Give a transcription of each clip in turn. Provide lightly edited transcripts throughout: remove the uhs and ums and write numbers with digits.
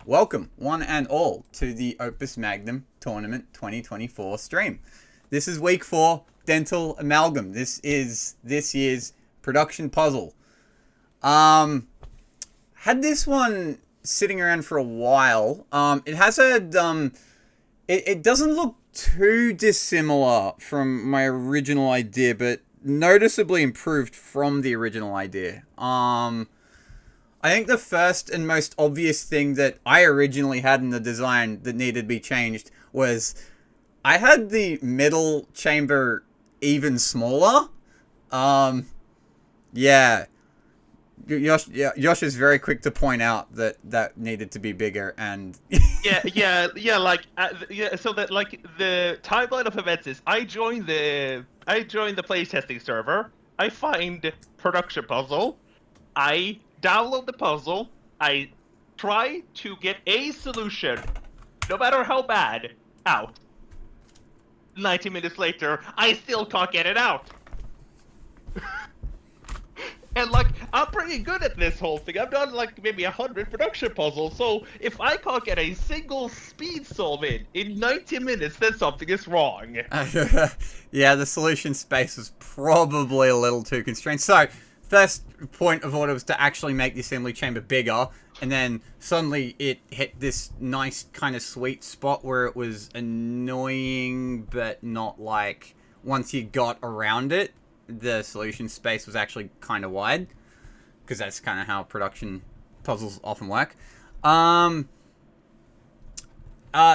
Welcome, one and all, to the Opus Magnum Tournament 2024 stream. This is week 4, Dental Amalgam. This is this year's production puzzle. Had this one sitting around for a while. It has it doesn't look too dissimilar from my original idea, but noticeably improved from the original idea. I think the first and most obvious thing that I originally had in the design that needed to be changed was I had the middle chamber even smaller. Yeah. Josh is very quick to point out that that needed to be bigger, and So that the timeline of events is I join the playtesting server. I find production puzzle. I download the puzzle. I try to get a solution, no matter how bad, out. 90 minutes later, I still can't get it out. And, I'm pretty good at this whole thing. I've done, maybe 100 production puzzles, so if I can't get a single speed solve in 90 minutes, then something is wrong. Yeah, the solution space was probably a little too constrained. So, first point of order was to actually make the assembly chamber bigger, and then suddenly it hit this nice kind of sweet spot where it was annoying, but not once you got around it, the solution space was actually kind of wide, because that's kind of how production puzzles often work.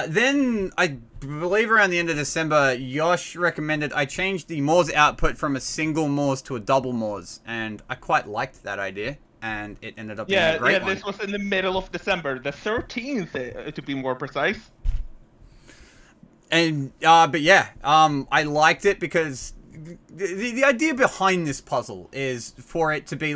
Then I believe around the end of December, Yosh recommended I change the Morse output from a single Morse to a double Morse, and I quite liked that idea, and it ended up being a great one. This was in the middle of December, the 13th, to be more precise. And but yeah, I liked it because the idea behind this puzzle is for it to be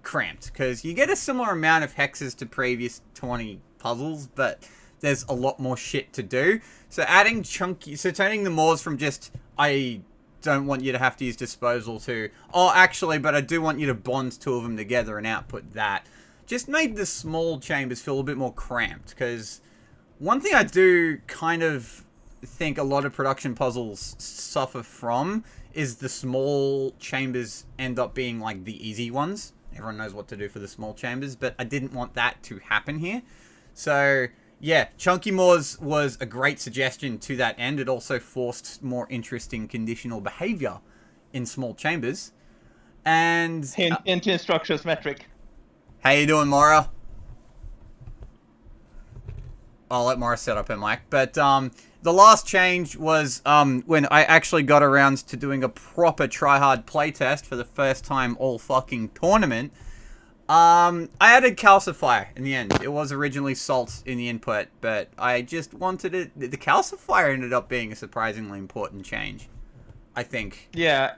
cramped, because you get a similar amount of hexes to previous 20 puzzles, but there's a lot more shit to do. So turning the Morse from just I don't want you to have to use disposal to actually, but I do want you to bond two of them together and output that, just made the small chambers feel a bit more cramped. Because one thing I do kind of think a lot of production puzzles suffer from is the small chambers end up being the easy ones. Everyone knows what to do for the small chambers, but I didn't want that to happen here. So yeah, Chunky Moors was a great suggestion to that end. It also forced more interesting conditional behavior in small chambers. And Hint into instructions metric. How you doing, Mara? I'll let Mara set up her mic. But the last change was when I actually got around to doing a proper try-hard playtest for the first time all fucking tournament. I added calcifier in the end. It was originally salt in the input, but I just wanted it. The calcifier ended up being a surprisingly important change, I think. Yeah,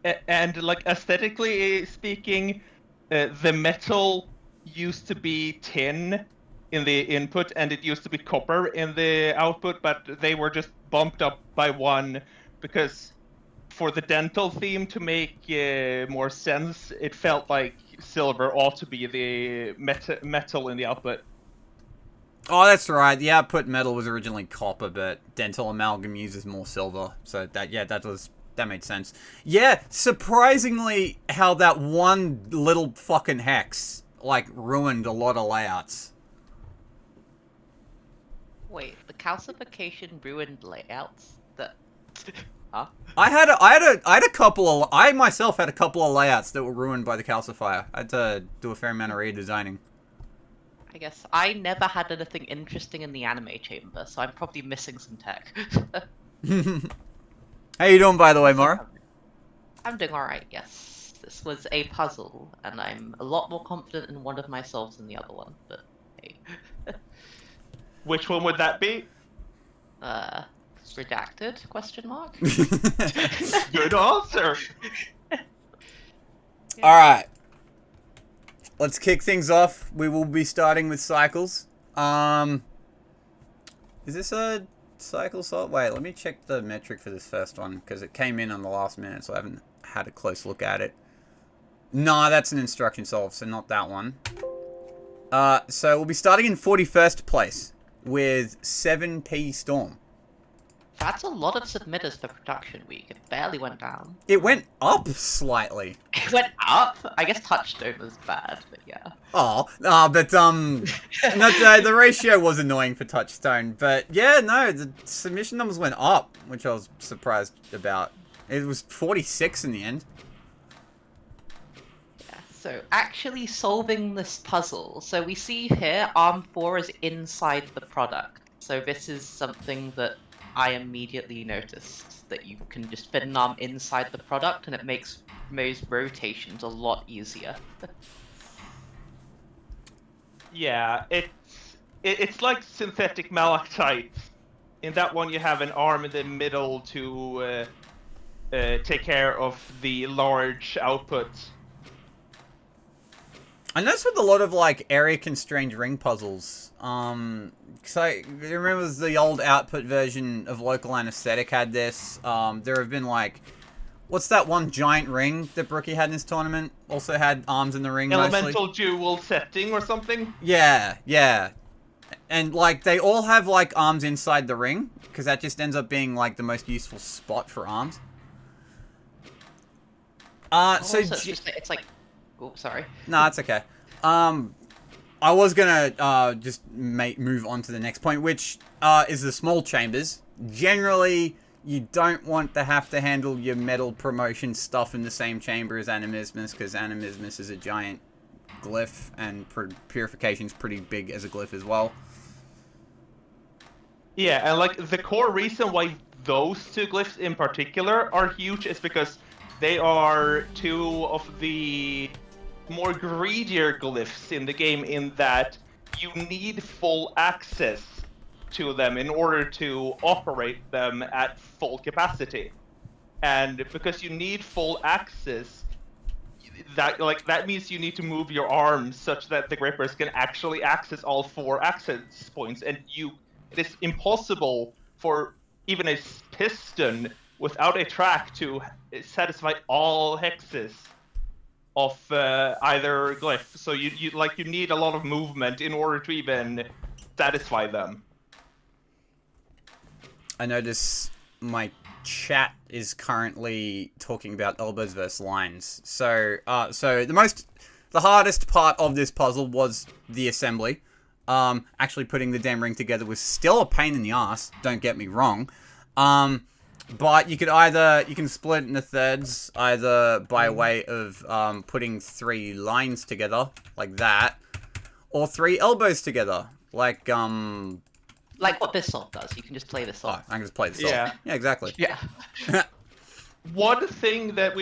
and aesthetically speaking, the metal used to be tin in the input, and it used to be copper in the output, but they were just bumped up by one because for the dental theme to make more sense, it felt like silver ought to be the metal in the output. Oh, that's right. The output metal was originally copper, but dental amalgam uses more silver. So that made sense. Yeah, surprisingly, how that one little fucking hex ruined a lot of layouts. Wait, the calcification ruined layouts? Huh? I myself had a couple of layouts that were ruined by the calcifier. I had to do a fair amount of redesigning. I guess I never had anything interesting in the anime chamber, so I'm probably missing some tech. How you doing, by the way, Mara? I'm doing alright, yes. This was a puzzle, and I'm a lot more confident in one of my solves than the other one, but hey. Which one would that be? Redacted? Question mark? Good answer. Alright. Let's kick things off. We will be starting with cycles. Is this a cycle salt? Wait, let me check the metric for this first one, because it came in on the last minute, so I haven't had a close look at it. No, that's an instruction solve, so not that one. So we'll be starting in 41st place with 7P Storm. That's a lot of submitters for production week. It barely went down. It went up slightly. It went up? I guess Touchstone was bad, but yeah. The ratio was annoying for Touchstone, but yeah, no, the submission numbers went up, which I was surprised about. It was 46 in the end. Yeah, so actually solving this puzzle. So we see here ARM 4 is inside the product. So this is something that I immediately noticed, that you can just fit an arm inside the product and it makes those rotations a lot easier. Yeah, it's like synthetic malachite. In that one, you have an arm in the middle to take care of the large output. And that's with a lot of like area constrained ring puzzles. Cause I remember the old output version of Local Anesthetic had this. There have been like, what's that one giant ring that Brookie had in his tournament? Also had arms in the ring. Elemental mostly. dual setting or something. Yeah. And like they all have like arms inside the ring because that just ends up being like the most useful spot for arms. Also, it's like, oh, sorry. No, it's okay. I was gonna just move on to the next point, which is the small chambers. Generally, you don't want to have to handle your metal promotion stuff in the same chamber as Animismus, because Animismus is a giant glyph, and Purification's pretty big as a glyph as well. Yeah, and like the core reason why those two glyphs in particular are huge is because they are two of the more greedier glyphs in the game, in that you need full access to them in order to operate them at full capacity. And because you need full access, that means you need to move your arms such that the grippers can actually access all 4 access points, and it is impossible for even a piston without a track to satisfy all hexes of either glyph. So you need a lot of movement in order to even satisfy them. I notice my chat is currently talking about elbows versus lines. So the hardest part of this puzzle was the assembly. Actually putting the damn ring together was still a pain in the ass, don't get me wrong. But you can split it into thirds, either by way of putting 3 lines together, like that, or 3 elbows together, like what this song does. You can just play this song. Oh, I can just play the song. Yeah. Yeah, exactly. Yeah. One thing that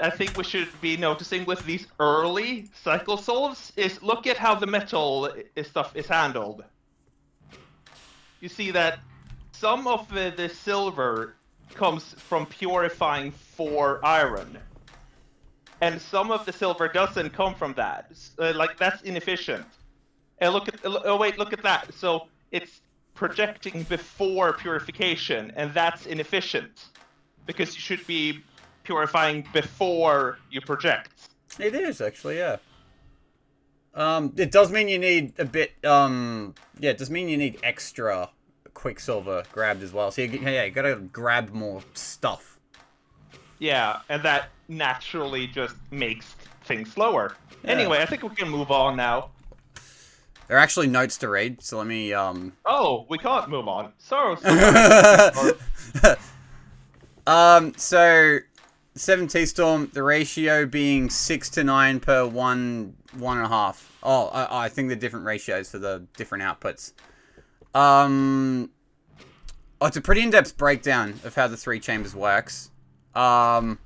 I think we should be noticing with these early cycle solves is look at how the metal stuff is handled. You see that some of the silver comes from purifying 4 iron, and some of the silver doesn't come from that. That's inefficient. And look at that. So it's projecting before purification, and that's inefficient because you should be purifying before you project. It is actually, yeah. It does mean you need a bit. It does mean you need extra Quicksilver grabbed as well. So you gotta grab more stuff. Yeah, and that naturally just makes things slower. Yeah. Anyway, I think we can move on now. There are actually notes to read, so let me Oh, we can't move on. So 7T Storm, the ratio being 6 to 9 per 1.5. Oh, I think the different ratios for the different outputs. It's a pretty in-depth breakdown of how the 3 chambers works. It's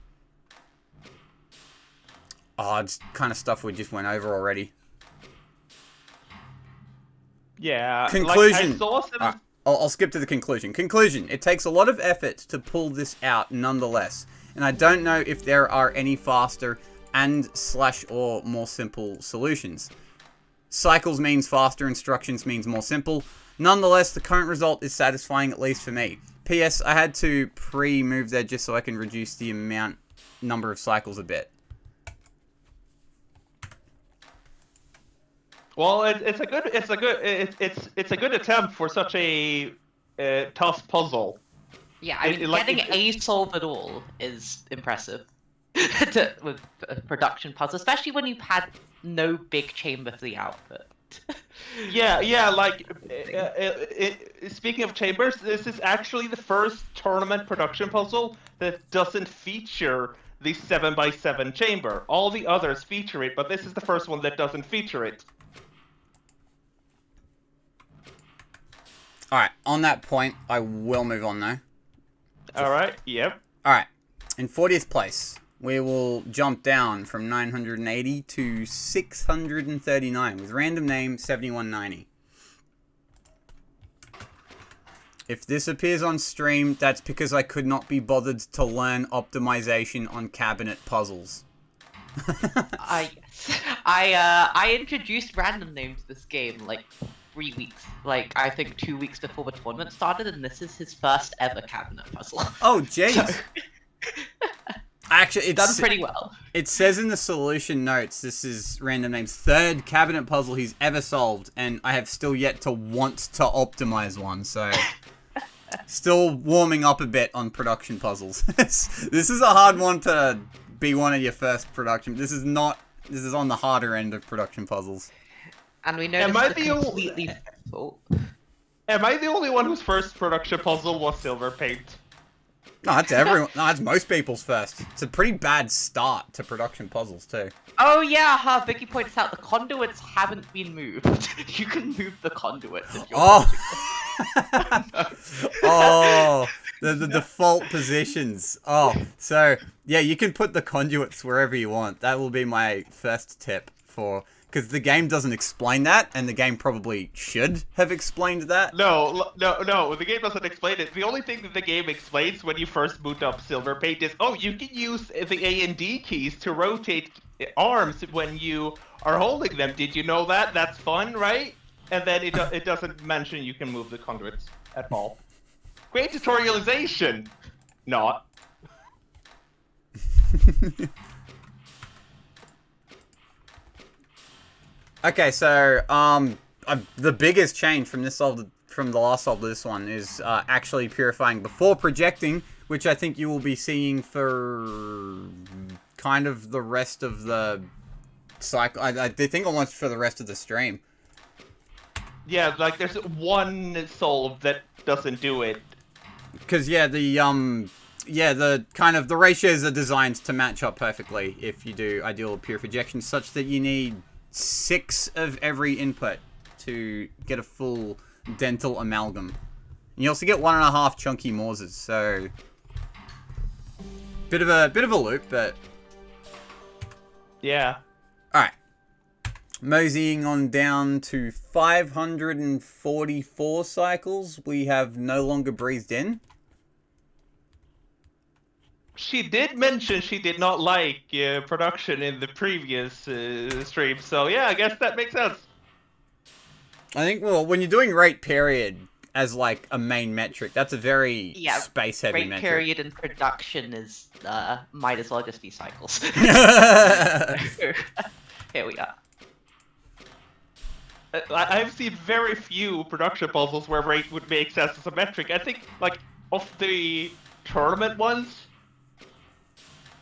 kind of stuff we just went over already. yeah. Conclusion. Like, I'll skip to the conclusion. Conclusion. It takes a lot of effort to pull this out nonetheless. And I don't know if there are any faster or more simple solutions. Cycles means faster, instructions means more simple. Nonetheless, the current result is satisfying, at least for me. P.S. I had to pre-move there just so I can reduce the number of cycles a bit. Well, it's a good attempt for such a tough puzzle. Yeah, I mean, getting a solve at all is impressive with production puzzles, especially when you've had no big chamber for the output. Yeah, like speaking of chambers, this is actually the first tournament production puzzle that doesn't feature the 7x7 chamber. All the others feature it, but this is the first one that doesn't feature it. Alright, on that point, I will move on now. Alright, yep. Alright, in 40th place, we will jump down from 980 to 639 with random name 7190. If this appears on stream, that's because I could not be bothered to learn optimization on cabinet puzzles. I introduced random name to this game like 3 weeks, like I think 2 weeks before the tournament started, and this is his first ever cabinet puzzle. Oh, jeez. So... Actually, it's done pretty well. It says in the solution notes, this is Random Name's third cabinet puzzle he's ever solved, and I have still yet to want to optimize one, so... Still warming up a bit on production puzzles. This is a hard one to be one of your first production. This is on the harder end of production puzzles. And we know Am I the only one whose first production puzzle was silver paint? No, that's everyone. No, that's most people's first. It's a pretty bad start to production puzzles too. Oh yeah, Vicky points out the conduits haven't been moved. You can move the conduits if you're oh, the default positions. Oh, so yeah, you can put the conduits wherever you want. That will be my first tip for. Because the game doesn't explain that, and the game probably should have explained that. No, the game doesn't explain it. The only thing that the game explains when you first boot up Silver Paint is, oh, you can use the A and D keys to rotate arms when you are holding them. Did you know that? That's fun, right? And then it doesn't mention you can move the conduits at all. Great tutorialization! Not. Okay, so the biggest change from from the last solve to this one is actually purifying before projecting, which I think you will be seeing for kind of the rest of the cycle. I think almost for the rest of the stream. Yeah, like there's one solve that doesn't do it. Because the kind of the ratios are designed to match up perfectly if you do ideal purification, such that you need 6 of every input to get a full dental amalgam. And you also get 1.5 chunky Morses, so bit of a loop, but yeah. All right, moseying on down to 544 cycles. We have no longer breathed in. She did mention she did not like production in the previous stream, so yeah, I guess that makes sense. I think, well, when you're doing rate period as like a main metric, that's a very space-heavy metric. Rate period in production is might as well just be cycles. Here we are. I've seen very few production puzzles where rate would make sense as a metric. I think, like, of the tournament ones,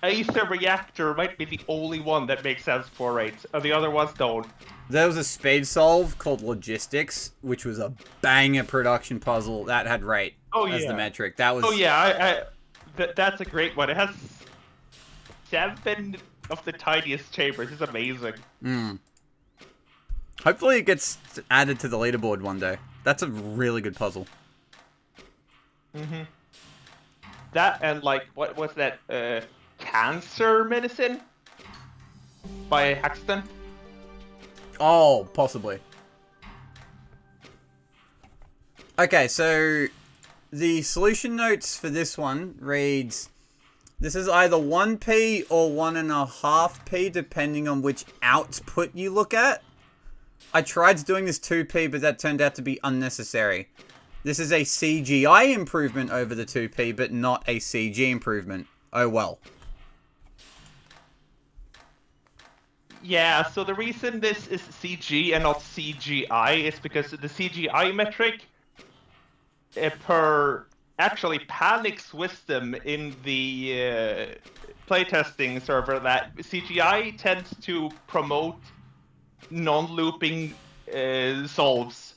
Aether Reactor might be the only one that makes sense for rates, and the other ones don't. There was a speed solve called Logistics, which was a banger production puzzle that had rate as the metric. That was. Oh yeah, that's a great one. It has 7 of the tiniest chambers. It's amazing. Hopefully it gets added to the leaderboard one day. That's a really good puzzle. That and like what was that? Cancer medicine by Haxton. Oh, possibly. Okay, so the solution notes for this one reads, this is either 1p or 1.5p depending on which output you look at. I tried doing this 2p, but that turned out to be unnecessary. This is a CGI improvement over the 2p, but not a CG improvement. Oh well. Yeah, so the reason this is CG and not CGI is because the CGI metric per actually Panic's wisdom in the playtesting server that CGI tends to promote non-looping solves,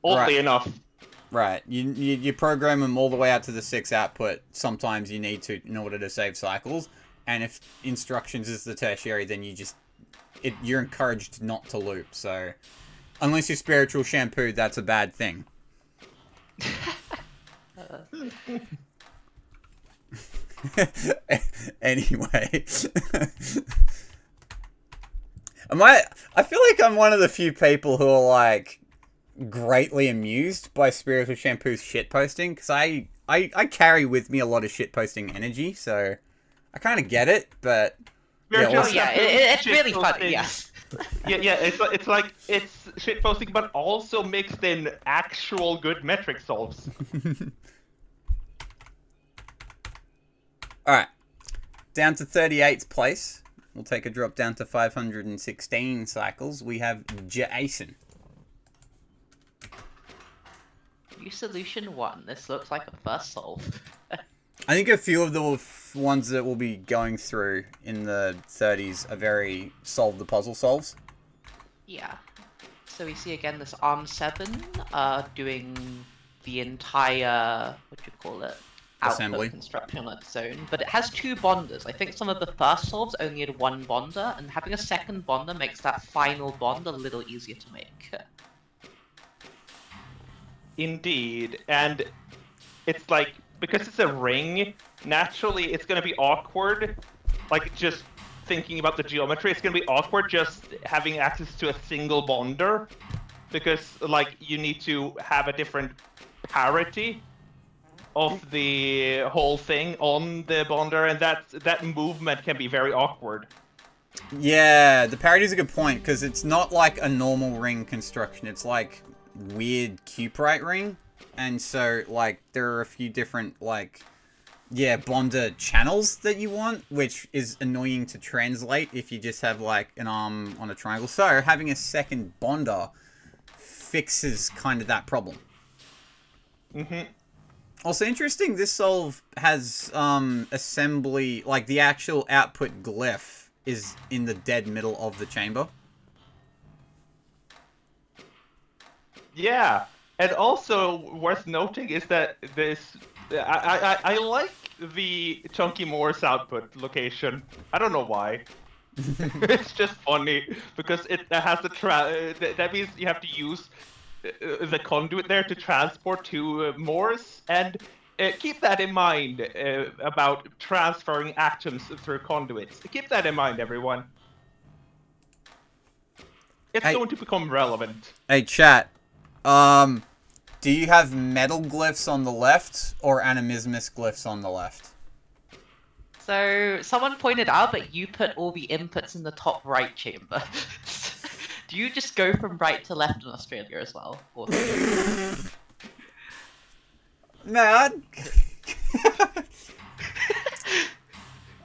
oddly enough. Right. You program them all the way out to the 6 output. Sometimes you need to in order to save cycles. And if instructions is the tertiary, then you're encouraged not to loop. So unless you're spiritual shampoo, that's a bad thing. Anyway. I feel like I'm one of the few people who are like greatly amused by Spiritual Shampoo's shitposting, because I carry with me a lot of shitposting energy, so I kind of get it, but it's really funny. Yes. yeah. It's like it's shitposting, but also mixed in actual good metric solves. All right, down to 38th place. We'll take a drop down to 516 cycles. We have Jason. New solution 1. This looks like a first solve. I think a few of the ones that we'll be going through in the 30s are very solve the puzzle solves. Yeah. So we see again this ARM 7 doing the entire, what do you call it? Assembly. Output construction on its own. But it has 2 bonders. I think some of the first solves only had 1 bonder, and having a second bonder makes that final bond a little easier to make. Indeed, and it's like, because it's a ring, naturally it's going to be awkward, like just thinking about the geometry, it's going to be awkward just having access to a single bonder, because like you need to have a different parity of the whole thing on the bonder, and that movement can be very awkward. Yeah, the parity is a good point, because it's not like a normal ring construction, it's like weird cuprite ring, and so like there are a few different like bonder channels that you want, which is annoying to translate if you just have like an arm on a triangle. So having a second bonder fixes kind of that problem. Also interesting, this solve has assembly, like the actual output glyph is in the dead middle of the chamber. Yeah, and also worth noting is that this I like the Chunky Morse output location. I don't know why. It's just funny because it has the that means you have to use the conduit there to transport to Morse, and keep that in mind about transferring atoms through conduits. Keep that in mind, everyone. It's going to become relevant. Hey, chat. Do you have metal glyphs on the left or animismus glyphs on the left? So someone pointed out that you put all the inputs in the top right chamber. Do you just go from right to left in Australia as well? Or... Man,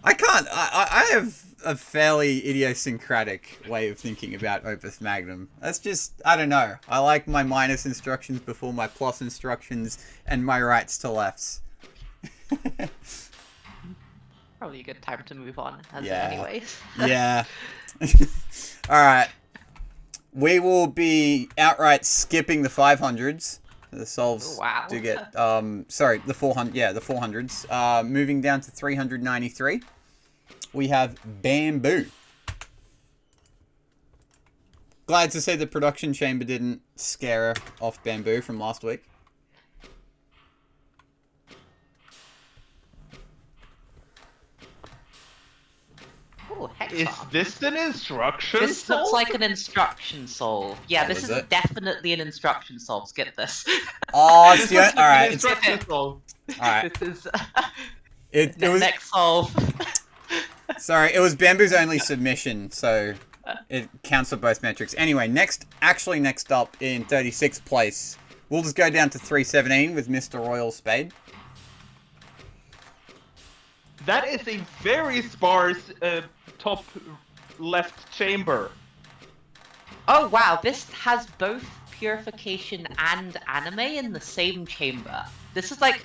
I can't. I have a fairly idiosyncratic way of thinking about Opus Magnum. That's just, I don't know. I like my minus instructions before my plus instructions and my rights to lefts. Probably a good time to move on, anyways. Yeah. Alright. We will be outright skipping the 500s. The solves do get, sorry, the 400, the 400s. Moving down to 393. We have Bamboo. Glad to say the production chamber didn't scare off Bamboo from last week. Ooh, is this an instruction This solve? looks like an instruction solve. Yeah, this is it? definitely an instruction solve. Skip this. Oh, it's the alright. Instruction solve. Alright. This is It was next solve. Sorry, it was Bamboo's only submission, so it counts for both metrics. Anyway, next up in 36th place, we'll just go down to 317 with Mr. Royal Spade. That is a very sparse top left chamber. Oh wow, this has both purification and anime in the same chamber. This is like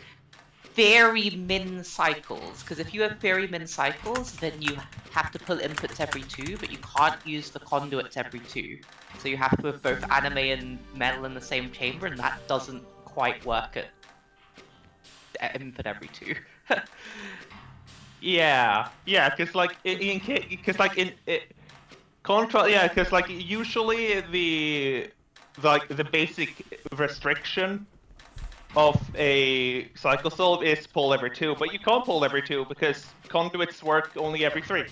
very min cycles, because if you have very min cycles, then you have to pull inputs every 2, but you can't use the conduits every 2. So you have to have both anime and metal in the same chamber, and that doesn't quite work at input every 2. Yeah, because like because like usually the basic restriction of a cycle solve is pull every 2, but you can't pull every 2 because conduits work only every 3.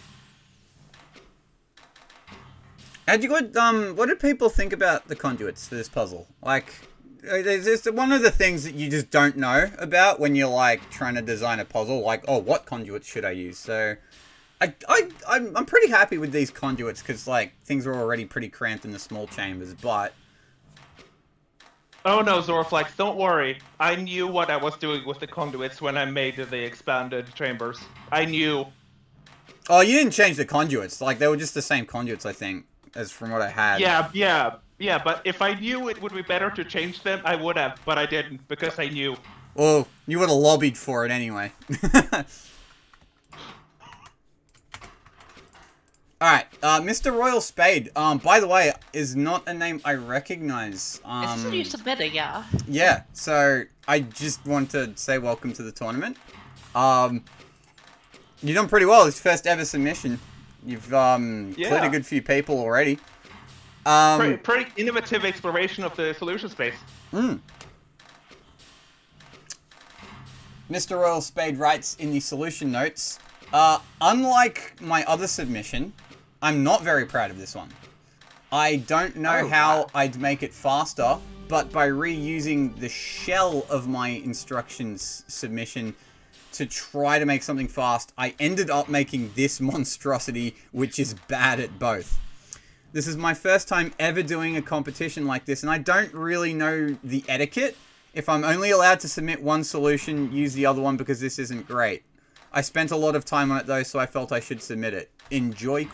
Had you got, what did people think about the conduits for this puzzle? Like, there's one of the things that you just don't know about when you're, like, trying to design a puzzle. Like, oh, what conduits should I use? So, I'm pretty happy with these conduits because, like, things are already pretty cramped in the small chambers, but... Oh no, Zorflex, don't worry. I knew what I was doing with the conduits when I made the expanded chambers. I knew. Oh, you didn't change the conduits. Like, they were just the same conduits, I think, as from what I had. Yeah, but if I knew it would be better to change them, I would have, but I didn't, because I knew. Well, you would have lobbied for it anyway. Alright, Mr. Royal Spade, by the way, is not a name I recognize. This is a new submitter, yeah. Yeah, so I just want to say welcome to the tournament. You've done pretty well. It's first ever submission. You've cleared a good few people already. Pretty innovative exploration of the solution space. Mr. Royal Spade writes in the solution notes, unlike my other submission, I'm not very proud of this one. I don't know how I'd make it faster, but by reusing the shell of my instructions submission to try to make something fast, I ended up making this monstrosity, which is bad at both. This is my first time ever doing a competition like this, and I don't really know the etiquette. If I'm only allowed to submit one solution, use the other one because this isn't great. I spent a lot of time on it though, so I felt I should submit it. Enjoy ?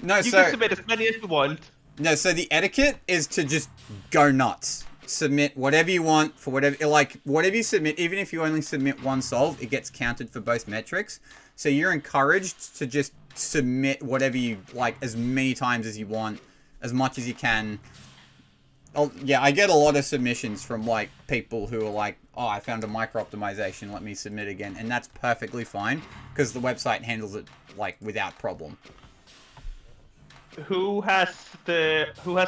No, You can submit as many as you want. No, so the etiquette is to just go nuts. Submit whatever you want for whatever, like, whatever you submit, even if you only submit one solve, it gets counted for both metrics. So you're encouraged to just submit whatever you like as many times as you want, as much as you can. Yeah, I get a lot of submissions from, like, people who are like, oh, I found a micro-optimization, let me submit again. And that's perfectly fine, because the website handles it, like, without problem. Who has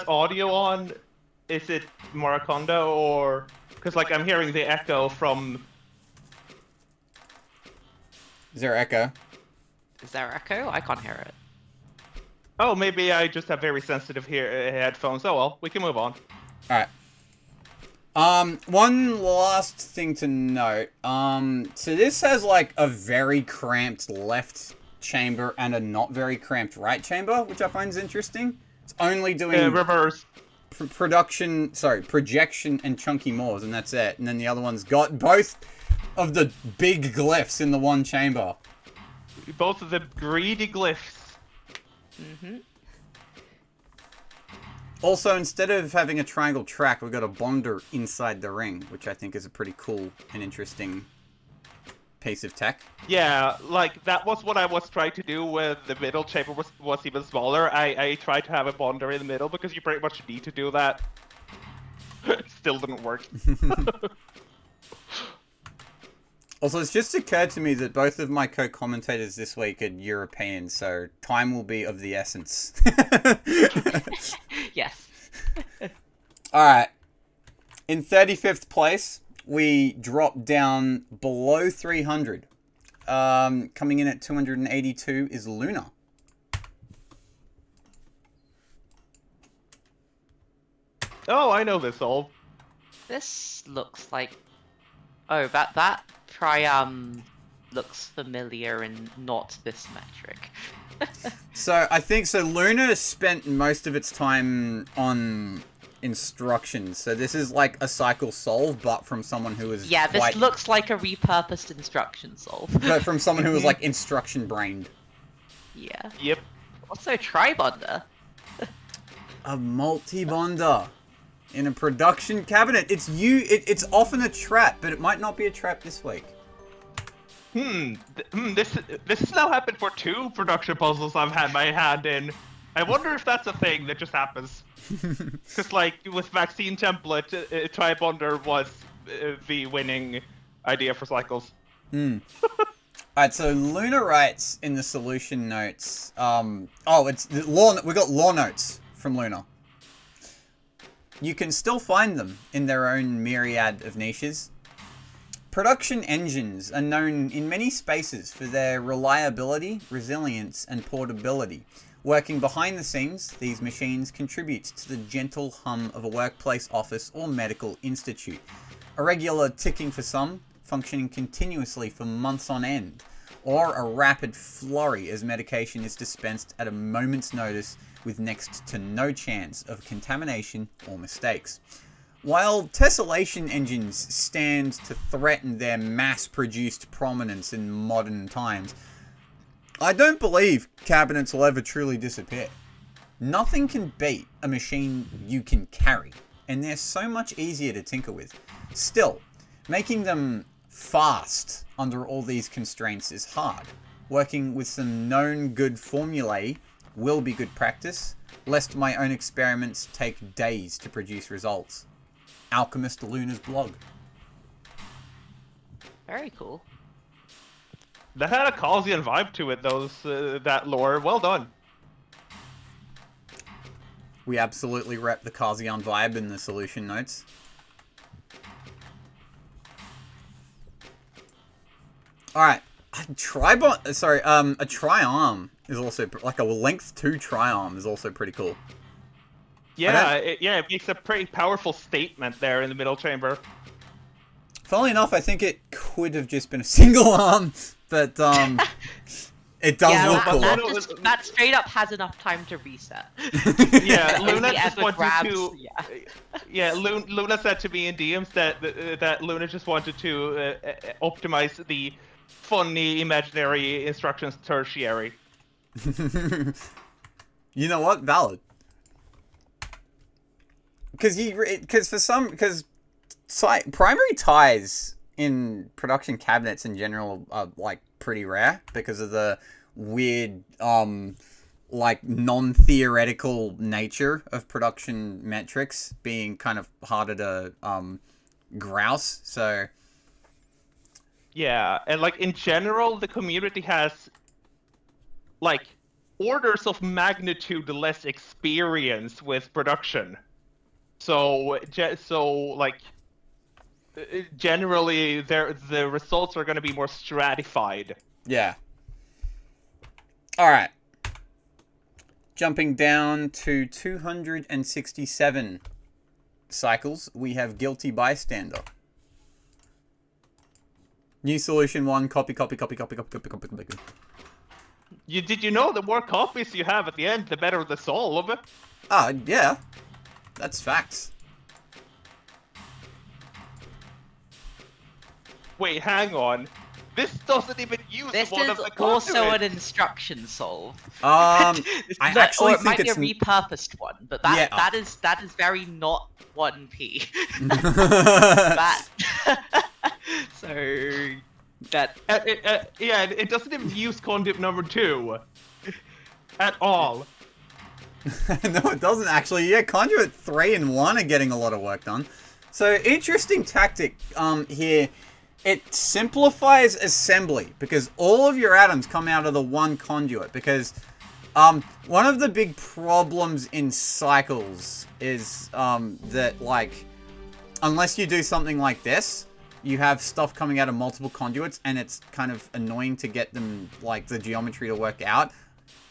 audio on? Is it Maraconda or... Because, like, I'm hearing the echo from... Is there echo? Is there echo? I can't hear it. Oh, maybe I just have very sensitive headphones. Oh well, we can move on. Alright. One last thing to note. So this has, like, a very cramped left chamber and a not very cramped right chamber, which I find is interesting. It's only doing... reverse. projection and chunky mores, and that's it. And then the other one's got both of the big glyphs in the one chamber. Both of the greedy glyphs. Also, instead of having a triangle track, we've got a bonder inside the ring, which I think is a pretty cool and interesting piece of tech. Yeah, like, that was what I was trying to do when the middle chamber was even smaller. I tried to have a bonder in the middle, because you pretty much need to do that. Still didn't work. Also, it's just occurred to me that both of my co-commentators this week are European, so time will be of the essence. Yes. Alright. In 35th place, we drop down below 300. Coming in at 282 is Luna. Oh, I know this solve. This looks like... Oh, that trium looks familiar and not this metric. So, I think, Luna spent most of its time on instructions. So this is like a cycle solve, but from someone who is this looks like a repurposed instruction solve. but from someone who was, like, instruction-brained. Yeah. Yep. Also, Tribonder. A multi-bonder in a production cabinet. It's often a trap, but it might not be a trap this week. This has now happened for 2 production puzzles I've had my hand in. I wonder if that's a thing that just happens. Because, like, with vaccine template, Tribonder was the winning idea for cycles. Alright, so Luna writes in the solution notes, it's the law. We got law notes from Luna. You can still find them in their own myriad of niches. Production engines are known in many spaces for their reliability, resilience, and portability. Working behind the scenes, these machines contribute to the gentle hum of a workplace, office, or medical institute. A regular ticking for some, functioning continuously for months on end, or a rapid flurry as medication is dispensed at a moment's notice with next to no chance of contamination or mistakes. While tessellation engines stand to threaten their mass-produced prominence in modern times, I don't believe cabinets will ever truly disappear. Nothing can beat a machine you can carry, and they're so much easier to tinker with. Still, making them fast under all these constraints is hard. Working with some known good formulae will be good practice, lest my own experiments take days to produce results. Alchemist Luna's blog. Very cool. That had a Causian vibe to it, that lore. Well done. We absolutely rep the Causian vibe in the solution notes. Alright, a triarm is also, like a length 2 triarm is also pretty cool. Yeah, it makes a pretty powerful statement there in the middle chamber. Funnily enough, I think it could have just been a single arm, but it does look cool. That straight up has enough time to reset. Yeah, Luna just wanted grabs, to. Yeah, Luna said to me in DMs that Luna just wanted to optimize the funny imaginary instructions tertiary. You know what? Valid. Because primary ties in production cabinets in general are like pretty rare because of the weird like non-theoretical nature of production metrics being kind of harder to grouse. So yeah, and like in general the community has like orders of magnitude less experience with production. So like generally the results are going to be more stratified. Yeah. All right. Jumping down to 267 cycles, we have Guilty Bystander. New solution 1, copy. Did you know the more copies you have at the end, the better the solve? Yeah. That's facts. Wait, hang on. This doesn't even use This one is of the also conduits. an instruction solve. I actually or it think might be it's a repurposed one, but that is very not 1p. that so that yeah, it doesn't even use conduit number 2 at all. No, it doesn't actually. Yeah, Conduit 3 and 1 are getting a lot of work done. So, interesting tactic here. It simplifies assembly because all of your atoms come out of the one conduit. Because one of the big problems in cycles is that, like, unless you do something like this, you have stuff coming out of multiple conduits and it's kind of annoying to get them, like, the geometry to work out.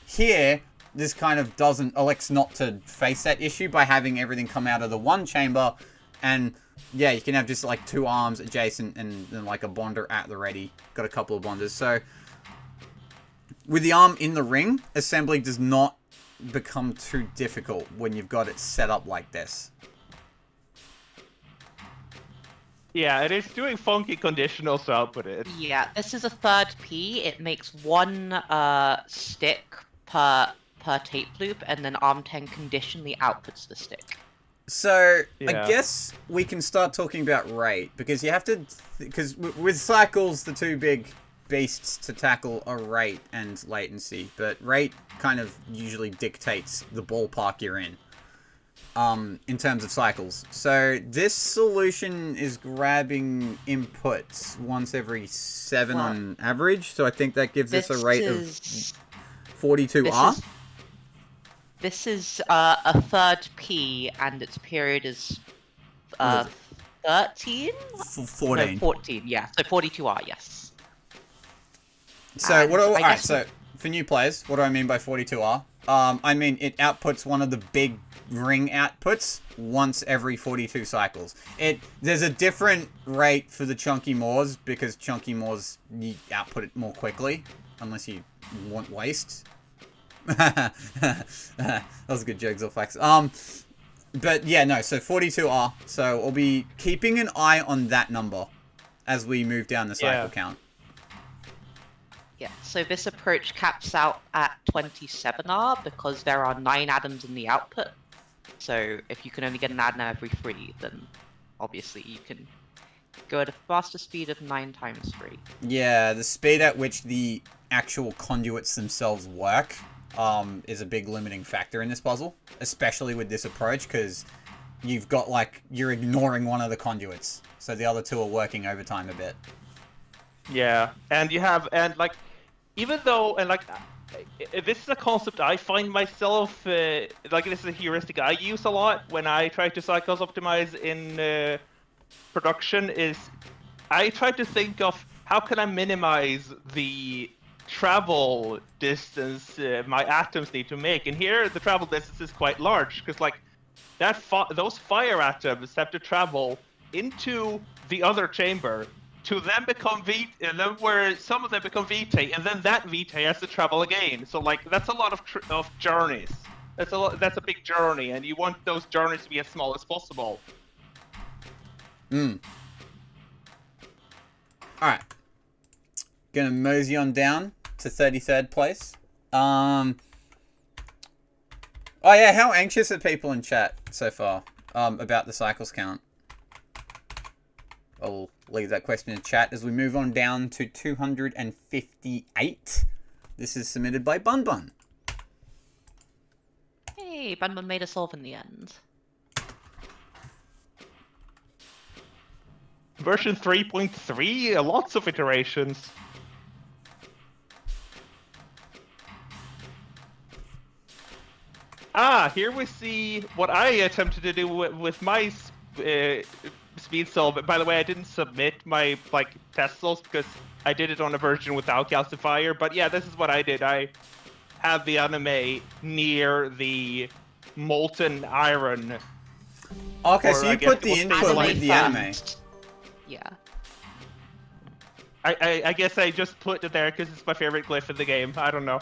Here, this kind of elects not to face that issue by having everything come out of the one chamber, and yeah, you can have just like 2 arms adjacent and then like a bonder at the ready. Got a couple of bonders. So with the arm in the ring, assembly does not become too difficult when you've got it set up like this. Yeah, it is doing funky conditionals to output it. Yeah, this is a third P. It makes one stick per tape loop, and then ARM10 conditionally outputs the stick. So I Yeah. guess we can start talking about rate, because you have to, because with cycles, the two big beasts to tackle are rate and latency, but rate kind of usually dictates the ballpark you're in terms of cycles. So this solution is grabbing inputs once every 7 Well, on average, so I think that gives us a rate of is 42R. this is a third P, and its period is What is it? 13? 14. No, 14. Yeah, so 42R. Yes. So And what do I alright, guess so for new players, what do I mean by 42R? I mean it outputs one of the big ring outputs once every 42 cycles. There's a different rate for the chunky mores, because chunky mores you output it more quickly, unless you want waste. That was a good joke, Zilfax. But yeah, no, so 42R. So we'll be keeping an eye on that number as we move down the cycle count. Yeah, so this approach caps out at 27R because there are 9 atoms in the output. So if you can only get an atom every 3, then obviously you can go at a faster speed of 9 times 3. Yeah, the speed at which the actual conduits themselves work is a big limiting factor in this puzzle, especially with this approach, because you've got, like, you're ignoring one of the conduits, so the other two are working overtime a bit. Yeah, and you have, and like, even though, and like, this is a concept I find myself, like, this is a heuristic I use a lot when I try to cycles optimize in production, is I try to think of how can I minimize the travel distance my atoms need to make, and here the travel distance is quite large, because like, those fire atoms have to travel into the other chamber to then become and then where some of them become Vitae, and then that Vitae has to travel again. So like that's a lot of journeys. That's a big journey, and you want those journeys to be as small as possible. Alright. Gonna mosey on down to 33rd place. Oh yeah, how anxious are people in chat so far about the cycles count? I'll leave that question in chat as we move on down to 258. This is submitted by Bun Bun. Hey, Banban made a solve in the end. Version 3.3, lots of iterations. Ah, here we see what I attempted to do with my speed solve. By the way, I didn't submit my test solves because I did it on a version without calcifier. But yeah, this is what I did. I have the anime near the molten iron. Okay, so you put the input with the anime. Yeah. I guess I just put it there because it's my favorite glyph in the game. I don't know.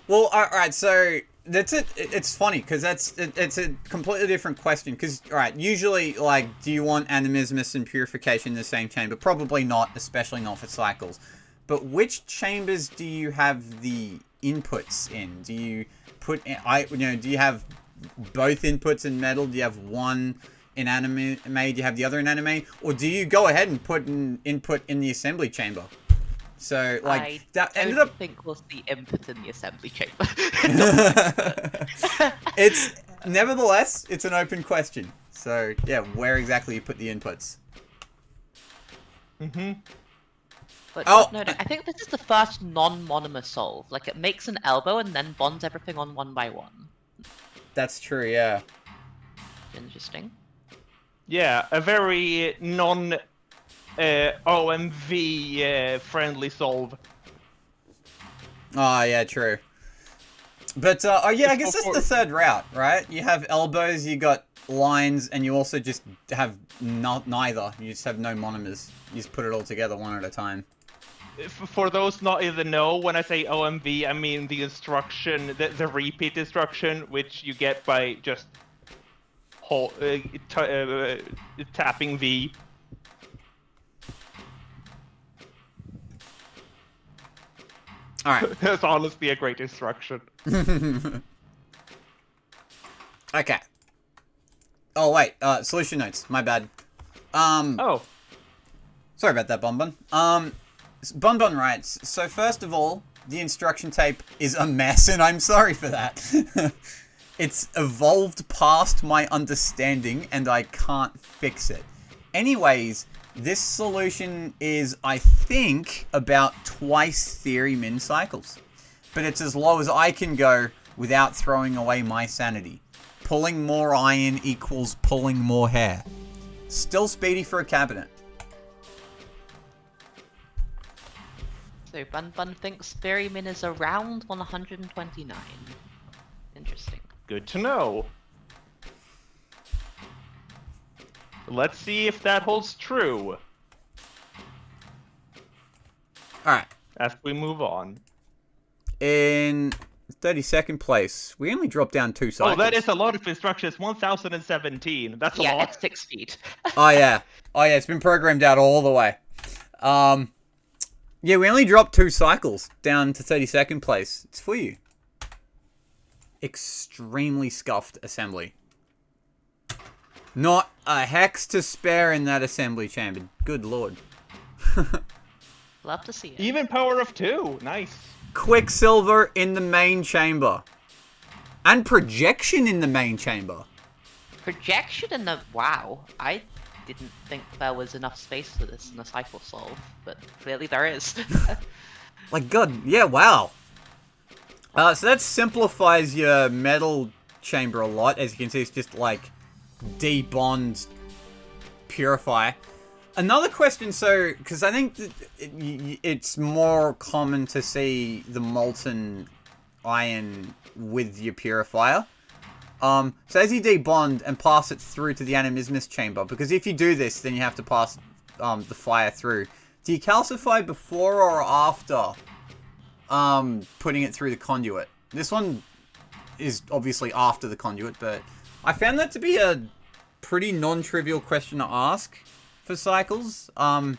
Well, alright, so that's it. It's funny because it's a completely different question. Because usually, like, do you want animismus and purification in the same chamber? Probably not, especially not for cycles. But which chambers do you have the inputs in? Do you put do you have both inputs in metal? Do you have one in anime? Do you have the other in anime? Or do you go ahead and put an input in the assembly chamber? So, like, that ended up... I think we'll see input in the assembly chamber. Nevertheless, it's an open question. So, yeah, where exactly you put the inputs. Mm-hmm. But no, I think this is the first non-monomer solve. Like, it makes an elbow and then bonds everything on one by one. That's true, yeah. Interesting. Yeah, a very OMV friendly solve. Oh, yeah, true. But, I guess that's the third route, right? You have elbows, you got lines, and you also just have neither. You just have no monomers. You just put it all together one at a time. For those not in the know, when I say OMV, I mean the instruction, the repeat instruction, which you get by just tapping V. All right. That's honestly a great instruction. Okay. Oh wait, solution notes. My bad. Oh. Sorry about that, Bonbon. Bonbon writes, so first of all, the instruction tape is a mess, and I'm sorry for that. It's evolved past my understanding, and I can't fix it. Anyways, this solution is, I think, about twice theory min cycles. But it's as low as I can go without throwing away my sanity. Pulling more iron equals pulling more hair. Still speedy for a cabinet. So Bun Bun thinks theory min is around 129. Interesting. Good to know. Let's see if that holds true Alright. as we move on. In 32nd place, we only dropped down 2 cycles. Oh, that is a lot of instructions. 1017. That's a Yeah, lot. at 6 feet. Oh yeah, it's been programmed out all the way. Yeah, we only dropped 2 cycles down to 32nd place. It's for you. Extremely scuffed assembly. Not a hex to spare in that assembly chamber. Good lord. Love to see it. Even power of 2. Nice. Quicksilver in the main chamber. And projection in the main chamber. Projection in the... Wow. I didn't think there was enough space for this in a cycle solve, but clearly there is. Like, God, yeah, wow. So that simplifies your metal chamber a lot. As you can see, it's just like debond purify. Another question, so, because I think that it's more common to see the molten iron with your purifier. So as you debond and pass it through to the animismus chamber, because if you do this, then you have to pass the fire through. Do you calcify before or after putting it through the conduit? This one is obviously after the conduit, but I found that to be a pretty non-trivial question to ask for cycles. At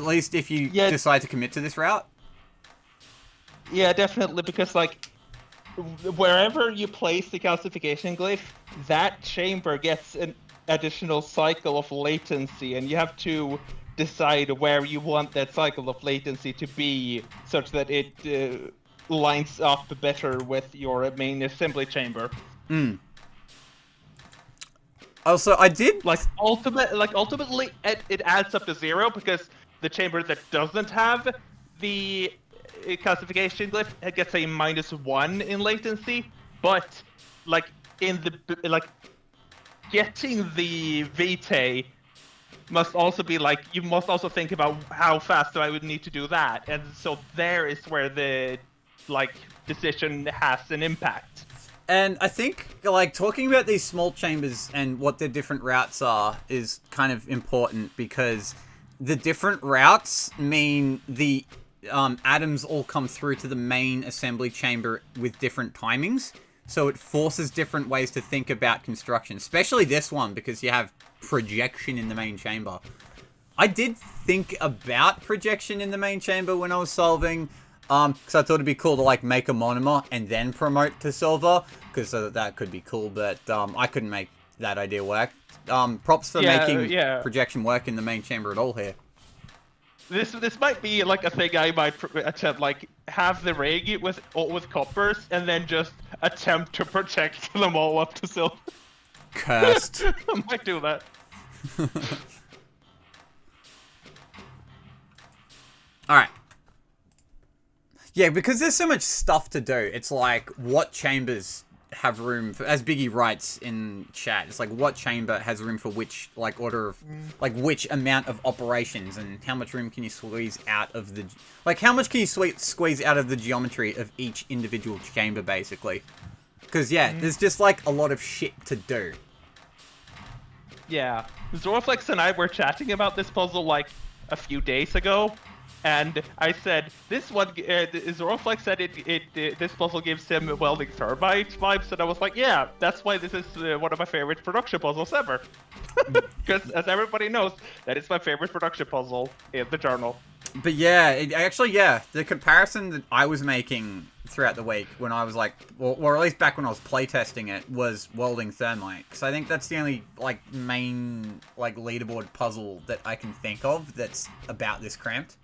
least if you decide to commit to this route. Yeah, definitely, because, like, wherever you place the calcification glyph, that chamber gets an additional cycle of latency, and you have to decide where you want that cycle of latency to be, such that it lines up better with your main assembly chamber. Also, I did ultimately, it adds up to 0 because the chamber that doesn't have the calcification glyph, it gets a -1 in latency. But getting the vitae must also be you must also think about how fast I would need to do that, and so there is where the decision has an impact. And I think, talking about these small chambers and what their different routes are is kind of important, because the different routes mean the atoms all come through to the main assembly chamber with different timings. So it forces different ways to think about construction, especially this one, because you have projection in the main chamber. I did think about projection in the main chamber when I was solving, because I thought it'd be cool to make a monomer and then promote to silver, because that could be cool, but I couldn't make that idea work. Props for making projection work in the main chamber at all here. This might be a thing I might attempt, have the rig with coppers and then just attempt to project them all up to silver. Cursed. I might do that. Alright. Yeah, because there's so much stuff to do. It's what chambers have room for, as Biggie writes in chat, it's what chamber has room for which order of which amount of operations, and how much room can you squeeze out of the how much can you squeeze out of the geometry of each individual chamber, basically. Because there's just a lot of shit to do. Yeah, Zorflex and I were chatting about this puzzle a few days ago, And I said, this one, Zoroflex said this puzzle gives him welding thermite vibes, and I was like, yeah, that's why this is one of my favorite production puzzles ever. Because, as everybody knows, that is my favorite production puzzle in the journal. But yeah, yeah, the comparison that I was making throughout the week when I was like, or at least back when I was playtesting it, was welding thermite. Because I think that's the only, like, main, like, leaderboard puzzle that I can think of that's about this cramped.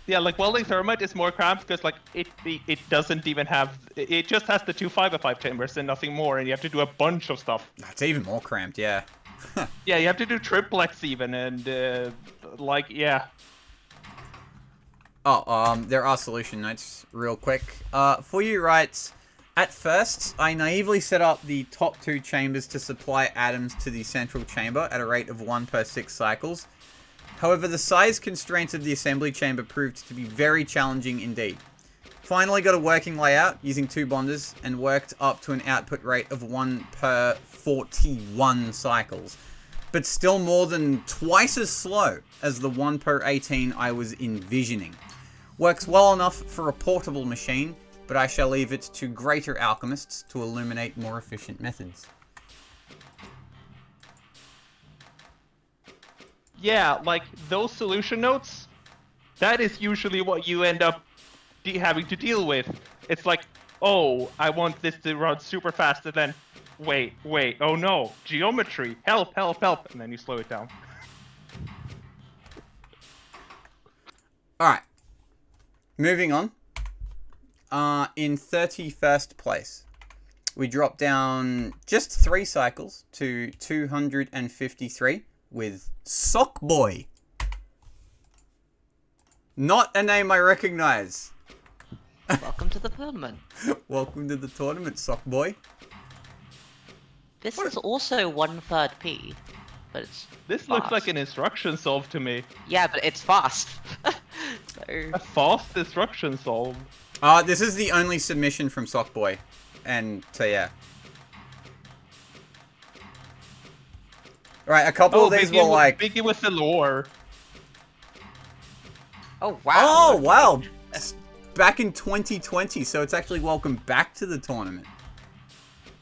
Yeah, like, welding thermite is more cramped because, like, it doesn't even have... It just has the 2 5x5 chambers and nothing more, and you have to do a bunch of stuff. It's even more cramped, yeah. Yeah, you have to do triplex even, and, like, yeah. Oh, there are solution notes real quick. For you writes, at first, I naively set up the top 2 chambers to supply atoms to the central chamber at a rate of 1 per 6 cycles. However, the size constraints of the assembly chamber proved to be very challenging indeed. Finally got a working layout using 2 bonders and worked up to an output rate of 1 per 41 cycles. But still more than twice as slow as the 1 per 18 I was envisioning. Works well enough for a portable machine, but I shall leave it to greater alchemists to illuminate more efficient methods. Yeah, like, those solution notes, that is usually what you end up having to deal with. It's like, oh, I want this to run super fast, and then, wait, oh no, geometry, help, and then you slow it down. Alright. Moving on. In 31st place, we drop down just 3 cycles to 253 with Sockboy. Not a name I recognize. Welcome to the tournament. Welcome to the tournament, Sockboy. This is also 1/3 P, but it's This fast. looks like an instruction solve to me. Yeah, but it's fast. So... A fast instruction solve. This is the only submission from Sockboy. And so yeah. Right, a couple of these were like... Begin with the lore. Oh, wow. Oh, wow. Back in 2020, so it's actually welcome back to the tournament.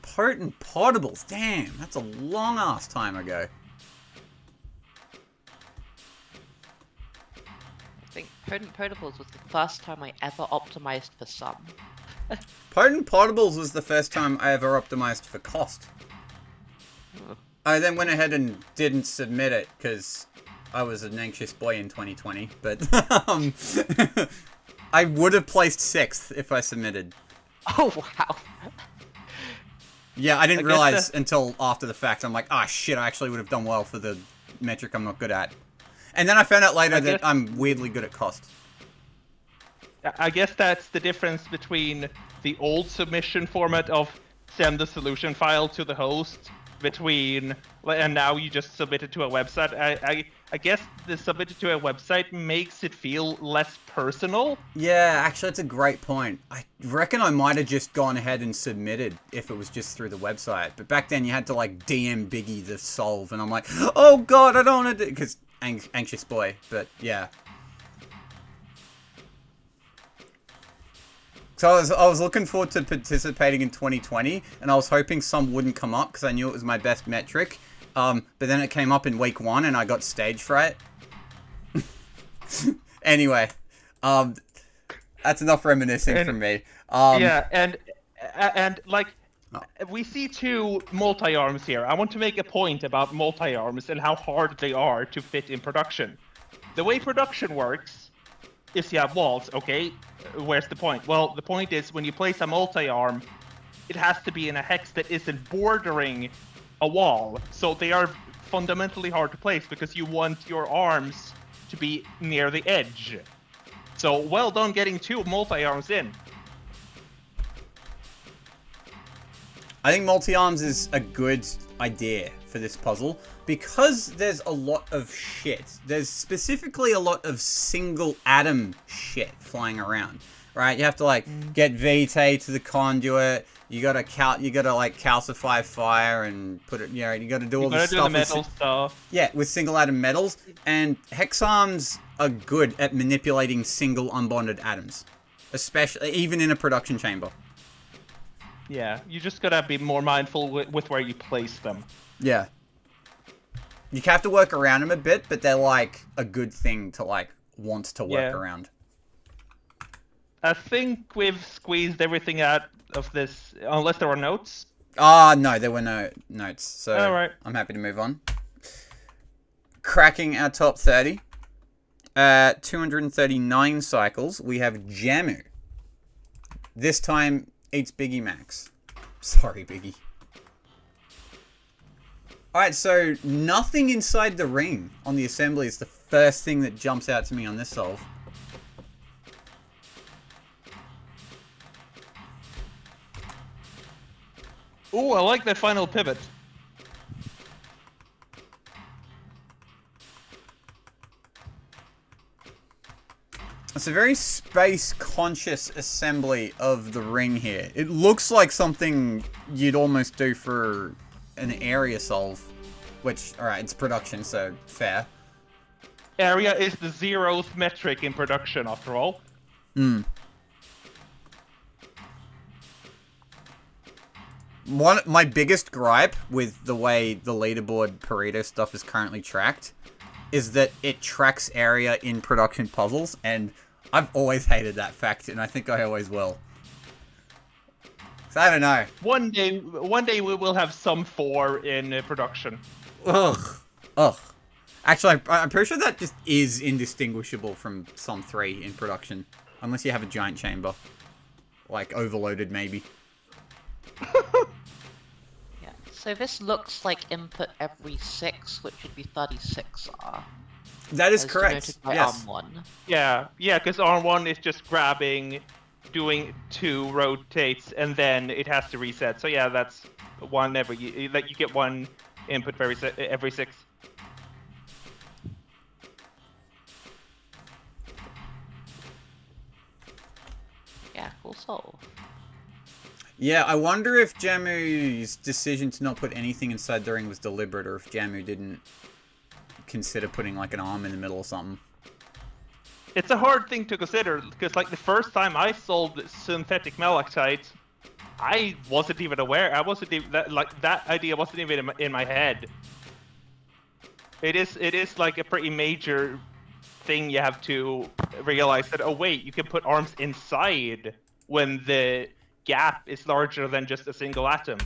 Potent Potables. Damn, that's a long-ass time ago. I think Potent Potables was the first time I ever optimized for sum. Potent Potables was the first time I ever optimized for cost. I then went ahead and didn't submit it because I was an anxious boy in 2020, but I would have placed 6th if I submitted. Oh, wow. Yeah, I didn't realize until after the fact. I'm like, ah, shit, I actually would have done well for the metric I'm not good at. And then I found out later that I'm weirdly good at cost. I guess that's the difference between the old submission format of send the solution file to the host and now you just submit it to a website. I guess the submit it to a website makes it feel less personal. Yeah, actually, that's a great point. I reckon I might have just gone ahead and submitted if it was just through the website. But back then, you had to, like, DM Biggie the solve, and I'm like, oh god, I don't want to do... Because anxious boy, but yeah. So I was looking forward to participating in 2020, and I was hoping some wouldn't come up because I knew it was my best metric. But then it came up in week 1, and I got stage fright. Anyway, that's enough reminiscing from me. Yeah, and like, we see 2 multi-arms here. I want to make a point about multi-arms and how hard they are to fit in production. The way production works is you have walls, okay? Where's the point? Well, the point is when you place a multi-arm, it has to be in a hex that isn't bordering a wall. So they are fundamentally hard to place because you want your arms to be near the edge. So well done getting 2 multi-arms in. I think multi-arms is a good idea for this puzzle because there's a lot of shit. There's specifically a lot of single atom shit flying around, right? You have to like get Vitae to the conduit, You gotta like calcify fire and put it. You know, you gotta do all You this gotta do the stuff. metal stuff. Yeah, with single atom metals, and hex arms are good at manipulating single unbonded atoms, especially even in a production chamber. Yeah, you just gotta be more mindful with where you place them. Yeah. You have to work around them a bit, but they're like a good thing to like want to work around. I think we've squeezed everything out of this, unless there were notes. No, there were no notes, so Alright. I'm happy to move on. Cracking our top 30. 239 cycles, we have Jamu. This time, it's Biggie Max. Sorry, Biggie. Alright, so nothing inside the ring on the assembly is the first thing that jumps out to me on this solve. Ooh, I like that final pivot. It's a very space-conscious assembly of the ring here. It looks like something you'd almost do for an area solve. Which, alright, it's production, so fair. Area is the 0th metric in production, after all. My biggest gripe with the way the leaderboard Pareto stuff is currently tracked is that it tracks area in production puzzles, and I've always hated that fact, and I think I always will. So I don't know. One day we will have some 4 in production. Ugh. Actually, I'm pretty sure that just is indistinguishable from some 3 in production. Unless you have a giant chamber. Like, overloaded, maybe. Yeah. So this looks like input every 6, which would be 36 R. That is as correct. denoted by Yes. ARM1. Yeah, because R1 is just grabbing, doing 2 rotates, and then it has to reset. So yeah, that's one every. That you get 1 input for every 6. Yeah, cool solve. Yeah, I wonder if Jamu's decision to not put anything inside the ring was deliberate, or if Jamu didn't consider putting like an arm in the middle or something. It's a hard thing to consider, because like the first time I solved synthetic malachite, I wasn't even aware. I wasn't even that idea wasn't even in my head. It is like a pretty major thing you have to realize that, oh wait, you can put arms inside when the gap is larger than just a single atom.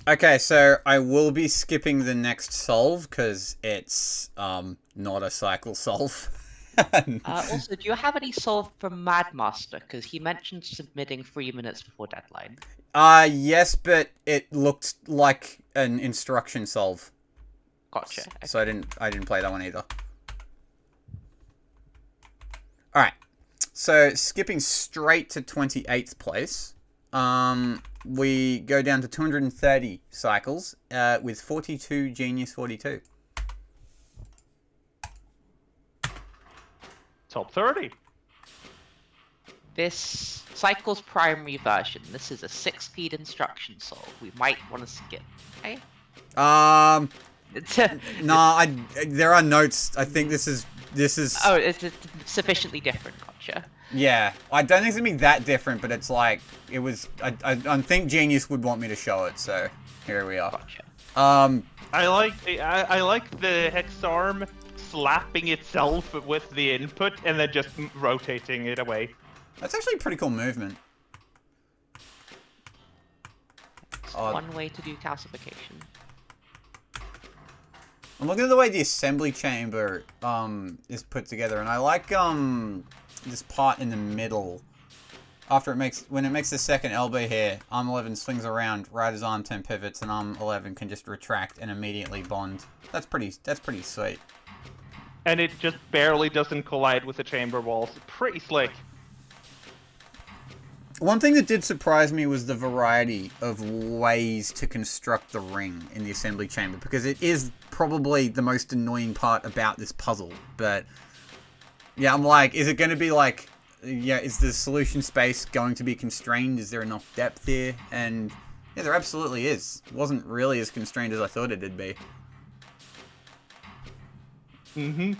Okay, so I will be skipping the next solve because it's not a cycle solve. Also, do you have any solve from Madmaster? Because he mentioned submitting 3 minutes before deadline. Yes, but it looked like an instruction solve. Gotcha. So I didn't play that one either. Alright. So skipping straight to 28th place. We go down to 230 cycles with 42 Genius 42. Top 30. This cycle's primary version. This is a 6-speed instruction solve. We might want to skip. Okay. Nah, there are notes. I think this is. Oh, it's sufficiently different. Gotcha. Yeah, I don't think it's gonna be that different, but it's like it was. I think Genius would want me to show it, so here we are. Gotcha. I like the hex arm slapping itself with the input and then just rotating it away. That's actually a pretty cool movement. It's one way to do calcification. I'm looking at the way the assembly chamber is put together, and I like this part in the middle. When it makes the second elbow here, arm 11 swings around right as arm 10 pivots, and arm 11 can just retract and immediately bond. That's pretty sweet. And it just barely doesn't collide with the chamber walls. Pretty slick. One thing that did surprise me was the variety of ways to construct the ring in the assembly chamber, because it is probably the most annoying part about this puzzle. But yeah, I'm like, is it going to be like yeah, is the solution space going to be constrained? Is there enough depth here? And yeah, there absolutely is. It wasn't really as constrained as I thought it'd be. Mm-hmm.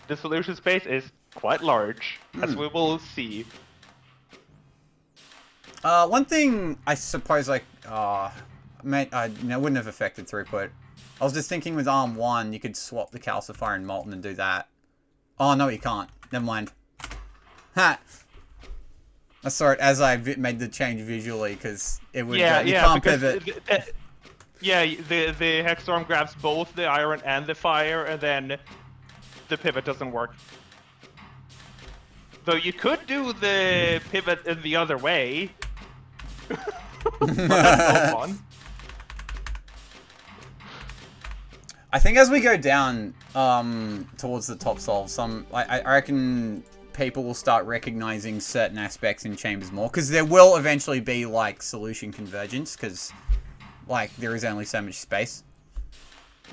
The solution space is quite large, as we will see. One thing I suppose I wouldn't have affected throughput. I was just thinking with Arm 1, you could swap the calcifier and molten and do that. Oh, no, you can't. Never mind. Ha! I saw it as I made the change visually, because it would... Yeah, you yeah, can't because... pivot. The Hexstorm grabs both the iron and the fire, and then the pivot doesn't work. Though you could do the pivot in the other way. But that's no fun. I think as we go down towards the top solve, I reckon people will start recognizing certain aspects in chambers more, because there will eventually be like solution convergence, because like there is only so much space.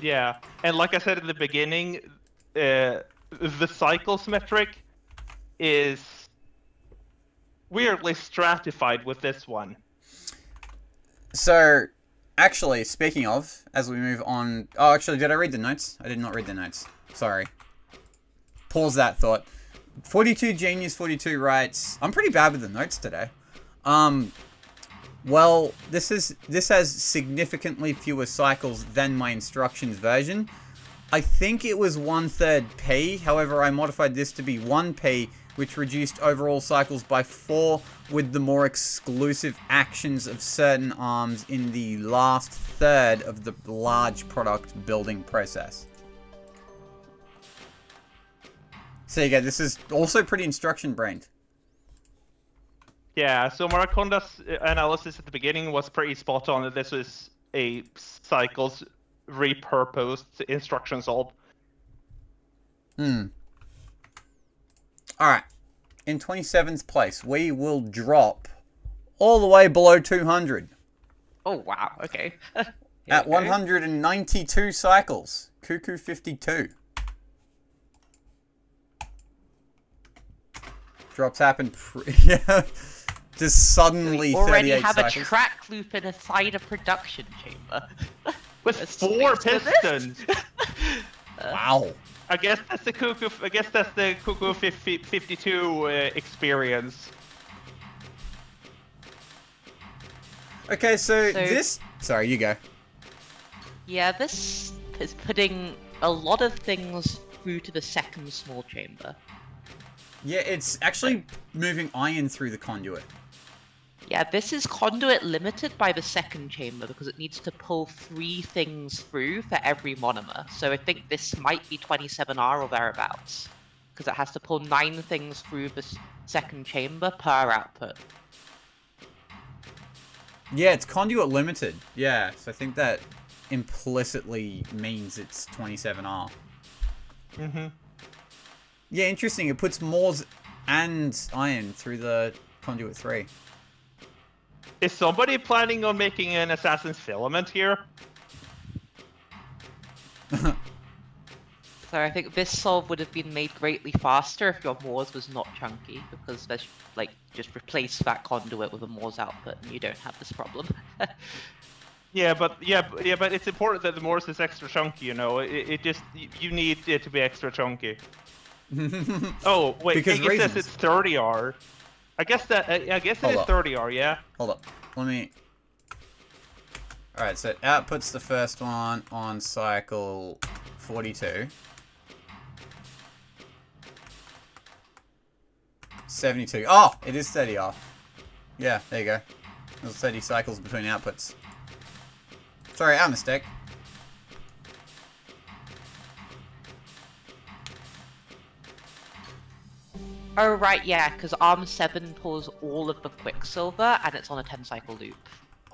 Yeah, and like I said in the beginning, the cycles metric is weirdly stratified with this one. So, actually, speaking of, as we move on... Oh, actually, did I read the notes? I did not read the notes. Sorry. Pause that thought. 42 Genius 42 writes... I'm pretty bad with the notes today. Well, this has significantly fewer cycles than my instructions version. I think it was 1/3 P. However, I modified this to be 1 P, which reduced overall cycles by 4 with the more exclusive actions of certain arms in the last third of the large product building process. So you go, this is also pretty instruction-brained. Yeah, so Maraconda's analysis at the beginning was pretty spot on that this was a cycles repurposed instruction solve. Alright. In 27th place, we will drop all the way below 200. Oh, wow. Okay. At 192 cycles. Cuckoo 52. Drops happen yeah. Just suddenly We already 38 have cycles. a track loop inside a production chamber. With There's 4 space for pistons! Wow. I guess that's the Cuckoo 52 experience. Okay, so this... Sorry, you go. Yeah, this is putting a lot of things through to the second small chamber. Yeah, it's actually moving iron through the conduit. Yeah, this is conduit limited by the second chamber because it needs to pull 3 things through for every monomer. So I think this might be 27R or thereabouts. Because it has to pull 9 things through the second chamber per output. Yeah, it's conduit limited. Yeah, so I think that implicitly means it's 27R. Mm-hmm. Yeah, interesting. It puts Moors and iron through the conduit 3. Is somebody planning on making an Assassin's Filament here? So I think this solve would have been made greatly faster if your Moors was not chunky, because there's like just replace that conduit with a Moors output and you don't have this problem. Yeah, but it's important that the Morse is extra chunky. You know, it just you need it to be extra chunky. Oh wait, Because it says it's 30R. I guess it is 30R. Yeah. Hold up. Let me... Alright, so it outputs the first one on cycle 42. 72. Oh! It is 30R. Yeah, there you go. There's 30 cycles between outputs. Sorry, our mistake. Oh right, yeah, because ARM 7 pulls all of the Quicksilver and it's on a 10 cycle loop.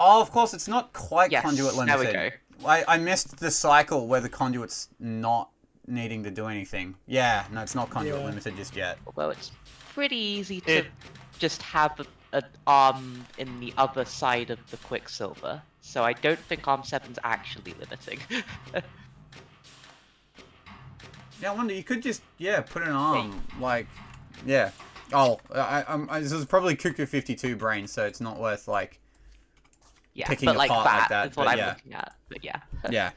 Oh, of course, it's not quite Yes, conduit limited. there we go. I missed the cycle where the conduit's not needing to do anything. Yeah, no, it's not conduit limited just yet. Although it's pretty easy to just have an ARM in the other side of the Quicksilver. So I don't think ARM 7's actually limiting. Yeah, I wonder, you could just, put an arm, like, Yeah. Oh, this is probably Cuckoo 52 brain, so it's not worth like Yeah, picking but like apart that like that. is what But I'm yeah, looking at. But yeah. yeah.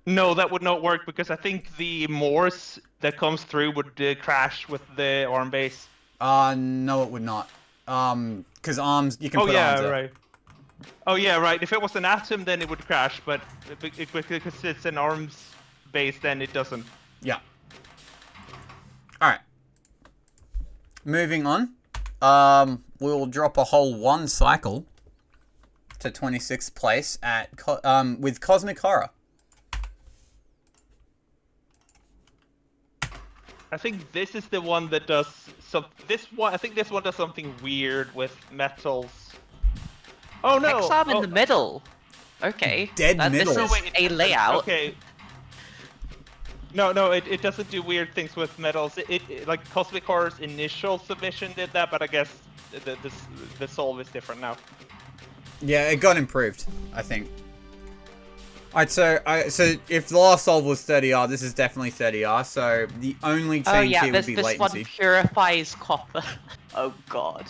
No, that would not work because I think the Morse that comes through would crash with the ARM base. No, it would not. Because arms, you can Oh put yeah, arms there. right. Oh yeah, right. If it was an Atom, then it would crash, but because it's an ARMS base, then it doesn't. Yeah. All right. Moving on. We'll drop a whole 1 cycle to 26th place at with Cosmic Horror. I think this is the one that does some. I think this one does something weird with metals. Oh no! Hexarm in the middle. Okay. Dead middle. This is a layout. Okay. No, it doesn't do weird things with metals. It like Cosmic Horror's initial submission did that, but I guess the solve is different now. Yeah, it got improved, I think. Alright, so if the last solve was 30R, this is definitely 30R, so the only Oh change yeah, here would be this latency. one purifies copper. Oh god.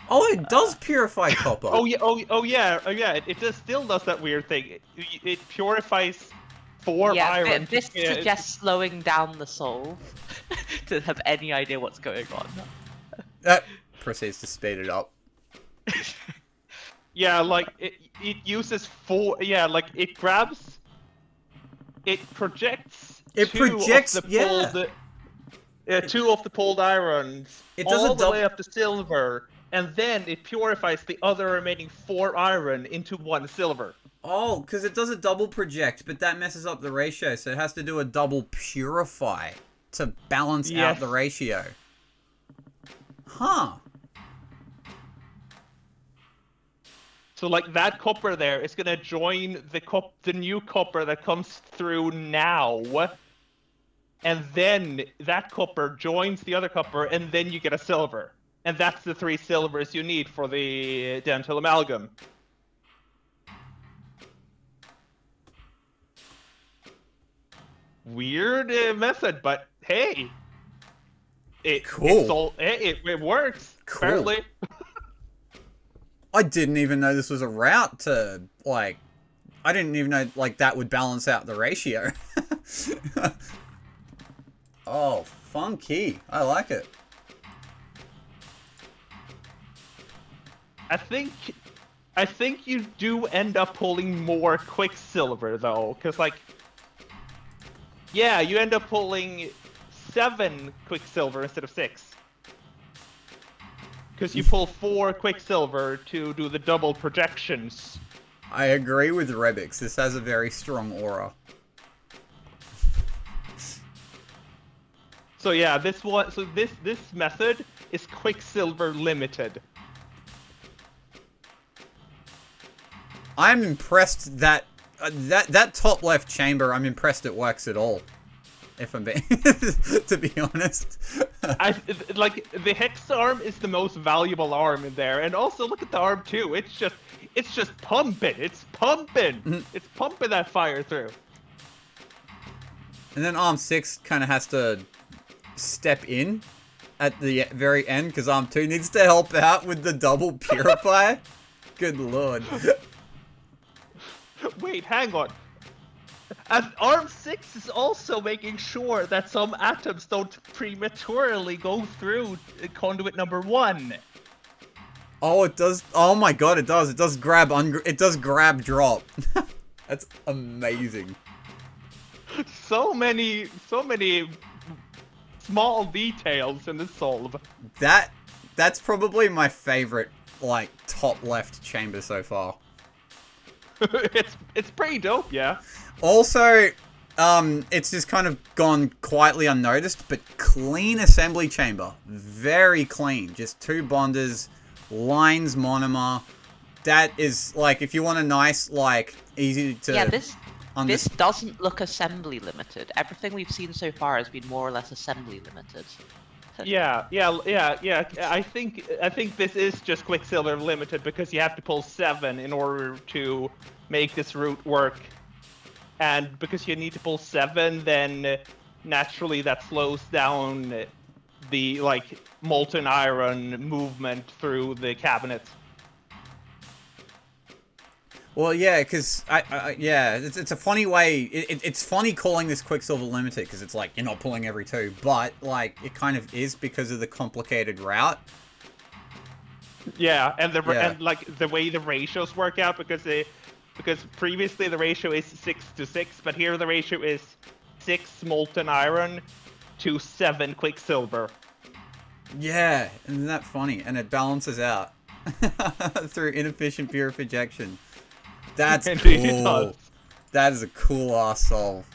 Oh, it does purify copper. Oh yeah. It still does that weird thing. It purifies 4 Yeah, iron. this suggests slowing down the solve to have any idea what's going on. That proceeds to speed it up. Yeah, like it uses 4. Yeah, like it grabs. It projects. It projects, yeah. 2 of the pulled irons It does all a the way up to silver, and then it purifies the other remaining 4 iron into 1 silver. Oh, because it does a double project, but that messes up the ratio, so it has to do a double purify to balance out the ratio. Huh. So like that copper there is gonna join the new copper that comes through now, and then that copper joins the other copper, and then you get a silver, and that's the 3 silvers you need for the dental amalgam. Weird method, but hey, Cool. It works. Cool. Apparently. I didn't even know this was a route to, like... I didn't even know, like, that would balance out the ratio. Oh, funky. I like it. I think you do end up pulling more Quicksilver, though, because, like... Yeah, you end up pulling 7 Quicksilver instead of 6. Because you pull 4 Quicksilver to do the double projections. I agree with Rebix. This has a very strong aura. So yeah, this method is Quicksilver limited. I'm impressed that that top left chamber. I'm impressed it works at all. If I'm being, to be honest. Like the hex arm is the most valuable arm in there, and also look at the arm too. It's just pumping. It's pumping. It's pumping that fire through. And then arm 6 kind of has to step in at the very end because arm 2 needs to help out with the double purifier. Good lord. Wait, hang on. And arm 6 is also making sure that some atoms don't prematurely go through conduit number 1. Oh, it does. Oh my god, it does. It does grab. It does grab drop. That's amazing. So many small details in this solve. That's probably my favorite, like, top left chamber so far. It's pretty dope, yeah. Also, it's just kind of gone quietly unnoticed, but clean assembly chamber. Very clean. Just 2 bonders, lines monomer. That is, like, if you want a nice, like, easy to... Yeah, this doesn't look assembly limited. Everything we've seen so far has been more or less assembly limited. Yeah. I think this is just Quicksilver limited because you have to pull 7 in order to make this route work. And because you need to pull 7, then naturally that slows down the like molten iron movement through the cabinet. Well, yeah, because yeah, it's a funny way. It's funny calling this Quicksilver Limited because it's like you're not pulling every two, but like it kind of is because of the complicated route. Yeah, and Yeah. and like the way the ratios work out because previously the ratio is 6-6, but here the ratio is 6 molten iron to 7 quicksilver. Yeah, isn't that funny? And it balances out through inefficient purification. That's Indeed it cool. does. That is a cool ass solve.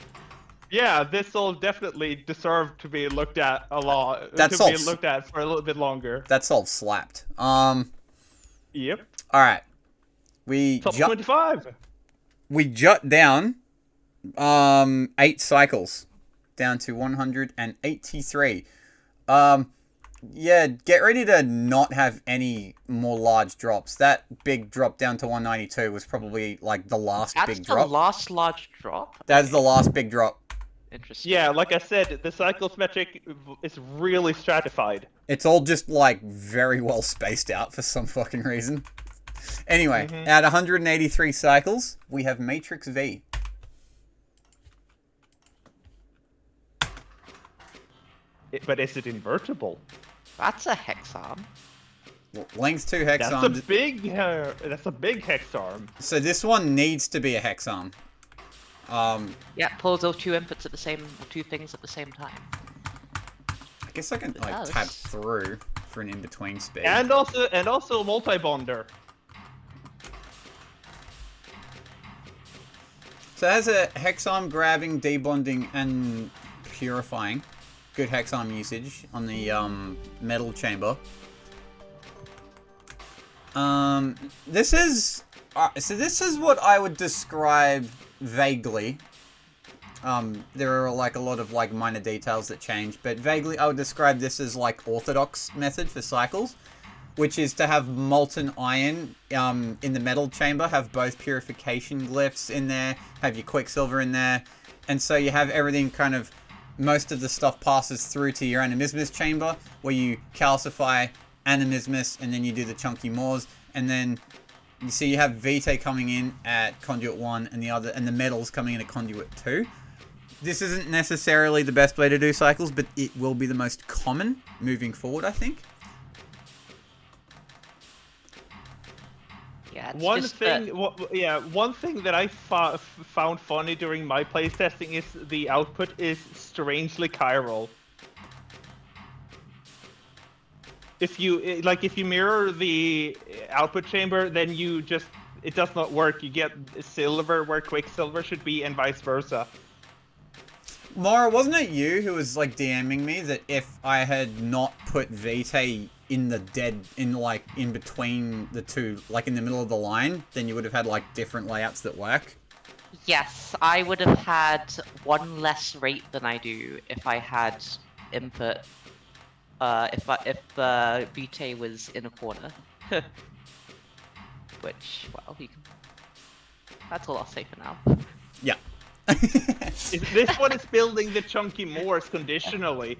Yeah, this will definitely deserve to be looked at a lot. That to be solves- looked at for a little bit longer. That solve slapped. Yep. All right. We Top 25. We jut down 8 cycles down to 183. Yeah, get ready to not have any more large drops. That big drop down to 192 was probably like the last big drop. That's the last large drop? That's the last big drop. Interesting. Yeah, like I said, the cycles metric is really stratified. It's all just like very well spaced out for some fucking reason. Anyway, at 183 cycles, we have Matrix V. But is it invertible? That's a hex arm. Length 2 hex That's arm. that's a big hex arm. So this one needs to be a hex arm. Yeah, pulls those two inputs at the same, two things at the same time. I guess I can It like does. tab through for an in-between speed. And also multi-bonder. So it has a hex arm grabbing, debonding, and purifying. Good hex arm usage on the metal chamber. This is so this is what I would describe vaguely. There are like a lot of like minor details that change, but vaguely I would describe this as like orthodox method for cycles, which is to have molten iron in the metal chamber, have both purification glyphs in there, have your quicksilver in there, and so you have everything kind of, most of the stuff passes through to your animismus chamber, where you calcify animismus, and then you do the chunky Moors, and then you see you have Vitae coming in at conduit 1, and the metals coming in at conduit 2. This isn't necessarily the best way to do cycles, but it will be the most common moving forward, I think. Yeah, it's One just thing that I found funny during my playtesting is the output is strangely chiral. If you mirror the output chamber, then it does not work. You get silver where quicksilver should be, and vice versa. Mara, wasn't it you who was like DMing me that if I had not put Vitae in in between the two, like in the middle of the line, then you would have had like different layouts that work? Yes, I would have had one less rate than I do if I had input. If Vitae was in a corner. Which, well, that's all I'll say for now. Yeah. This one is building the chunky Moors conditionally.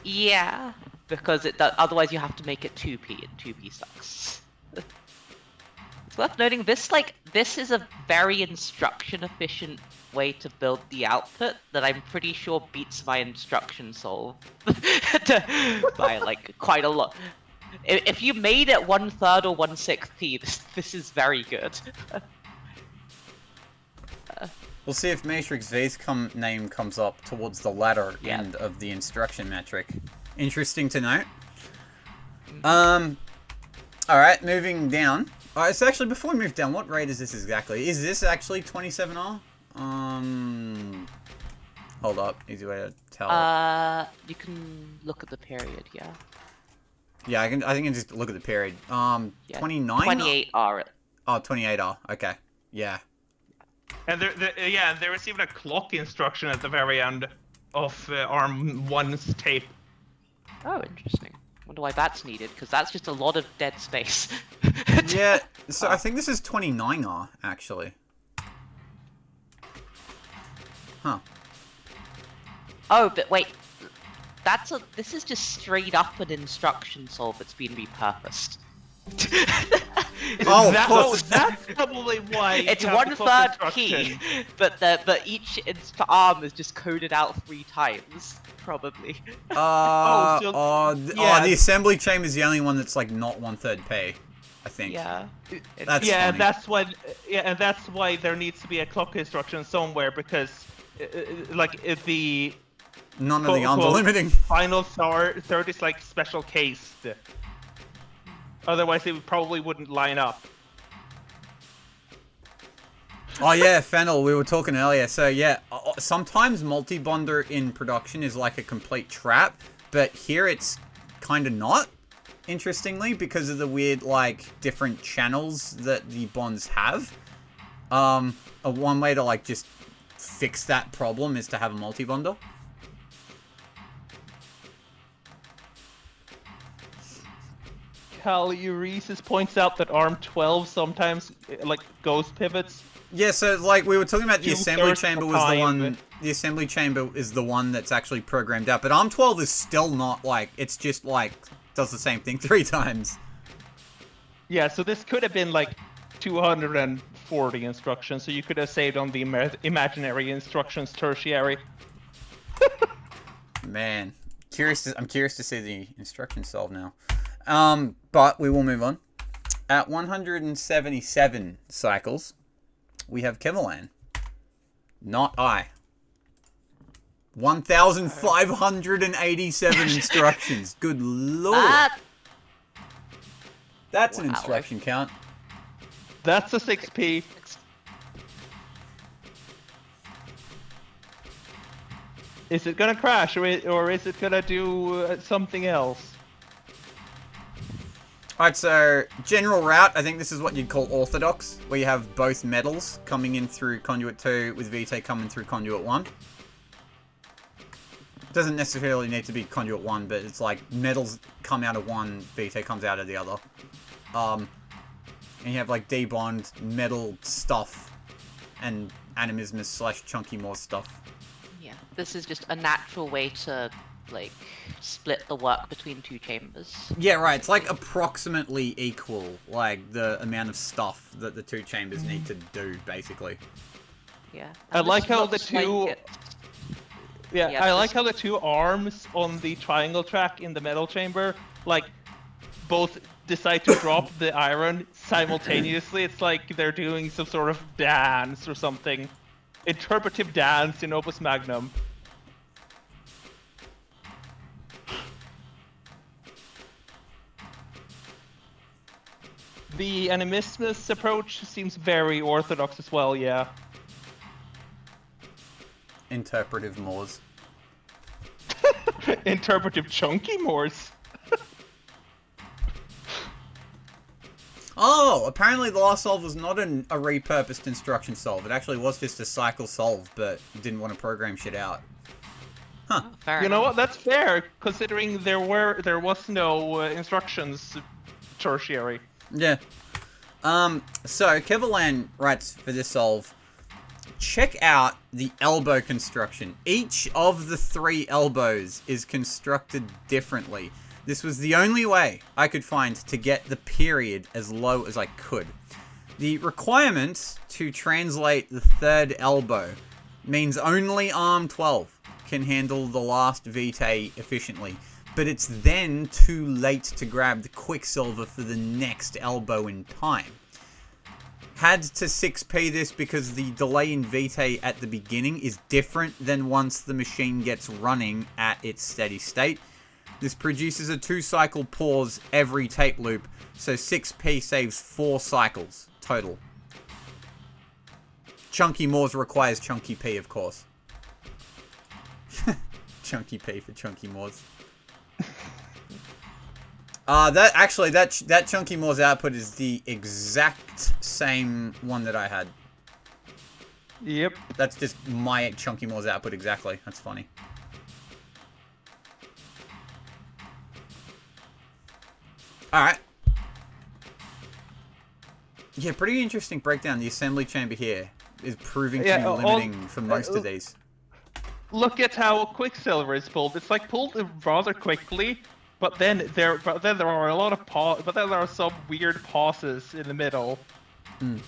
Yeah, because otherwise you have to make it 2p, and 2p sucks. It's worth noting this is a very instruction efficient way to build the output that I'm pretty sure beats my instruction solve by like quite a lot. If you made it 1/3 or 1/6p, this is very good. We'll see if Matrix V's name comes up towards the latter Yeah. end of the instruction metric. Interesting to note. Alright, moving down. So actually, before we move down, what rate is this exactly? Is this actually 27R? Hold up, easy way to tell. You can look at the period, yeah. Yeah, I think I can just look at the period. Yeah, 29? 28R. Oh, 28R, okay. Yeah. And there was even a clock instruction at the very end of Arm 1's tape. Oh, interesting. Wonder why that's needed, because that's just a lot of dead space. Yeah, so I think this is 29R, actually. Huh. Oh, but wait. This is just straight up an instruction solve that's been repurposed. Oh, of course. That's probably why you It's have the 1/3 clock key, instruction. but each ARM is just coded out 3 times, probably. The assembly chamber is the only one that's like not 1/3 P, I think. Yeah. That's yeah, funny. and that's why there needs to be a clock instruction somewhere, because the None of the arms are quote, limiting. final third is like special cased. Otherwise, it probably wouldn't line up. Oh yeah, Fennel, we were talking earlier. So yeah, sometimes multi-bonder in production is like a complete trap, but here it's kind of not, interestingly, because of the weird, like, different channels that the bonds have. One way to, like, just fix that problem is to have a multi-bonder. Cal Euresis points out that ARM 12 sometimes like ghost pivots. Yeah, so like we were talking about, the assembly 2/3 chamber of was the time. one. The assembly chamber is the one that's actually programmed out, but ARM 12 is still not like. It's just like does the same thing 3 times. Yeah, so this could have been like 240 instructions, so you could have saved on the imaginary instructions tertiary. Man, I'm curious to see the instruction solve now. But we will move on. At 177 cycles, we have Kevalan. Not I. 1,587 instructions. Good lord. That's an instruction count. That's a 6p. Is it gonna crash, or is it gonna do something else? Alright, so general route, I think this is what you'd call orthodox, where you have both metals coming in through conduit 2 with Vitae coming through conduit 1. Doesn't necessarily need to be conduit 1, but it's like metals come out of one, Vitae comes out of the other. And you have like D-bond, metal stuff, and animismus / chunky more stuff. Yeah, this is just a natural way to, like, split the work between 2 chambers. Yeah, right. It's like approximately equal, like the amount of stuff that the 2 chambers need to do, basically. Yeah. I And like this how the looks like two. it- Yeah, Yeah, I this- like how the 2 arms on the triangle track in the metal chamber, like, both decide to drop the iron simultaneously. It's like they're doing some sort of dance or something. Interpretive dance in Opus Magnum. The animismus approach seems very orthodox as well, yeah. Interpretive Moors. Interpretive chunky Moors. Oh, apparently the last solve was not a repurposed instruction solve. It actually was just a cycle solve, but didn't want to program shit out. Huh. Oh, fair You know enough. what? That's fair, considering there was no instructions tertiary. Yeah. So Kevalan writes for this solve, check out the elbow construction. Each of the 3 elbows is constructed differently. This was the only way I could find to get the period as low as I could. The requirement to translate the 3rd elbow means only ARM 12 can handle the last Vitae efficiently, but it's then too late to grab the Quicksilver for the next elbow in time. Had to 6p this because the delay in Vitae at the beginning is different than once the machine gets running at its steady state. This produces a 2-cycle pause every tape loop, so 6p saves 4 cycles total. Chunky Moors requires Chunky P, of course. Chunky P for Chunky Moors. That Chunky Moors output is the exact same one that I had. Yep. That's just my Chunky Moors output exactly. That's funny. Alright. Yeah, pretty interesting breakdown. The assembly chamber here is proving to be limiting for most of these. look at how Quicksilver is pulled. It's like pulled rather quickly, but then there are a lot of but then there are some weird pauses in the middle. Hmm.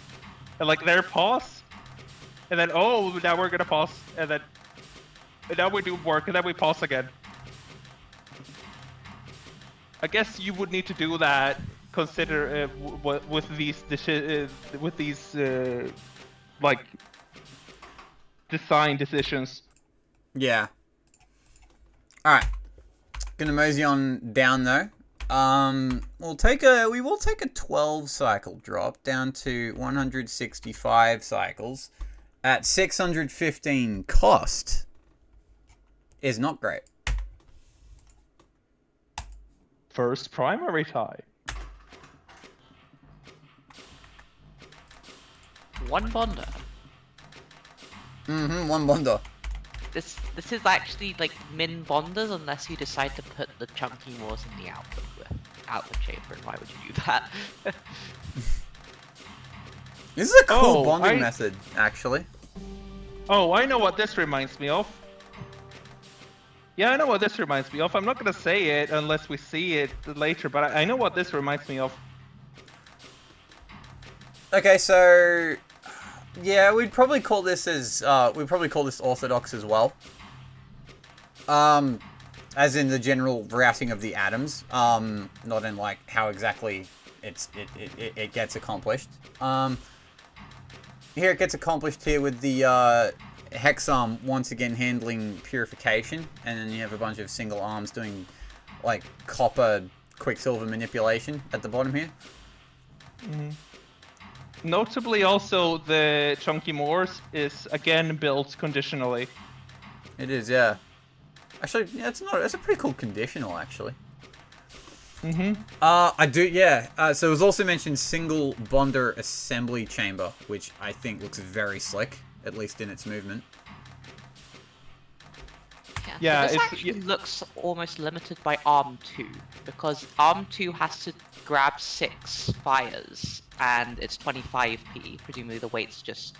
And like there pause, and then oh now we're gonna pause, and then now we do work, and then we pause again. I guess you would need to do that. Consider with these like design decisions. Yeah. Alright. Gonna mosey on down though. We will take a 12 cycle drop down to 165 cycles at 615 cost. Is not great. First primary tie. One bonder. One bonder. This is actually like min bonders unless you decide to put the chunky wars in the output chamber. And why would you do that? This is a cool Oh, bonding method, actually. Oh, I know what this reminds me of. Yeah, I know what this reminds me of. I'm not gonna say it unless we see it later, but I know what this reminds me of. Okay, so yeah, we'd probably call this orthodox as well. As in the general routing of the atoms. Not in like how exactly it gets accomplished. Here it gets accomplished here with the hex arm once again handling purification, and then you have a bunch of single arms doing like copper quicksilver manipulation at the bottom here. Notably, also the chunky Moors is again built conditionally. It is, yeah. Actually, yeah, it's a pretty cool conditional, actually. I do, yeah. So it was also mentioned single bonder assembly chamber, which I think looks very slick, at least in its movement. Yeah, this actually looks almost limited by Arm 2, because Arm 2 has to grab 6 fires, and it's 25p. Presumably the weight's just...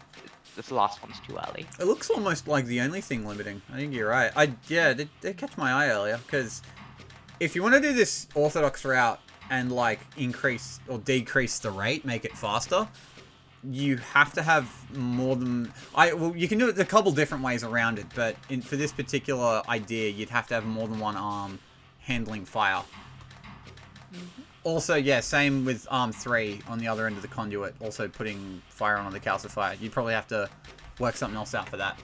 this last one's too early. It looks almost like the only thing limiting. I think you're right. Yeah, it did catch my eye earlier, because if you want to do this orthodox route and, like, increase or decrease the rate, make it faster, you have to have more than... well, you can do it a couple different ways around it, but for this particular idea, you'd have to have more than one arm handling fire. Also, yeah, same with arm 3 on the other end of the conduit, also putting fire on the calcifier. You'd probably have to work something else out for that.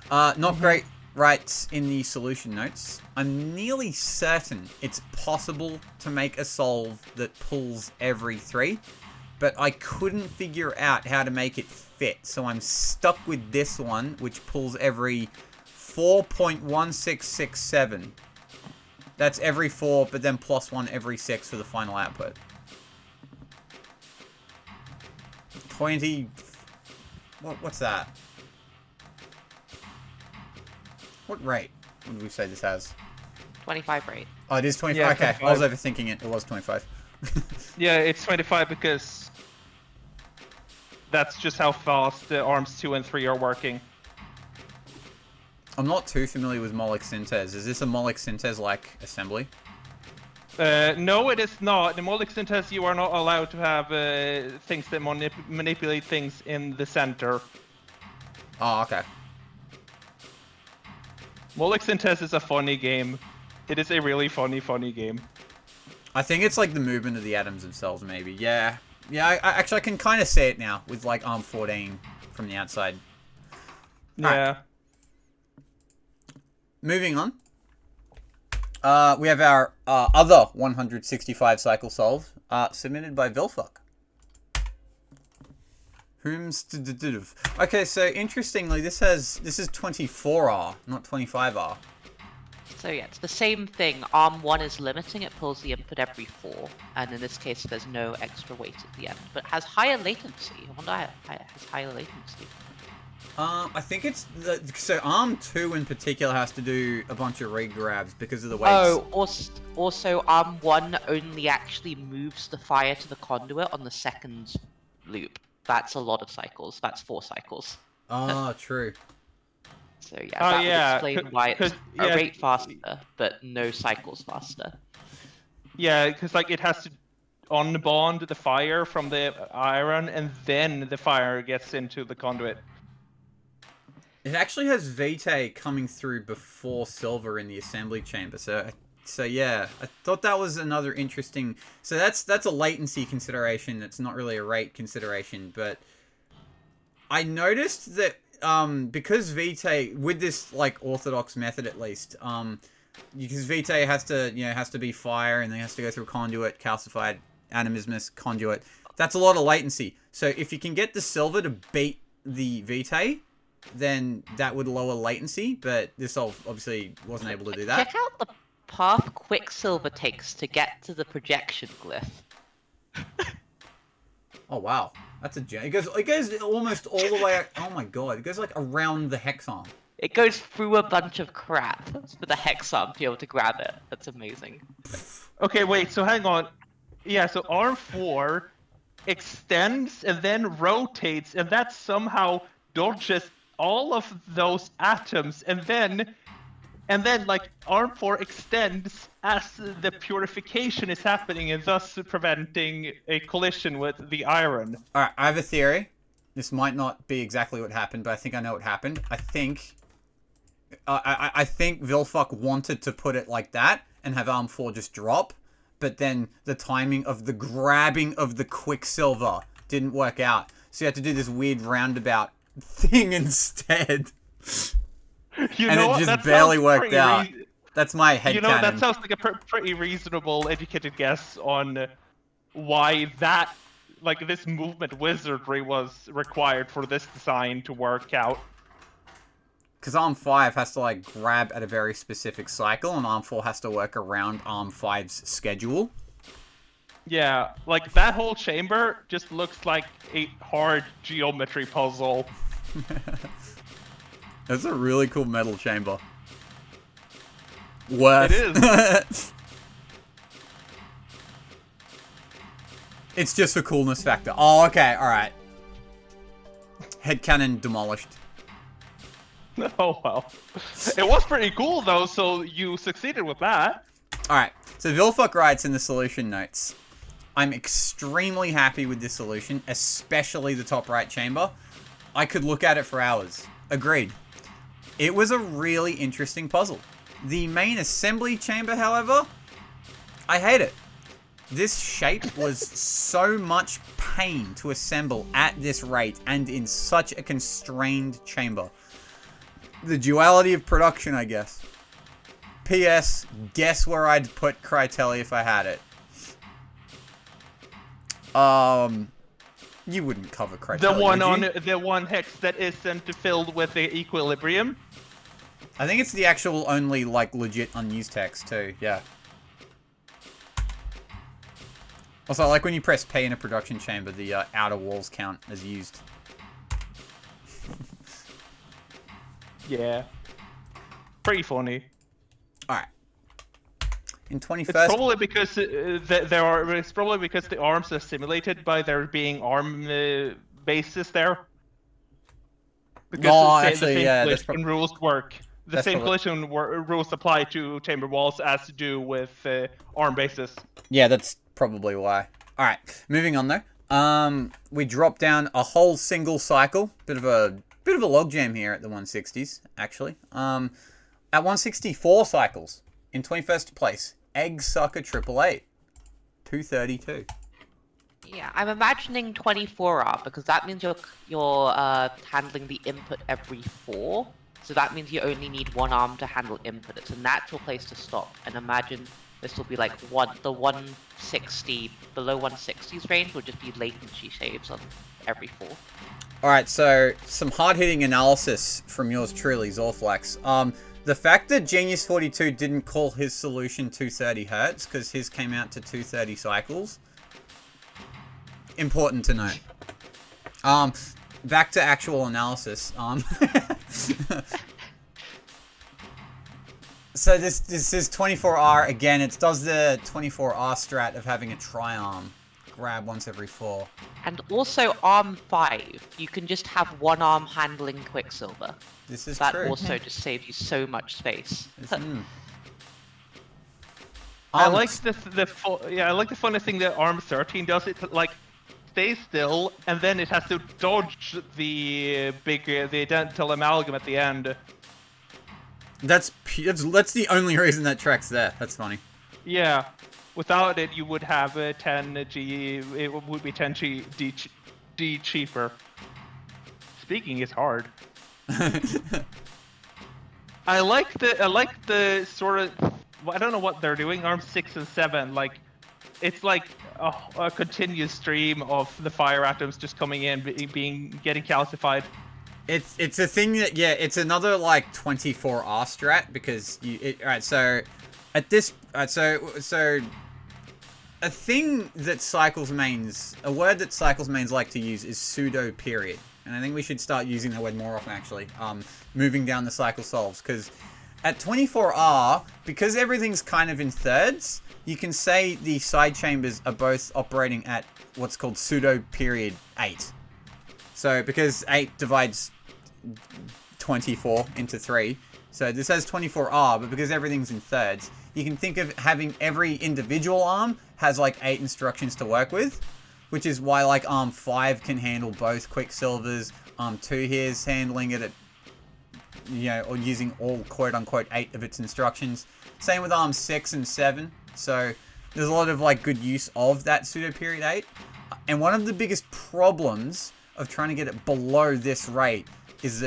Not great writes in the solution notes. I'm nearly certain it's possible to make a solve that pulls every 3, but I couldn't figure out how to make it fit, so I'm stuck with this one, which pulls every 4.1667. That's every 4, but then plus 1 every 6 for the final output. 20... What's that? What rate would we say this has? 25 rate. Oh, it is 25? Yeah, okay, 25. I was overthinking it. It was 25. Yeah, it's 25 because that's just how fast the arms 2 and 3 are working. I'm not too familiar with Moloch Synthes. Is this a Moloch Synthes-like assembly? No, it is not. In Moloch Synthes, you are not allowed to have things that manipulate things in the center. Oh, okay. Moloch Synthes is a funny game. It is a really funny game. I think it's like the movement of the atoms themselves, maybe. Yeah. Yeah, actually, I can kind of see it now with like Arm 14 from the outside. Yeah. Right. Moving on. We have our other 165 cycle solve submitted by Vilfuck. Okay, so interestingly, this is 24R, not 25R. So yeah, it's the same thing. Arm 1 is limiting, it pulls the input every 4, and in this case there's no extra weight at the end, but it has higher latency. I wonder how it has higher latency. I think it's... so Arm 2 in particular has to do a bunch of regrabs because of the weights. Oh, also Arm 1 only actually moves the fire to the conduit on the second loop. That's a lot of cycles. That's 4 cycles. Oh, true. So yeah, that would explain why it's a rate faster, but no cycles faster. Yeah, because like it has to unbond the fire from the iron, and then the fire gets into the conduit. It actually has Vitae coming through before silver in the assembly chamber, so yeah, I thought that was another interesting. So that's a latency consideration. That's not really a rate consideration, but I noticed that because Vitae with this like orthodox method at least, because Vitae has to be fire and then has to go through conduit, calcified animismus conduit. That's a lot of latency. So if you can get the silver to beat the Vitae, then that would lower latency, but this obviously wasn't able to do that. Check out the path Quicksilver takes to get to the projection glyph. Oh wow, that's a gem. It goes almost all the way. Oh my god, it goes like around the hex arm. It goes through a bunch of crap for the hex arm to be able to grab it. That's amazing. Okay, wait. So hang on. Yeah. So arm 4 extends and then rotates, and that somehow dodges all of those atoms, and then like arm 4 extends as the purification is happening, and thus preventing a collision with the iron. All right, I have a theory. This might not be exactly what happened, but I think I know what happened. I think Vilfuck wanted to put it like that and have arm 4 just drop, but then the timing of the grabbing of the Quicksilver didn't work out, so you had to do this weird roundabout thing instead. And it just barely worked out. That's my headcanon. That sounds like a pretty reasonable, educated guess on why that, like, this movement wizardry was required for this design to work out. Because Arm 5 has to, like, grab at a very specific cycle, and Arm 4 has to work around Arm 5's schedule. Yeah, like, that whole chamber just looks like a hard geometry puzzle. That's a really cool metal chamber. Worth. It is. It's just for coolness factor. Oh, okay, alright. Headcanon demolished. Oh, well. It was pretty cool, though, so you succeeded with that. Alright, so Vilfuck writes in the solution notes, I'm extremely happy with this solution, especially the top right chamber. I could look at it for hours. Agreed. It was a really interesting puzzle. The main assembly chamber, however, I hate it. This shape was so much pain to assemble at this rate and in such a constrained chamber. The duality of production, I guess. P.S. Guess where I'd put Crytelli if I had it. You wouldn't cover Crytelli, the one hex that isn't filled with the equilibrium. I think it's the actual only, like, legit unused hex, too. Yeah. Also, I like when you press P in a production chamber, the outer walls count as used. Yeah. Pretty funny. Alright. In 21st... It's probably because it's probably because the arms are simulated by there being arm bases there. Because the same collision rules work. The same collision rules apply to chamber walls as to do with arm bases. Yeah, that's probably why. Alright, moving on though. We drop down a whole single cycle. Bit of a logjam here at the 160s, actually. At 164 cycles, in 21st place, Egg Sucker 888. 232. Yeah, I'm imagining 24R because that means you're handling the input every 4. So that means you only need one arm to handle input. It's a natural place to stop. And imagine this will be like the 160, below 160s range will just be latency saves on every 4. Alright, so some hard-hitting analysis from yours truly, Zorflax. The fact that Genius42 didn't call his solution 230 Hz, because his came out to 230 cycles, important to note. Back to actual analysis. So this is 24R again. It does the 24R strat of having a tri-arm. grab once every 4. And also Arm 5, you can just have one arm handling Quicksilver. This is That true. also just saves you so much space. I like I like the funny thing that Arm 13 does. It like stays still, and then it has to dodge the dental amalgam at the end. That's the only reason that track's there. That's funny. Yeah, without it, you would have a 10 G. It would be 10 D cheaper. Speaking is hard. I like the sort of. I don't know what they're doing. Arm 6 and 7, like, it's like a continuous stream of the fire atoms just coming in, getting calcified. It's a thing that, yeah, it's another like 24R strat because alright, so at this so a thing that a word that Cycles mains like to use is pseudo period. And I think we should start using that word more often actually. Moving down the cycle solves, because at 24R, because everything's kind of in thirds, you can say the side chambers are both operating at what's called pseudo period 8. So because 8 divides 24 into 3, so this has 24R, but because everything's in thirds, you can think of having every individual arm has like 8 instructions to work with, which is why like Arm 5 can handle both Quicksilvers, Arm 2 here is handling it at, or using all quote-unquote 8 of its instructions. Same with Arm 6 and 7, so there's a lot of like good use of that pseudo period 8. And one of the biggest problems of trying to get it below this rate is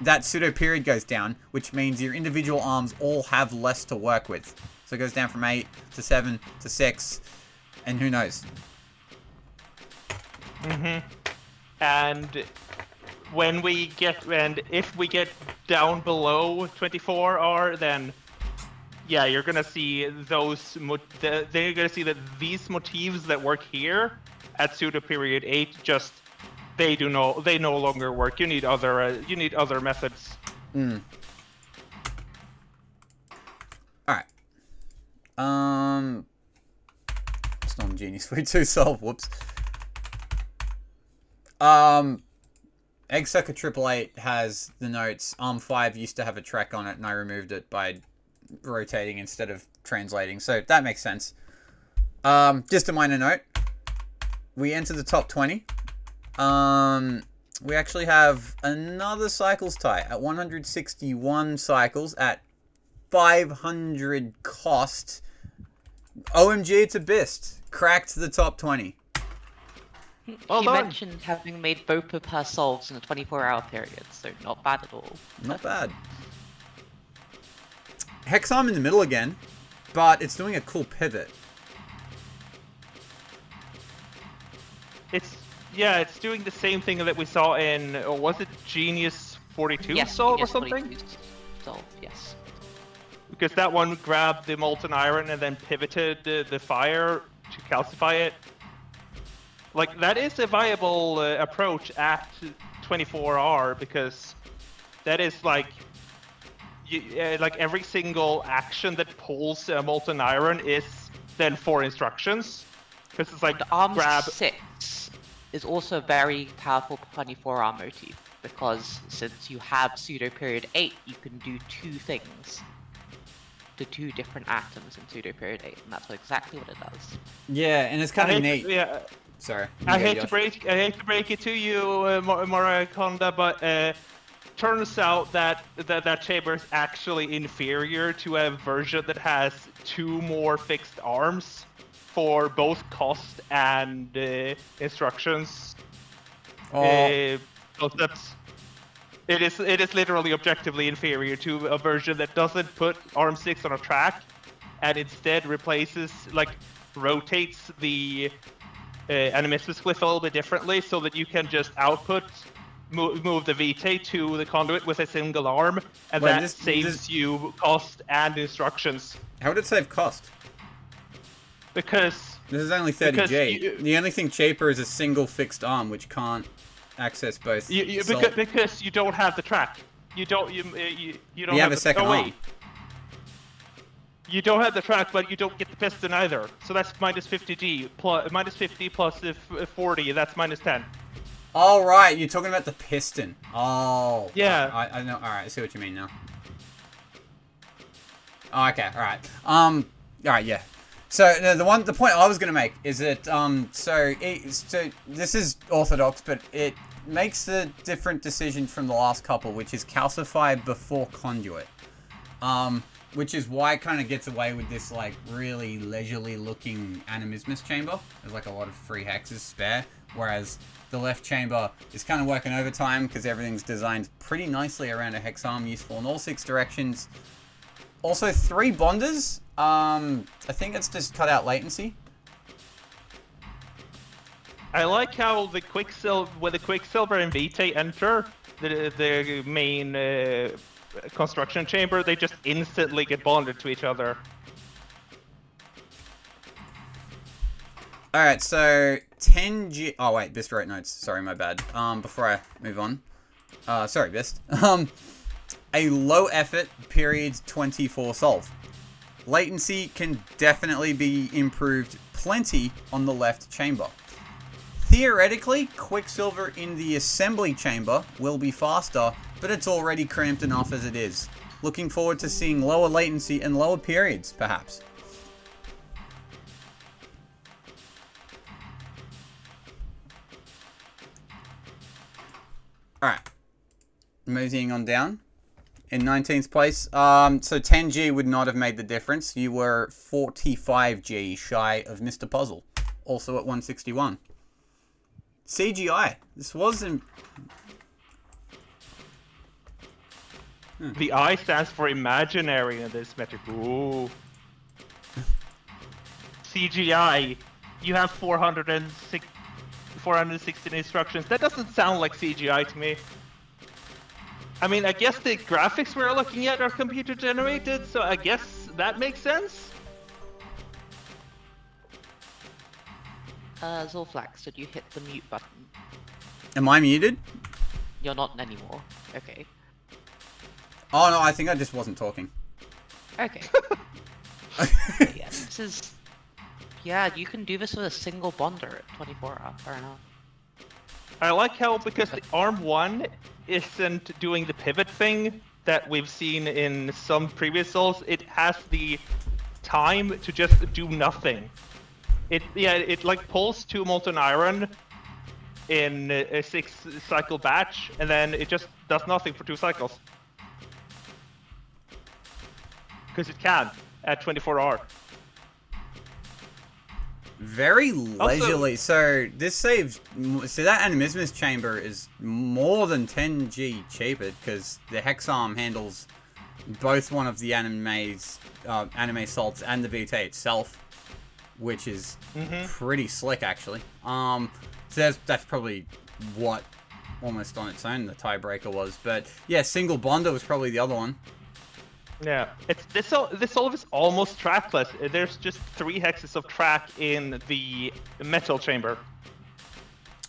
that pseudo period goes down, which means your individual arms all have less to work with. So it goes down from 8 to 7 to 6, and who knows. And if we get down below 24R, then yeah, you're gonna see they're gonna see that these motifs that work here at pseudo period 8 just they no longer work. You need other methods. Alright. It's not Genius Food 2 solve, whoops. Egg Sucker 888 has the notes. Arm 5 used to have a track on it, and I removed it by rotating instead of translating, so that makes sense. Just a minor note. We enter the top 20. We actually have another cycles tie at 161 cycles at 500 cost. OMG, it's a bist. Cracked the top 20. Well, you mentioned having made both of her solves in a 24-hour period, so not bad at all. Not bad. Hexarm in the middle again, but it's doing a cool pivot. It's doing the same thing that we saw in, or was it Genius 42 solve or something? Solve, yes. Because that one grabbed the molten iron and then pivoted the fire to calcify it. Like, that is a viable approach at 24R, because that is like, like every single action that pulls molten iron is then 4 instructions. Because it's like the Arm grab 6 is also a very powerful 24R motif, because since you have pseudo period 8, you can do 2 things to 2 different atoms in pseudo period 8, and that's exactly what it does. Yeah, and it's kind of neat. Yeah. Sorry. I hate to break it to you, Morakonda, but turns out that chamber is actually inferior to a version that has 2 more fixed arms for both cost and instructions. Oh. It is literally objectively inferior to a version that doesn't put Arm 6 on a track and instead rotates the animismus glyph a little bit differently, so that you can just move the vitae to the conduit with a single arm, and saves you cost and instructions. How would it save cost? Because this is only 30G. The only thing cheaper is a single fixed arm, which can't access both. Because you don't have the track. You don't have a second arm. You don't have the track, but you don't get the piston either. So that's minus 50G. Minus 50 plus 40, that's minus 10. Oh, right, you're talking about the piston. Oh. Yeah. I know. Alright, I see what you mean now. Oh, okay, alright. Alright, yeah. So, no, the point I was going to make is that, so this is orthodox, but it makes a different decision from the last couple, which is calcify before conduit. Which is why it kind of gets away with this, like, really leisurely looking animismus chamber. There's, like, a lot of free hexes spare, whereas the left chamber is kind of working overtime because everything's designed pretty nicely around a hex arm, useful in all 6 directions. Also, 3 bonders. I think it's just cut out latency. I like how the when the Quicksilver and Vitae enter the main construction chamber, they just instantly get bonded to each other. Alright, so 10G... Oh, wait, Bist wrote notes. Sorry, my bad. Before I move on. Sorry, Bist. A low effort, period 24 solve. Latency can definitely be improved plenty on the left chamber. Theoretically, Quicksilver in the assembly chamber will be faster, but it's already cramped enough as it is. Looking forward to seeing lower latency and lower periods, perhaps. Alright. Moving on down. In 19th place, so 10G would not have made the difference. You were 45G shy of Mr. Puzzle. Also at 161. CGI. This wasn't... The I stands for imaginary in this metric. Ooh. CGI. You have 416 instructions. That doesn't sound like CGI to me. I mean, I guess the graphics we're looking at are computer generated, so I guess that makes sense. Zolflax, did you hit the mute button? Am I muted? You're not anymore. Okay. Oh no, I think I just wasn't talking. Okay. Yeah, this is... Yeah, you can do this with a single bonder at 24 hours. Fair enough. I like how, because the Arm 1 isn't doing the pivot thing that we've seen in some previous Souls, it has the time to just do nothing. It like pulls 2 molten iron in a 6-cycle batch, and then it just does nothing for 2 cycles. Because it can at 24 hours. Very leisurely. So this saves... So that animismus chamber is more than 10G cheaper because the hex arm handles both one of the anime salts and the Vitae itself, which is pretty slick actually. So that's probably what almost on its own the tiebreaker was. But yeah, single bonder was probably the other one. Yeah, this solve is almost trackless. There's just 3 hexes of track in the metal chamber.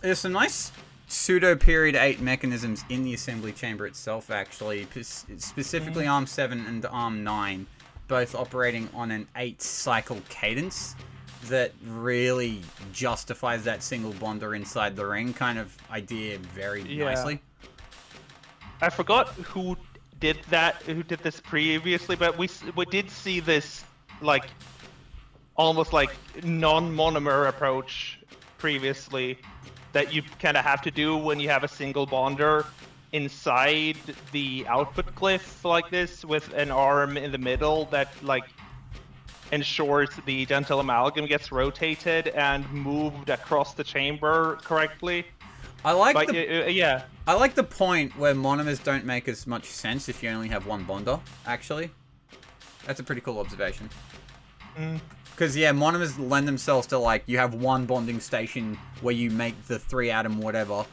There's some nice pseudo period 8 mechanisms in the assembly chamber itself, actually, specifically ARM 7 and ARM 9, both operating on an 8-cycle cadence that really justifies that single bonder inside the ring kind of idea very nicely. I forgot who did this previously, but we did see this like almost like non-monomer approach previously that you kind of have to do when you have a single bonder inside the output cliff like this with an arm in the middle that like ensures the dental amalgam gets rotated and moved across the chamber correctly. I like I like the point where monomers don't make as much sense if you only have one bonder, actually. That's a pretty cool observation. Because, yeah, monomers lend themselves to, like, you have one bonding station where you make the 3-atom whatever,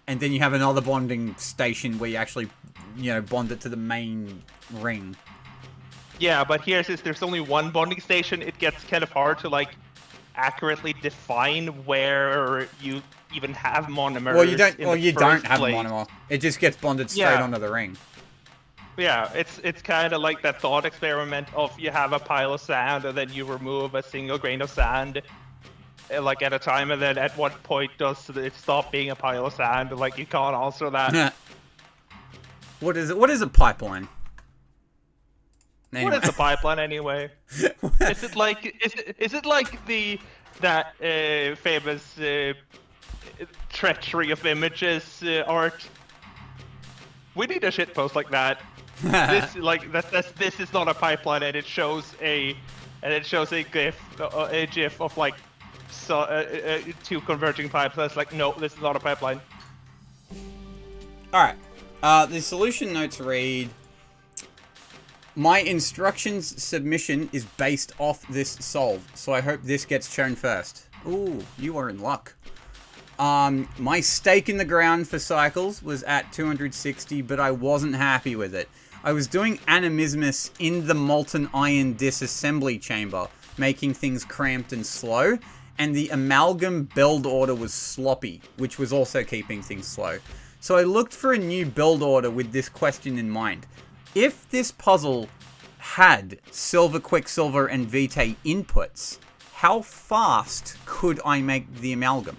and then you have another bonding station where you actually, you know, bond it to the main ring. Yeah, but here, since there's only one bonding station, it gets kind of hard to, like, accurately define where you even have monomers. Well, you don't have a monomer. It just gets bonded straight onto the ring. Yeah, it's kind of like that thought experiment of you have a pile of sand and then you remove a single grain of sand like at a time, and then at what point does it stop being a pile of sand? Like you can't answer that. What is it? What is a pipeline? What is the pipeline anyway? Is it like that famous treachery of images art? We need a shit post like that. This is not a pipeline, and it shows a gif of like two converging pipelines. Like, no, this is not a pipeline. All right. The solution notes read, my instructions submission is based off this solve, so I hope this gets shown first. Ooh, you are in luck. My stake in the ground for cycles was at 260, but I wasn't happy with it. I was doing animismus in the molten iron disassembly chamber, making things cramped and slow, and the amalgam build order was sloppy, which was also keeping things slow. So I looked for a new build order with this question in mind. If this puzzle had silver, quicksilver, and vitae inputs, how fast could I make the amalgam?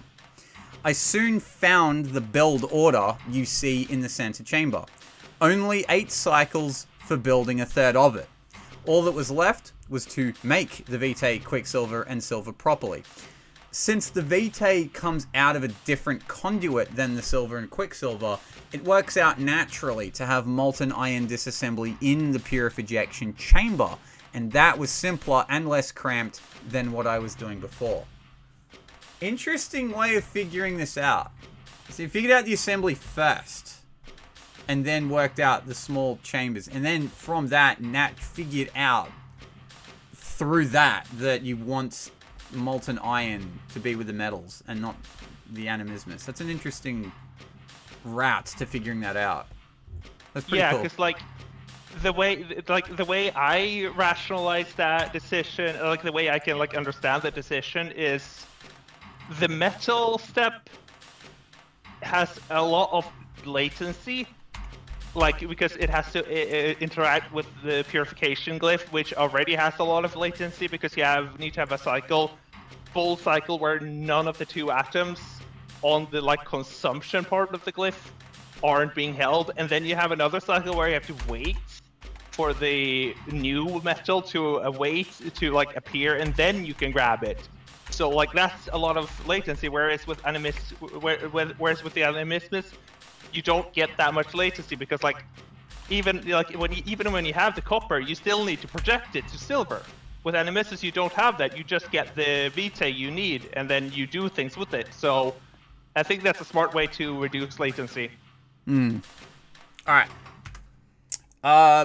I soon found the build order you see in the center chamber. Only 8 cycles for building a third of it. All that was left was to make the vitae, quicksilver, and silver properly. Since the vitae comes out of a different conduit than the silver and quicksilver, it works out naturally to have molten iron disassembly in the purification chamber, and that was simpler and less cramped than what I was doing before. Interesting way of figuring this out. So you figured out the assembly first, and then worked out the small chambers, and then from that, Nat figured out through that you want molten iron to be with the metals and not the animismus. That's an interesting route to figuring that out. That's pretty cool. Yeah, because like the way I rationalize that decision, like the way I can like understand the decision is the metal step has a lot of latency, like because it has to interact with the purification glyph, which already has a lot of latency because you need to have a full cycle where none of the 2 atoms on the like consumption part of the glyph aren't being held, and then you have another cycle where you have to wait for the new metal to like appear, and then you can grab it. So like that's a lot of latency, whereas with the animismus, you don't get that much latency because like even when you have the copper, you still need to project it to silver. With animismus, you don't have that. You just get the vitae you need, and then you do things with it. So I think that's a smart way to reduce latency. All right.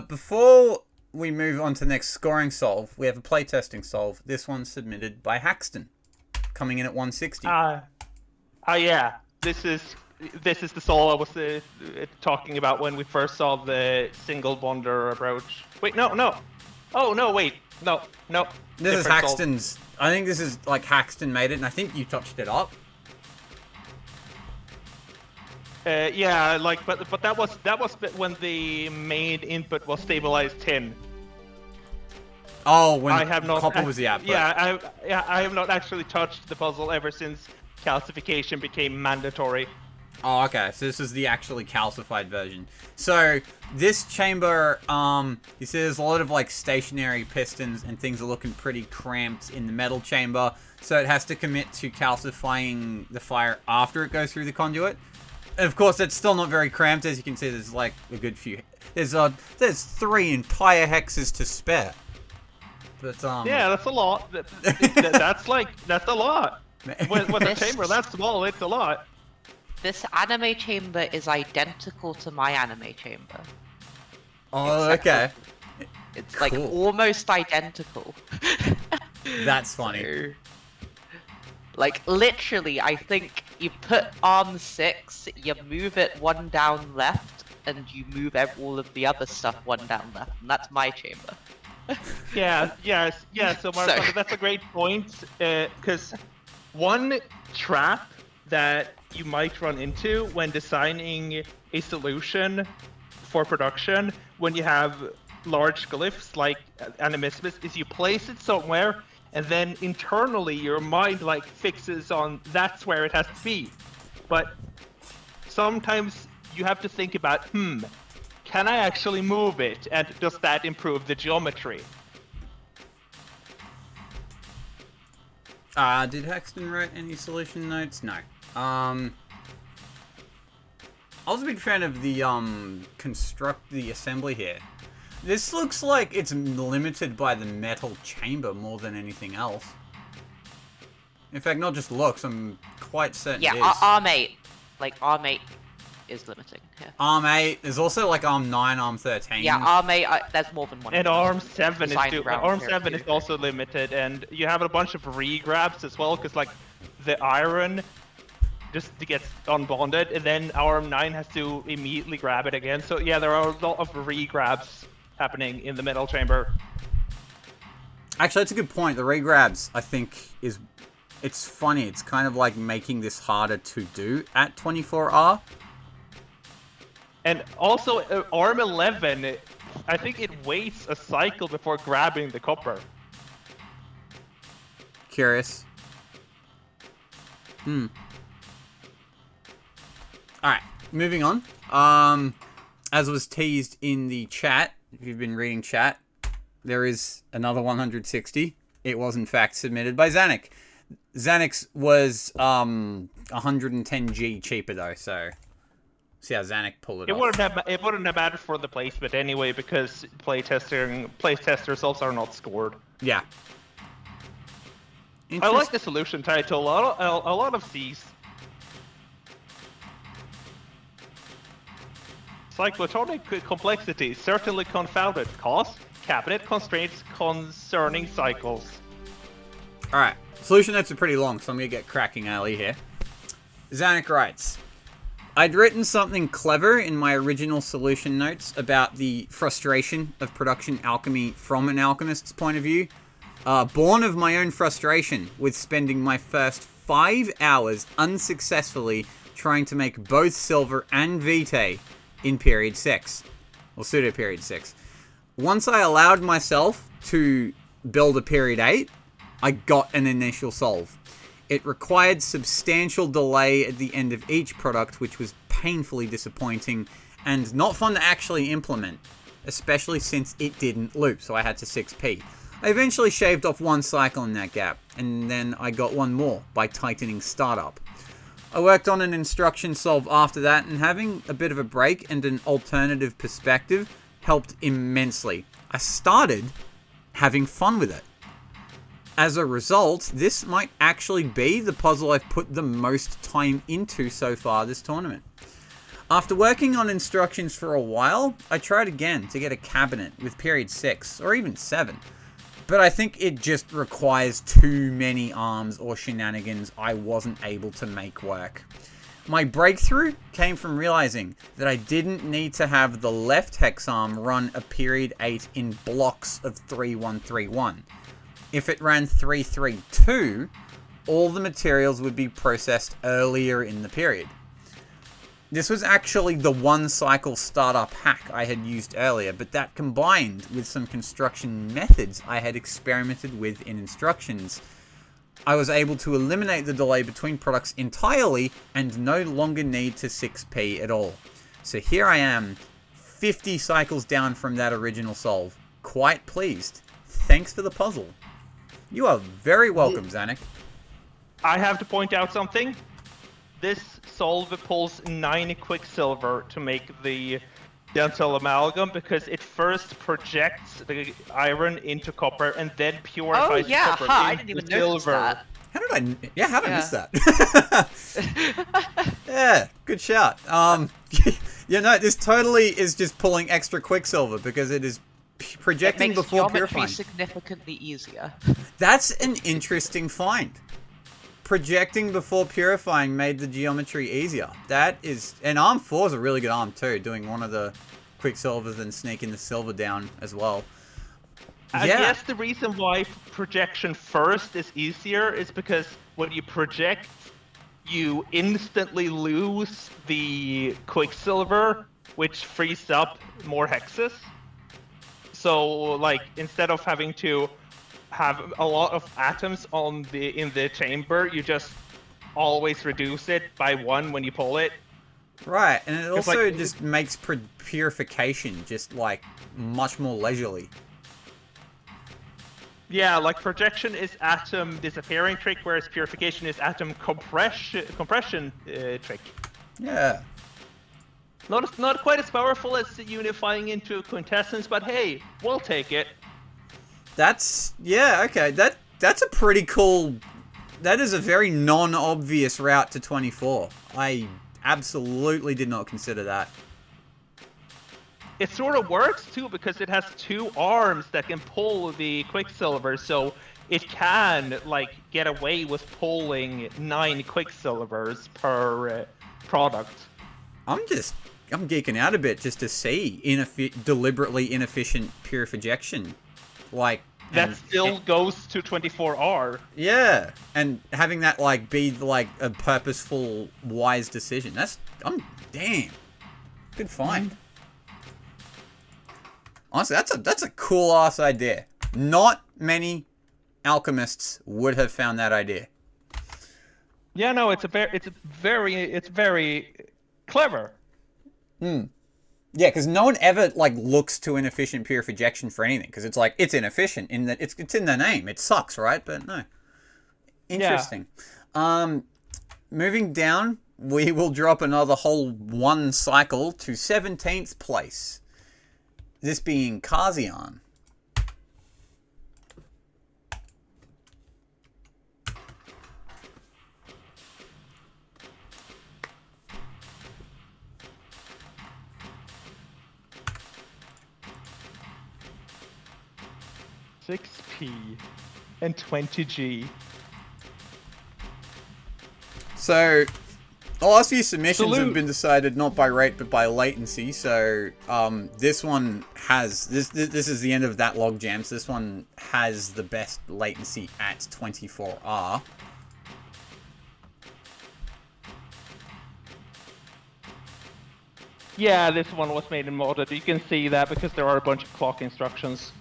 Before we move on to the next scoring solve, we have a playtesting solve. This one's submitted by Haxton, coming in at 160. Yeah. This is the solve I was talking about when we first saw the single bonder approach. Wait, no. Oh no, wait, no. This is Haxton's. I think this is like Haxton made it, and I think you touched it up. Yeah, like, but that was when the main input was stabilized 10. Oh, when copper was the output. Yeah, I have not actually touched the puzzle ever since calcification became mandatory. Oh, okay. So this is the actually calcified version. So this chamber, you see there's a lot of like stationary pistons and things are looking pretty cramped in the metal chamber. So it has to commit to calcifying the fire after it goes through the conduit. And of course, it's still not very cramped. As you can see, there's like a good few. There's 3 entire hexes to spare. But yeah, that's a lot. That's a lot. With a chamber that small, it's a lot. This anime chamber is identical to my anime chamber. Oh, okay. It's Cool. like almost identical. That's funny. So, like literally, I think you put arm 6, you move it 1 down left, and you move all of the other stuff 1 down left, and that's my chamber. Yeah. So, Mark, that's a great point, because one trap that you might run into when designing a solution for production when you have large glyphs like animismus is you place it somewhere, and then internally your mind like fixes on that's where it has to be. But sometimes you have to think about, can I actually move it, and does that improve the geometry? Did Hexton write any solution notes? No. I was a big fan of the the assembly here. This looks like it's limited by the metal chamber more than anything else. In fact, not just looks, I'm quite certain it is. Arm 8. Like, Arm 8 is limiting here. Arm 8, there's also like Arm 9, Arm 13. Yeah, Arm 8, there's more than one. And Arm 7 Arm 7 is also limited, and you have a bunch of regrabs as well, because like the iron just gets unbonded, and then Arm 9 has to immediately grab it again. So yeah, there are a lot of regrabs happening in the metal chamber. Actually, that's a good point. The regrabs, I think, it's funny. It's kind of like making this harder to do at 24R. And also, Arm 11, I think it waits a cycle before grabbing the copper. Curious. Alright, moving on. As was teased in the chat, if you've been reading chat, there is another 160. It was in fact submitted by Zanuck. Zanuck's was 110G cheaper though, so see how Zanuck pulled it off. It wouldn't have mattered for the placement anyway, because playtest results are not scored. Yeah. I like the solution title. A lot of these. Cyclotonic complexity certainly confounded. Cost, cabinet constraints concerning cycles. Alright, solution notes are pretty long, so I'm going to get cracking early here. Zanuck writes, I'd written something clever in my original solution notes about the frustration of production alchemy from an alchemist's point of view. Born of my own frustration with spending my first 5 hours unsuccessfully trying to make both silver and vitae in period 6, or pseudo period 6. Once I allowed myself to build a period 8, I got an initial solve. It required substantial delay at the end of each product, which was painfully disappointing and not fun to actually implement, especially since it didn't loop, so I had to 6p. I eventually shaved off 1 cycle in that gap, and then I got 1 more by tightening startup. I worked on an instruction solve after that, and having a bit of a break and an alternative perspective helped immensely. I started having fun with it. As a result, this might actually be the puzzle I've put the most time into so far this tournament. After working on instructions for a while, I tried again to get a cabinet with period 6, or even 7. But I think it just requires too many arms or shenanigans I wasn't able to make work. My breakthrough came from realizing that I didn't need to have the left hex arm run a period 8 in blocks of 3131. If it ran 332, all the materials would be processed earlier in the period. This was actually the 1 cycle startup hack I had used earlier, but that combined with some construction methods I had experimented with in instructions, I was able to eliminate the delay between products entirely and no longer need to 6p at all. So here I am, 50 cycles down from that original solve. Quite pleased. Thanks for the puzzle. You are very welcome, Zanuck. I have to point out something. This solve pulls 9 quicksilver to make the dental amalgam, because it first projects the iron into copper and then purifies copper I didn't even notice silver. that. How did I miss that? Yeah, good shout. This totally is just pulling extra quicksilver because it is projecting before purifying. It makes geometry significantly easier. That's an interesting find. Projecting before purifying made the geometry easier. That is... And Arm 4 is a really good arm too, doing one of the quicksilvers and sneaking the silver down as well. I guess the reason why projection first is easier is because when you project, you instantly lose the quicksilver which frees up more hexes. So, like, instead of having to have a lot of atoms in the chamber, you just always reduce it by 1 when you pull it. Right, and it 'Cause, also like, just makes purification just like much more leisurely. Yeah, like projection is atom disappearing trick, whereas purification is atom compression trick. Yeah. Not quite as powerful as unifying into quintessence, but hey, we'll take it. That's okay. That's a pretty cool. That is a very non-obvious route to 24. I absolutely did not consider that. It sort of works too because it has 2 arms that can pull the Quicksilver, so it can like get away with pulling 9 Quicksilvers per product. I'm geeking out a bit just to see deliberately inefficient purification, like that still goes to 24R. Yeah, and having that like be like a purposeful, wise decision. Damn, good find. Honestly, that's a cool ass idea. Not many alchemists would have found that idea. Yeah, no, it's very clever. Yeah, because no one ever like looks to inefficient purification for anything, because it's like it's inefficient in that it's in the name. It sucks, right? But no. Interesting. Yeah. Moving down, we will drop another whole 1 cycle to 17th place. This being Kazian. $6p and 20G. So, the last few submissions have been decided not by rate but by latency. So, this one has this is the end of that log jam. So this one has the best latency at 24R. Yeah, this one was made in modded. You can see that because there are a bunch of clock instructions.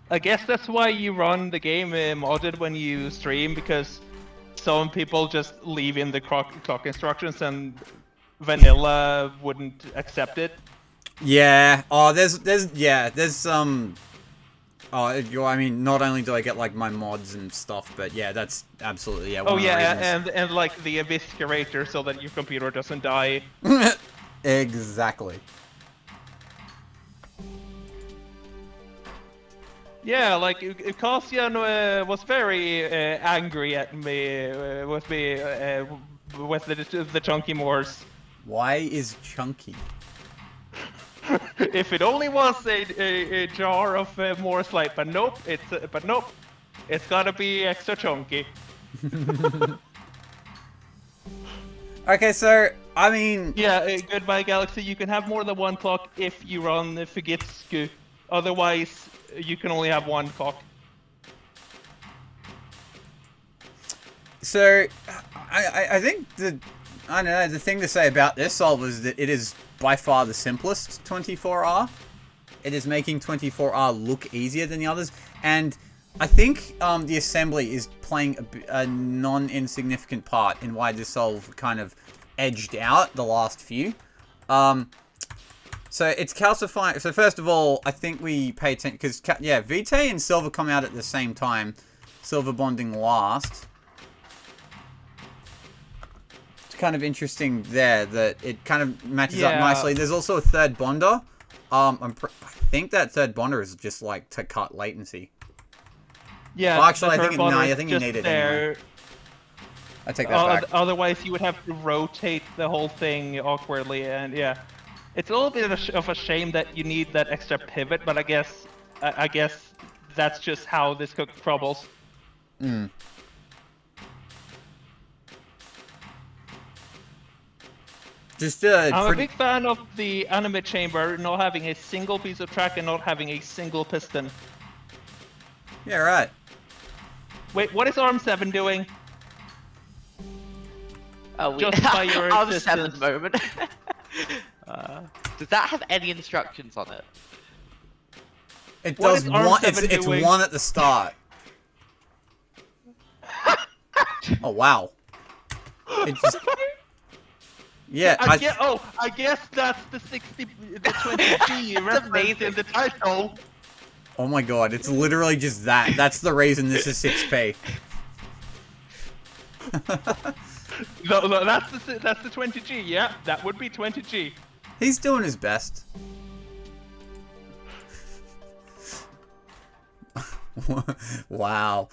I guess that's why you run the game modded when you stream, because some people just leave in the clock instructions and vanilla wouldn't accept it. Yeah. Oh, there's some. Oh, I mean, not only do I get like my mods and stuff, but yeah, that's absolutely one Oh of yeah, the reasons. and like the eviscerator so that your computer doesn't die. Exactly. Yeah, like Kasian was very angry at me with the chunky Moors. Why is chunky? If it only was a jar of Morse light, but nope, it's gotta be extra chunky. Okay, so I mean, yeah, goodbye Galaxy. You can have more than 1 clock if you run Fugitsku. Otherwise, you can only have 1 clock. So I think I don't know, the thing to say about this solve is that it is by far the simplest 24R. It is making 24R look easier than the others, and I think the assembly is playing a non-insignificant part in why this solve kind of edged out the last few. So it's calcifying. So first of all, I think we pay attention because Vitae and Silver come out at the same time. Silver bonding last. Kind of interesting there that it kind of matches up nicely. There's also a third bonder. I think that third bonder is just like to cut latency. Yeah. Well, actually, I think you need it anyway. I take that back. Otherwise, you would have to rotate the whole thing awkwardly, and yeah, it's a little bit of a shame that you need that extra pivot. But I guess that's just how this cookie crumbles. Mm. I'm a big fan of the anime chamber not having a single piece of track and not having a single piston. Yeah, right. Wait, what is Arm 7 doing? Just by your our 7 existence. moment. Does that have any instructions on it? It What does is Arm one. 7 It's doing? 1 at the start. Oh wow! It just. Yeah, I guess that's the 20G reference amazing. in the title. Oh my god! It's literally just that. That's the reason this is 6p. No, that's the 20G. Yeah, that would be 20G. He's doing his best. Wow.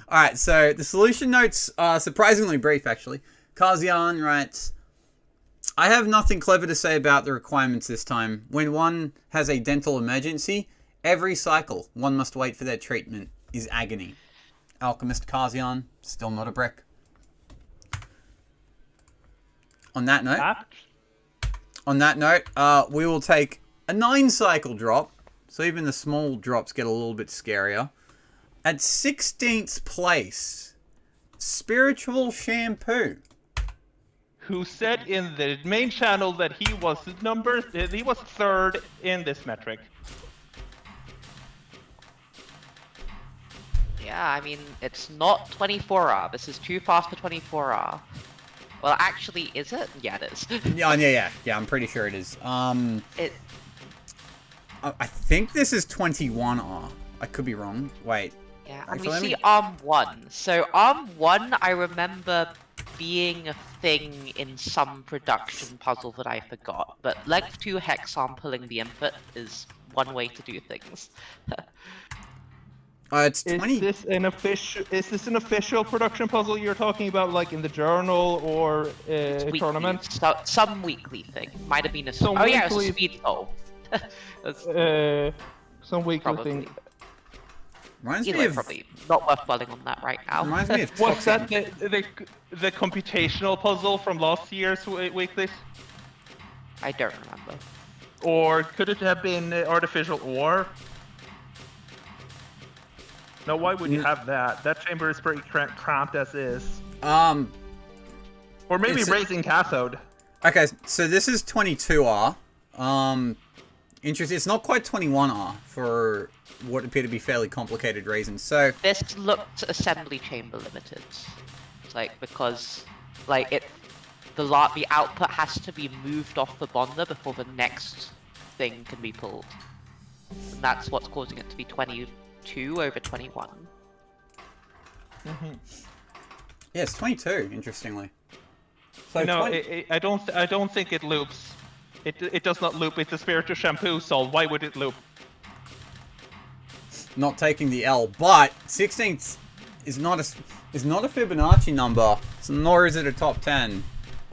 Alright, so the solution notes are surprisingly brief, actually. Kazian writes, I have nothing clever to say about the requirements this time. When one has a dental emergency, every cycle one must wait for their treatment is agony. Alchemist Kazian, still not a brick. On that note, we will take a 9-cycle drop. So even the small drops get a little bit scarier. At 16th place, Spiritual Shampoo. Who said in the main channel that he was 3rd in this metric. Yeah, I mean, it's not 24R. This is too fast for 24R. Well, actually, is it? Yeah, it is. Yeah, I'm pretty sure it is. It. I think this is 21R. I could be wrong. Wait. Yeah, and Actually, we let see me- Arm 1. So Arm 1, I remember being a thing in some production puzzle that I forgot. But length 2 hex sampling the input is one way to do things. It's 20. Is this an official production puzzle you're talking about, like in the journal or Weekly, tournament? some weekly thing. Might have been a... Some oh yeah, it's a weekly- speed solve. That's Some weekly probably... thing. Reminds Either me way, of. probably not worth dwelling on that right now. Reminds me of. What's Toxic- that? The computational puzzle from last year's weekly? I don't remember. Or could it have been artificial ore? No, why would you have that? That chamber is pretty cramped as is. Or maybe It's- raising cathode. Okay, so this is 22R. Interesting. It's not quite 21R for what appear to be fairly complicated reasons. So This looked assembly chamber limited. It's like because like the output has to be moved off the bonder before the next thing can be pulled. And that's what's causing it to be 22 over 21. yeah, it's 22. Interestingly. So No, 20 I don't think it loops. It does not loop. It's a spiritual shampoo, so why would it loop? not taking the L, but 16th is not a Fibonacci number, so nor is it a top 10.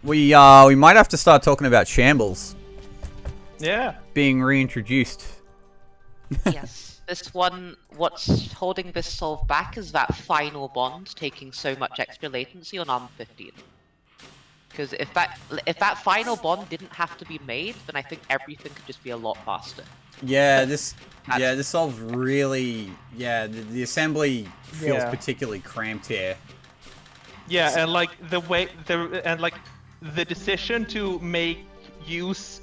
We might have to start talking about shambles Yeah. being reintroduced. Yes, this one, what's holding this solve back is that final bond taking so much extra latency on ARM 15. Because if that final bond didn't have to be made, then I think everything could just be a lot faster. Yeah, this solves really. Yeah, the assembly feels Yeah. particularly cramped here. Yeah, and like the decision to make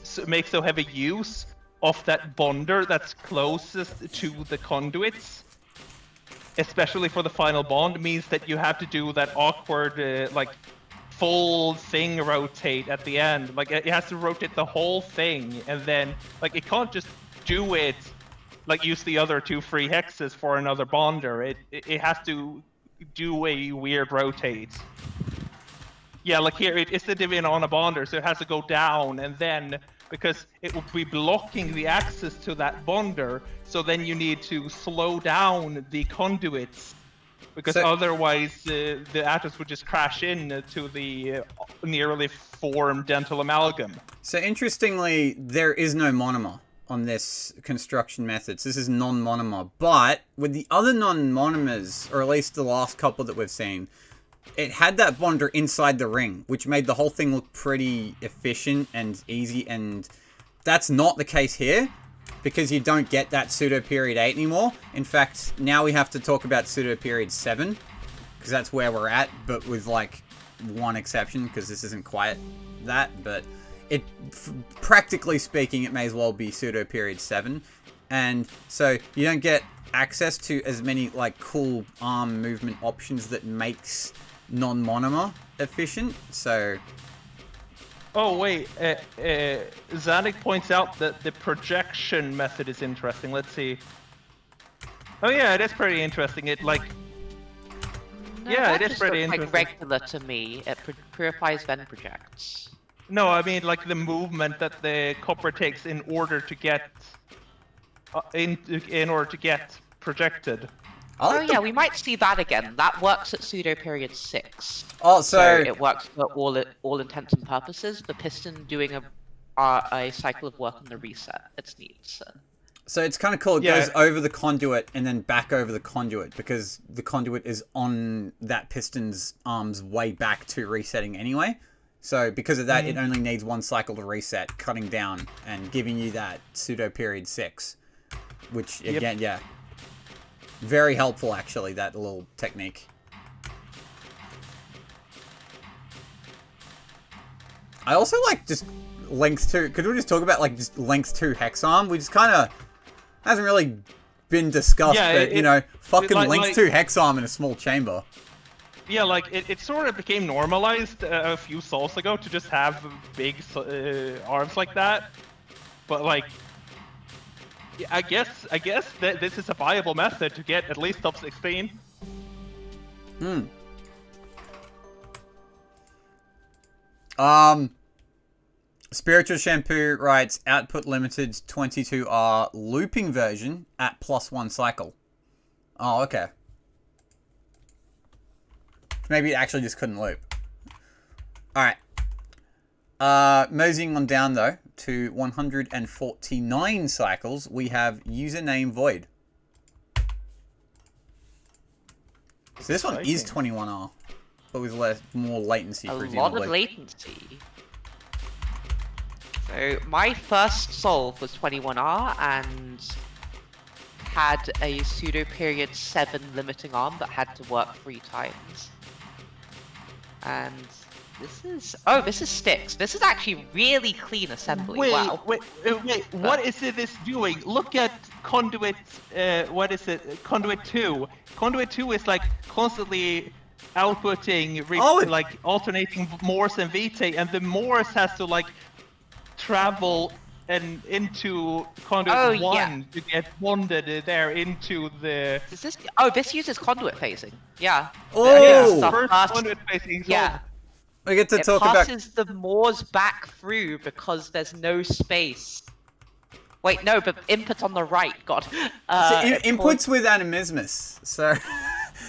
so heavy use of that bonder that's closest to the conduits, especially for the final bond, means that you have to do that awkward full thing rotate at the end. Like it has to rotate the whole thing, and then like it can't just do it like use the other 2 free hexes for another bonder. It has to do a weird rotate. Yeah, like here it's the division on a bonder, so it has to go down, and then because it will be blocking the access to that bonder, so then you need to slow down the conduits, because So- otherwise the atoms would just crash in to the nearly formed dental amalgam. So interestingly, there is no monomer on this construction methods. This is non-monomer, but with the other non-monomers, or at least the last couple that we've seen, it had that bonder inside the ring, which made the whole thing look pretty efficient and easy, and that's not the case here, because you don't get that pseudo-period 8 anymore. In fact, now we have to talk about pseudo-period 7, because that's where we're at, but with, like, one exception, because this isn't quite that, but it, practically speaking, it may as well be pseudo period 7. And so you don't get access to as many like cool arm movement options that makes non-monomer efficient. So Oh wait, Zanik points out that the projection method is interesting. Let's see. Oh yeah, it is pretty interesting. It like, No, yeah, that it is just pretty looks interesting. like regular to me. It purifies then projects. No, I mean like the movement that the copper takes in order to get in order to get projected. I like Oh the- yeah, we might see that again. That works at pseudo period 6. Oh, So so it works for all intents and purposes. The piston doing a cycle of work on the reset. It's neat. So it's kind of cool. It Yeah. goes over the conduit and then back over the conduit, because the conduit is on that piston's arm's way back to resetting anyway. So because of that, it only needs one cycle to reset, cutting down and giving you that pseudo period 6. Which, again, yeah. Very helpful, actually, that little technique. I also like just length 2. Could we just talk about like just length 2 hex arm? We just kind of hasn't really been discussed, Yeah, but you know, fucking like- length like- 2 hex arm in a small chamber. Yeah, like it sort of became normalized a few souls ago to just have big arms like that. But like, yeah, I guess that this is a viable method to get at least top 16. Spiritual Shampoo writes, output limited 22R looping version at +1 cycle. Oh, okay. Maybe it actually just couldn't loop. Alright. Moseying on down, though, to 149 cycles, we have username void. So this one is 21R, but with more latency, A presumably. lot of latency. So my first solve was 21R and had a pseudo period 7 limiting arm that had to work 3 times. And this is sticks. This is actually really clean assembly. Wow. Wait, what is this doing? Look at conduit, what is it? Conduit 2. Conduit 2 is like constantly outputting, like alternating Morse and Vitae, and the Morse has to like travel and into conduit 1 to get bonded there into the... Is this? Oh, this uses conduit phasing. Yeah. Oh! The First first- conduit facing. Yeah. We get to It talk about... passes the Moors back through because there's no space. Wait, no, but input on the right. God. So it inputs with animismus. So,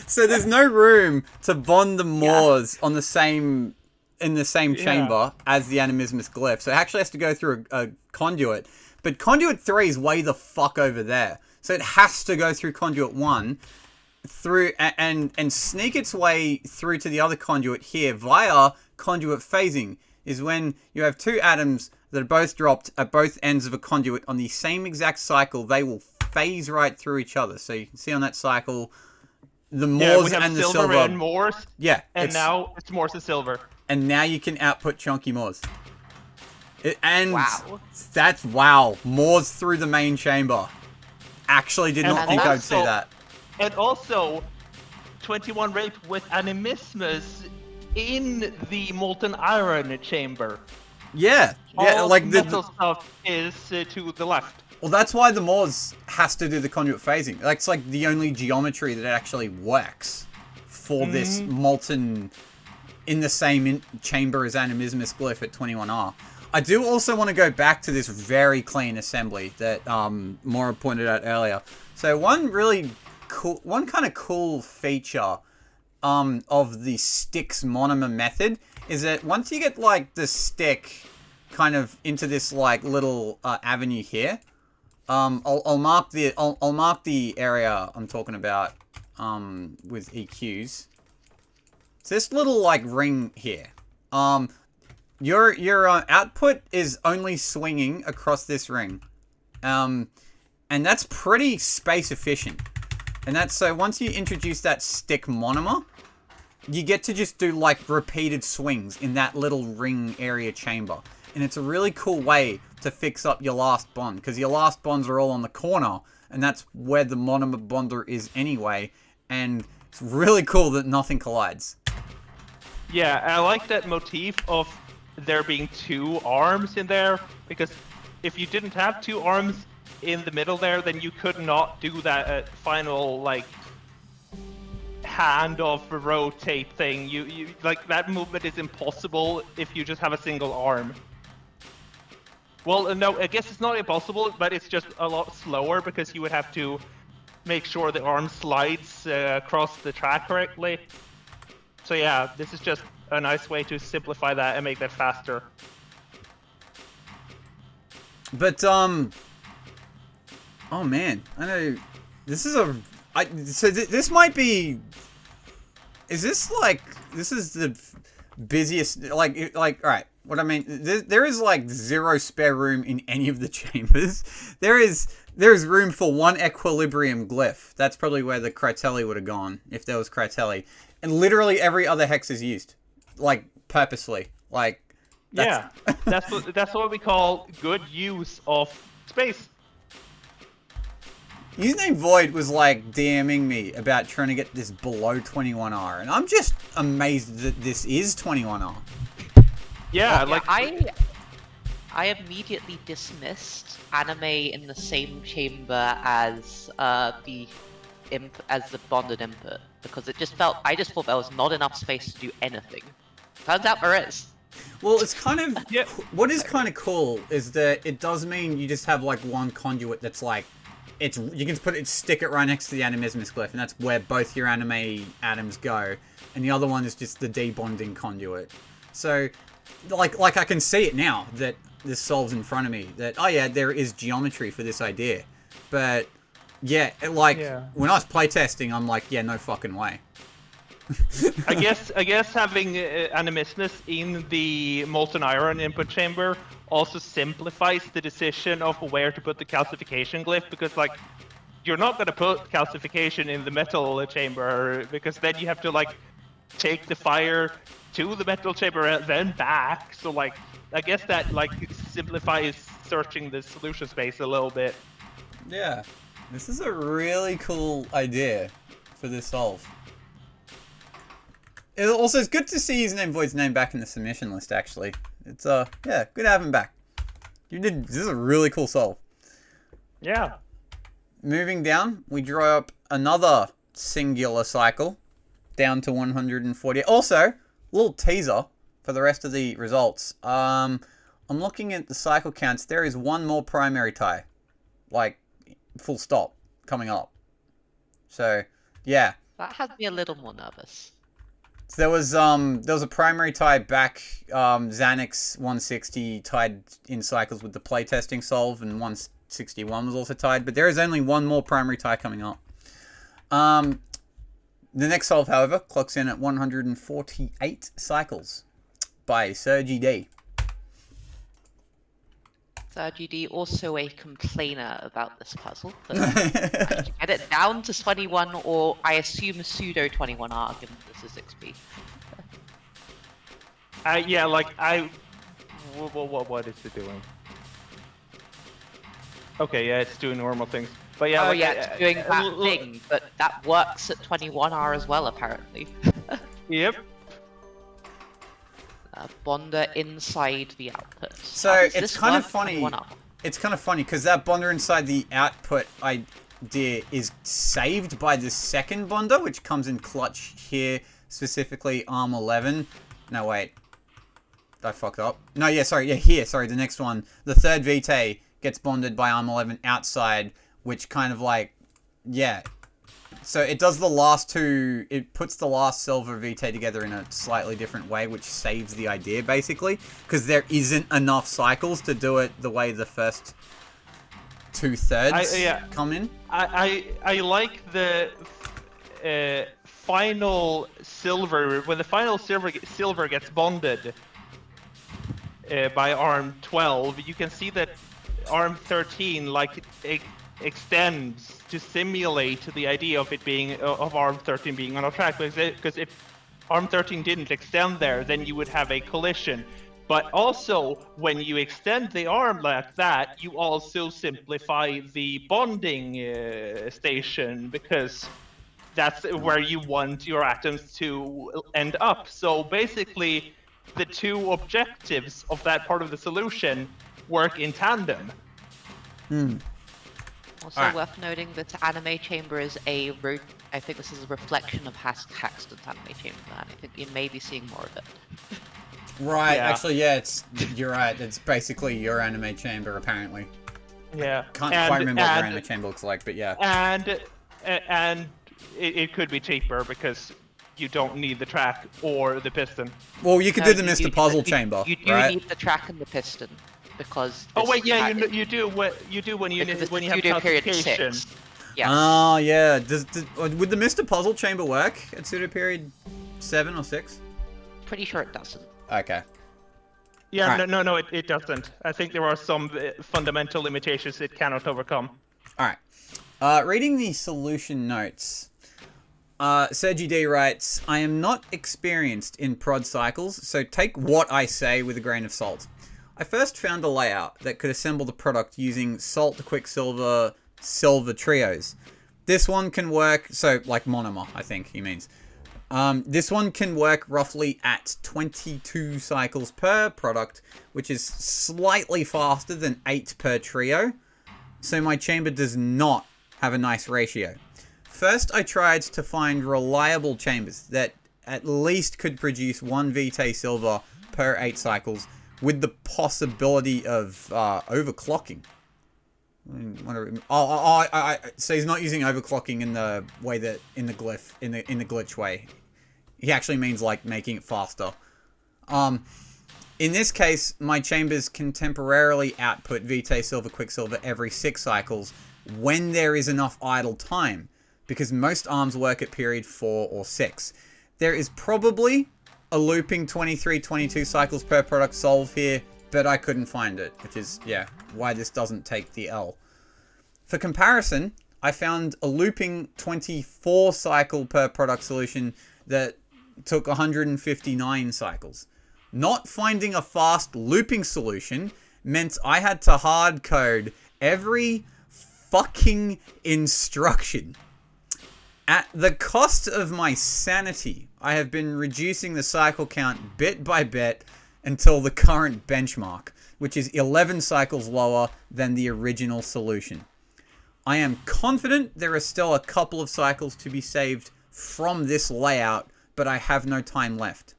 so there's no room to bond the Moors on the same in the same chamber as the animismus glyph. So it actually has to go through a conduit. But conduit 3 is way the fuck over there. So it has to go through conduit 1 through and sneak its way through to the other conduit here via conduit phasing. Is when you have 2 atoms that are both dropped at both ends of a conduit on the same exact cycle. They will phase right through each other. So you can see on that cycle the Moors we have and the silver silver. and Morse. Yeah, And now it's Morse and silver. and now you can output chunky Moors. And Wow. that's wow. Moors through the main chamber. Actually did And not think I'd say also- that. And also, 21 rape with animismus in the molten iron chamber. Yeah. Yeah, All like the metal stuff is to the left. well, that's why the Moors has to do the conduit phasing. That's like the only geometry that actually works for this molten in the same chamber as animismus glyph at 21R. I do also want to go back to this very clean assembly that Maura pointed out earlier. So one kind of cool feature of the sticks monomer method is that once you get like the stick kind of into this like little avenue here, I'll mark the area I'm talking about with EQs. So this little like ring here. Your output is only swinging across this ring, and that's pretty space efficient. And that's so once you introduce that stick monomer, you get to just do like repeated swings in that little ring area chamber. And it's a really cool way to fix up your last bond, because your last bonds are all on the corner, and that's where the monomer bonder is anyway. And it's really cool that nothing collides. Yeah, I like that motif of there being 2 arms in there, because if you didn't have 2 arms in the middle there, then you could not do that final like hand of rotate thing. You like that movement is impossible if you just have a single arm. Well, no, I guess it's not impossible, but it's just a lot slower because you would have to make sure the arm slides across the track correctly. So yeah, this is just a nice way to simplify that and make that faster. But oh man, I know this is this might be. Is this the busiest? Like all right. What I mean, there is like 0 spare room in any of the chambers. There is room for 1 equilibrium glyph. That's probably where the Critelli would have gone if there was Critelli. And literally every other hex is used, like purposely. Like yeah, that's what we call good use of space. Username Void was like DMing me about trying to get this below 21R, and I'm just amazed that this is 21R. Yeah, Well, like I immediately dismissed anime in the same chamber as the bonded input because I just thought there was not enough space to do anything. Turns out there is. Well, it's kind of yeah. What is kind of cool is that it does mean you just have like 1 conduit that's like you can stick it right next to the animismus glyph, and that's where both your anime atoms go, and the other one is just the debonding conduit. So. Like I can see it now that this solves in front of me. That oh yeah, there is geometry for this idea, but yeah, when I was playtesting, I'm like, yeah, no fucking way. I guess having animismus in the molten iron input chamber also simplifies the decision of where to put the calcification glyph, because like you're not gonna put calcification in the metal chamber because then you have to like take the fire to the metal chamber and then back. So like I guess that like simplifies searching the solution space a little bit. Yeah, this is a really cool idea for this solve. It's good to see Username Void's name back in the submission list. Actually, it's yeah, good to have him back. This is a really cool solve. Yeah. Moving down, we draw up another singular cycle down to 140. Also, little teaser for the rest of the results. I'm looking at the cycle counts. There is 1 more primary tie, like full stop, coming up. So yeah, That has me a little more nervous. so there was a primary tie back. Xanax 160 tied in cycles with the playtesting solve, and 161 was also tied. But there is only 1 more primary tie coming up. The next solve, however, clocks in at 148 cycles by Sergi D. Sergi D also a complainer about this puzzle. But I should get it down to 21, or I assume pseudo 21R, given this is 6B. Yeah, like what is it doing? Okay, yeah, it's doing normal things. But yeah, Oh yeah, it's doing that thing, but that works at 21R as well, apparently. Yep. Bonder inside the output. So How does it's this kind of work funny. 21R? It's kind of funny because that bonder inside the output idea is saved by the second bonder, which comes in clutch here, specifically arm 11. No, wait. I fucked up. No, yeah, sorry. Yeah, here. Sorry, the next one. The third Vitae gets bonded by arm 11 outside, which kind of like, yeah. So it does the last 2, it puts the last silver Vitae together in a slightly different way, which saves the idea, basically. Because there isn't enough cycles to do it the way the first 2/3 come in. I like the final silver, when the final silver gets bonded by arm 12, you can see that arm 13 like extends to simulate the idea of it being of arm 13 being on a track, because if Arm 13 didn't extend there, then you would have a collision. But also, when you extend the arm like that, you also simplify the bonding station, because that's where you want your atoms to end up. So basically, the two objectives of that part of the solution work in tandem. Also Alright. worth noting that anime chamber is I think this is a reflection of Haxton's anime chamber, and I think you may be seeing more of it. Right, Yeah. actually, yeah, you're right. It's basically your anime chamber, apparently. Yeah. Can't quite remember what your anime chamber looks like, but yeah. And it could be cheaper because you don't need the track or the piston. Well, you could No, do the Mr. Puzzle chamber, You do right? need the track and the piston, because... Oh this wait, yeah, track- you do when you because it's when the you have studio period calcification. 6. Yes. Oh, yeah. Would the Mr. Puzzle chamber work at pseudo period 7 or 6? Pretty sure it doesn't. Okay. Yeah, Alright. no, it doesn't. I think there are some fundamental limitations it cannot overcome. Alright. Reading the solution notes. Sergi D writes, I am not experienced in prod cycles, so take what I say with a grain of salt. I first found a layout that could assemble the product using salt, quicksilver, silver trios. This one can work, so like monomer, I think he means. This one can work roughly at 22 cycles per product, which is slightly faster than 8 per trio. So my chamber does not have a nice ratio. First, I tried to find reliable chambers that at least could produce 1 Vitae silver per 8 cycles with the possibility of overclocking. So he's not using overclocking in the way that in the glyph in the glitch way. He actually means like making it faster. In this case, my chambers can temporarily output Vitae silver quicksilver every 6 cycles when there is enough idle time, because most arms work at period 4 or 6. There is probably a looping 23-22 cycles per product solve here, but I couldn't find it, which is, yeah, why this doesn't take the L. For comparison, I found a looping 24 cycle per product solution that took 159 cycles. Not finding a fast looping solution meant I had to hard code every fucking instruction. At the cost of my sanity, I have been reducing the cycle count bit by bit until the current benchmark, which is 11 cycles lower than the original solution. I am confident there are still a couple of cycles to be saved from this layout, but I have no time left.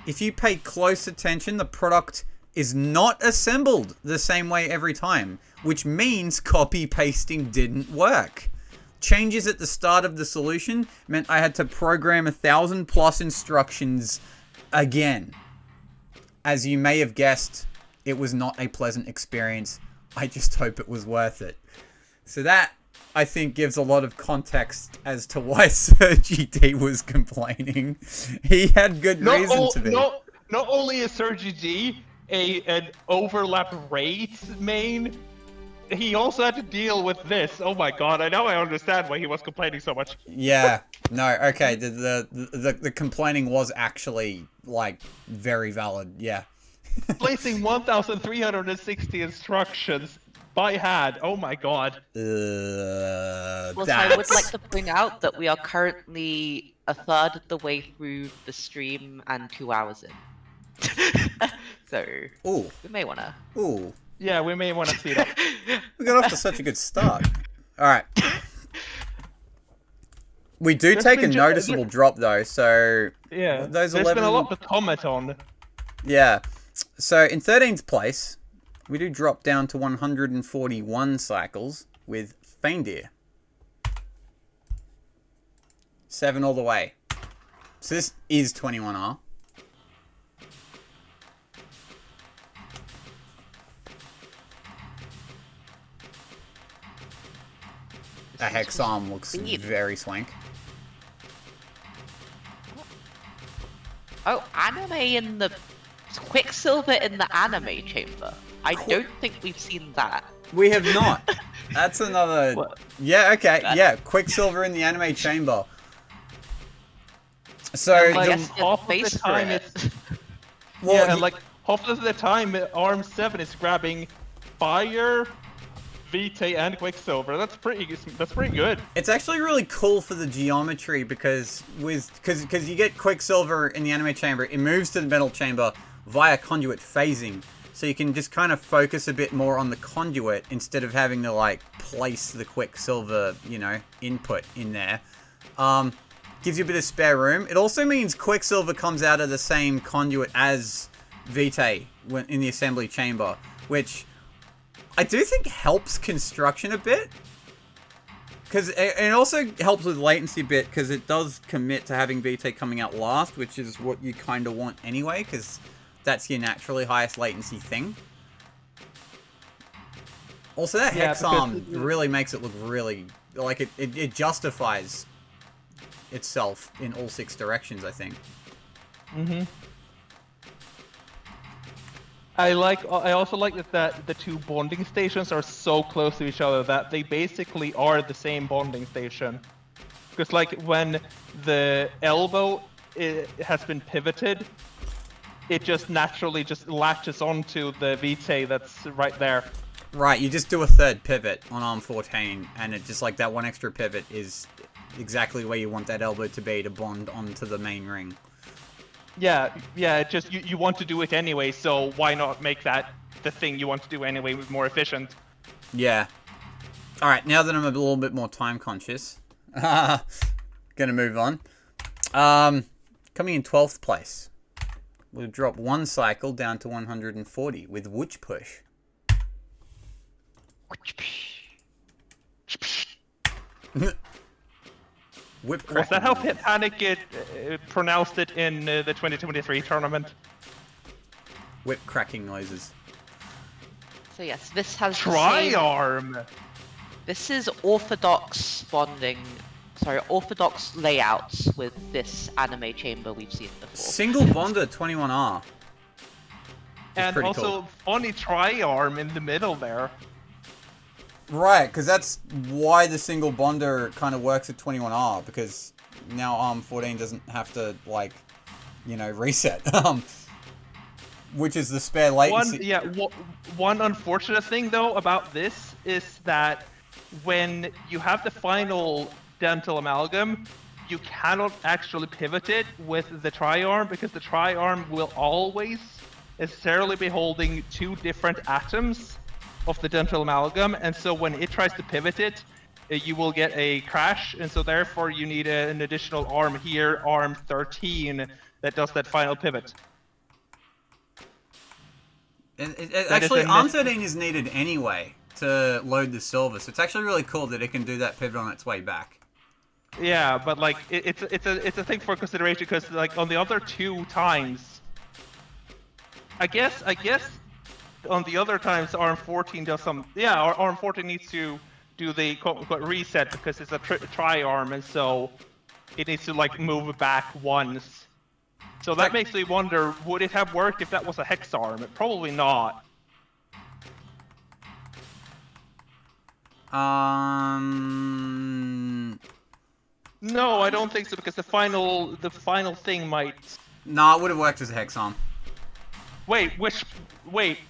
If you pay close attention, the product is not assembled the same way every time, which means copy pasting didn't work. Changes at the start of the solution meant I had to program 1,000 plus instructions again. As you may have guessed, it was not a pleasant experience. I just hope it was worth it. So that, I think, gives a lot of context as to why Sergi D was complaining. He had good reason to be. Not only is Sergi D an overlap rate main, he also had to deal with this. Oh my god, I understand why he was complaining so much. Yeah, no, okay, the complaining was actually, like, very valid, yeah. Placing 1,360 instructions by hand, oh my god. Well, so I would like to point out that we are currently a third of the way through the stream and 2 hours in. So, Ooh, we may wanna... ooh. Yeah, we may want to speed up. We got off to such a good start. Alright. We do There's take a been noticeable drop, though, so... Yeah, Those there's 11... been a lot to comment on. Yeah. So, in 13th place, we do drop down to 141 cycles with Feindeer. 7 all the way. So this is 21R. The hex arm looks very swank. Oh, anime in the... Quicksilver in the anime chamber. I don't think we've seen that. We have not. That's another... What? Yeah, okay. Yeah, Quicksilver in the anime chamber. So And, like, Yes, half of the face for time it. it's well, yeah, and like half of the time Arm 7 is grabbing Fire, Vitae, and Quicksilver. That's pretty good. it's actually really cool for the geometry because you get Quicksilver in the anime chamber, it moves to the metal chamber via conduit phasing, so you can just kind of focus a bit more on the conduit instead of having to like place the Quicksilver, you know, input in there. Gives you a bit of spare room. It also means Quicksilver comes out of the same conduit as Vitae when in the assembly chamber, which I do think helps construction a bit. Because it also helps with latency a bit, because it does commit to having Vitae coming out last, which is what you kind of want anyway, because that's your naturally highest latency thing. Also, that hex arm really makes it look really... like, it justifies itself in all 6 directions, I think. Mm-hmm. I also like that the 2 bonding stations are so close to each other that they basically are the same bonding station. Because like when the elbow has been pivoted, it just naturally just latches onto the Vitae that's right there. Right, you just do a 3rd pivot on arm 14, and it just like that 1 extra pivot is exactly where you want that elbow to be to bond onto the main ring. Yeah, it just you want to do it anyway, so why not make that the thing you want to do anyway more efficient? Yeah. Alright, now that I'm a little bit more time conscious, gonna move on. Coming in 12th place, we'll drop 1 cycle down to 140 with Witch Push. Whip Was that how cracking. Panic pronounced it in the 2023 tournament? Whip cracking noises. So yes, this has the same... Tri-arm! This is orthodox bonding, orthodox layouts with this anime chamber we've seen before. Single bonder 21R. And pretty also cool. funny tri-arm in the middle there. Right, because that's why the single bonder kind of works at 21R, because now ARM 14 doesn't have to, like, you know, reset. Which is the spare latency. One unfortunate thing though about this is that when you have the final dental amalgam, you cannot actually pivot it with the tri-arm, because the tri-arm will always necessarily be holding 2 different atoms of the dental amalgam, and so when it tries to pivot it, you will get a crash, and so therefore you need an additional arm here, arm 13, that does that final pivot. Actually, ARM 13 is needed anyway to load the silver, so it's actually really cool that it can do that pivot on its way back. Yeah, but like it's a thing for consideration, because like on the other 2 times, I guess on the other times ARM 14 does some ARM 14 needs to do the quote-unquote reset, because it's a tri-arm, and so it needs to like move back once. So that makes me wonder, would it have worked if that was a hex arm? Probably not. No, I don't think so, because the final thing might... No, it would have worked as a hex arm. Wait,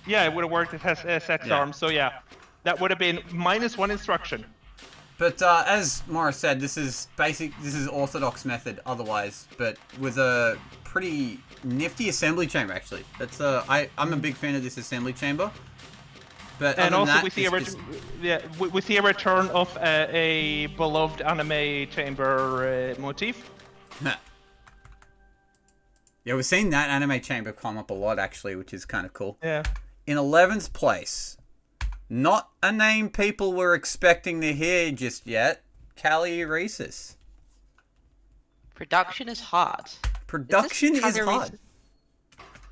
yeah, it would have worked as hex arm, so yeah. That would have been -1 instruction. But as Morris said, this is orthodox method otherwise, but with a pretty nifty assembly chamber actually. That's I'm a big fan of this assembly chamber. But and also that, we see we see a return of a beloved anime chamber motif. Yeah, we've seen that anime chamber come up a lot actually, which is kind of cool. Yeah. In 11th place, not a name people were expecting to hear just yet, Calliuresis. Production is hard. Production is hard.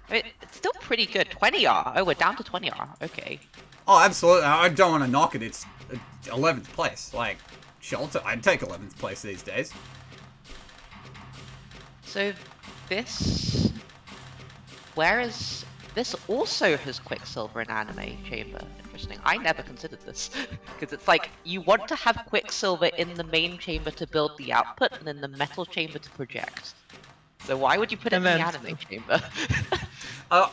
I mean, it's still pretty good. 20R. Oh, we're down to 20R. Okay. Oh, absolutely. I don't want to knock it. It's 11th place. Like, shelter. I'd take 11th place these days. So, this... Whereas this also has Quicksilver in anime chamber. Interesting. I never considered this. Because it's like, you want to have Quicksilver in the main chamber to build the output, and in the metal chamber to project. So why would you put it in And the then- anime chamber?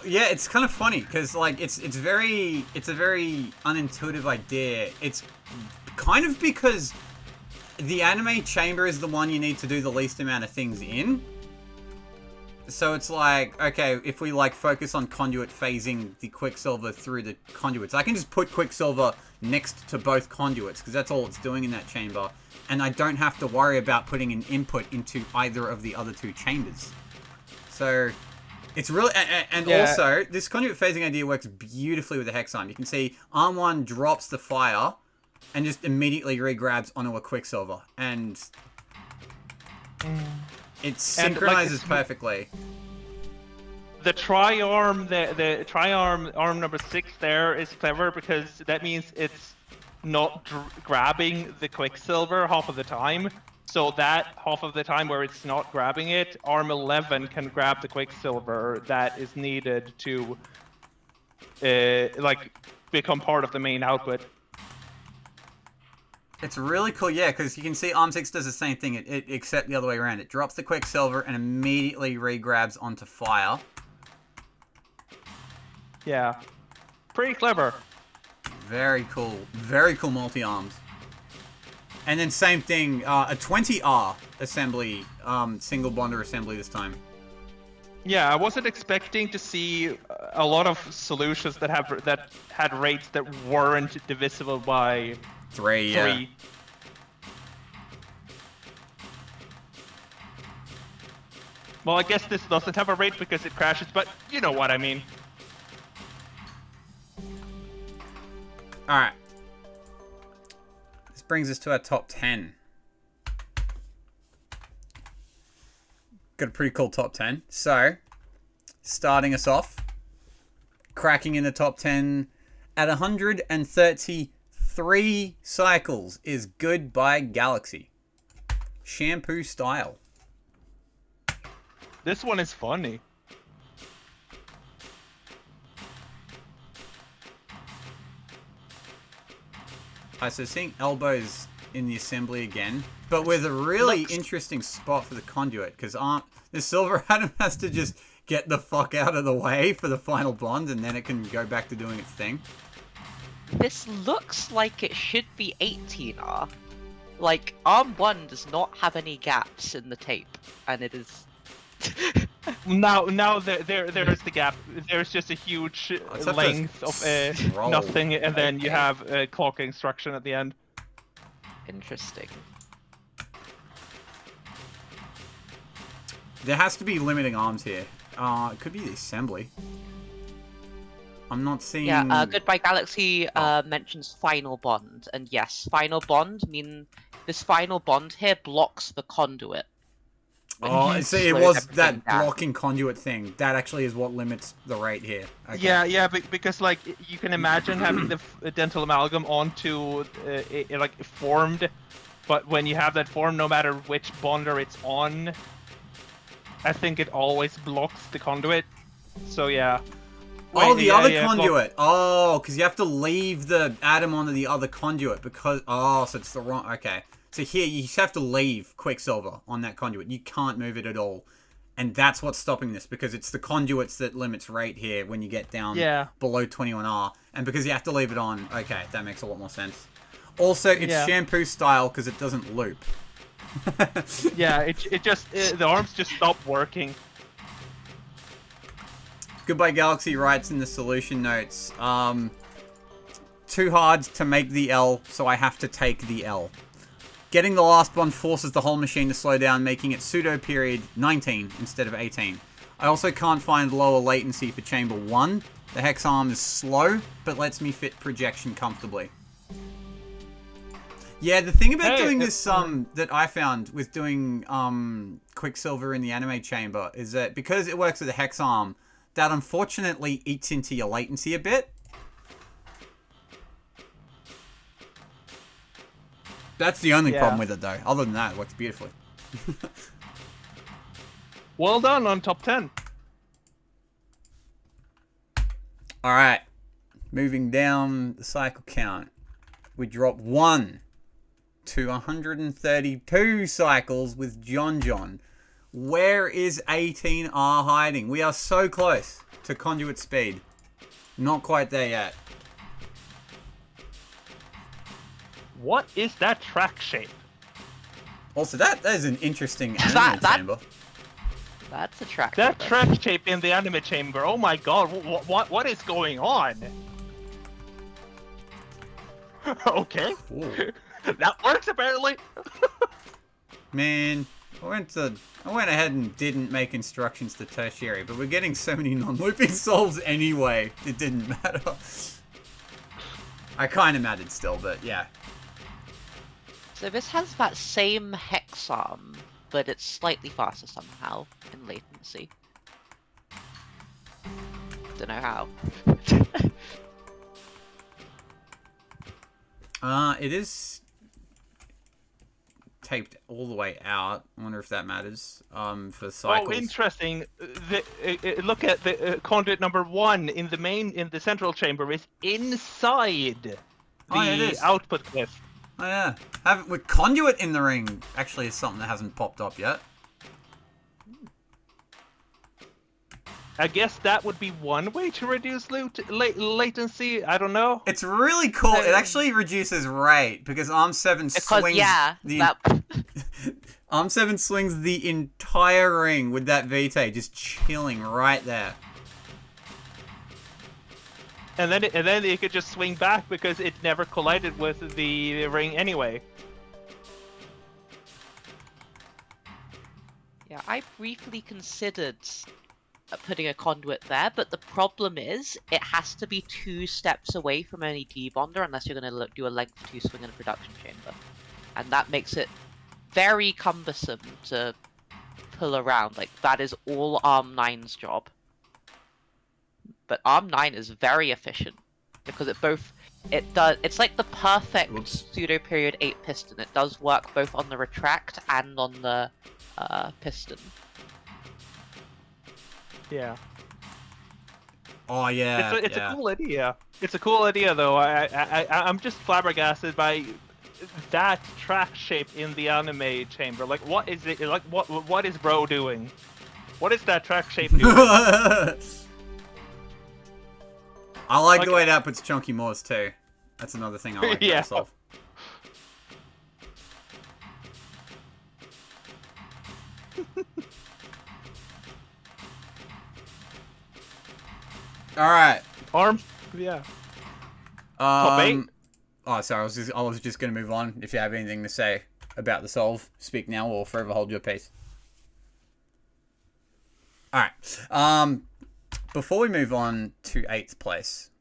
Yeah, it's kind of funny because like it's a very unintuitive idea. It's kind of because the anime chamber is the one you need to do the least amount of things in. So it's like, okay, if we like focus on conduit phasing the Quicksilver through the conduits, I can just put Quicksilver next to both conduits because that's all it's doing in that chamber. And I don't have to worry about putting an input into either of the other two chambers. So it's really, and also this conduit phasing idea works beautifully with the Hex Arm. You can see Arm 1 drops the fire and just immediately regrabs onto a Quicksilver. And it synchronizes perfectly. The tri-arm, the tri-arm arm number 6 there is clever because that means it's not grabbing the Quicksilver half of the time. So that half of the time where it's not grabbing it, arm 11 can grab the Quicksilver that is needed to like become part of the main output. It's really cool, yeah, because you can see Arm 6 does the same thing, except the other way around. It drops the Quicksilver and immediately regrabs onto fire. Yeah. Pretty clever. Very cool multi-arms. And then same thing, a 20R assembly, single bonder assembly this time. Yeah, I wasn't expecting to see a lot of solutions that had rates that weren't divisible by 3, yeah. 3. Well, I guess this doesn't have a rate because it crashes, but you know what I mean. Alright. This brings us to our top 10. Got a pretty cool top 10. So, starting us off, cracking in the top 10 at 133 cycles is Goodbye Galaxy. Shampoo style. This one is funny. So seeing elbows in the assembly again, but with a really interesting spot for the conduit, because the Silver Atom has to just get the fuck out of the way for the final bond, and then it can go back to doing its thing. This looks like it should be 18R. Like, Arm 1 does not have any gaps in the tape, and it is... Now there's the gap. There's just a huge length of nothing, and then you have a clock instruction at the end. Interesting. There has to be limiting arms here. It could be the assembly. I'm not seeing... Yeah, Goodbye Galaxy mentions Final Bond, and yes, Final Bond this Final Bond here blocks the conduit. Oh, see, it was that blocking conduit thing. That actually is what limits the rate here. Okay. Yeah, because like you can imagine having the dental amalgam onto like formed, but when you have that form, no matter which bonder it's on, I think it always blocks the conduit. So yeah. Oh, the other conduit. Oh, because you have to leave the atom onto the other conduit because... Oh, so it's the wrong... Okay. So here, you just have to leave Quicksilver on that conduit. You can't move it at all. And that's what's stopping this, because it's the conduits that limits rate here when you get down below 21R. And because you have to leave it on, okay, that makes a lot more sense. Also, it's shampoo style because it doesn't loop. Yeah, it just... the arms just stop working. Goodbye Galaxy writes in the solution notes, too hard to make the L, so I have to take the L. Getting the last one forces the whole machine to slow down, making it pseudo period 19 instead of 18. I also can't find lower latency for chamber 1. The hex arm is slow, but lets me fit projection comfortably. Yeah, the thing about doing this that I found with doing Quicksilver in the anime chamber is that because it works with the hex arm, that unfortunately eats into your latency a bit. That's the only problem with it, though. Other than that, it works beautifully. Well done on top 10. Alright. Moving down the cycle count. We drop 1 to 132 cycles with John John. Where is 18R hiding? We are so close to conduit speed. Not quite there yet. What is that track shape? Also, that is an interesting anime chamber. That's a track. That track shape in the anime chamber. Oh my god, what is going on? Okay. That works apparently. Man, I went ahead and didn't make instructions to tertiary, but we're getting so many non-looping solves anyway. It didn't matter. I kind of mattered still, but yeah. So this has that same hex arm, but it's slightly faster somehow in latency. Don't know how. It is taped all the way out. I wonder if that matters. For cycles. Oh, interesting. Look at the conduit number 1 in the central chamber is inside the output cliff. Oh yeah, with conduit in the ring actually is something that hasn't popped up yet. I guess that would be one way to reduce latency. I don't know. It's really cool. It actually reduces rate because Arm 7 swings Arm 7 swings the entire ring with that VT just chilling right there. And then it could just swing back because it never collided with the ring anyway. Yeah, I briefly considered putting a conduit there, but the problem is it has to be 2 steps away from any debonder unless you're going to do a length 2 swing in a production chamber. And that makes it very cumbersome to pull around. Like, that is all Arm 9's job. But Arm 9 is very efficient because it's like the perfect pseudo period 8 piston. It does work both on the retract and on the piston. Yeah. Oh yeah. It's a cool idea. It's a cool idea though. I'm just flabbergasted by that track shape in the anime chamber. Like, what is it? Like, what is bro doing? What is that track shape doing? I like the way that puts chunky Moors too. That's another thing I like Yeah. myself. Alright. Arm? Yeah. Oh, sorry, I was just gonna move on. If you have anything to say about the solve, speak now or forever hold your peace. Alright. Before we move on to 8th place,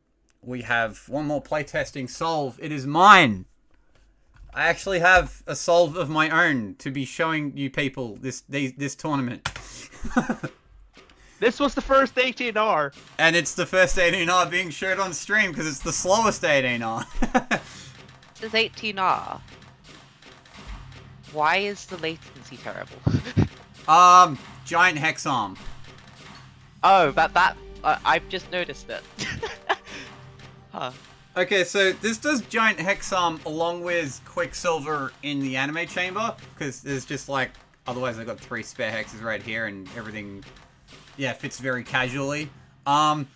we have one more playtesting solve. It is mine. I actually have a solve of my own to be showing you people this tournament. This was the first 18R. And it's the first 18R being showed on stream because it's the slowest 18R. This is 18R. Why is the latency terrible? Giant hex arm. Oh, I've just noticed it. Huh. Okay, so this does giant hex arm along with Quicksilver in the anime chamber because there's just like, otherwise I've got 3 spare hexes right here and everything, yeah, fits very casually. I'm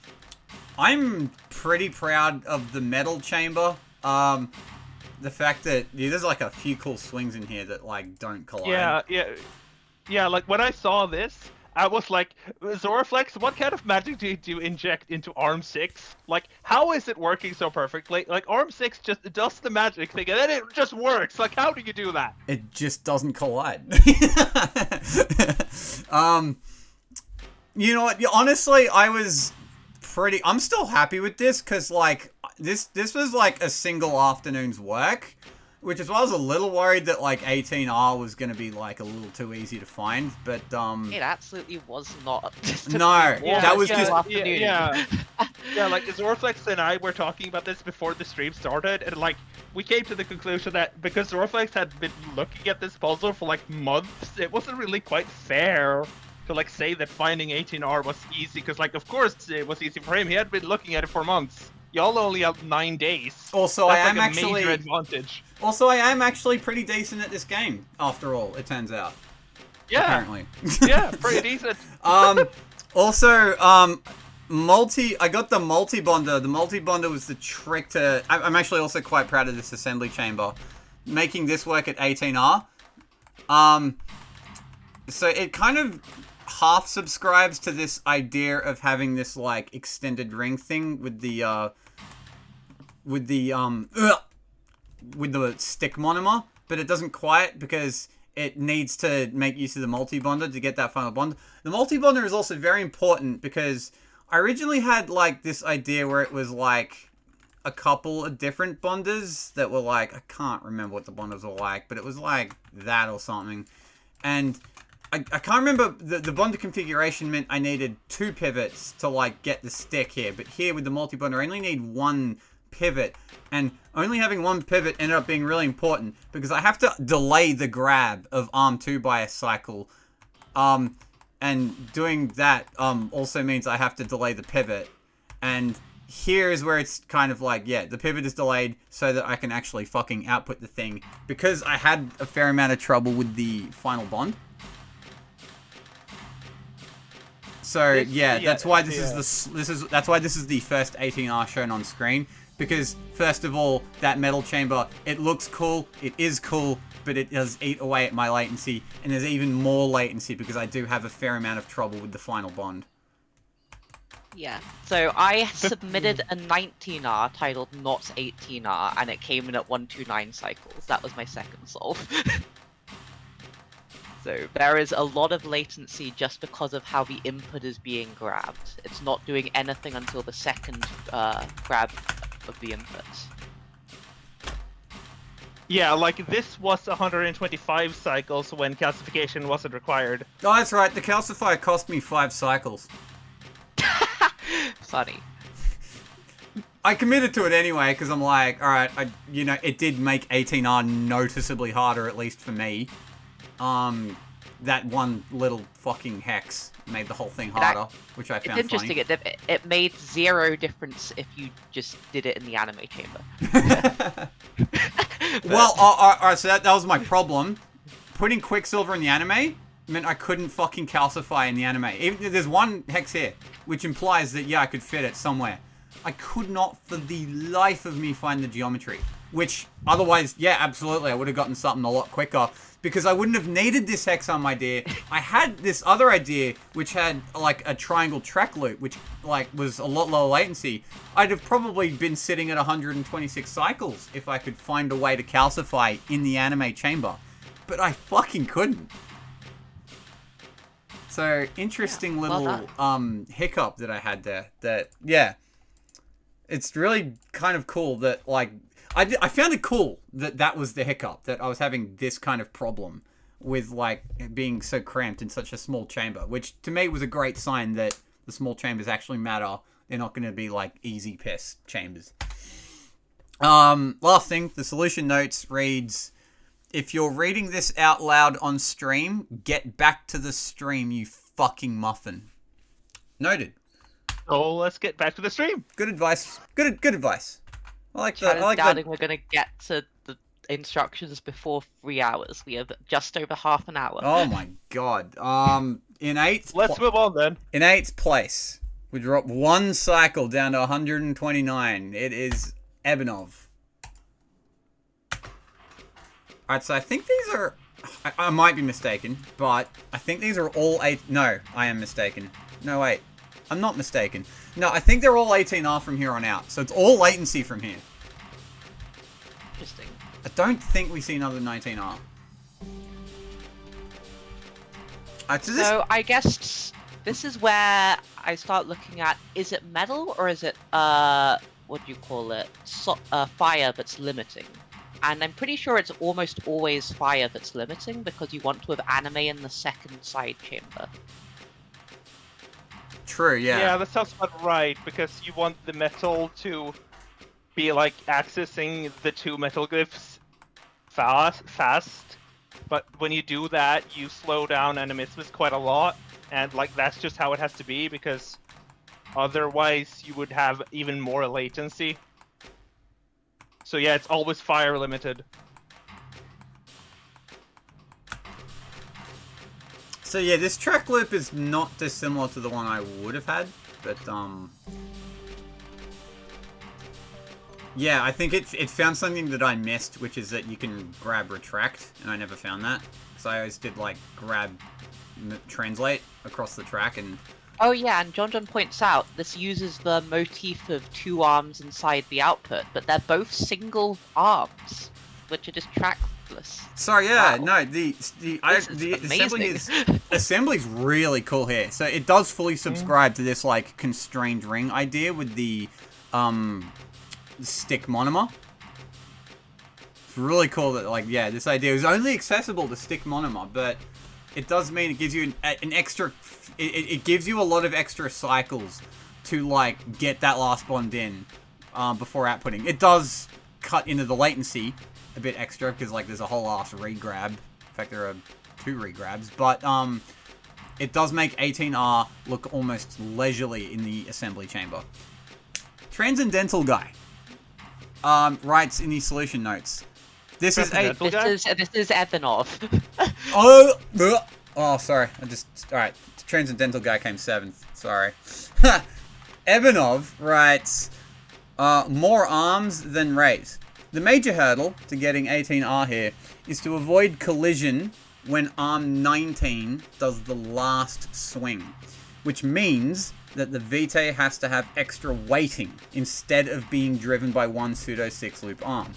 pretty proud of the metal chamber. The fact that there's like a few cool swings in here that like don't collide. Yeah. Like when I saw this, I was like, Zoraflex, what kind of magic did you inject into Arm 6? Like, how is it working so perfectly? Like, Arm 6 just does the magic thing, and then it just works. Like, how do you do that? It just doesn't collide. You know what? Honestly, I'm still happy with this, because, like, this was, like, a single afternoon's work. Which is why I was a little worried that, like, 18R was going to be, like, a little too easy to find, but, It absolutely was not. No, that was just... Yeah, like, Zorflex and I were talking about this before the stream started, and, like, we came to the conclusion that because Zorflex had been looking at this puzzle for, like, months, it wasn't really quite fair to, like, say that finding 18R was easy, because, like, of course it was easy for him. He had been looking at it for months. Y'all only have 9 days. Also, That's like a major advantage. Also, I am actually pretty decent at this game, after all, it turns out. Yeah. Apparently. Yeah, pretty decent. Also, I got the multi-bonder. The multi-bonder was the trick to... I'm actually also quite proud of this assembly chamber. Making this work at 18R. So it kind of half subscribes to this idea of having this, like, extended ring thing with the stick monomer, but it doesn't quite because it needs to make use of the multi-bonder to get that final bond. The multi-bonder is also very important because I originally had, like, this idea where it was, like, a couple of different bonders that were, like, I can't remember what the bonders were like, but it was, like, that or something. And I can't remember, the bonder configuration meant I needed 2 pivots to, like, get the stick here. But here with the multi-bonder, I only need 1 pivot. And only having 1 pivot ended up being really important because I have to delay the grab of arm 2 by a cycle. And doing that also means I have to delay the pivot. And here is where it's kind of like, yeah, the pivot is delayed so that I can actually fucking output the thing. Because I had a fair amount of trouble with the final bond. So that's why this is the first 18R shown on screen. Because first of all, that metal chamber, it looks cool, it is cool, but it does eat away at my latency, and there's even more latency because I do have a fair amount of trouble with the final bond. Yeah. So I submitted a 19R titled Not 18R, and it came in at 129 cycles. That was my second solve. So there is a lot of latency just because of how the input is being grabbed. It's not doing anything until the second grab of the input. Yeah, like this was 125 cycles when calcification wasn't required. Oh, that's right. The calcifier cost me 5 cycles. Funny. I committed to it anyway because I'm like, all right, it did make 18R noticeably harder, at least for me. That one little fucking hex made the whole thing harder, which I found funny. It's interesting. It made 0 difference if you just did it in the anime chamber. Well, alright, so that was my problem. Putting Quicksilver in the anime meant I couldn't fucking calcify in the anime. Even there's one hex here, which implies that, yeah, I could fit it somewhere. I could not, for the life of me, find the geometry. Which, otherwise, yeah, absolutely, I would have gotten something a lot quicker. Because I wouldn't have needed this hexarm idea. I had this other idea, which had, like, a triangle track loop, which, like, was a lot lower latency. I'd have probably been sitting at 126 cycles if I could find a way to calcify in the anime chamber. But I fucking couldn't. So, interesting little, hiccup that I had there. That, yeah. It's really kind of cool that, like... I found it cool that was the hiccup, that I was having this kind of problem with, like, being so cramped in such a small chamber, which to me was a great sign that the small chambers actually matter. They're not going to be, like, easy piss chambers. Last thing, the solution notes reads, if you're reading this out loud on stream, get back to the stream, you fucking muffin. Noted. Oh, let's get back to the stream. Good advice. Good advice. I like that. I like doubting we're going to get to the instructions before 3 hours. We have just over half an hour. Oh my god. In 8th... Let's move on then. In 8th place, we drop 1 cycle down to 129. It is Ebenov. Alright, so I think these are... I might be mistaken, but I think these are all 8... No, I am mistaken. No, wait. I'm not mistaken. No, I think they're all 18R from here on out. So it's all latency from here. Interesting. I don't think we see another 19R. So I guess this is where I start looking at, is it metal or is it, what do you call it? Fire that's limiting. And I'm pretty sure it's almost always fire that's limiting because you want to have anime in the second side chamber. True, yeah. Yeah, that sounds about right, because you want the metal to be, like, accessing the 2 metal glyphs fast. But when you do that, you slow down animismus quite a lot, and, like, that's just how it has to be, because otherwise you would have even more latency. So yeah, it's always fire limited. So yeah, this track loop is not dissimilar to the one I would have had, but yeah, I think it found something that I missed, which is that you can grab retract, and I never found that. So I always did like grab translate across the track and... Oh yeah, and John points out this uses the motif of 2 arms inside the output, but they're both single arms, which are just trackless. Sorry, yeah, Wow. no, the assembly's really cool here. So it does fully subscribe to this like constrained ring idea with the stick monomer. It's really cool that like this idea is only accessible to stick monomer, but it does mean it gives you an extra. It gives you a lot of extra cycles to like get that last bond in before outputting. It does cut into the latency a bit extra because like there's a whole ass regrab. In fact, there are 2 regrabs, but it does make 18R look almost leisurely in the assembly chamber. Transcendental guy writes in his solution notes. This is Evanov. Oh, sorry. Alright. Transcendental guy came 7th. Sorry. Evanov writes, more arms than rate. The major hurdle to getting 18R here is to avoid collision when arm 19 does the last swing, which means that the Vitae has to have extra weighting instead of being driven by one pseudo 6-loop arm.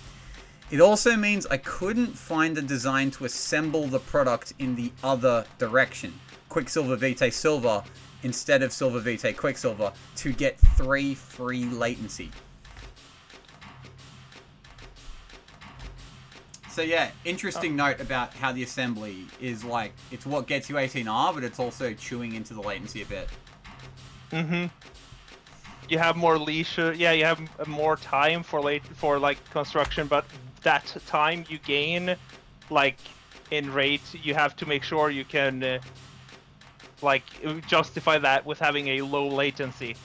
It also means I couldn't find a design to assemble the product in the other direction, Quicksilver Vitae Silver instead of Silver Vitae Quicksilver, to get 3 free latency. So yeah, interesting note about how the assembly is like, it's what gets you 18R, but it's also chewing into the latency a bit. Mm-hmm. You have more leisure, yeah, you have more time for like construction, but that time you gain, like, in rate, you have to make sure you can, like, justify that with having a low latency.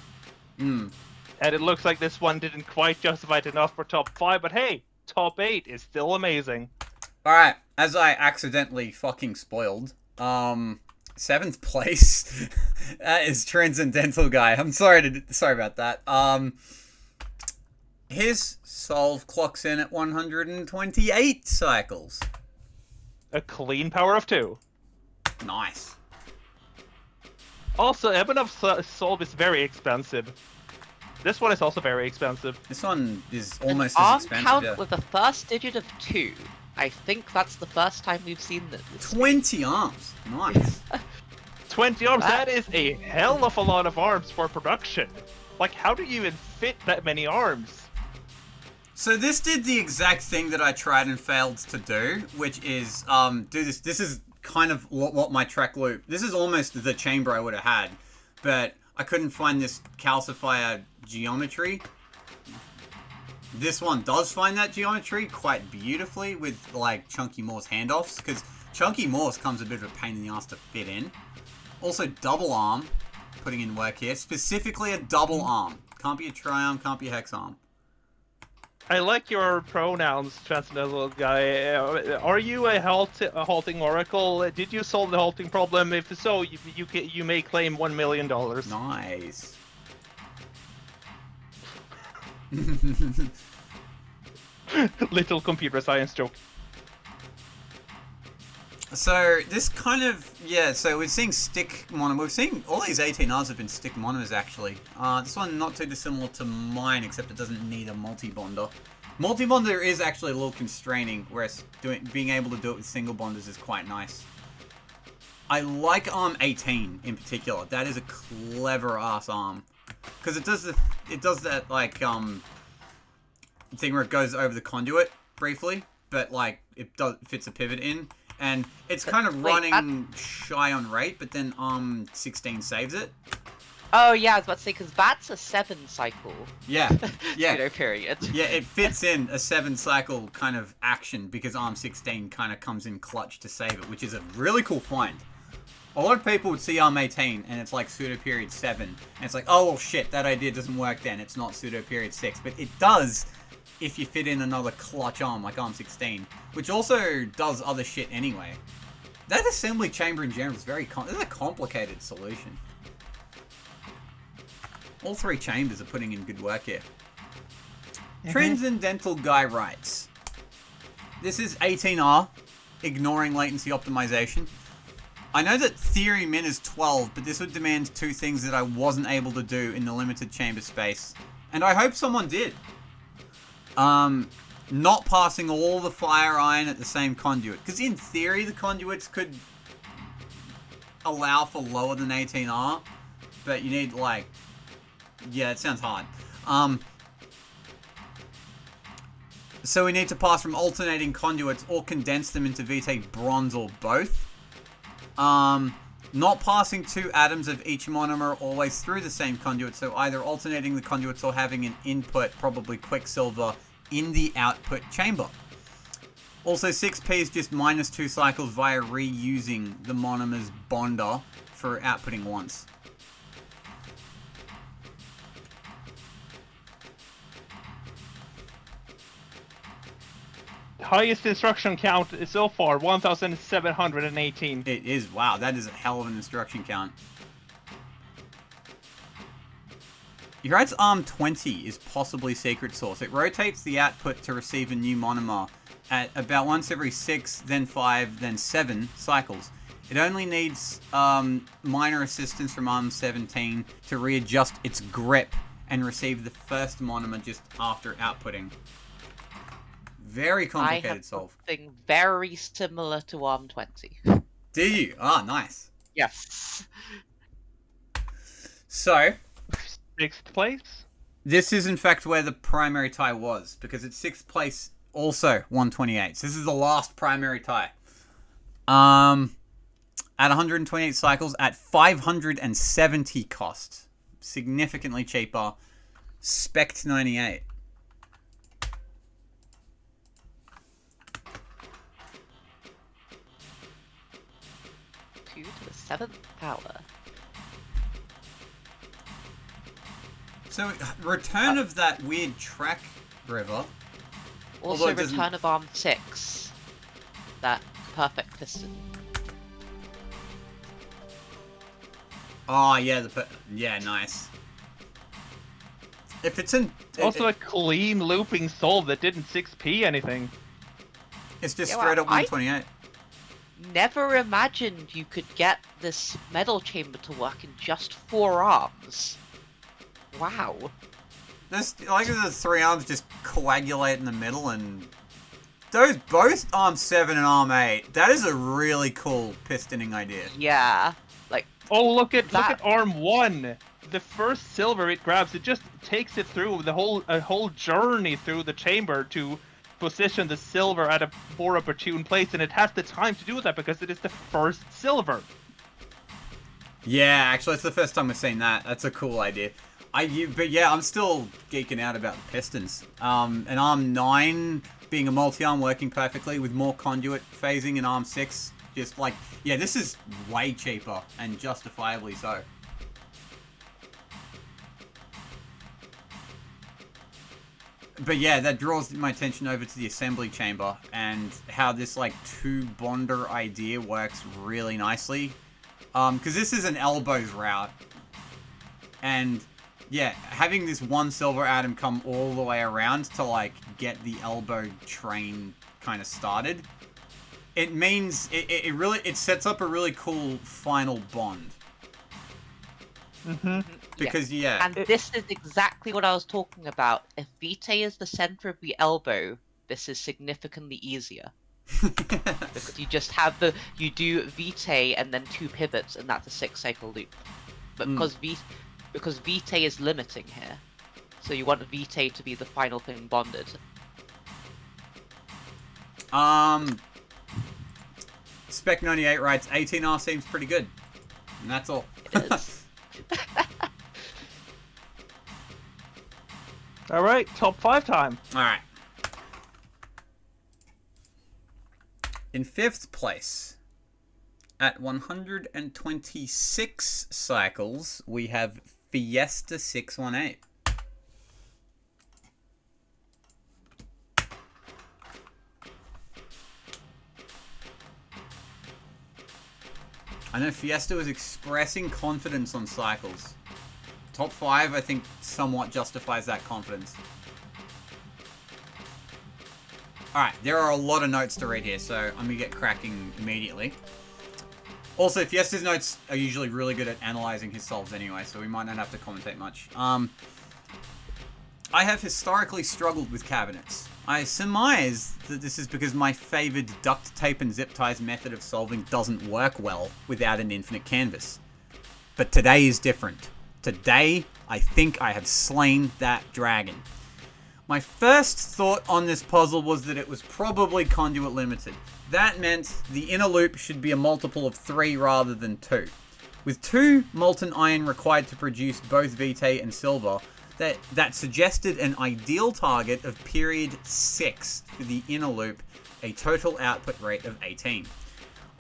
Mm. And it looks like this one didn't quite justify it enough for top 5, but hey, top 8 is still amazing. Alright, as I accidentally fucking spoiled, 7th place, that is Transcendental Guy. I'm sorry about that. His solve clocks in at 128 cycles. A clean power of 2. Nice. Also, Ebanov's solve is very expensive. This one is also very expensive. This one is almost as expensive. Count Yeah. with the first digit of 2. I think that's the first time we've seen this. 20 arms. Nice. 20 arms, that is a hell of a lot of arms for production. Like, how do you even fit that many arms? So this did the exact thing that I tried and failed to do, which is do this. This is kind of what my track loop. This is almost the chamber I would have had, but I couldn't find this calcifier geometry. This one does find that geometry quite beautifully with like Chunky Moore's handoffs, because Chunky Moore's comes a bit of a pain in the ass to fit in. Also double arm, putting in work here. Specifically a double arm. Can't be a tri-arm, can't be a hex arm. I like your pronouns, Transcendental Guy. Are you a halting oracle? Did you solve the halting problem? If so, you may claim $1 million. Nice. Little computer science joke. So this kind of, yeah, so we're seeing stick mono. We've seen all these 18Rs have been stick monos actually. This one not too dissimilar to mine, except it doesn't need a multi-bonder. Multi-bonder is actually a little constraining, whereas being able to do it with single bonders is quite nice. I like arm 18 in particular. That is a clever ass arm, because it does that like thing where it goes over the conduit briefly, but like it fits a pivot in. And it's kind of running shy on rate, but then 16 saves it. Oh yeah, I was about to say, because that's a 7 cycle. Yeah, yeah. Pseudo period. Yeah, it fits in a 7 cycle kind of action because arm 16 kind of comes in clutch to save it, which is a really cool find. A lot of people would see arm 18 and it's like pseudo period 7, and it's like, oh well, shit, that idea doesn't work then. It's not pseudo period 6, but it does if you fit in another clutch arm like arm 16, which also does other shit anyway. That assembly chamber in general is this is a complicated solution. All three chambers are putting in good work here. Transcendental Guy writes, this is 18R, ignoring latency optimization. I know that theory min is 12, but this would demand two things that I wasn't able to do in the limited chamber space. And I hope someone did. Not passing all the fire iron at the same conduit. Because in theory, the conduits could allow for lower than 18R. But you need, like... Yeah, it sounds hard. So we need to pass from alternating conduits or condense them into Vitae bronze or both. Not passing two atoms of each monomer always through the same conduit, so either alternating the conduits or having an input, probably Quicksilver, in the output chamber. Also, 6p is just -2 cycles via reusing the monomer's bonder for outputting once. Highest instruction count so far, 1,718. It is, wow, that is a hell of an instruction count. He writes ARM20 is possibly secret source. It rotates the output to receive a new monomer at about once every 6, then 5, then 7 cycles. It only needs minor assistance from ARM17 to readjust its grip and receive the first monomer just after outputting. Very complicated solve. Something very similar to ARM20. Do you? Ah, nice. Yes. So, 6th place? this is in fact where the primary tie was, because it's 6th place, also 128. So this is the last primary tie. At 128 cycles, at 570 cost. Significantly cheaper. Spect 98. To the 7th power. So, return of that weird track river. Also, return of ARM6. That perfect piston. Oh, yeah, yeah, nice. If it's in... Also a clean looping solve that didn't 6p anything. It's just straight up 128. Never imagined you could get this metal chamber to work in just 4 arms. Wow. The 3 arms just coagulate in the middle, and those both arm 7 and arm 8. That is a really cool pistoning idea. Yeah. Like, oh, look at arm 1. The first silver it grabs, it just takes it through the whole journey through the chamber to position the silver at a more opportune place, and it has the time to do that because it is the first silver. Yeah, actually, it's the first time we've seen that. That's a cool idea. But yeah, I'm still geeking out about the pistons. And arm 9 being a multi-arm working perfectly with more conduit phasing, and arm 6 just like, yeah, this is way cheaper and justifiably so. But yeah, that draws my attention over to the assembly chamber and how this like 2 bonder idea works really nicely. Because this is an elbows route. And yeah, having this 1 silver atom come all the way around to like get the elbow train kind of started, it means it sets up a really cool final bond. Mm-hmm. Because yeah. And this is exactly what I was talking about. If Vitae is the center of the elbow, this is significantly easier. Because you just have you do Vitae and then 2 pivots, and that's a 6-cycle loop. But because Vitae is limiting here, so you want Vitae to be the final thing bonded. Spec 98 writes 18R seems pretty good, and that's all. It is. All right, top 5 time. All right. In 5th place, at 126 cycles, we have Fiesta 618. I know Fiesta was expressing confidence on cycles. Top 5, I think, somewhat justifies that confidence. Alright, there are a lot of notes to read here, so I'm going to get cracking immediately. Also, Fiesta's notes are usually really good at analysing his solves anyway, so we might not have to commentate much. I have historically struggled with cabinets. I surmise that this is because my favoured duct tape and zip ties method of solving doesn't work well without an infinite canvas. But today is different. Today, I think I have slain that dragon. My first thought on this puzzle was that it was probably conduit limited. That meant the inner loop should be a multiple of 3 rather than 2. With 2 molten iron required to produce both vitae and silver, that suggested an ideal target of period 6 for the inner loop, a total output rate of 18.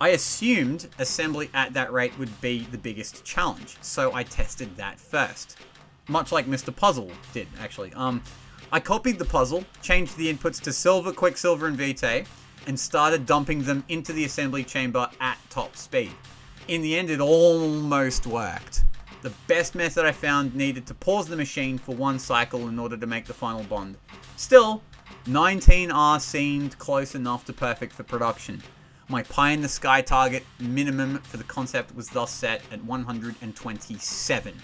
I assumed assembly at that rate would be the biggest challenge, so I tested that first. Much like Mr. Puzzle did, actually. I copied the puzzle, changed the inputs to silver, quicksilver, and vitae, and started dumping them into the assembly chamber at top speed. In the end, it almost worked. The best method I found needed to pause the machine for 1 cycle in order to make the final bond. Still, 19R seemed close enough to perfect for production. My pie in the sky target minimum for the concept was thus set at 127.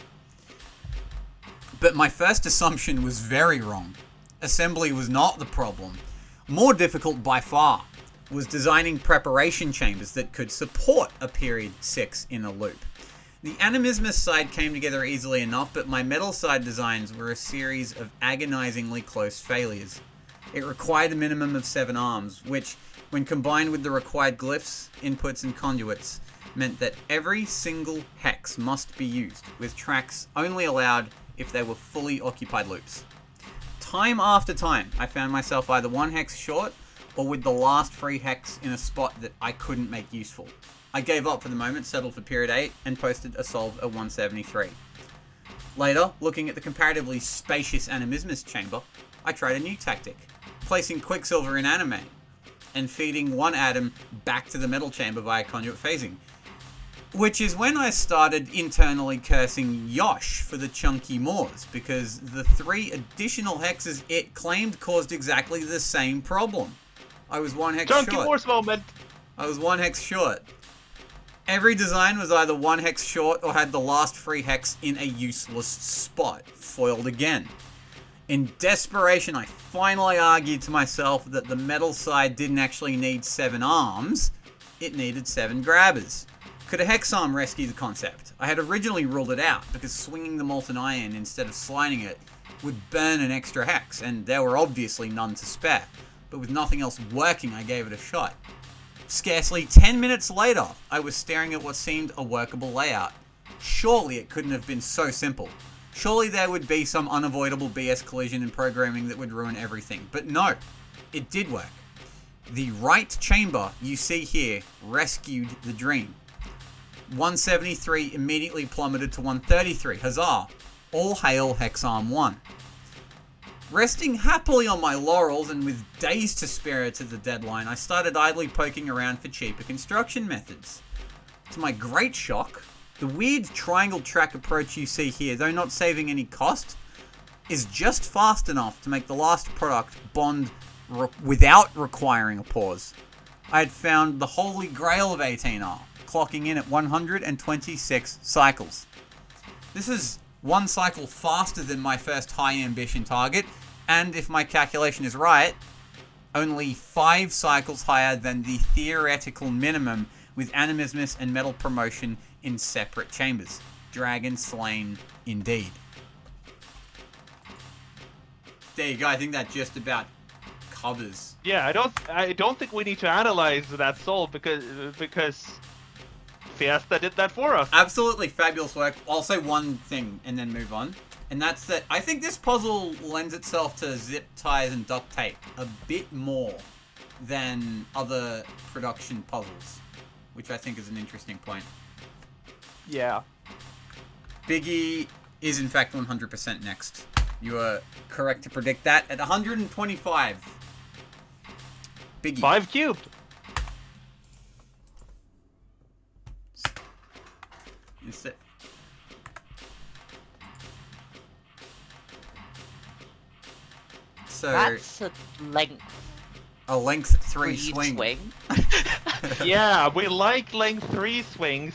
But my first assumption was very wrong. Assembly was not the problem. More difficult by far was designing preparation chambers that could support a period 6 inner loop. The animismus side came together easily enough, but my metal side designs were a series of agonizingly close failures. It required a minimum of 7 arms, which, when combined with the required glyphs, inputs, and conduits, meant that every single hex must be used, with tracks only allowed if they were fully occupied loops. Time after time, I found myself either 1 hex short, or with the last free hex in a spot that I couldn't make useful. I gave up for the moment, settled for period 8, and posted a solve at 173. Later, looking at the comparatively spacious animismus chamber, I tried a new tactic, placing quicksilver in anime, and feeding 1 atom back to the metal chamber via conduit phasing. Which is when I started internally cursing Yosh for the chunky Moors, because the 3 additional hexes it claimed caused exactly the same problem. I was 1 hex short. Chunky Moors moment! I was 1 hex short. Every design was either 1 hex short or had the last free hex in a useless spot, foiled again. In desperation, I finally argued to myself that the metal side didn't actually need 7 arms, it needed 7 grabbers. Could a hex arm rescue the concept? I had originally ruled it out, because swinging the molten iron instead of sliding it would burn an extra hex, and there were obviously none to spare. But with nothing else working, I gave it a shot. Scarcely 10 minutes later, I was staring at what seemed a workable layout. Surely it couldn't have been so simple. Surely there would be some unavoidable BS collision in programming that would ruin everything. But no, it did work. The right chamber you see here rescued the dream. 173 immediately plummeted to 133. Huzzah! All hail Hexarm 1. Resting happily on my laurels and with days to spare to the deadline, I started idly poking around for cheaper construction methods. To my great shock, the weird triangle track approach you see here, though not saving any cost, is just fast enough to make the last product bond without requiring a pause. I had found the holy grail of 18R, clocking in at 126 cycles. This is 1 cycle faster than my first high ambition target, and if my calculation is right, only 5 cycles higher than the theoretical minimum with animismus and metal promotion in separate chambers. Dragon slain indeed. There you go, I think that just about covers. Yeah, I don't think we need to analyze that solve because Fiesta did that for us. Absolutely fabulous work. I'll say one thing and then move on. And that's that I think this puzzle lends itself to zip ties and duct tape a bit more than other production puzzles, which I think is an interesting point. Yeah. Biggie is in fact 100% next. You are correct to predict that at 125. Biggie. 5 cubed. Instead. So That's a length a length 3 3 swing. Yeah, we like length 3 swings.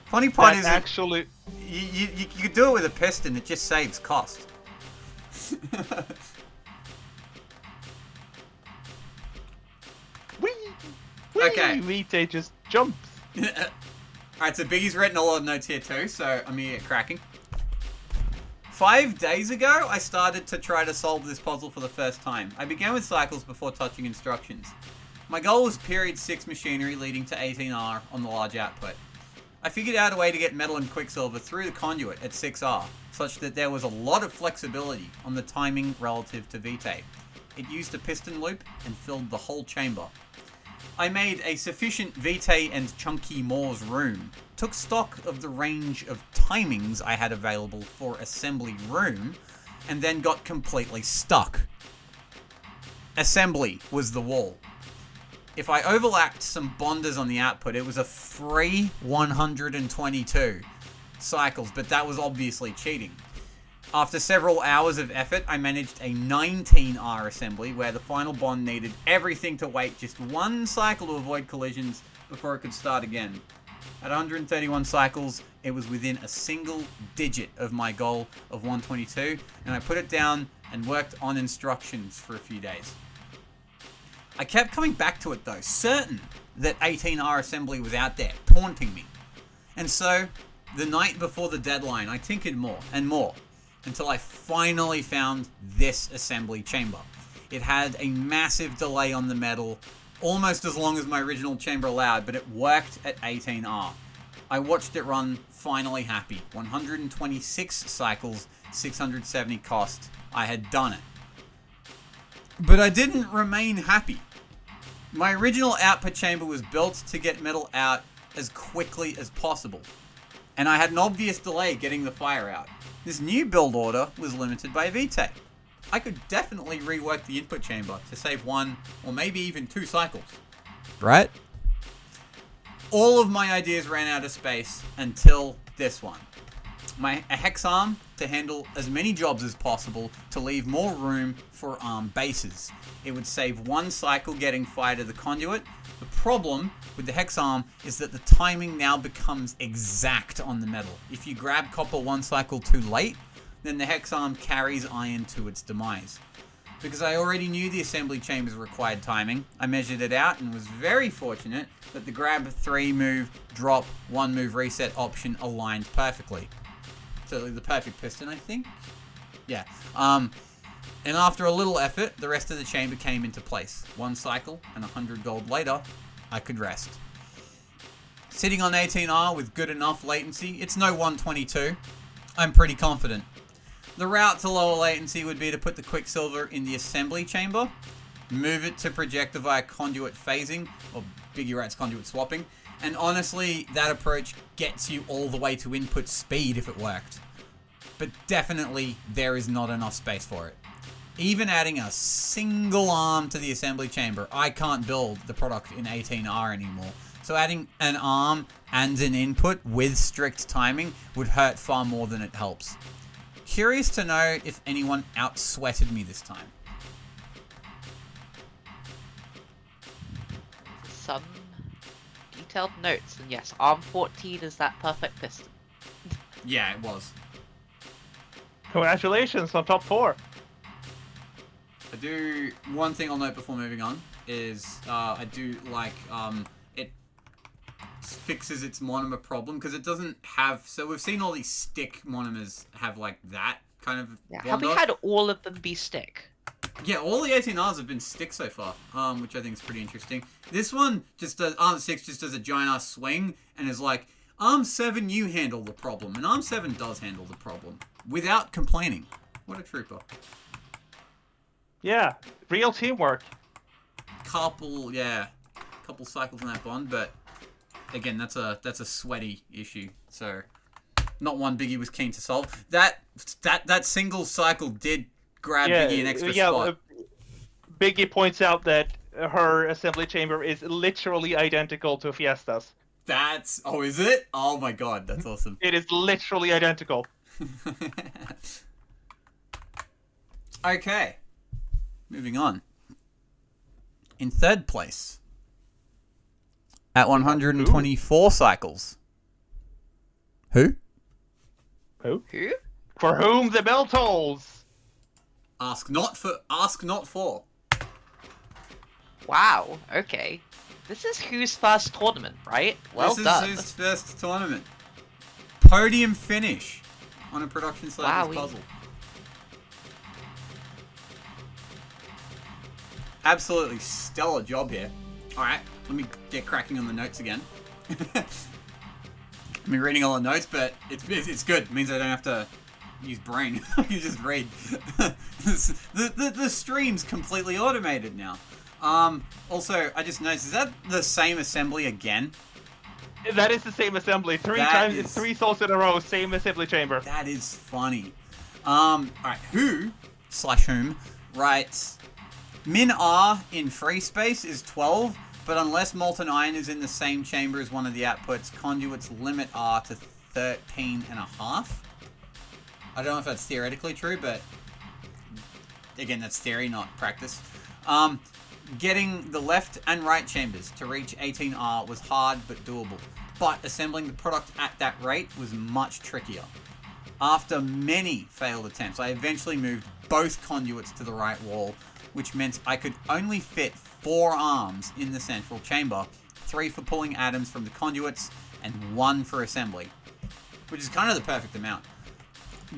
Funny part That is actually. you could do it with a piston. It just saves cost. Whee! Whee! Okay. Vitae just jumps. Alright, so Biggie's written a lot of notes here too, so I'm gonna get cracking. 5 days ago, I started to try to solve this puzzle for the first time. I began with cycles before touching instructions. My goal was period 6 machinery leading to 18R on the large output. I figured out a way to get metal and quicksilver through the conduit at 6R, such that there was a lot of flexibility on the timing relative to Vitae. It used a piston loop and filled the whole chamber. I made a sufficient Vitae and chunky Moore's room, took stock of the range of timings I had available for assembly room, and then got completely stuck. Assembly was the wall. If I overlapped some bonders on the output, it was a free 122 cycles, but that was obviously cheating. After several hours of effort, I managed a 19R assembly where the final bond needed everything to wait just one cycle to avoid collisions before it could start again. At 131 cycles, it was within a single digit of my goal of 122, and I put it down and worked on instructions for a few days. I kept coming back to it though, certain that 18R assembly was out there, taunting me. And so, the night before the deadline, I tinkered more and more, until I finally found this assembly chamber. It had a massive delay on the metal, almost as long as my original chamber allowed, but it worked at 18R. I watched it run, finally happy. 126 cycles, 670 cost. I had done it. But I didn't remain happy. My original output chamber was built to get metal out as quickly as possible, and I had an obvious delay getting the fire out. This new build order was limited by Vitae. I could definitely rework the input chamber to save 1 or maybe even 2 cycles. Right? All of my ideas ran out of space until this one. A hex arm to handle as many jobs as possible to leave more room for arm bases. It would save 1 cycle getting fire to the conduit. The problem with the hex arm is that the timing now becomes exact on the metal. If you grab copper 1 cycle too late, then the hex arm carries iron to its demise. Because I already knew the assembly chamber's required timing, I measured it out and was very fortunate that the grab 3 move, drop, 1 move reset option aligned perfectly. So the perfect piston, I think? Yeah. And after a little effort, the rest of the chamber came into place. 1 cycle and 100 gold later, I could rest. Sitting on 18R with good enough latency, it's no 122. I'm pretty confident. The route to lower latency would be to put the quicksilver in the assembly chamber, move it to projector via conduit phasing, or Biggie Rat's conduit swapping, and honestly, that approach gets you all the way to input speed if it worked. But definitely, there is not enough space for it. Even adding a single arm to the assembly chamber, I can't build the product in 18R anymore. So adding an arm and an input with strict timing would hurt far more than it helps. Curious to know if anyone out-sweated me this time. Some detailed notes, and yes, arm 14 is that perfect piston. Yeah, it was. Congratulations on top 4. I do, one thing I'll note before moving on is I do like it fixes its monomer problem because it doesn't have, so we've seen all these stick monomers have like that kind of Yeah, have we had all of them be stick? Yeah, all the 18Rs have been stick so far, which I think is pretty interesting. This one just does, Arm 6 just does a giant ass swing and is like, Arm 7 you handle the problem, and Arm 7 does handle the problem without complaining. What a trooper. Yeah, real teamwork. Couple cycles in that bond, but again, that's a sweaty issue. So, not one Biggie was keen to solve. That single cycle did grab Biggie an extra spot. Biggie points out that her assembly chamber is literally identical to Fiesta's. Oh, is it? Oh my god, that's awesome. It is literally identical. Okay. Moving on. In third place, at 124 cycles. Who? Who? Who? For whom the bell tolls. Ask not for. Wow. Okay. This is whose first tournament, right? Well done. This is his first tournament. Podium finish on a production cycles puzzle. Absolutely stellar job here. Alright, let me get cracking on the notes again. I'm reading all the notes, but it's good. It means I don't have to use brain. I can just read. the stream's completely automated now. Also, I just noticed, is that the same assembly again? That is the same assembly. Three souls in a row, same assembly chamber. That is funny. Alright, whom writes, min R in free space is 12, but unless molten iron is in the same chamber as one of the outputs, conduits limit R to 13 and a half. I don't know if that's theoretically true, but again, that's theory, not practice. Getting the left and right chambers to reach 18R was hard but doable, but assembling the product at that rate was much trickier. After many failed attempts, I eventually moved both conduits to the right wall, which meant I could only fit 4 arms in the central chamber, 3 for pulling atoms from the conduits, and 1 for assembly, which is kind of the perfect amount.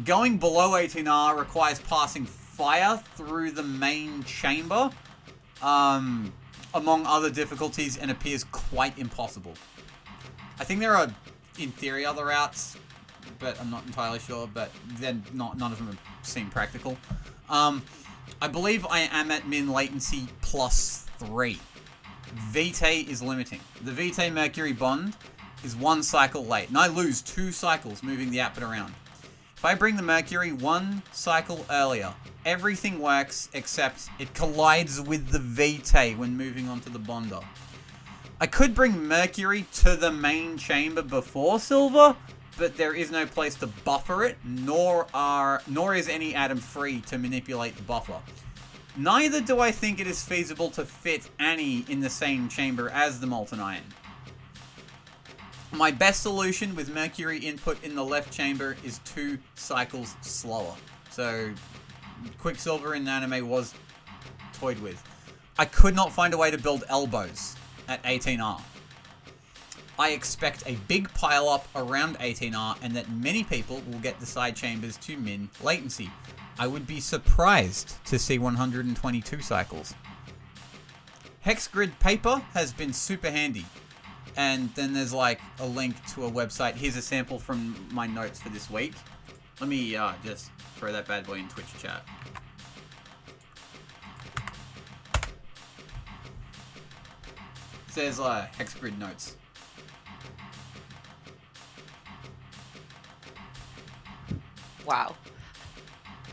Going below 18R requires passing fire through the main chamber, among other difficulties, and appears quite impossible. I think there are, in theory, other routes, but I'm not entirely sure, but then none of them seem practical. I believe I am at min latency +3. Vitae is limiting. The Vitae Mercury bond is 1 cycle late, and I lose 2 cycles moving the output around. If I bring the Mercury 1 cycle earlier, everything works except it collides with the Vitae when moving onto the bonder. I could bring Mercury to the main chamber before Silver, but there is no place to buffer it, nor is any atom free to manipulate the buffer. Neither do I think it is feasible to fit Annie in the same chamber as the molten iron. My best solution with Mercury input in the left chamber is 2 cycles slower. So, Quicksilver in anime was toyed with. I could not find a way to build elbows at 18R. I expect a big pile-up around 18R and that many people will get the side chambers to min latency. I would be surprised to see 122 cycles. Hex grid paper has been super handy. And then there's like a link to a website. Here's a sample from my notes for this week. Let me just throw that bad boy in Twitch chat. It says hex grid notes. Wow.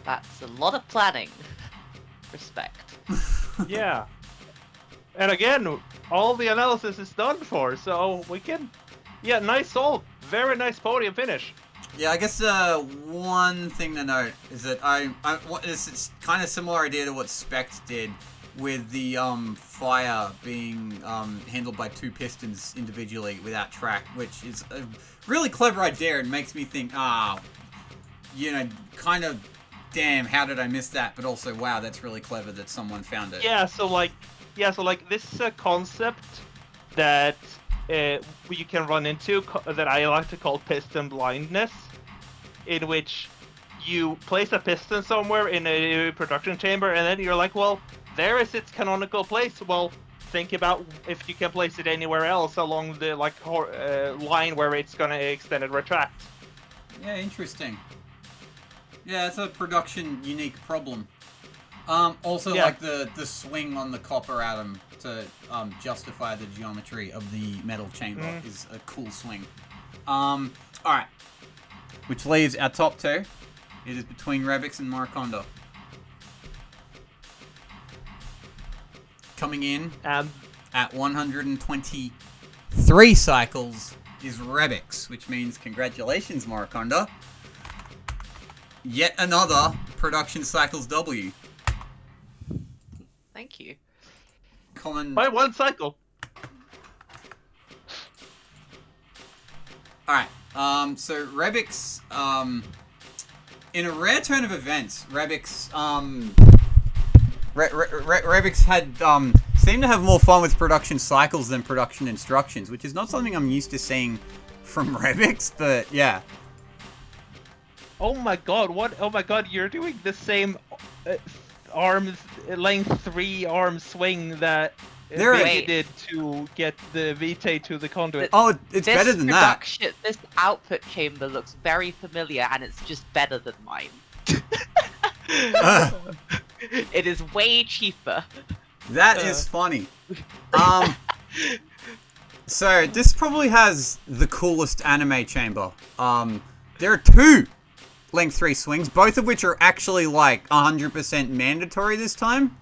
That's a lot of planning. Respect. Yeah. And again, all the analysis is done for, so we can... Yeah, nice solve. Very nice podium finish. Yeah, I guess one thing to note is that it's kind of similar idea to what Spect did with the fire being handled by 2 pistons individually without track, which is a really clever idea and makes me think, kind of, damn, how did I miss that? But also, wow, that's really clever that someone found it. Yeah, so this is a concept that you can run into that I like to call piston blindness, in which you place a piston somewhere in a production chamber and then you're like, well, there is its canonical place. Well, think about if you can place it anywhere else along the line where it's gonna extend and retract. Yeah, interesting. Yeah, it's a production unique problem. Also, yeah. like the swing on the copper atom to justify the geometry of the metal chamber is a cool swing. Alright. Which leaves our top 2. It is between Rebix and Morokondo. Coming in at 123 3 cycles is Rebix, which means congratulations, Morikonda. Yet another production cycles W. Thank you. Common. By 1 cycle. Alright, so Rebix, in a rare turn of events, Rebix, Rebix had, seemed to have more fun with production cycles than production instructions, which is not something I'm used to seeing from Rebix, but yeah. Oh my god, what? Oh my god, you're doing the same length 3 arm swing that Biggie did to get the Vitae to the conduit. Oh, it's better than that. This output chamber looks very familiar, and it's just better than mine. It is way cheaper. That is funny. So this probably has the coolest anime chamber. There are 2 length 3 swings, both of which are actually like 100% mandatory this time.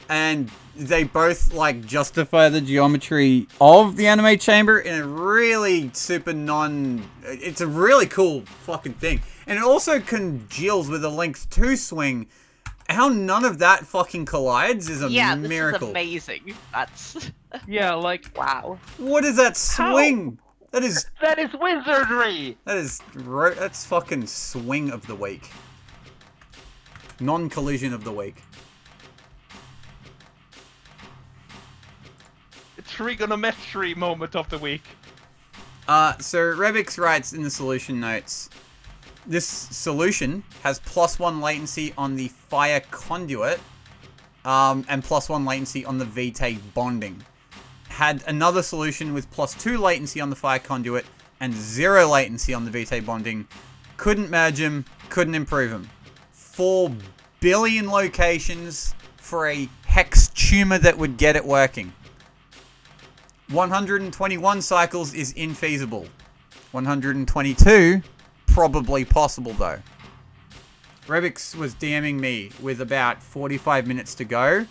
And they both like justify the geometry of the anime chamber in a really super it's a really cool fucking thing. And it also congeals with a length 2 swing. How none of that fucking collides is a miracle. This is amazing. That's yeah, like wow. What is that swing? How? That is wizardry. That's fucking swing of the week. Non-collision of the week. Trigonometry moment of the week. So Rebix writes in the solution notes, this solution has +1 latency on the fire conduit, and +1 latency on the Vitae bonding. Had another solution with +2 latency on the fire conduit and 0 latency on the Vitae bonding. Couldn't merge them, couldn't improve them. 4 billion locations for a hex tumor that would get it working. 121 cycles is infeasible. 122, probably possible though. Rebix was DMing me with about 45 minutes to go,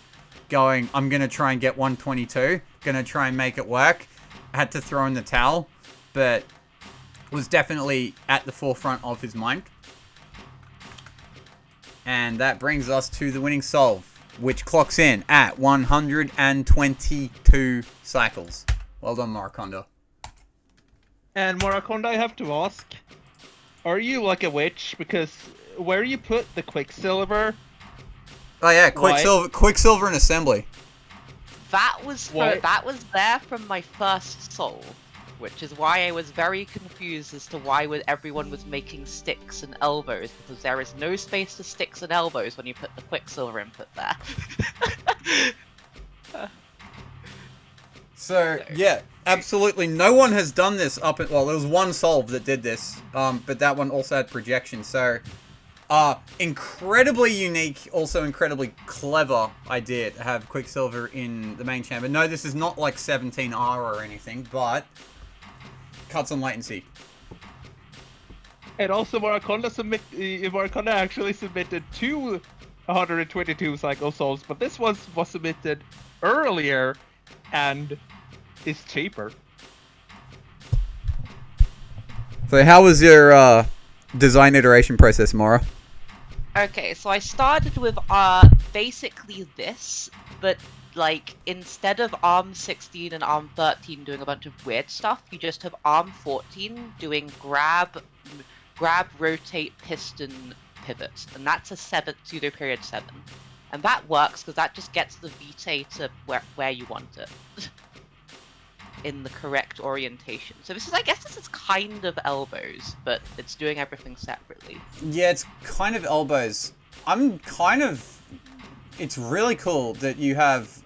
going, I'm going to try and get 122, going to try and make it work. I had to throw in the towel, but was definitely at the forefront of his mind. And that brings us to the winning solve, which clocks in at 122 cycles. Well done, Morikonda. And Morikonda, I have to ask, are you like a witch? Because where you put the Quicksilver... Oh yeah, Quicksilver and assembly. That was there from my first solve, which is why I was very confused as to why everyone was making sticks and elbows, because there is no space for sticks and elbows when you put the Quicksilver input there. So, yeah, absolutely no one has done this well, there was one solve that did this, but that one also had projection, so... incredibly unique, also incredibly clever idea to have Quicksilver in the main chamber. No, this is not like 17R or anything, but cuts on latency. And also Morikonda actually submitted 2 122 cycle solves, but this was submitted earlier and is cheaper. So how was your design iteration process, Mora? Okay, so I started with basically this, but like instead of ARM 16 and ARM 13 doing a bunch of weird stuff, you just have ARM 14 doing grab, rotate, piston, pivot, and that's a pseudo period 7, and that works because that just gets the Vitae to where you want it. In the correct orientation. So I guess this is kind of elbows, but it's doing everything separately. Yeah, it's kind of elbows. It's really cool that you have,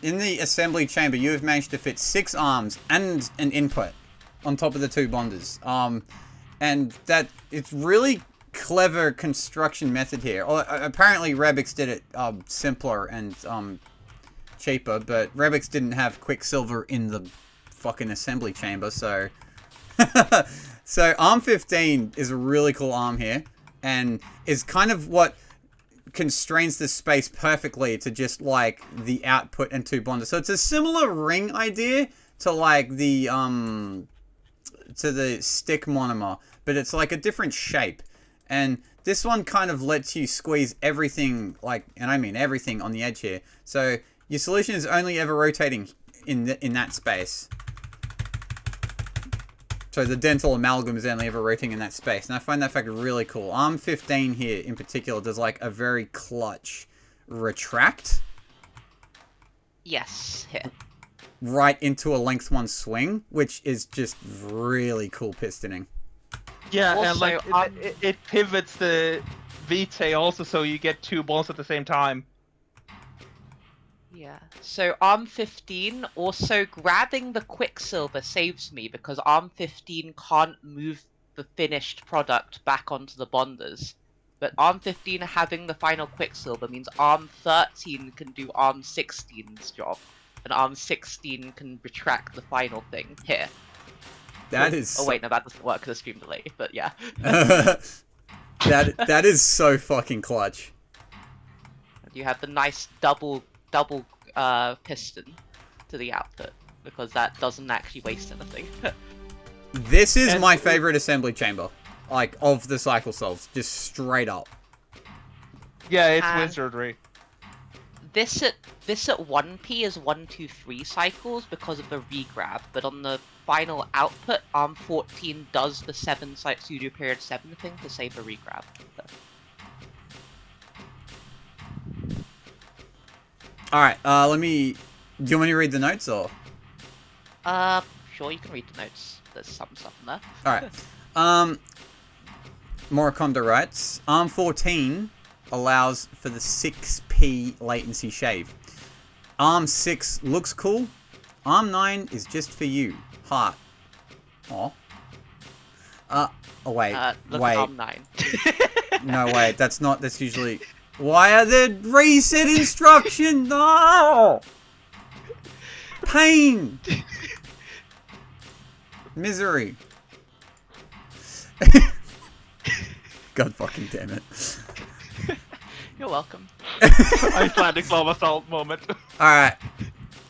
in the assembly chamber, you have managed to fit 6 arms and an input on top of the 2 bonders. And that, it's really clever construction method here. Apparently Rebix did it, simpler and, cheaper, but Rebix didn't have Quicksilver in the fucking assembly chamber, so... So ARM 15 is a really cool ARM here, and is kind of what constrains the space perfectly to just like the output and 2 bonders. So it's a similar ring idea to like the stick monomer, but it's like a different shape. And this one kind of lets you squeeze everything, like, and I mean everything on the edge here. So your solution is only ever rotating in that space. So the dental amalgam is only ever rotating in that space. And I find that fact really cool. Arm 15 here in particular does like a very clutch retract. Yes, here. Right into a length 1 swing, which is just really cool pistoning. Yeah, Also, and like it pivots the vitae also, so you get 2 balls at the same time. Yeah. So Arm 15, also grabbing the Quicksilver saves me because Arm 15 can't move the finished product back onto the bonders. But Arm 15 having the final Quicksilver means Arm 13 can do Arm 16's job. And Arm 16 can retract the final thing here. That is... Oh wait, no, that doesn't work because of stream delay, but yeah. that is so fucking clutch. You have the nice double piston to the output because that doesn't actually waste anything. This is my favorite assembly chamber, like of the cycle solves, just straight up. Yeah, it's wizardry. This at 1p is 1, 2, 3 cycles because of the regrab, but on the final output, Arm 14 does the 7 pseudo period 7 thing to save the regrab. So. Alright, let me... Do you want me to read the notes, or...? Sure, you can read the notes. There's some stuff in there. Alright. Morikonda writes, Arm 14 allows for the 6p latency shave. Arm 6 looks cool. Arm 9 is just for you. Heart. Aw. Oh, wait. Look wait. at Arm 9. No, wait. That's usually... Why are there reset instructions? No! Pain! Misery. God fucking damn it. You're welcome. Icelandic lava salt moment. Alright.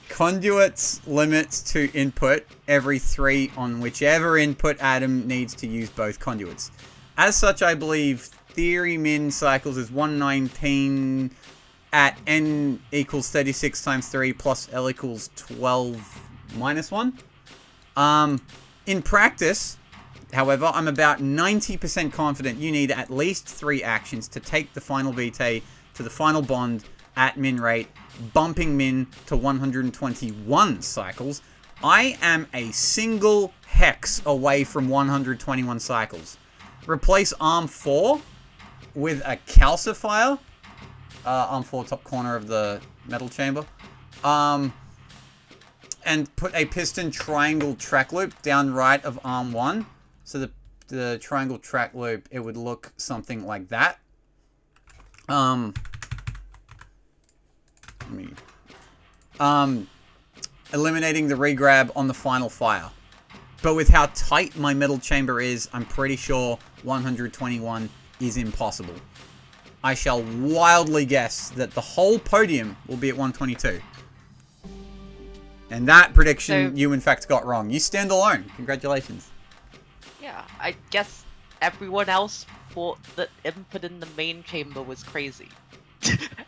Conduits limits to input every 3 on whichever input atom needs to use both conduits. As such, I believe theory min cycles is 119 at n equals 36 times 3 plus L equals 12 minus 1. In practice, however, I'm about 90% confident you need at least 3 actions to take the final vitae to the final bond at min rate, bumping min to 121 cycles. I am a single hex away from 121 cycles. Replace Arm 4 with a calcifier. Arm 4, top corner of the metal chamber. And put a piston triangle track loop down right of Arm 1. So the triangle track loop, it would look something like that. Eliminating the regrab on the final fire. But with how tight my metal chamber is, I'm pretty sure 121 is impossible. I shall wildly guess that the whole podium will be at 122. And that prediction you in fact got wrong. You stand alone. Congratulations. Yeah, I guess everyone else thought that input in the main chamber was crazy.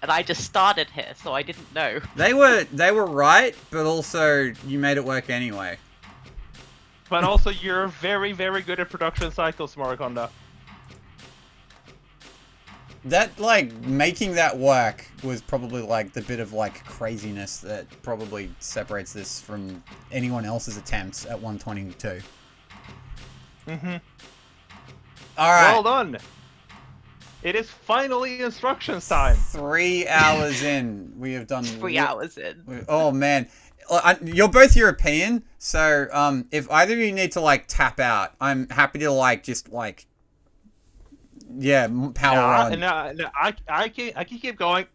And I just started here, so I didn't know. They were right, but also you made it work anyway. But also, you're very, very good at production cycles, Morikonda. That, like, making that work was probably, like, the bit of, like, craziness that probably separates this from anyone else's attempts at 122. Mm-hmm. Alright. Well done! It is finally instructions time! 3 hours in, we have done... 3 hours in. Oh, man. You're both European, so, if either of you need to, like, tap out, I'm happy to, like, just, like... Yeah, power on. No, I can keep going.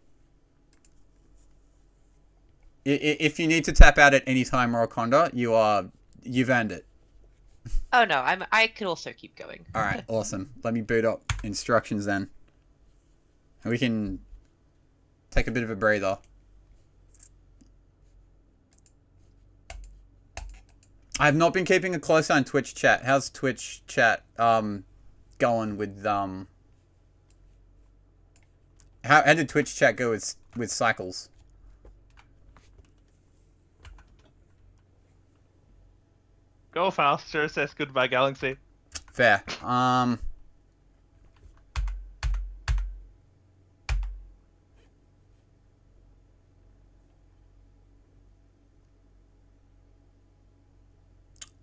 If you need to tap out at any time, Morikonda, you've earned it. Oh no, I could also keep going. All right, awesome. Let me boot up instructions then. We can take a bit of a breather. I have not been keeping a close eye on Twitch chat. How's Twitch chat going with how did Twitch chat go with cycles? Go faster, says Goodbye Galaxy. Fair.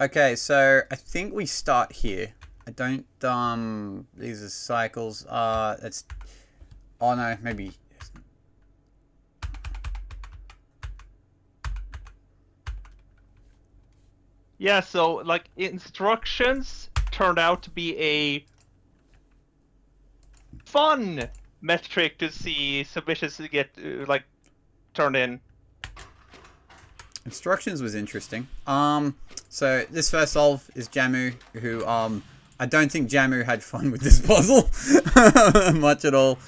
Okay, so I think we start here. I don't these are cycles. That's oh no, maybe Yeah, so like instructions turned out to be a fun metric to see submissions to get like turned in. instructions was interesting. So this first solve is Jamu, who I don't think Jamu had fun with this puzzle much at all.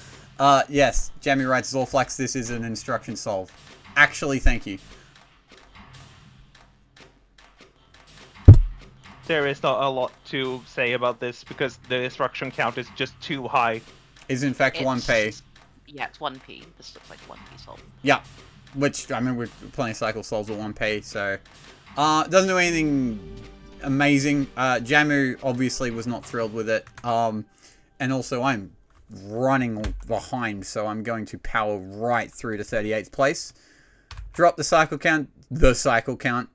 Yes, Jamu writes Zorflax, this is an instruction solve. Actually, thank you. There is not a lot to say about this because the instruction count is just too high. Is in fact 1p. Yeah, it's 1p. This looks like 1p solve. Yeah, which, I mean, we're playing cycle solves at 1p, so... doesn't do anything amazing. Jamu obviously was not thrilled with it. And also I'm running behind, so I'm going to power right through to 38th place. Drop the cycle count.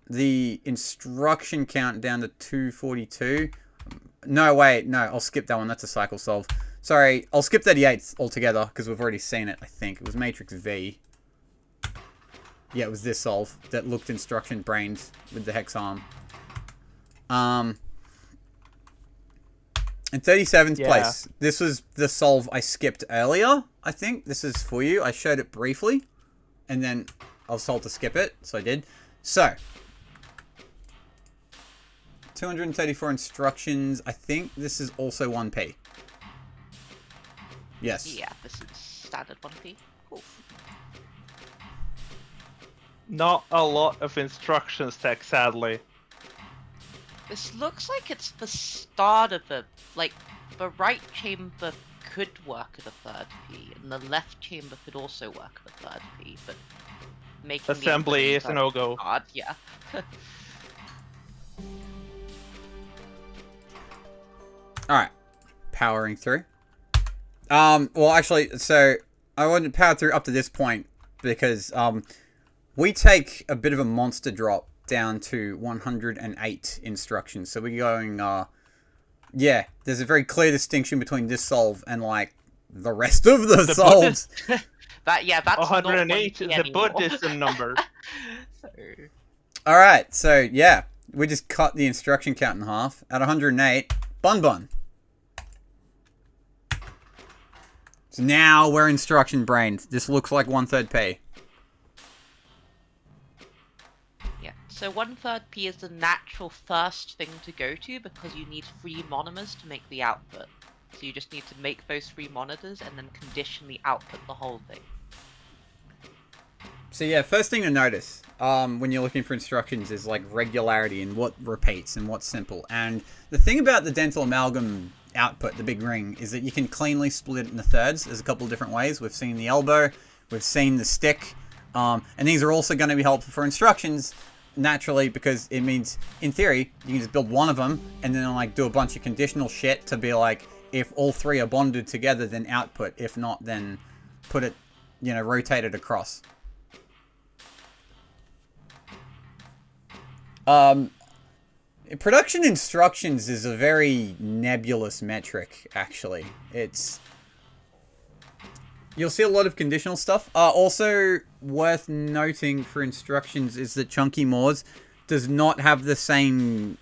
The instruction count down to 242. No, wait, no, I'll skip that one. That's a cycle solve. Sorry, I'll skip 38th altogether because we've already seen it, I think. It was Matrix V. Yeah, it was this solve that looked instruction brained with the hex arm. In 37th place, this was the solve I skipped earlier, I think. This is for you. I showed it briefly, and then I was told to skip it, so I did. So, 234 instructions. I think this is also 1p. Yes. Yeah, this is standard 1p. Cool. Not a lot of instructions text, sadly. This looks like it's the start of the right chamber could work at a third P, and the left chamber could also work at a third P, but making assembly is a no-go. Hard, yeah. Alright. Powering through. Well, actually, so I want to power through up to this point because we take a bit of a monster drop down to 108 instructions. So we're going, yeah, there's a very clear distinction between this solve and, like, the rest of the solves. That's 108 is a Buddhism number. Alright, so, yeah, we just cut the instruction count in half. At 108, Bun Bun. So now we're instruction brained. This looks like 1/3 P. Yeah, so 1/3 P is the natural first thing to go to because you need 3 monomers to make the output. So you just need to make those 3 monitors and then condition the output the whole thing. So yeah, first thing to notice when you're looking for instructions is like regularity and what repeats and what's simple. And the thing about the dental amalgam output, the big ring, is that you can cleanly split it into thirds. There's a couple of different ways. We've seen the elbow, we've seen the stick, and these are also going to be helpful for instructions naturally because it means, in theory, you can just build one of them and then like do a bunch of conditional shit to be like, if all 3 are bonded together, then output. If not, then put it, you know, rotate it across. Production instructions is a very nebulous metric, actually. You'll see a lot of conditional stuff. Also worth noting for instructions is that Chunky Moors does not have the same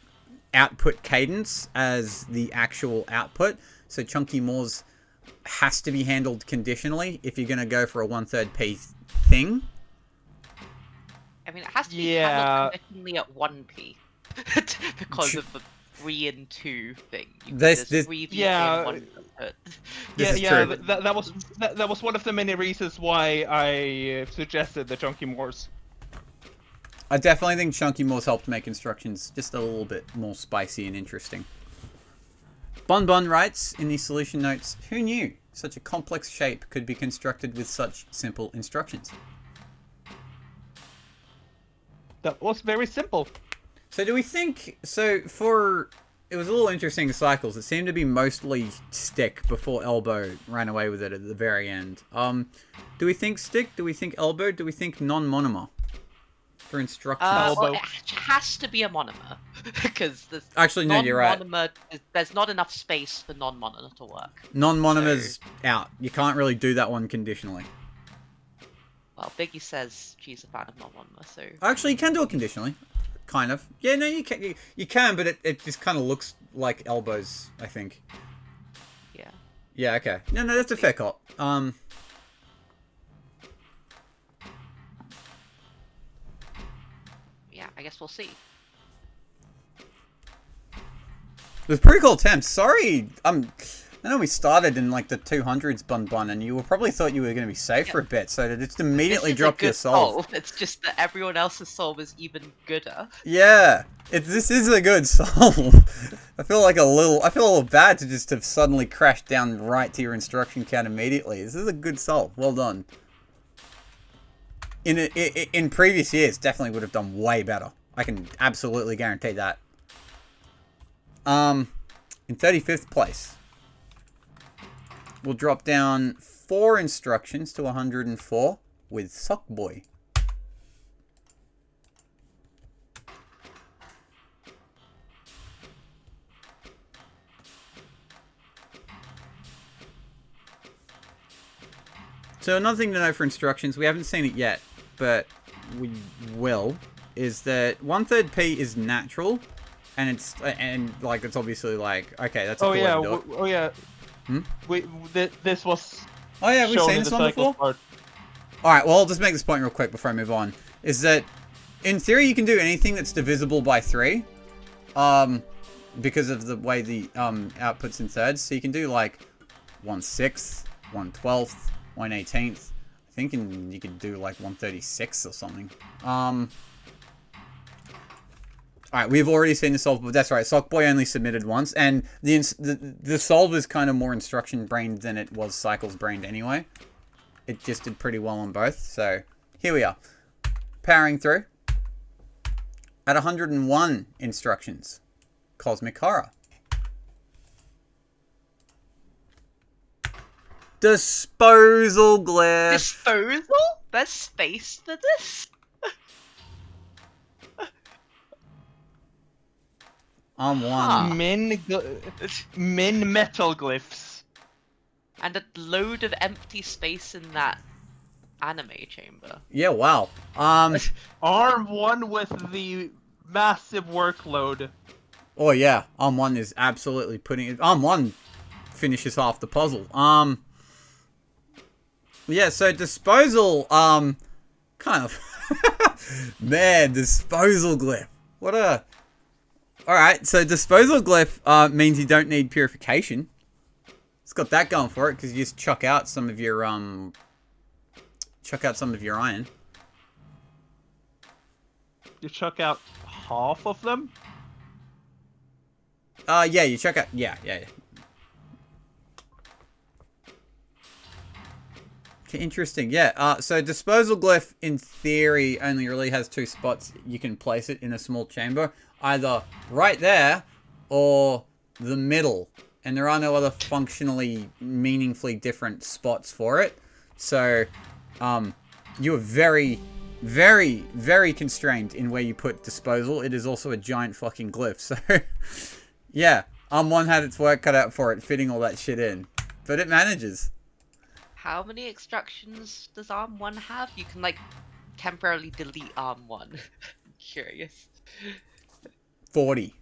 output cadence as the actual output. So Chunky Moors has to be handled conditionally if you're going to go for a 1/3 P thing. I mean, it has to be handled conditionally at 1p because of the 3 and 2 thing. There's 3 V and 1. input. This is yeah. true. That was one of the many reasons why I suggested the chunky Moors. I definitely think Chunky Moors helped make instructions just a little bit more spicy and interesting. Bon Bon writes in the solution notes, who knew such a complex shape could be constructed with such simple instructions? That was very simple. So do we think, it was a little interesting cycles. It seemed to be mostly stick before elbow ran away with it at the very end. Do we think stick? Do we think elbow? Do we think non-monomer for instructions? Well, it has to be a monomer because Actually, no, you're right. Non-monomer, there's not enough space for non-monomer to work. Non-monomer's out. You can't really do that one conditionally. Well, Biggie says she's a fan of non-monomer, so... Actually, you can do it conditionally. Kind of. Yeah, no, you can, but it just kind of looks like elbows, I think. Yeah. Yeah, okay. No, that's a fair call. Yeah, I guess we'll see. It was a pretty cool attempt. Sorry, I know we started in like the 200s, Bun, and you probably thought you were going to be safe for a bit, so it just immediately dropped your solve. It's just that everyone else's solve is even gooder. Yeah, this is a good solve. I feel a little bad to just have suddenly crashed down right to your instruction count immediately. This is a good solve. Well done. In previous years, definitely would have done way better. I can absolutely guarantee that. In 35th place, we'll drop down 4 instructions to 104 with Sock Boy. So another thing to know for instructions, we haven't seen it yet, but we will, is that 1/3 P is natural, and it's obviously like, okay, that's a cool way to do it. Oh yeah. Hmm? This was. Oh yeah, we've shown seen in this the one cycle before. part. All right, well, I'll just make this point real quick before I move on. Is that, in theory, you can do anything that's divisible by 3, because of the way the outputs in thirds. So you can do like 1/6, 1/12, 1/18. I think you could do like 1/36 or something. Alright, we've already seen the solve, but that's right. Sockboy only submitted once, and the solve is kind of more instruction-brained than it was cycles-brained anyway. It just did pretty well on both, so here we are. Powering through. At 101 instructions, Cosmic Horror. Disposal Glyph. Disposal? There's space for this? On one. Min metal glyphs. And a load of empty space in that anime chamber. Yeah, wow. Arm 1 with the massive workload. Oh yeah, Arm 1 is absolutely putting it. Arm 1 finishes half the puzzle. Yeah, so disposal, kind of. Man, disposal glyph. What a. Alright, so disposal glyph means you don't need purification. It's got that going for it, because you just chuck out some of your iron. You chuck out half of them? Yeah, you chuck out. Yeah. Okay, interesting. Yeah. So disposal glyph, in theory, only really has 2 spots you can place it in a small chamber, either right there or the middle, and there are no other functionally, meaningfully different spots for it. So, you are very, very, very constrained in where you put disposal. It is also a giant fucking glyph. So, yeah, Arm 1 had its work cut out for it, fitting all that shit in, but it manages. How many instructions does Arm 1 have? You can, like, temporarily delete Arm 1. I'm curious. 40.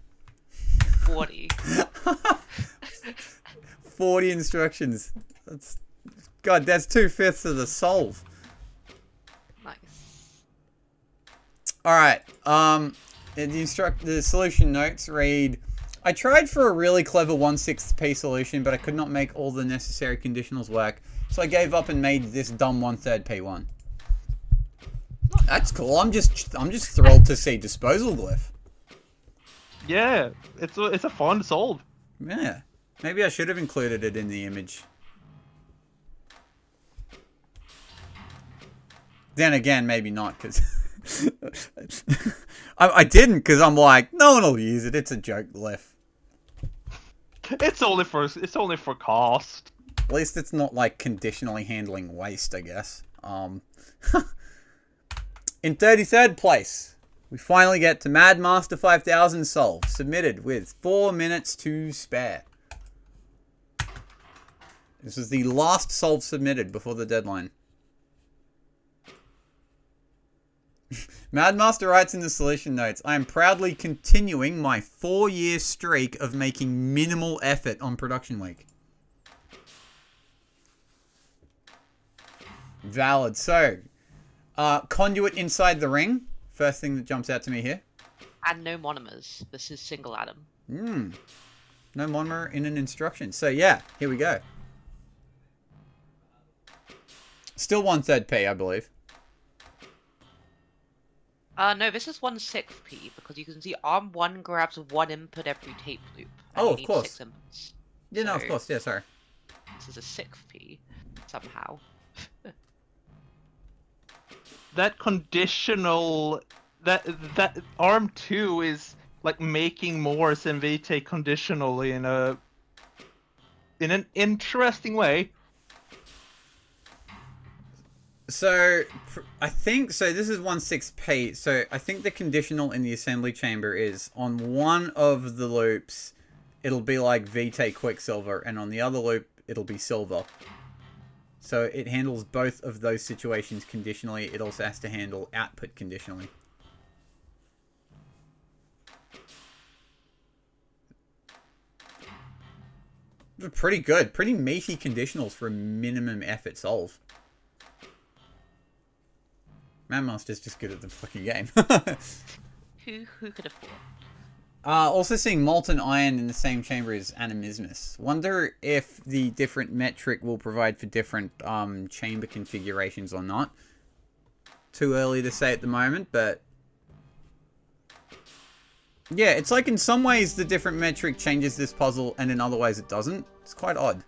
40. 40 instructions. That's 2/5 of the solve. Nice. All right. The solution notes read, I tried for a really clever 1/6p solution, but I could not make all the necessary conditionals work. So I gave up and made this dumb 1/3 p1. That's cool. I'm just thrilled to see disposal glyph. Yeah, it's a fun solve. Yeah. Maybe I should have included it in the image. Then again, maybe not, because I didn't, because I'm like, no one will use it. It's a joke glyph. It's only for cost. At least it's not like conditionally handling waste, I guess. In 33rd place, we finally get to Mad Master 5000 solve, submitted with 4 minutes to spare. This was the last solve submitted before the deadline. Madmaster writes in the solution notes, I am proudly continuing my 4-year streak of making minimal effort on production week. Valid. So, conduit inside the ring. First thing that jumps out to me here. And no monomers. This is single atom. No monomer in an instruction. So yeah, here we go. Still 1/3 P, I believe. No, this is 1/6p because you can see ARM1 grabs 1 input every tape loop. And Oh, you of need course. 6 inputs. Yeah, no, of So, course. Yeah, sorry. This is a 6p somehow. That conditional, that ARM2 is like making more than VT conditionally in an interesting way. So, I think, so this is 1/6p, so I think the conditional in the assembly chamber is on one of the loops, it'll be like VT Quicksilver, and on the other loop, it'll be Silver. So it handles both of those situations conditionally, it also has to handle output conditionally. Pretty good, pretty meaty conditionals for a minimum effort solve. Madmaster's just good at the fucking game. Who could afford? Also seeing Molten Iron in the same chamber as Animismus. Wonder if the different metric will provide for different chamber configurations or not. Too early to say at the moment, but... yeah, it's like in some ways the different metric changes this puzzle and in other ways it doesn't. It's quite odd.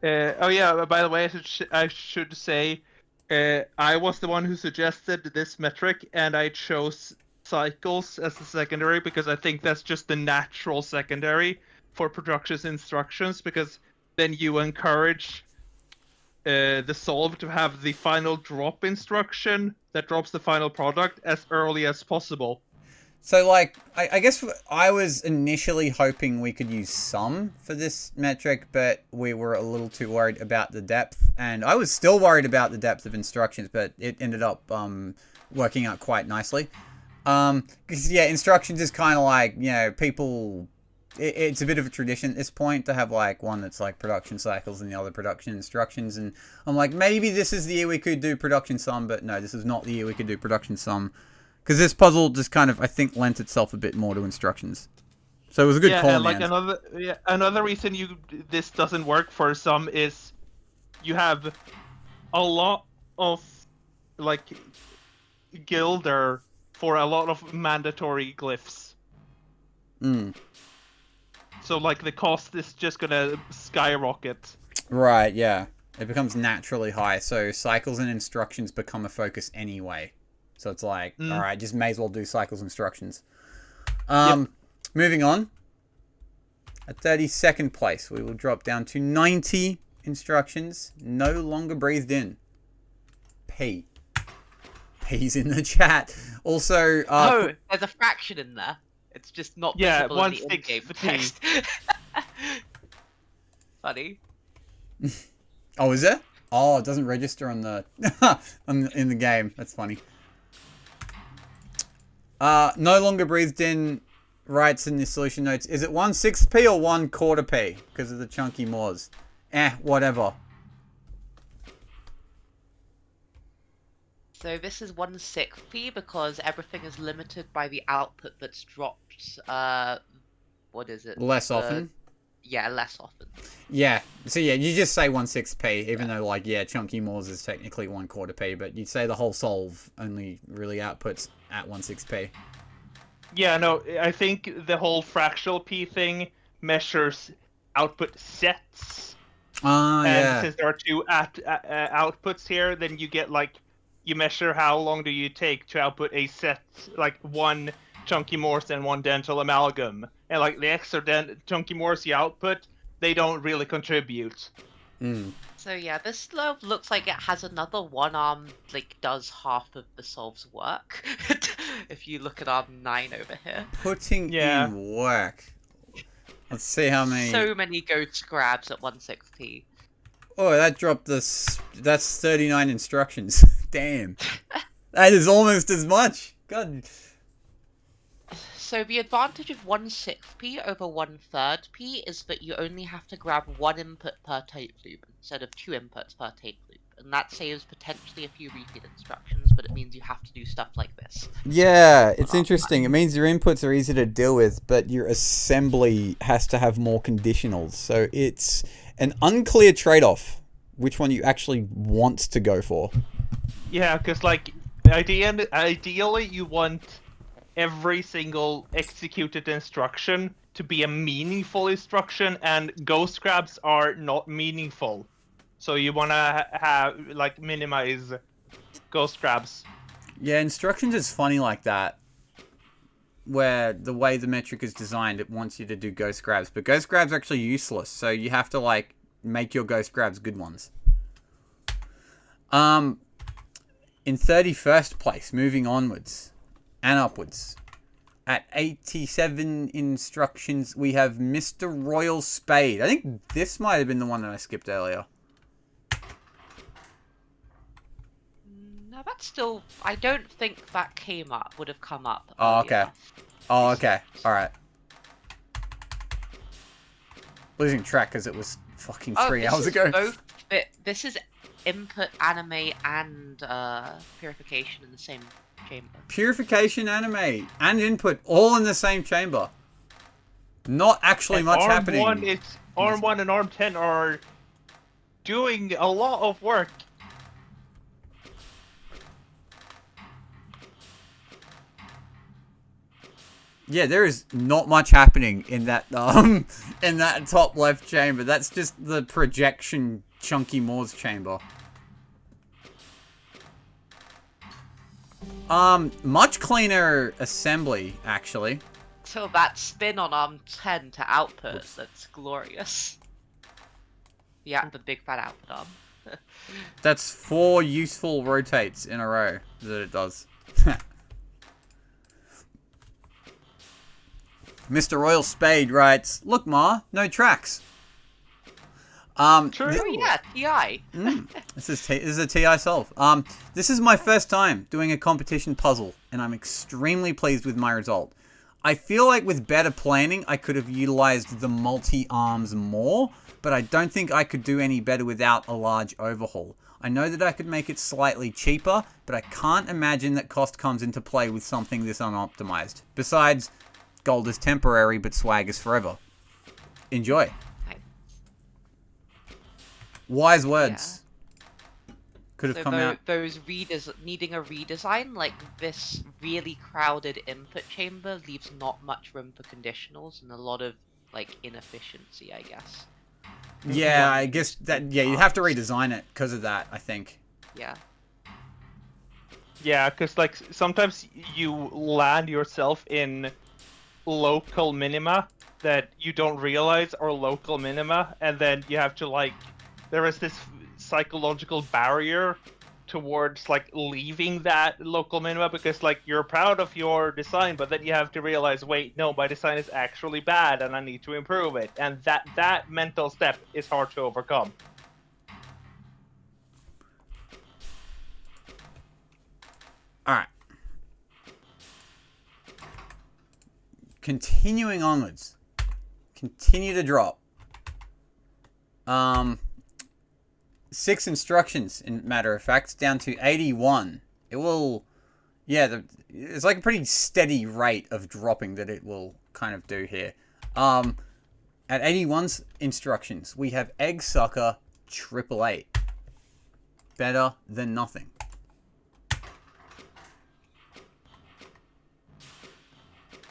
Oh yeah, by the way, I should say, I was the one who suggested this metric, and I chose cycles as the secondary because I think that's just the natural secondary for production instructions, because then you encourage the solve to have the final drop instruction that drops the final product as early as possible. So, like, I guess I was initially hoping we could use sum for this metric, but we were a little too worried about the depth. And I was still worried about the depth of instructions, but it ended up working out quite nicely. Because, yeah, instructions is kind of like, you know, people... It's a bit of a tradition at this point to have, like, one that's, like, production cycles and the other production instructions. And I'm like, maybe this is the year we could do production sum, but no, this is not the year we could do production sum. Because this puzzle just kind of, I think, lent itself a bit more to instructions. So it was a good call, and like man. another reason this doesn't work for some is you have a lot of like Gilder for a lot of mandatory glyphs. So like the cost is just gonna skyrocket. Right, yeah. It becomes naturally high, so cycles and instructions become a focus anyway. So it's like, alright, just may as well do cycles instructions. Moving on. At 32nd place, we will drop down to 90 instructions. No longer breathed in. P. P's in the chat. Also, Oh, there's a fraction in there. It's just not visible in the 1/6 in-game for T. text. Funny. oh, is it? Oh, it doesn't register on the in the game. That's funny. No longer breathed in writes in the solution notes. Is it 1/6p or 1/4 p? Because of the chunky mores. Whatever. So this is 1/6p because everything is limited by the output that's dropped what is it? Less often. Yeah, less often. Yeah. So yeah, you just say 1/6p, even though like chunky Moors is technically 1/4p, but you'd say the whole solve only really outputs at 1/6p. Yeah, no, I think the whole fractional p thing measures output sets, and Yeah. since there are two outputs here, then you get like you measure how long do you take to output a set, like one chunky Morse and one dental amalgam, and like the extra chunky Morse you output, they don't really contribute. So yeah, this looks like it has another one arm, like does half of the solve's work. If you look at arm 9 over here. Putting Yeah. in work. Let's see how many. So many ghost grabs at 1/6p. Oh, that dropped this. That's 39 instructions. Damn. That is almost as much. God. So the advantage of 1/6p over 1/3p is that you only have to grab one input per tape loop instead of two inputs per tape loop. And that saves potentially a few repeat instructions, but it means you have to do stuff like this. Yeah, it's interesting. It means your inputs are easy to deal with, but your assembly has to have more conditionals. So it's an unclear trade-off which one you actually want to go for. Yeah, because like ideally you want every single executed instruction to be a meaningful instruction, and ghost grabs are not meaningful. So you want to have like minimize ghost grabs. Yeah, instructions is funny like that. Where the way the metric is designed, it wants you to do ghost grabs, but ghost grabs are actually useless. So you have to like make your ghost grabs good ones. In 31st place, moving onwards and upwards. At 87 instructions, we have Mr. Royal Spade. I think this might have been the one that I skipped earlier. No, that's still... I don't think that came up, would have come up. Oh, okay. Oh, okay. Alright. Losing track because it was fucking 3 hours ago. This is input, anime, and purification in the same chamber. Purification, anime, and input all in the same chamber. Not actually much happening. Arm 1 and Arm 10 are doing a lot of work. Yeah, there is not much happening in that in that top left chamber. That's just the projection chunky Moors chamber. Much cleaner assembly, actually. So that spin on arm 10 to output, that's glorious. Yeah, the big fat output arm. That's 4 useful rotates in a row that it does. Mr. Royal Spade writes, "Look, Ma, no tracks." True. Oh yeah, TI. This is a TI solve. This is my first time doing a competition puzzle, and I'm extremely pleased with my result. I feel like with better planning, I could have utilized the multi-arms more, but I don't think I could do any better without a large overhaul. I know that I could make it slightly cheaper, but I can't imagine that cost comes into play with something this unoptimized. Besides, gold is temporary, but swag is forever. Enjoy. Wise words. Yeah. Could have come out. Those needing a redesign, like this really crowded input chamber leaves not much room for conditionals and a lot of like inefficiency, I guess. Yeah, I guess that. Yeah, you'd have to redesign it because of that, I think. Yeah. Yeah, because like sometimes you land yourself in local minima that you don't realize are local minima, and then you have to like, there is this psychological barrier towards like leaving that local minima because like you're proud of your design, but then you have to realize, wait, no, my design is actually bad and I need to improve it, and that mental step is hard to overcome. All right. Continuing onwards. Continue to drop. 6 instructions, in matter of fact, down to 81. It will... Yeah, it's like a pretty steady rate of dropping that it will kind of do here. At 81's instructions, we have Egg Sucker 888. Better than nothing.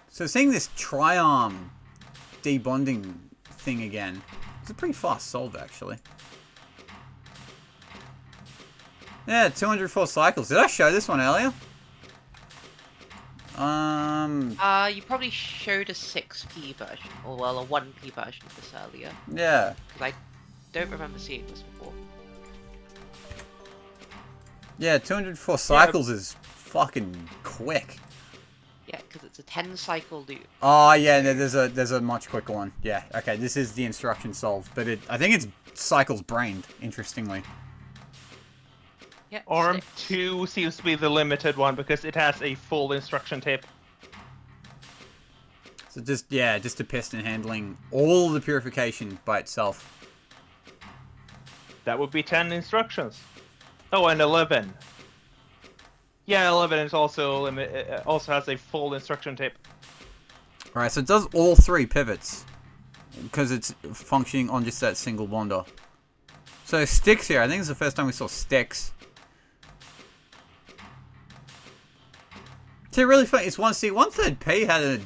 So seeing this tri-arm debonding thing again, it's a pretty fast solve actually. Yeah, 204 cycles. Did I show this one earlier? You probably showed a 6p version, or well, a 1p version of this earlier. Yeah. Because I don't remember seeing this before. Yeah, 204 cycles is fucking quick. Yeah, because it's a 10 cycle loop. Oh yeah, no, there's a much quicker one. Yeah, okay, this is the instruction solve, but I think it's cycles brained, interestingly. Yeah, Arm 6. 2 seems to be the limited one because it has a full instruction tape. So just a piston handling all the purification by itself. That would be 10 instructions. Oh, and 11. Yeah, 11 is also also has a full instruction tape. Alright, so it does all 3 pivots. Because it's functioning on just that single bonder. So sticks here, I think it's the first time we saw sticks. It's really funny. It's 1/3 P had a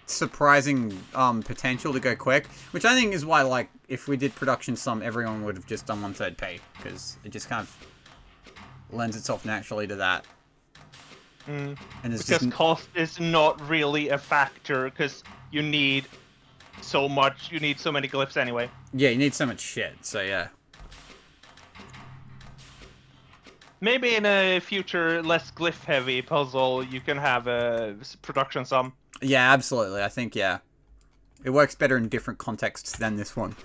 surprising potential to go quick, which I think is why, like, if we did production sum, everyone would have just done 1/3 P, because it just kind of lends itself naturally to that. Mm. And it's Because just cost is not really a factor, because you need so many glyphs anyway. yeah, you need so much shit. So yeah. Maybe in a future less glyph heavy puzzle, you can have a production sum. Yeah, absolutely. I think, yeah. It works better in different contexts than this one.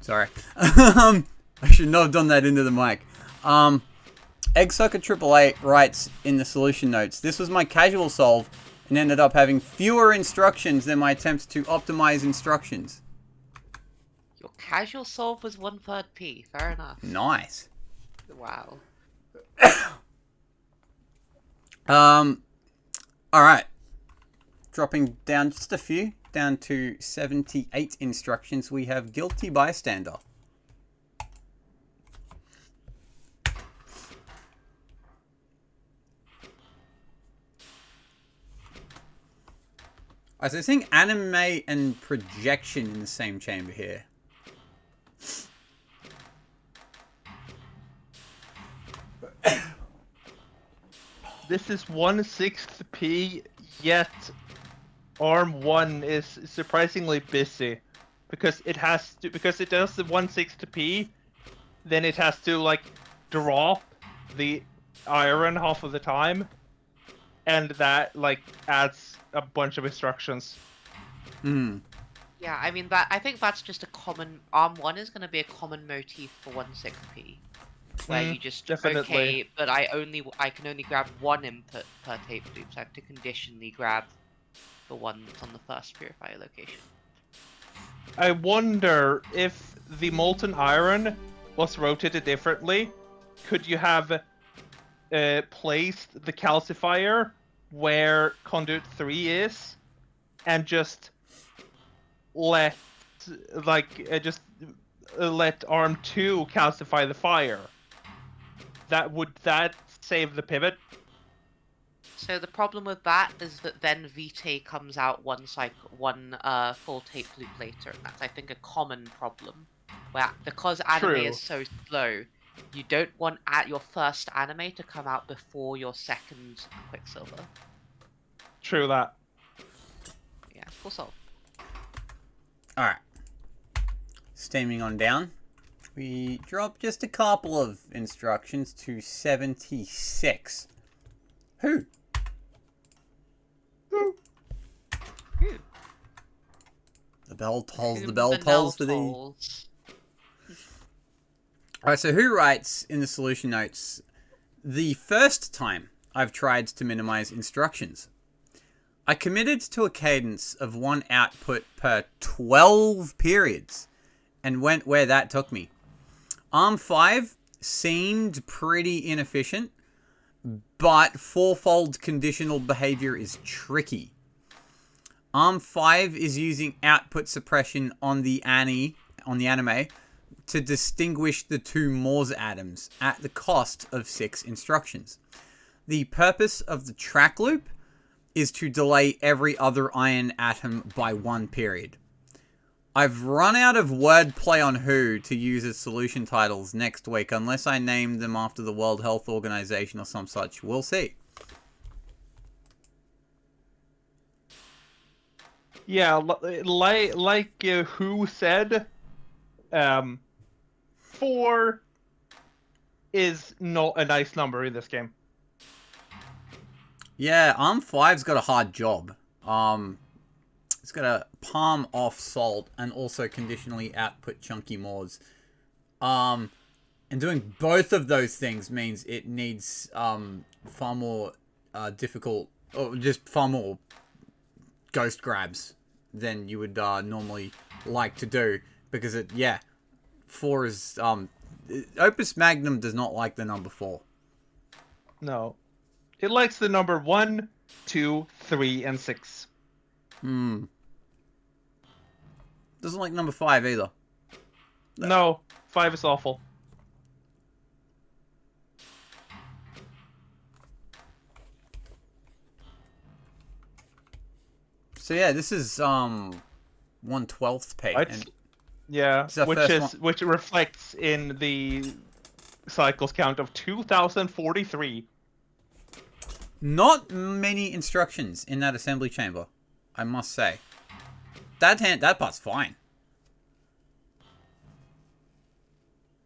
Sorry. I should not have done that into the mic. Eggsucker 888 writes in the solution notes, this was my casual solve and ended up having fewer instructions than my attempts to optimize instructions. Your casual solve was 1/3 P. Fair enough. Nice. Wow. Alright. Dropping down just a few, down to 78 instructions, we have Guilty Bystander. Alright, so seeing anime and projection in the same chamber here. This is 1/6 P, yet Arm 1 is surprisingly busy. Because it does the 1/6 P, then it has to, like, drop the iron half of the time. And that, like, adds a bunch of instructions. Hmm. Yeah, I mean I think that's just a common. Arm 1 is going to be a common motif for 1/6 P, where you just definitely. okay, but I can only grab one input per tape loop, so I have to conditionally grab the one that's on the first purifier location. I wonder if the molten iron was rotated differently. Could you have placed the calcifier where conduit 3 is, and just let let Arm 2 calcify the fire? Would that save the pivot? So the problem with that is that then Vitae comes out one full tape loop later, and that's I think a common problem. Where because anime True. is so slow, you don't want your first anime to come out before your second Quicksilver. True that. Yeah, full solve. Alright. Steaming on down. We drop just a couple of instructions to 76. Who? The bell tolls, the bell tolls for thee. Alright, so who writes in the solution notes, the first time I've tried to minimize instructions, I committed to a cadence of one output per 12 periods and went where that took me. Arm 5 seemed pretty inefficient, but fourfold conditional behavior is tricky. Arm 5 is using output suppression on the anime to distinguish the two Morse atoms at the cost of 6 instructions. The purpose of the track loop is to delay every other iron atom by 1 period. I've run out of wordplay on who to use as solution titles next week, unless I name them after the World Health Organization or some such. We'll see. Yeah, like who said, 4 is not a nice number in this game. Yeah, Arm 5's got a hard job. It's got to palm off salt and also conditionally output chunky Morse. And doing both of those things means it needs far more difficult, or just far more ghost grabs than you would normally like to do, because 4 is Opus Magnum does not like the number 4. No, it likes the number 1, 2, 3, and 6. Doesn't like number 5 either. No, 5 is awful. So yeah, this is 1/12th pay. And Yeah, It's the first which reflects in the cycles count of 2043. not many instructions in that assembly chamber, I must say. That part's fine.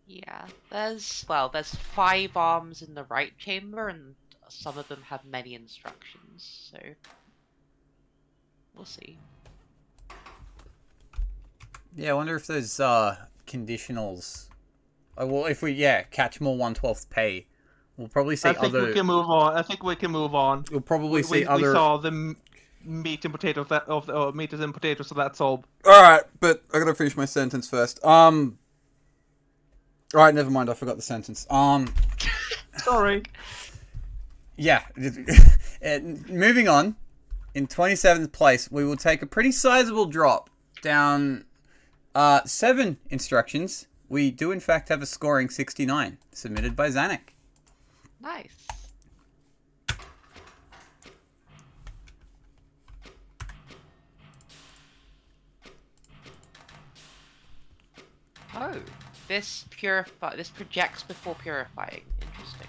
Yeah, there's 5 arms in the right chamber, and some of them have many instructions, so we'll see. Yeah, I wonder if there's conditionals. Oh, well, if we catch more 1/12th pay, we'll probably see I think we can move on. We'll probably see We other. saw the meat and potatoes meat and potatoes, so that's all. All right, but I gotta finish my sentence first. All right, never mind. I forgot the sentence. Sorry. Yeah. Moving on. In 27th place, we will take a pretty sizable drop down 7 instructions. We do, in fact, have a scoring 69, submitted by Zanuck. Nice. Oh, this projects before purifying. Interesting.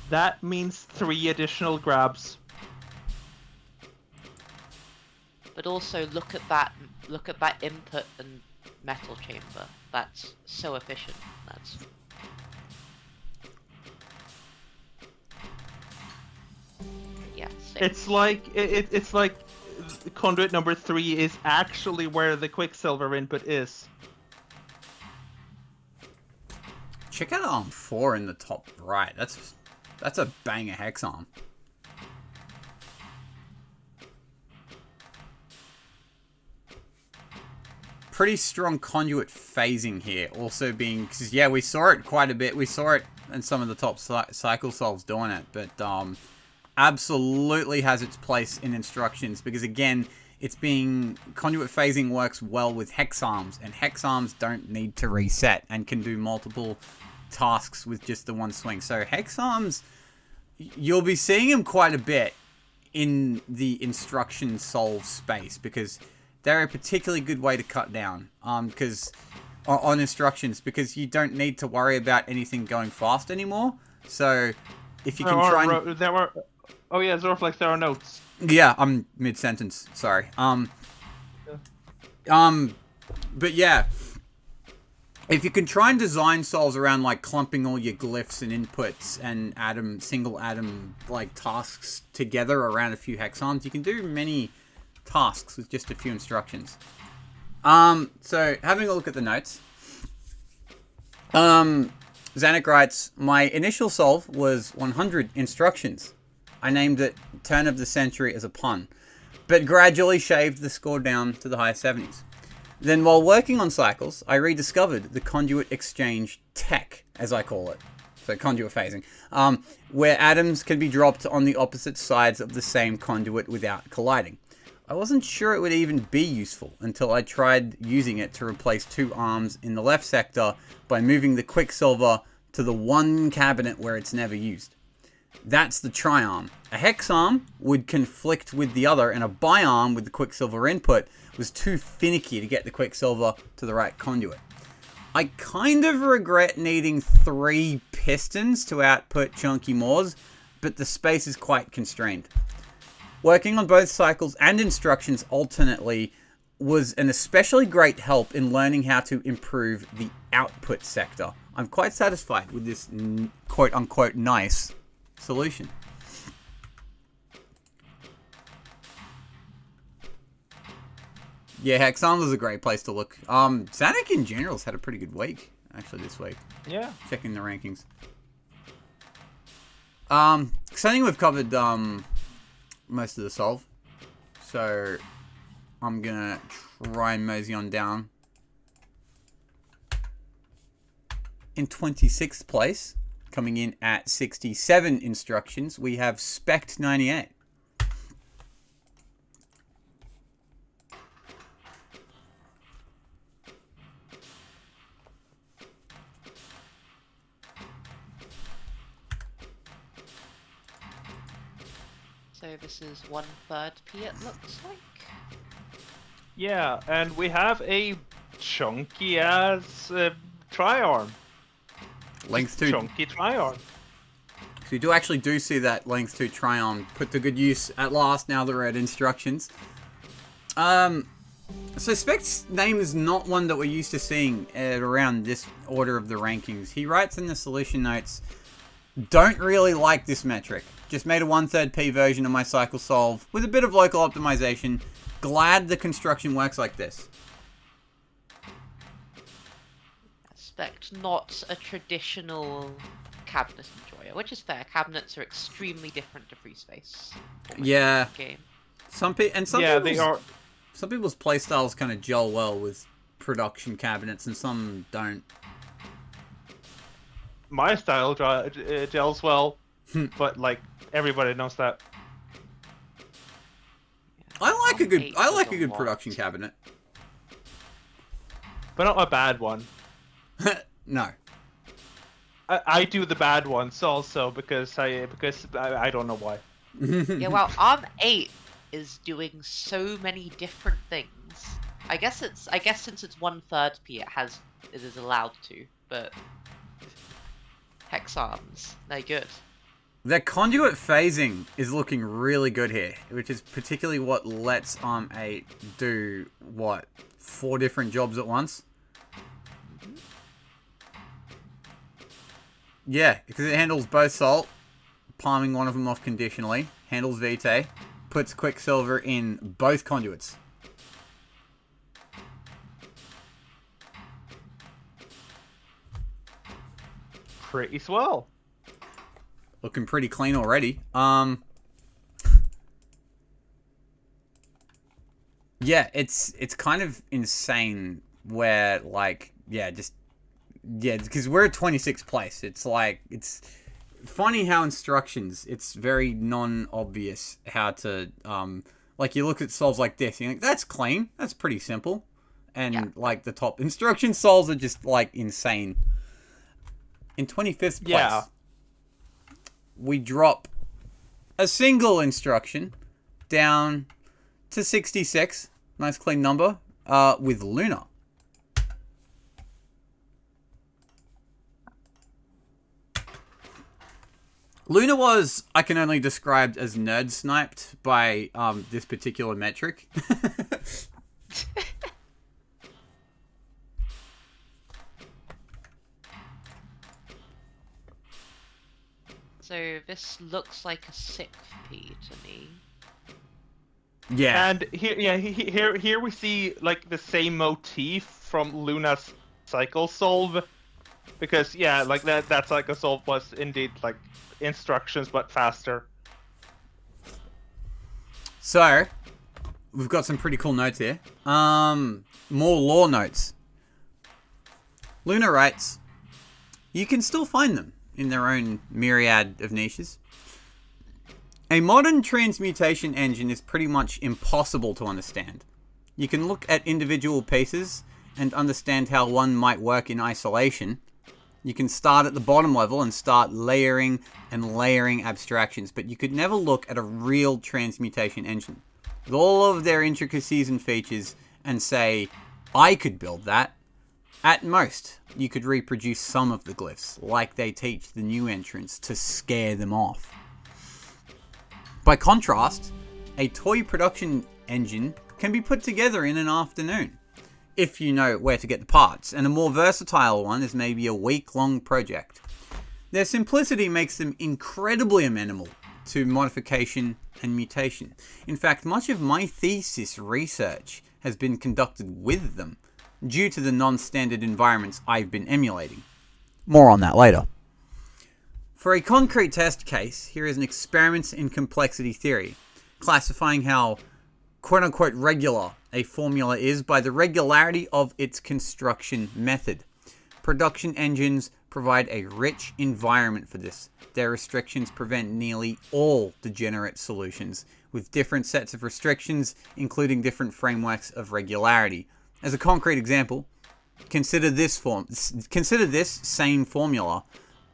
That means 3 additional grabs. But also look at that input and metal chamber. That's so efficient. That's same. It's like conduit number 3 is actually where the Quicksilver input is. Check out arm 4 in the top right. That's a banger hex arm. Pretty strong conduit phasing here. Also being, cause yeah, we saw it quite a bit. We saw it in some of the top cycle solves doing it, but absolutely has its place in instructions, because again, conduit phasing works well with hex arms, and hex arms don't need to reset and can do multiple tasks with just the one swing. So hex arms, you'll be seeing them quite a bit in the instruction solve space, because they're a particularly good way to cut down because on instructions, because you don't need to worry about anything going fast anymore. So if you can try Zorflex, there are notes. Yeah, I'm mid-sentence, sorry. But yeah, if you can try and design solves around like clumping all your glyphs and inputs and single atom like tasks together around a few hex arms, you can do many tasks with just a few instructions. So having a look at the notes, Zanuck writes, my initial solve was 100 instructions. I named it Turn of the Century as a pun, but gradually shaved the score down to the high 70s. Then while working on cycles, I rediscovered the conduit exchange tech, as I call it. so conduit phasing, where atoms can be dropped on the opposite sides of the same conduit without colliding. I wasn't sure it would even be useful until I tried using it to replace 2 arms in the left sector by moving the Quicksilver to the one cabinet where it's never used. That's the tri-arm. A hex arm would conflict with the other, and a bi-arm with the Quicksilver input was too finicky to get the Quicksilver to the right conduit. I kind of regret needing 3 pistons to output chunky Mors, but the space is quite constrained. Working on both cycles and instructions alternately was an especially great help in learning how to improve the output sector. I'm quite satisfied with this quote-unquote nice solution. Yeah, Hexarm was a great place to look. Zanuck in general's had a pretty good week, actually, this week. Yeah. Checking the rankings. I think we've covered most of the solve. So I'm gonna try and mosey on down. In 26th place, coming in at 67 instructions, we have Spect 98. So this is 1/3 P, it looks like. Yeah, and we have a chunky ass tri-arm. Length 2. Chunky tri-arm. So you do see that length 2 tri-arm put to good use at last now that we're at instructions. So Spec's name is not one that we're used to seeing at around this order of the rankings. He writes in the solution notes, "Don't really like this metric. Just made a 1/3 P version of my cycle solve with a bit of local optimization. Glad the construction works like this." Spect not a traditional cabinet enjoyer, which is fair. Cabinets are extremely different to free space. Yeah. Game. Some people's playstyles kind of gel well with production cabinets, and some don't. My style gels well, but like everybody knows that. I like a good production cabinet. But not a bad one. No. I do the bad ones also because I don't know why. Yeah, well, Arm 8 is doing so many different things. I guess since it's 1/3 P, it is allowed to, but hex arms, they're good. Their conduit phasing is looking really good here, which is particularly what lets Arm 8 do, 4 different jobs at once? Mm-hmm. Yeah, because it handles both Salt, palming one of them off conditionally, handles Vitae, puts Quicksilver in both conduits. Pretty swell. Looking pretty clean already. Yeah, it's kind of insane where, because we're at 26th place. It's funny how instructions, it's very non-obvious how to, you look at solves like this, and you're like, that's clean, that's pretty simple. And, yeah. The top instruction solves are just, insane. In 25th place, we drop a single instruction down to 66. Nice clean number. With Luna. Luna was, I can only describe as nerd sniped by this particular metric. So this looks like a 6 P to me. Yeah. And here we see the same motif from Luna's cycle solve, because that cycle solve was indeed instructions but faster. So we've got some pretty cool notes here. More lore notes. Luna writes, "You can still find them. in their own myriad of niches. A modern transmutation engine is pretty much impossible to understand. You can look at individual pieces and understand how one might work in isolation. You can start at the bottom level and start layering and layering abstractions, but you could never look at a real transmutation engine with all of their intricacies and features and say, I could build that. At most, you could reproduce some of the glyphs, like they teach the new entrants to scare them off. By contrast, a toy production engine can be put together in an afternoon, if you know where to get the parts, and a more versatile one is maybe a week-long project. Their simplicity makes them incredibly amenable to modification and mutation. In fact, much of my thesis research has been conducted with them, due to the non-standard environments I've been emulating. More on that later. For a concrete test case, here is an experiment in complexity theory, classifying how quote-unquote regular a formula is by the regularity of its construction method. Production engines provide a rich environment for this. Their restrictions prevent nearly all degenerate solutions, with different sets of restrictions, including different frameworks of regularity. As a concrete example, consider this same formula,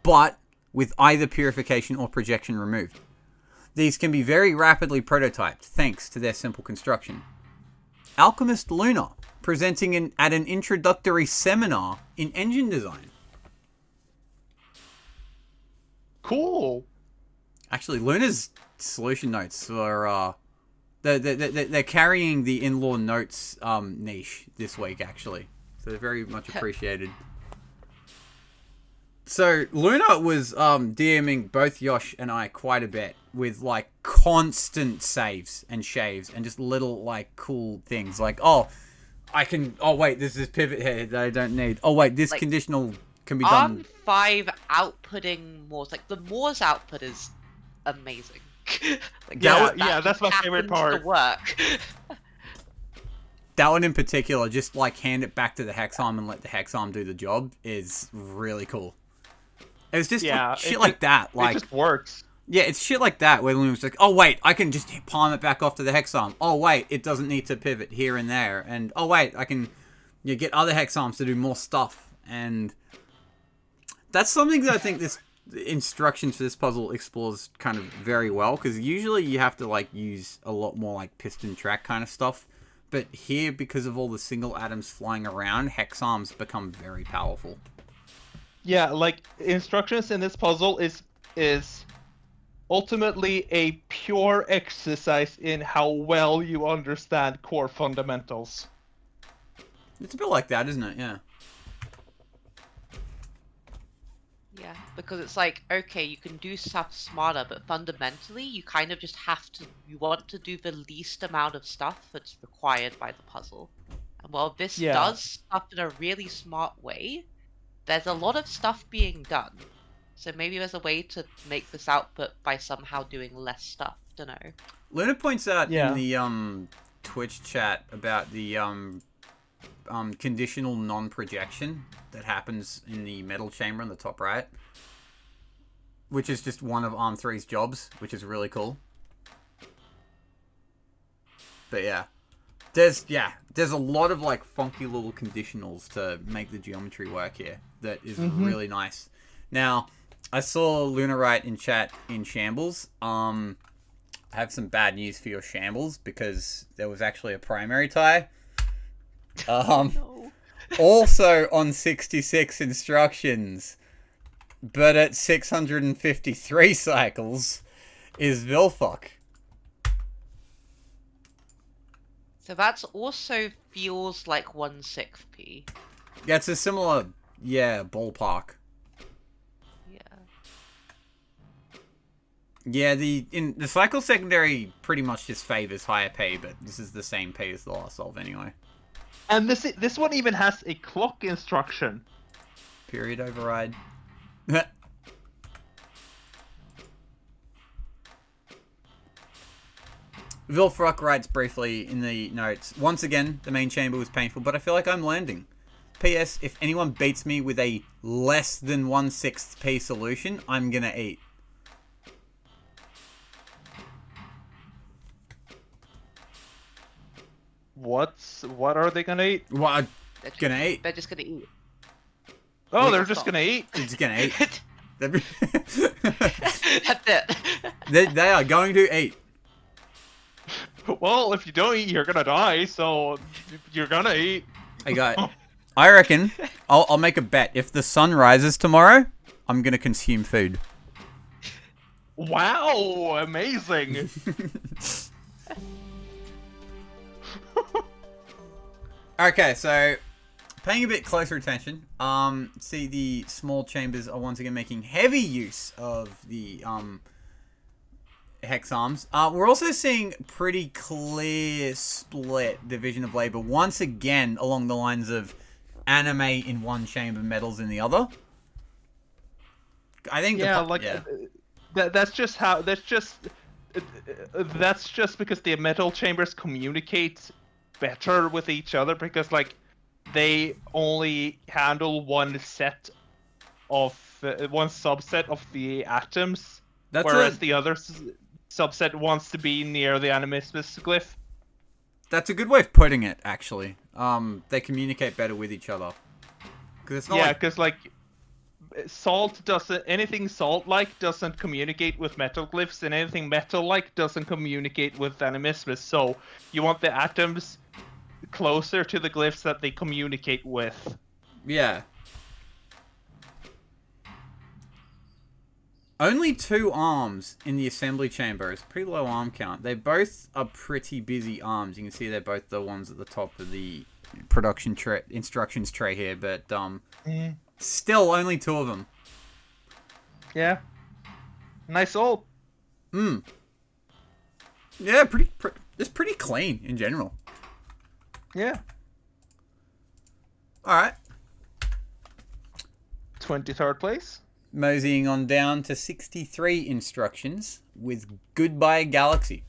but with either purification or projection removed. These can be very rapidly prototyped thanks to their simple construction. Alchemist Luna, presenting at an introductory seminar in engine design. Cool. Actually, Luna's solution notes are they're carrying the in-law notes niche this week, actually. So they're very much appreciated. So Luna was DMing both Yosh and I quite a bit with like constant saves and shaves and just little like cool things like, wait, there's this pivot here that I don't need. Oh wait, this like, conditional can be done. ARM5 outputting Moors, like the Moors output is amazing. Like that that's my favorite part. To work. That one in particular, just like hand it back to the hex arm and let the hex arm do the job, is really cool. It's just shit like that. Like, it just works. Yeah, it's shit like that where Luna's like, oh wait, I can just palm it back off to the hex arm. Oh wait, it doesn't need to pivot here and there. And oh wait, I can get other hex arms to do more stuff. And that's something that I think this instructions for this puzzle explores kind of very well, because usually you have to like use a lot more like piston track kind of stuff, but here, because of all the single atoms flying around, hex arms become very powerful. Yeah, like instructions in this puzzle is ultimately a pure exercise in how well you understand core fundamentals. It's a bit like that, isn't it? Yeah. Yeah, because it's like, okay, you can do stuff smarter, but fundamentally, you kind of just you want to do the least amount of stuff that's required by the puzzle. And while this does stuff in a really smart way, there's a lot of stuff being done. So maybe there's a way to make this output by somehow doing less stuff, dunno. Luna points out in the Twitch chat about the conditional non-projection that happens in the metal chamber on the top right, which is just one of Arm 3's jobs, which is really cool. But yeah, there's a lot of like funky little conditionals to make the geometry work here that is really nice. Now, I saw Luna write in chat in Shambles, I have some bad news for your Shambles, because there was actually a primary tie. No. Also on 66 instructions, but at 653 cycles, is Vilfuck. So that's also feels like 1/6 P. Yeah, it's a similar, ballpark. Yeah, the cycle secondary pretty much just favors higher pay, but this is the same pay as the last solve anyway. And this one even has a clock instruction. Period override. Vilfrock writes briefly in the notes, once again, the main chamber was painful, but I feel like I'm landing. P.S. If anyone beats me with a less than 1/6 P solution, I'm gonna eat. What are they gonna eat? What? I'm They're just, gonna eat. They're just gonna eat. Oh, they're That's just not- gonna eat. They're just gonna eat. That's it. They are going to eat. Well, if you don't eat, you're gonna die. So you're gonna eat. I reckon I'll make a bet. If the sun rises tomorrow, I'm gonna consume food. Wow, amazing. Okay, so paying a bit closer attention. See the small chambers are once again making heavy use of the hex arms. We're also seeing pretty clear split division of labor once again along the lines of anime in one chamber, metals in the other. I think that's just because the metal chambers communicate better with each other, because like they only handle one set of one subset of the atoms, whereas the other subset wants to be near the animismus glyph. That's a good way of putting it, actually. They communicate better with each other. Because salt doesn't, anything salt-like doesn't communicate with metal glyphs, and anything metal-like doesn't communicate with animismus. So you want the atoms closer to the glyphs that they communicate with. Yeah. Only 2 arms in the assembly chamber. It's pretty low arm count. They both are pretty busy arms. You can see they're both the ones at the top of the production instructions tray here, but still only 2 of them. Yeah. Nice old. Yeah, it's pretty clean in general. Yeah. Alright. 23rd place. Moseying on down to 63 instructions with Goodbye Galaxy.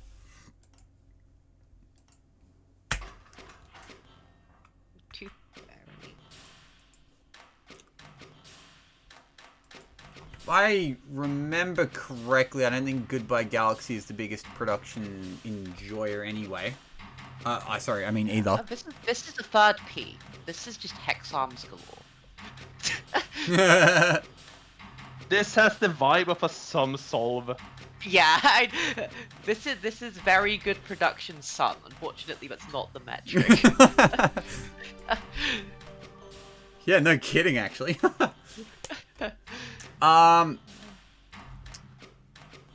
If I remember correctly, I don't think Goodbye Galaxy is the biggest production enjoyer anyway. I mean either. This is the 3rd P. This is just hex arms galore. This has the vibe of a sum solve. Yeah, this is very good production sum. Unfortunately, that's not the metric. Yeah, no kidding, actually.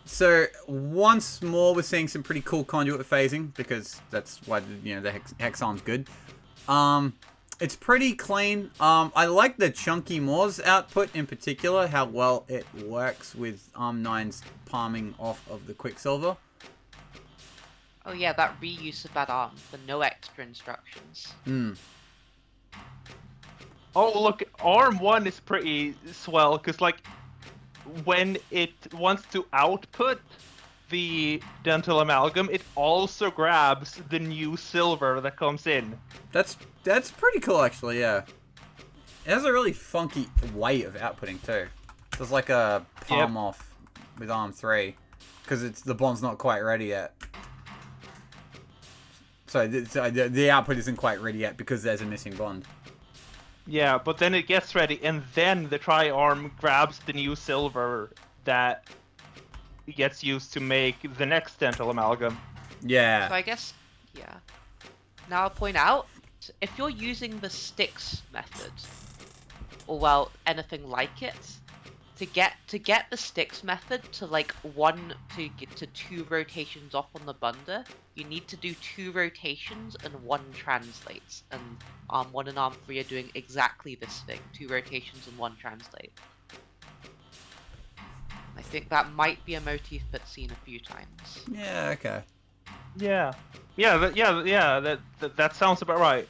So once more, we're seeing some pretty cool conduit phasing, because that's why the hex arm's good. It's pretty clean. I like the chunky Moors output in particular, how well it works with Arm 9's palming off of the Quicksilver. Oh yeah, that reuse of that arm for no extra instructions. Oh look, Arm 1 is pretty swell, because like when it wants to output the dental amalgam, it also grabs the new silver that comes in. That's pretty cool, actually, yeah. It has a really funky way of outputting, too. There's like a palm off with Arm 3, because the bond's not quite ready yet. So the output isn't quite ready yet because there's a missing bond. Yeah, but then it gets ready, and then the tri-arm grabs the new silver that gets used to make the next dental amalgam. Yeah. So I guess, yeah. Now I'll point out, if you're using the sticks method, or well, anything like it, to get the sticks method to like 2 rotations off on the bunda, you need to do 2 rotations and 1 translates. And Arm 1 and Arm 3 are doing exactly this thing, 2 rotations and 1 translate. I think that might be a motif that's seen a few times. Yeah, okay. Yeah. That sounds about right.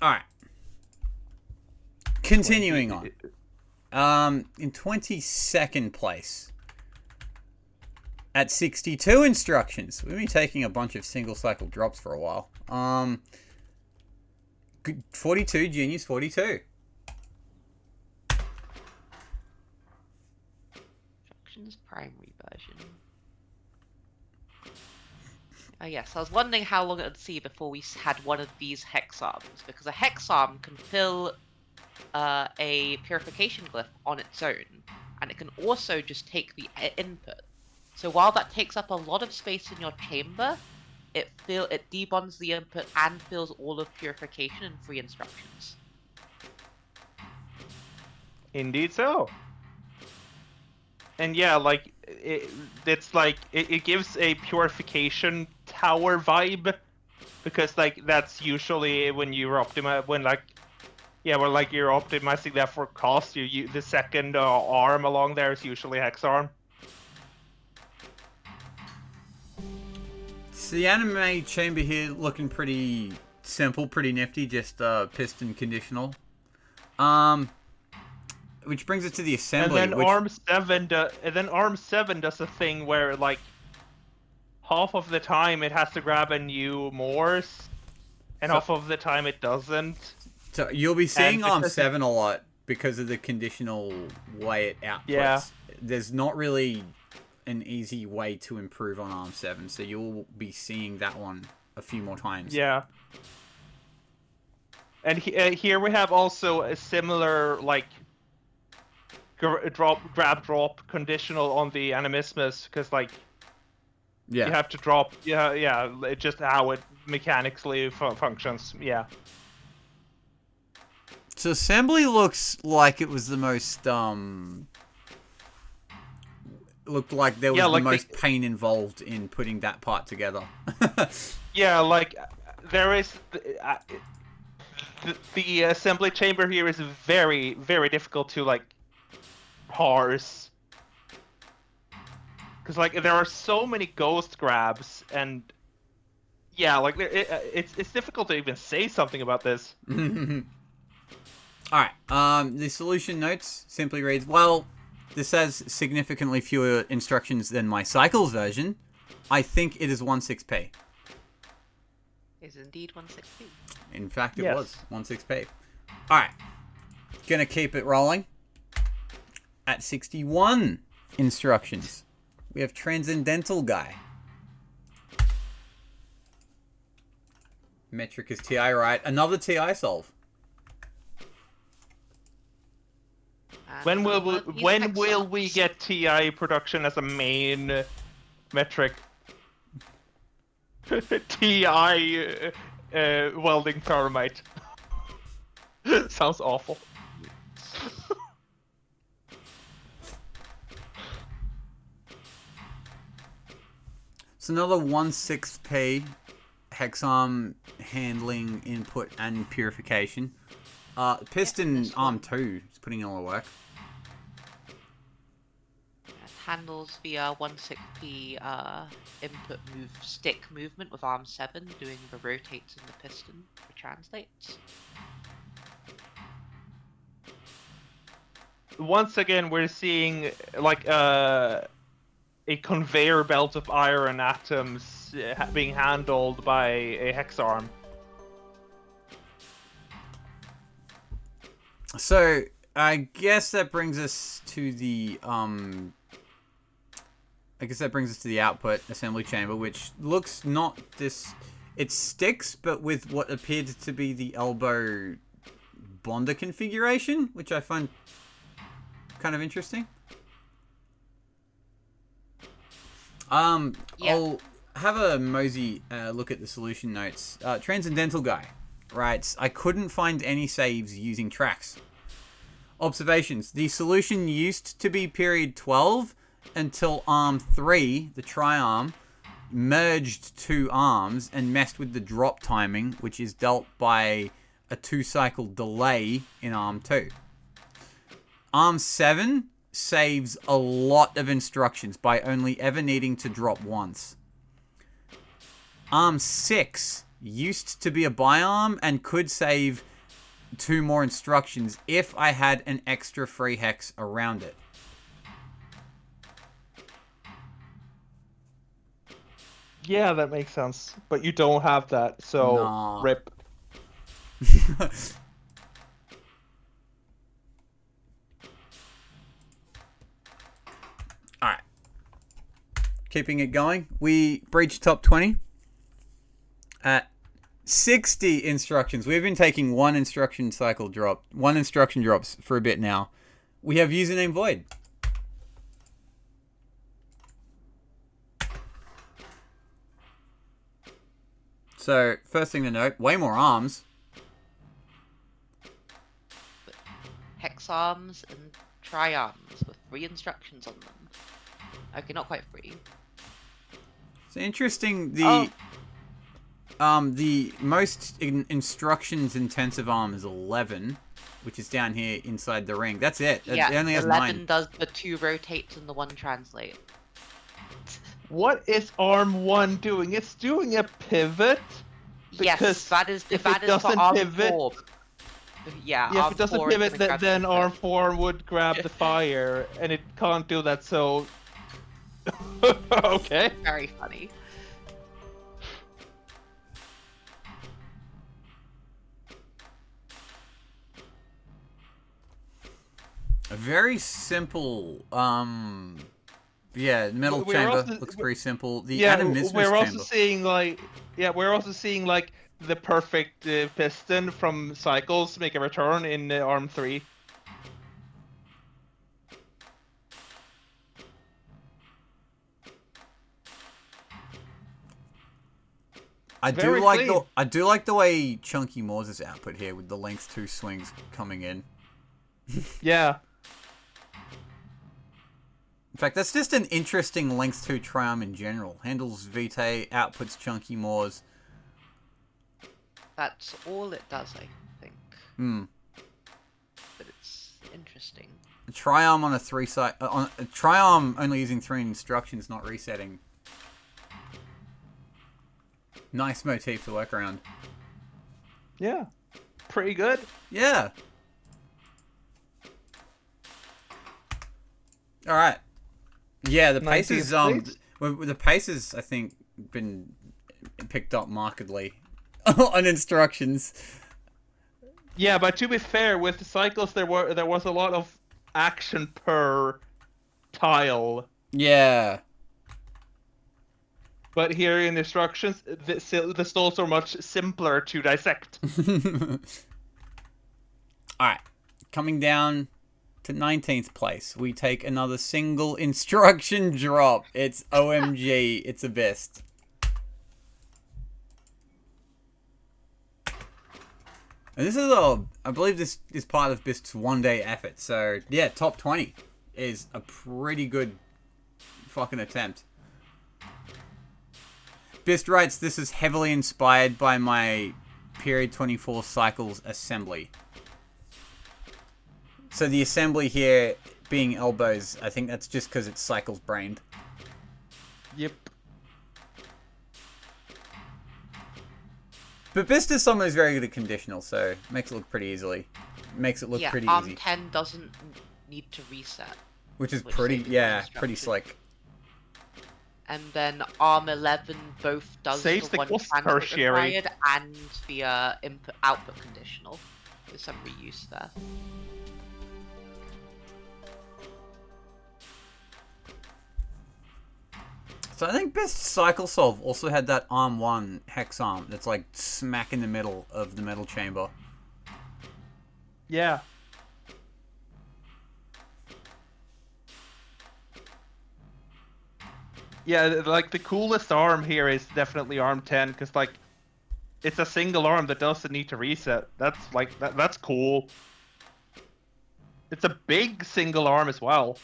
Alright. Continuing on. In 22nd place, at 62 instructions. We've been taking a bunch of single cycle drops for a while. Good 42, Genius 42. Instructions primary version. Oh yes, I was wondering how long it would see before we had one of these hex arms, because a hex arm can fill a purification glyph on its own, and it can also just take the input. So while that takes up a lot of space in your chamber, it debonds the input and fills all of purification and free instructions. Indeed so. And yeah, like it gives a purification tower vibe, because like that's usually when you're you're optimizing that for cost. The second arm along there is usually hex arm. So the anime chamber here looking pretty simple, pretty nifty, just piston conditional. Which brings us to the assembly. And then arm 7 does a thing where like half of the time it has to grab a new Morse, and half of the time it doesn't. So you'll be seeing arm 7 a lot because of the conditional way it outputs. Yeah. There's not really an easy way to improve on arm 7, so you'll be seeing that one a few more times. Yeah. And here we have also a similar like grab drop conditional on the animismus, because like you have to drop it's just how it mechanically functions. Yeah. So assembly looks like it was the most looked like there was the most pain involved in putting that part together. Yeah, like there is the assembly chamber here is very, very difficult to like parse, because like there are so many ghost grabs, and yeah, like it's difficult to even say something about this. All right. The solution notes simply reads, well, this has significantly fewer instructions than my Cycles version. I think it is 16p. Is indeed 16p. In fact, it was 16p. All right. Gonna keep it rolling. At 61 instructions, we have Transcendental Guy. Metric is TI, right? Another TI solve. When will we get TI production as a main metric? TI welding thermite. Sounds awful. It's another 16p hexarm handling input and purification. Piston arm 2 is putting in all the work. It handles via 16p input stick movement with arm 7, doing the rotates in the piston for translates. Once again, we're seeing like a conveyor belt of iron atoms being handled by a hex arm. So I guess that brings us to the output assembly chamber, which looks not this. It sticks, but with what appeared to be the elbow bonder configuration, which I find kind of interesting. I'll have a mosey look at the solution notes. Transcendental Guy writes, I couldn't find any saves using tracks. Observations. The solution used to be period 12 until arm 3, the tri-arm, merged two arms and messed with the drop timing, which is dealt by a 2-cycle delay in arm 2. Arm 7 saves a lot of instructions by only ever needing to drop once. Arm 6 used to be a bi-arm and could save 2 more instructions if I had an extra free hex around it. Yeah, that makes sense. But you don't have that, so Nah. rip. Alright. Keeping it going. We breached top 20 at 60 instructions. We've been taking one instruction drops for a bit now. We have username void. So, first thing to note, way more arms. Hex arms and tri arms with 3 instructions on them. Okay, not quite 3. It's interesting. Oh. The most instructions intensive arm is 11, which is down here inside the ring. That's it. Yeah, it only has 11 9. does the 2 rotates and the 1 translate. What is arm 1 doing? It's doing a pivot. Yes, that is if that it is for doesn't arm pivot, 4. Yeah, if arm it doesn't 4 is pivot, gonna grab then the arm 4 would grab the fire, and it can't do that. So, okay. Very funny. A very simple, yeah, metal chamber looks pretty simple. The animismus we're also chamber. seeing like the perfect piston from Cycles make a return in arm 3. I do like the way Chunky Moores' output here with the length 2 swings coming in. Yeah. In fact, that's just an interesting length 2 triarm in general. Handles Vitae, outputs Chunky Moores. That's all it does, I think. But it's interesting. A triarm on a 3 side, on a triarm only using 3 instructions, not resetting. Nice motif to work around. Yeah. Pretty good. Yeah. All right. Yeah, the pace is the pace has, I think, been picked up markedly on instructions. Yeah, but to be fair, with the Cycles there was a lot of action per tile. Yeah. But here in instructions, the stalls are much simpler to dissect. Alright. Coming down to 19th place, we take another single instruction drop. It's OMG. It's a best. And this is I believe this is part of Bist's one-day effort. So, yeah, top 20 is a pretty good fucking attempt. Bist writes, this is heavily inspired by my period 24 cycles assembly. So the assembly here being elbows, I think that's just because it's cycles brained. Yep. But Bist is someone who's very good at conditional, so makes it look pretty easily. Makes it look pretty arm easy. 10 doesn't need to reset. Which is pretty slick. And then arm 11 both does Saves the the 1 cost translate tertiary. required and the input-output conditional. There's some reuse there. So I think Best Cycle Solve also had that arm 1 hex arm that's like smack in the middle of the metal chamber. Yeah. Yeah, like the coolest arm here is definitely arm 10 because like it's a single arm that doesn't need to reset. That's like that's cool. It's a big single arm as well.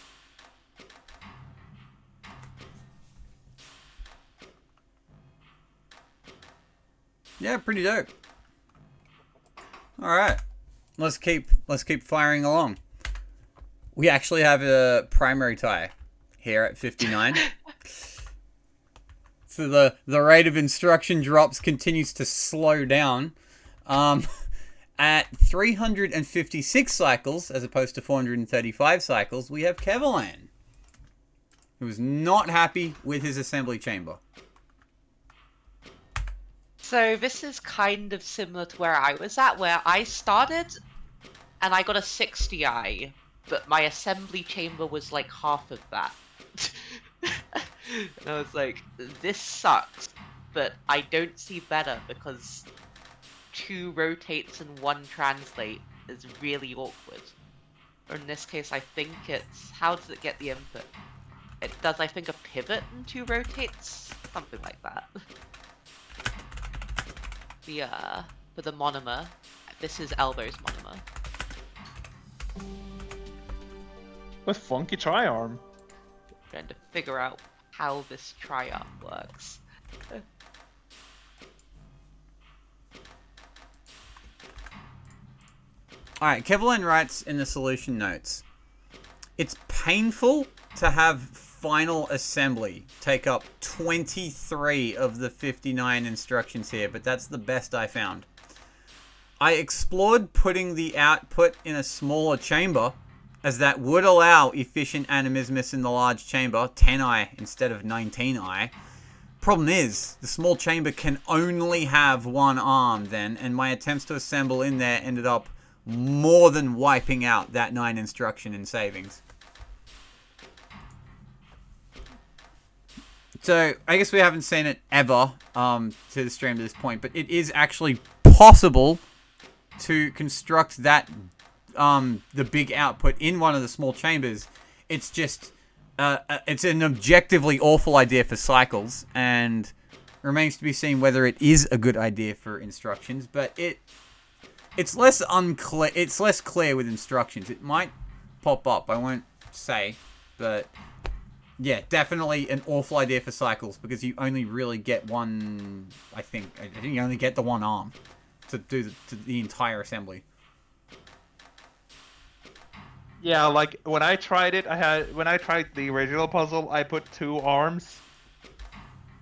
Yeah, pretty dope. All right, let's keep firing along. We actually have a primary tie here at 59. So the rate of instruction drops continues to slow down. At 356 cycles, as opposed to 435 cycles, we have Kevalan, who is not happy with his assembly chamber. So this is kind of similar to where I was at, where I started and I got a 60i, but my assembly chamber was like half of that. And I was like, this sucks, but I don't see better because 2 rotates and 1 translate is really awkward. Or in this case, I think it's... How does it get the input? It does, I think, a pivot and 2 rotates? Something like that. For the monomer, this is Elbow's monomer. With funky tri-arm. Trying to figure out how this tri-arm works. Alright, Kevlin writes in the solution notes, it's painful to have final assembly take up 23 of the 59 instructions here, but that's the best I found. I explored putting the output in a smaller chamber, as that would allow efficient animismus in the large chamber, 10i instead of 19i. Problem is, the small chamber can only have 1 arm then, and my attempts to assemble in there ended up more than wiping out that 9 instruction in savings. So, I guess we haven't seen it ever to the stream to this point, but it is actually possible to construct that the big output in one of the small chambers. It's just it's an objectively awful idea for cycles, and remains to be seen whether it is a good idea for instructions. But it's less unclear. It's less clear with instructions. It might pop up. I won't say, but yeah, definitely an awful idea for cycles because you only really get one. I think you only get the 1 arm to do the entire assembly. Yeah, like when I tried it, when I tried the original puzzle, I put 2 arms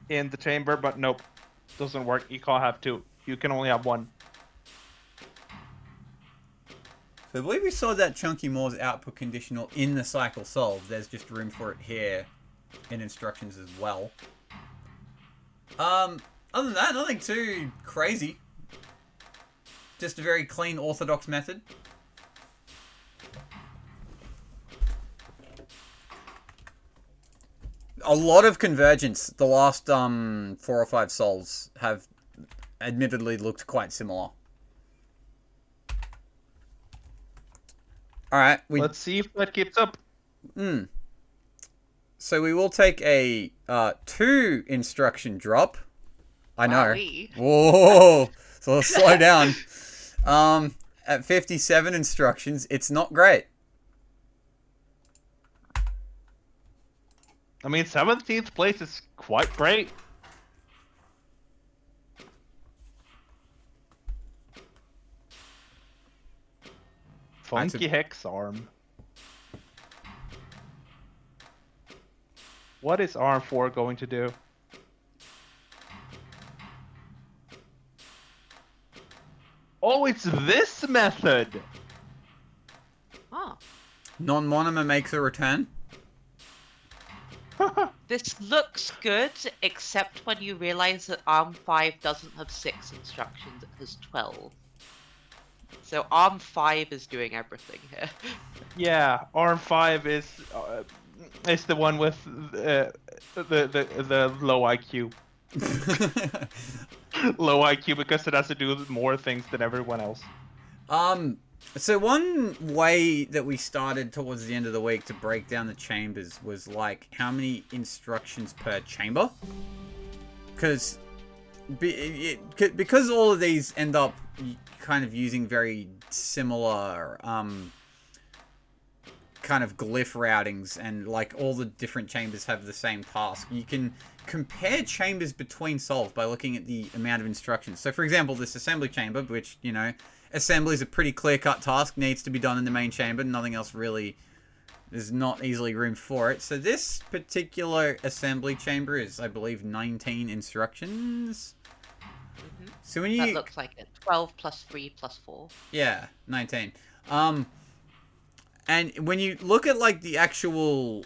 in the chamber, but nope, doesn't work. You can't have 2. You can only have 1. So I believe we saw that Chunky Moore's output conditional in the cycle solved. There's just room for it here in instructions as well. Other than that, nothing too crazy. Just a very clean, orthodox method. A lot of convergence. The last 4 or 5 solves have admittedly looked quite similar. Alright, let's see if that keeps up. So we will take a 2 instruction drop. I know. Wowee. Whoa! So let's slow down. At 57 instructions, it's not great. I mean, 17th place is quite great. Funky hex arm. What is arm 4 going to do? Oh, it's this method! Oh. Non-monomer makes a return. This looks good, except when you realize that ARM 5 doesn't have 6 instructions, it has 12. So ARM 5 is doing everything here. Yeah, ARM 5 is the one with the low IQ. Low IQ because it has to do more things than everyone else. So one way that we started towards the end of the week to break down the chambers was like how many instructions per chamber, because all of these end up kind of using very similar kind of glyph routings, and like all the different chambers have the same task. You can compare chambers between solves by looking at the amount of instructions. So for example, this assembly chamber, which, you know, assembly is a pretty clear-cut task, needs to be done in the main chamber, nothing else really, there's not easily room for it. So this particular assembly chamber is, I believe, 19 instructions. Mm-hmm. So when you... That looks like it. 12 plus 3 plus 4. Yeah, 19. And when you look at, like, the actual,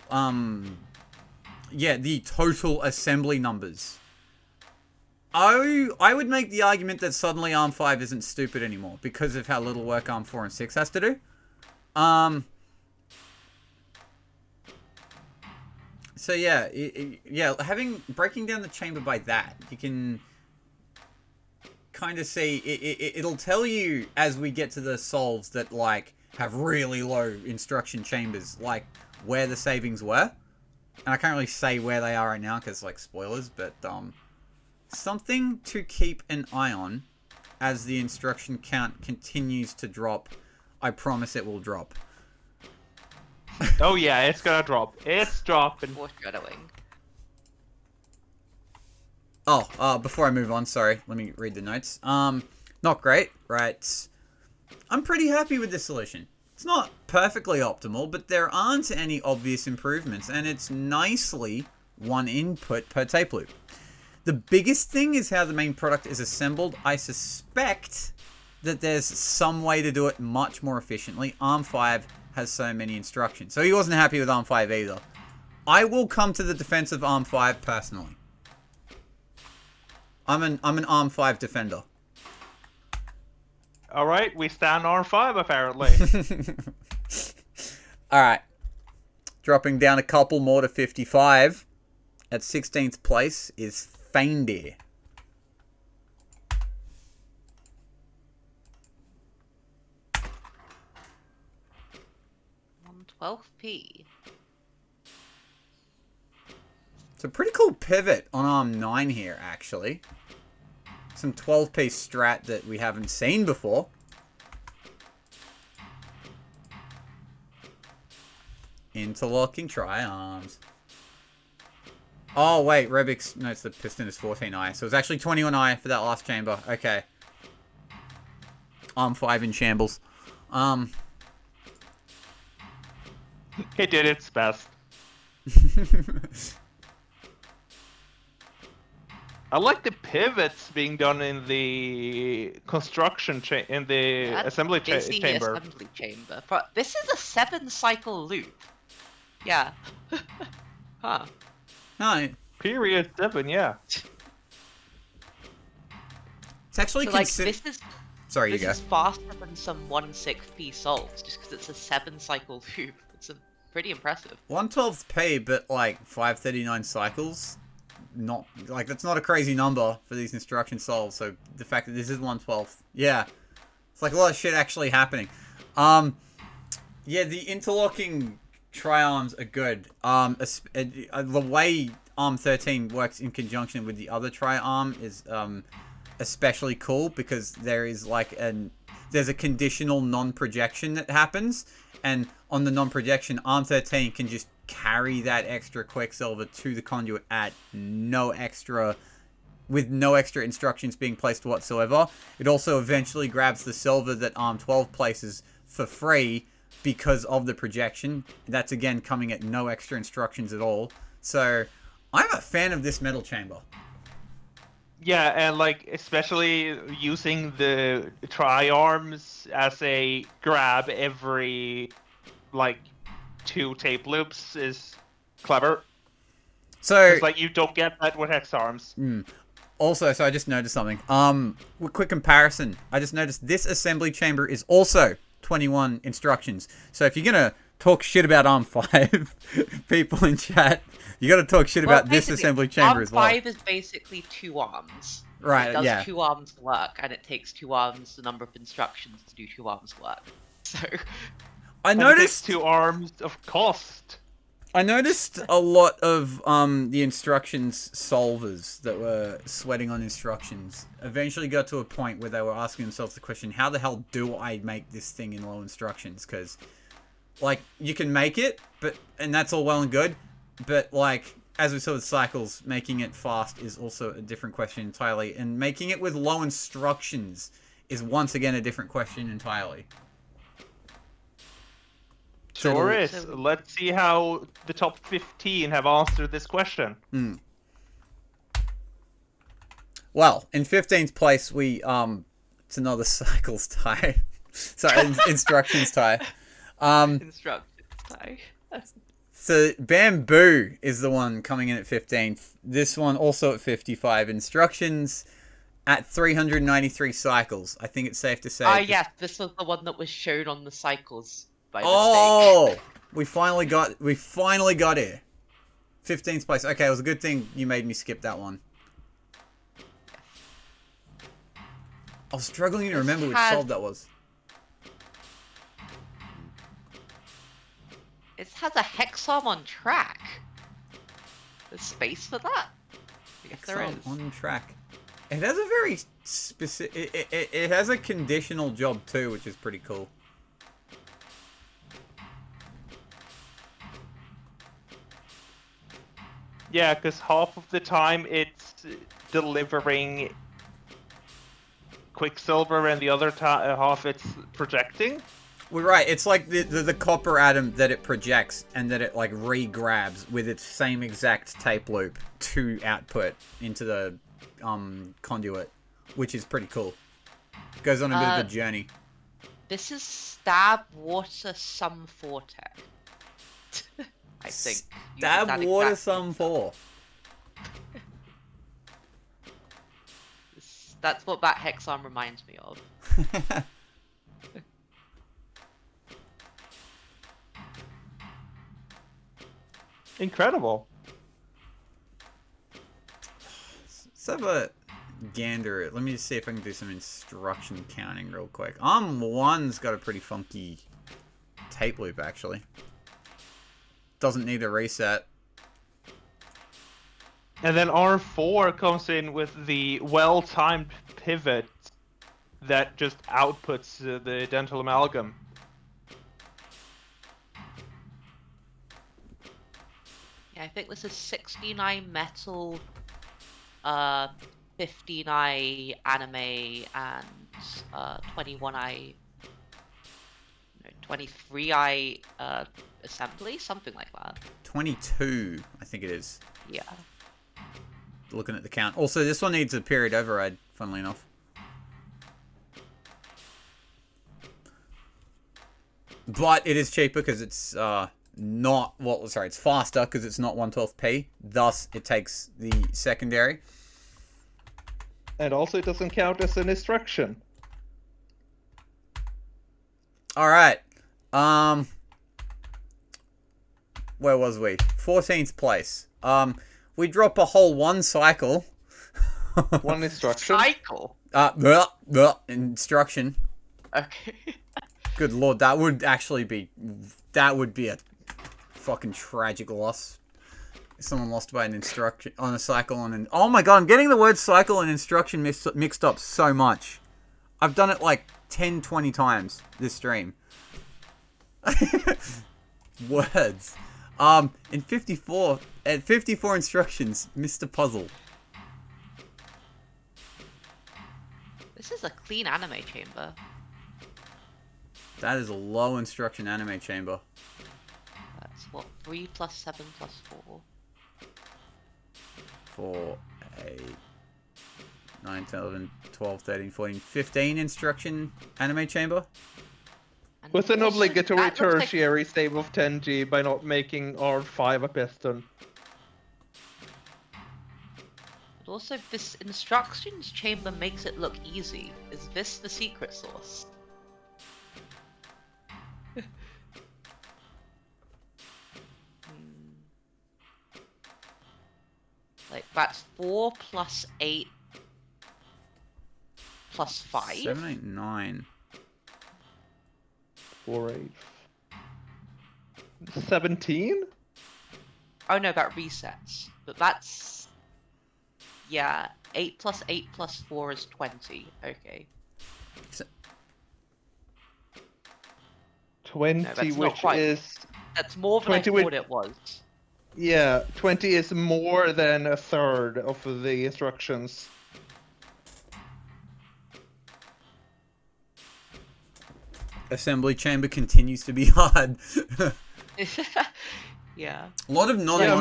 yeah, the total assembly numbers, I would make the argument that suddenly Arm 5 isn't stupid anymore because of how little work Arm 4 and 6 has to do. So yeah, breaking down the chamber by that, you can kind of see it'll tell you as we get to the solves that like have really low instruction chambers, like where the savings were. And I can't really say where they are right now because like spoilers, but something to keep an eye on as the instruction count continues to drop. I promise it will drop. Oh yeah, it's gonna drop. It's dropping. Foreshadowing. Oh, before I move on, sorry, let me read the notes. Not great, right? I'm pretty happy with this solution. It's not perfectly optimal, but there aren't any obvious improvements, and it's nicely one input per tape loop. The biggest thing is how the main product is assembled. I suspect that there's some way to do it much more efficiently. Arm 5 has so many instructions. So he wasn't happy with Arm 5 either. I will come to the defense of Arm 5 personally. I'm an Arm 5 defender. Alright, we stand Arm 5 apparently. Alright. Dropping down a couple more to 55. At 16th place is Faindeer. 12p. It's a pretty cool pivot on Arm 9 here, actually. Some 12-piece strat that we haven't seen before. Interlocking tri-arms. Oh, wait, Rebix notes the piston is 14i. So it's actually 21i for that last chamber. Okay. Arm 5 in shambles. It did its best. I like the pivots being done in the construction in the assembly chamber. Assembly chamber. But this is a 7-cycle loop. Yeah. Huh. No. Period 7, yeah. It's actually so, like, this is. Sorry, you go. This is faster than some 1/6p solves, just because it's a 7-cycle loop. It's pretty impressive. 1/12p, but like 539 cycles. Not like that's not a crazy number for these instruction solves. So the fact that this is 1/12, yeah, it's like a lot of shit actually happening. Yeah, the interlocking tri-arms are good. The way Arm 13 works in conjunction with the other tri-arm is especially cool because there is like there's a conditional non-projection that happens, and on the non-projection, Arm 13 can just carry that extra Quicksilver to the conduit at with no extra instructions being placed whatsoever. It also eventually grabs the silver that Arm 12 places for free because of the projection. That's again coming at no extra instructions at all. So I'm a fan of this metal chamber. Yeah, and like especially using the tri-arms as a grab every like 2 tape loops is clever. So it's like you don't get that with hex arms. Also, so I just noticed something. Quick comparison. I just noticed this assembly chamber is also 21 instructions. So if you're gonna talk shit about Arm 5, people in chat, you gotta talk shit about this assembly chamber as well. Arm 5 is basically 2 arms. Right, it does yeah. 2 arms work, and it takes 2 arms the number of instructions to do 2 arms work. So I noticed 2 arms of cost. I noticed a lot of the instructions solvers that were sweating on instructions eventually got to a point where they were asking themselves the question, how the hell do I make this thing in low instructions? Because, like, you can make it, and that's all well and good, but, like, as we saw with cycles, making it fast is also a different question entirely, and making it with low instructions is once again a different question entirely. Sure is. Let's see how the top 15 have answered this question. Well, in 15th place, it's another cycles tie. Sorry, instructions tie. instructions tie. So bamboo is the one coming in at 15th. This one also at 55. Instructions at 393 cycles. I think it's safe to say. Yes, this was the one that was shown on the cycles by mistake. Oh, we finally got here. 15th place. Okay, it was a good thing you made me skip that one. I was struggling to remember which solve that was. It has a hexarm on track. There's space for that? I guess there is. On track. It has a very specific... It has a conditional job too, which is pretty cool. Yeah, because half of the time it's delivering Quicksilver and the other half it's projecting. Well, right, it's like the copper atom that it projects and that it like re-grabs with its same exact tape loop to output into the conduit, which is pretty cool. Goes on a bit of a journey. This is Stab Water Sum 4 tech. I think. Stab Water Sum 4. That's what that hexarm reminds me of. Incredible. Let's have a gander. Let me just see if I can do some instruction counting real quick. One's got a pretty funky tape loop, actually. Doesn't need a reset. And then R4 comes in with the well-timed pivot that just outputs the dental amalgam. Yeah, I think this is 69 metal, 15i anime, and 21i, 23i assembly, something like that. 22, I think it is. Yeah. Looking at the count. Also, this one needs a period override, funnily enough. But it is cheaper because it's not... Well, sorry, it's faster because it's not 112p. Thus, it takes the secondary. And also it doesn't count as an instruction. Alright. Where was we? 14th place. We drop a whole one cycle. One instruction? Cycle? Instruction. Okay. Good lord, that would actually be... That would be a fucking tragic loss. If someone lost by an instruction... On a cycle on an... Oh my god, I'm getting the word cycle and instruction mixed up so much. I've done it like 10, 20 times this stream. Words. In 54... At 54 instructions, missed a puzzle. This is a clean anime chamber. That is a low instruction anime chamber. That's what, 3 plus 7 plus 4. 4, 8, 9, 10, 11, 12, 13, 14, 15 instruction anime chamber. And With an also, obligatory that looks like- tertiary save of 10G by not making R5 a piston. But also, this instructions chamber makes it look easy. Is this the secret source? Like, that's 4 plus 8 plus 5? 7, 8, 9. 4, 8. 17? Oh no, that resets. But that's... Yeah, 8 plus 8 plus 4 is 20. Okay. 20, No, that's not which quite. is... That's more than I 20 thought it was. Yeah, 20 is more than a third of the instructions. Assembly chamber continues to be hard. Yeah. A lot of non. Yeah,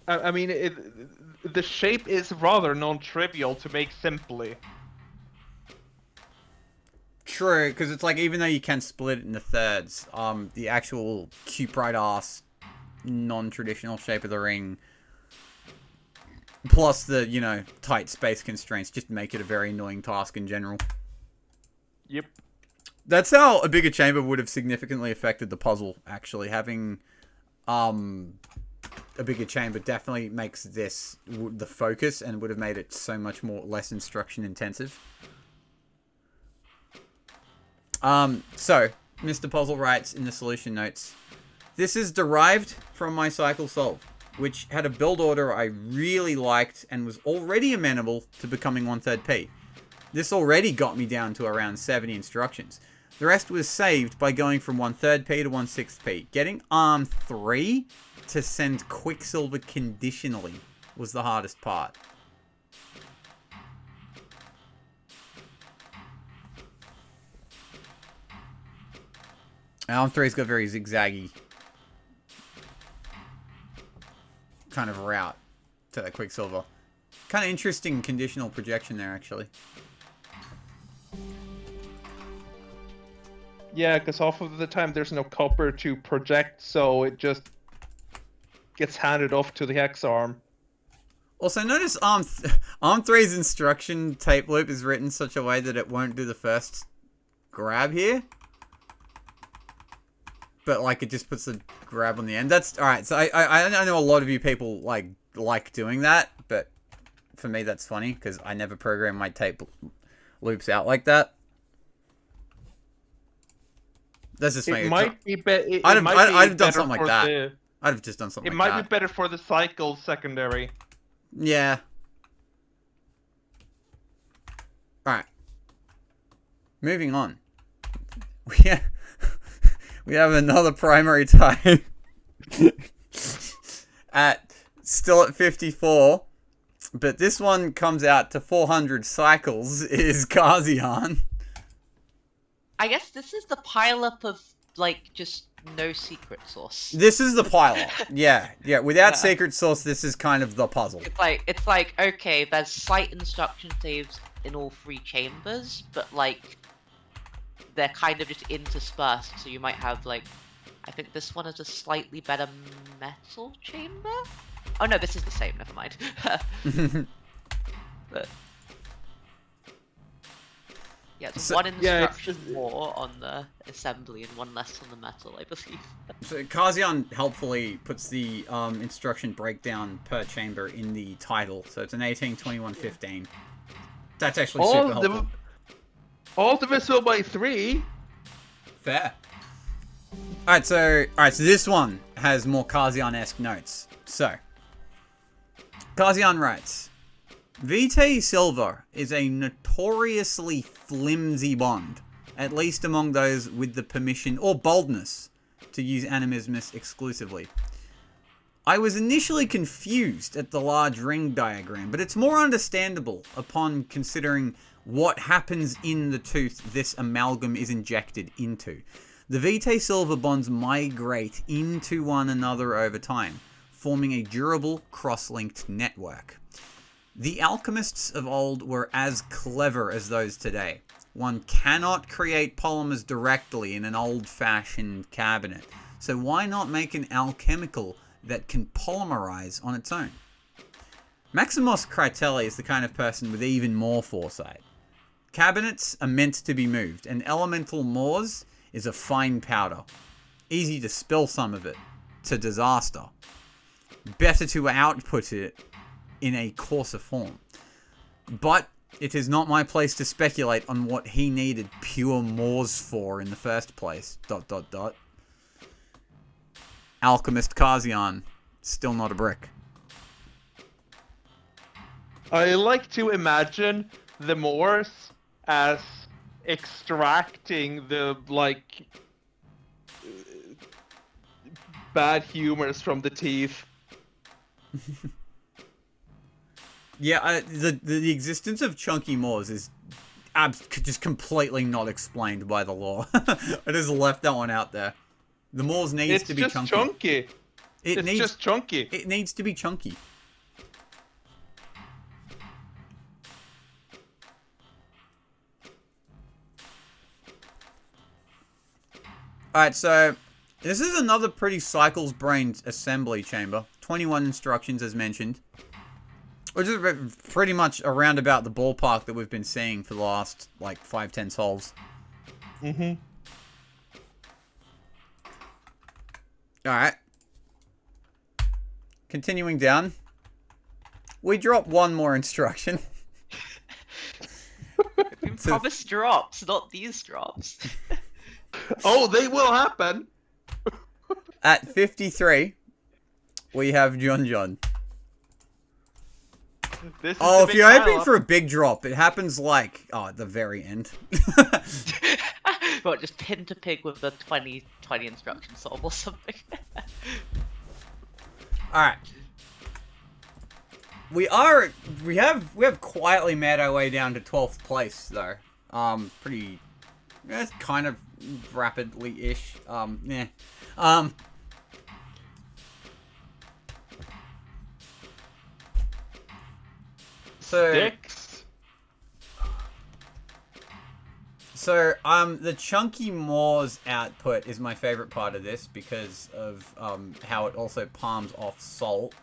I mean, the shape is rather non-trivial to make simply. True, because it's like, even though you can split it into thirds, the actual cuprite ass non-traditional shape of the ring, plus the, you know, tight space constraints, just make it a very annoying task in general. Yep. That's how a bigger chamber would have significantly affected the puzzle, actually. Having a bigger chamber definitely makes this the focus and would have made it so much less instruction intensive. So, Mr. Puzzle writes in the solution notes, this is derived from my cycle solve, which had a build order I really liked and was already amenable to becoming 1/3 P. This already got me down to around 70 instructions. The rest was saved by going from 1/3 P to 1/6 P. Getting ARM 3 to send Quicksilver conditionally was the hardest part. ARM 3's got very zigzaggy kind of route to that Quicksilver. Kind of interesting conditional projection there, actually. Yeah, because half of the time there's no copper to project, so it just gets handed off to the hex arm. Also, notice ARM 3's instruction tape loop is written such a way that it won't do the first grab here. But, like, it just puts the grab on the end. That's, alright, so I know a lot of you people, like doing that, but for me that's funny, because I never program my tape loops out like that. That's just It might be better. I'd have done something like that. I'd have just done something like that. It might be better for the cycle secondary. Yeah. Alright. Moving on. We have another primary type. Still at 54. But this one comes out to 400 cycles, is Kazian. I guess this is the pileup of, like, just no secret sauce. This is the pileup. Yeah. Without Yeah. secret sauce, this is kind of the puzzle. It's like, okay, there's slight instruction saves in all 3 chambers, but, like, they're kind of just interspersed, so you might have, like, I think this one is a slightly better metal chamber? Oh no, this is the same, never mind. But yeah, it's one instruction more on the assembly and one less on the metal, I believe. So Kazian helpfully puts the instruction breakdown per chamber in the title. So it's an 18, 21, 15. That's actually super helpful. All divisible by 3. Fair. Alright, so this one has more Kazian-esque notes. So, Kazian writes, Vitae Silver is a notoriously flimsy bond, at least among those with the permission or boldness to use animismus exclusively. I was initially confused at the large ring diagram, but it's more understandable upon considering what happens in the tooth this amalgam is injected into. The Vitae Silver bonds migrate into one another over time, forming a durable cross-linked network. The alchemists of old were as clever as those today. One cannot create polymers directly in an old-fashioned cabinet, so why not make an alchemical that can polymerize on its own? Maximos Critelli is the kind of person with even more foresight. Cabinets are meant to be moved, and elemental Mors is a fine powder. Easy to spill some of it, to disaster. Better to output it in a coarser form. But it is not my place to speculate on what he needed pure Mors for in the first place. ... Alchemist Kazian, still not a brick. I like to imagine the Moors as extracting the, like, bad humors from the teeth. Yeah, the existence of chunky Moors is just completely not explained by the law. I just left that one out there. The Moors needs to be chunky. It's just chunky. It's just chunky. It needs to be chunky. Alright, so this is another pretty cycles-brained assembly chamber. 21 instructions as mentioned. Which is pretty much around about the ballpark that we've been seeing for the last, like, 5-10 solves. Mm-hmm. Alright. Continuing down. We drop one more instruction. We promised drops, not these drops. Oh, they will happen! At 53, we have John John. This is Oh, the if big you're hoping pile-up. for a big drop, it happens like, at the very end. Well, just pin to pig with the 20 instruction solve or something. Alright. We have quietly made our way down to 12th place though. Pretty kind of rapidly-ish. Yeah. So Six. So, the Chunky Moors output is my favorite part of this because of how it also palms off Salt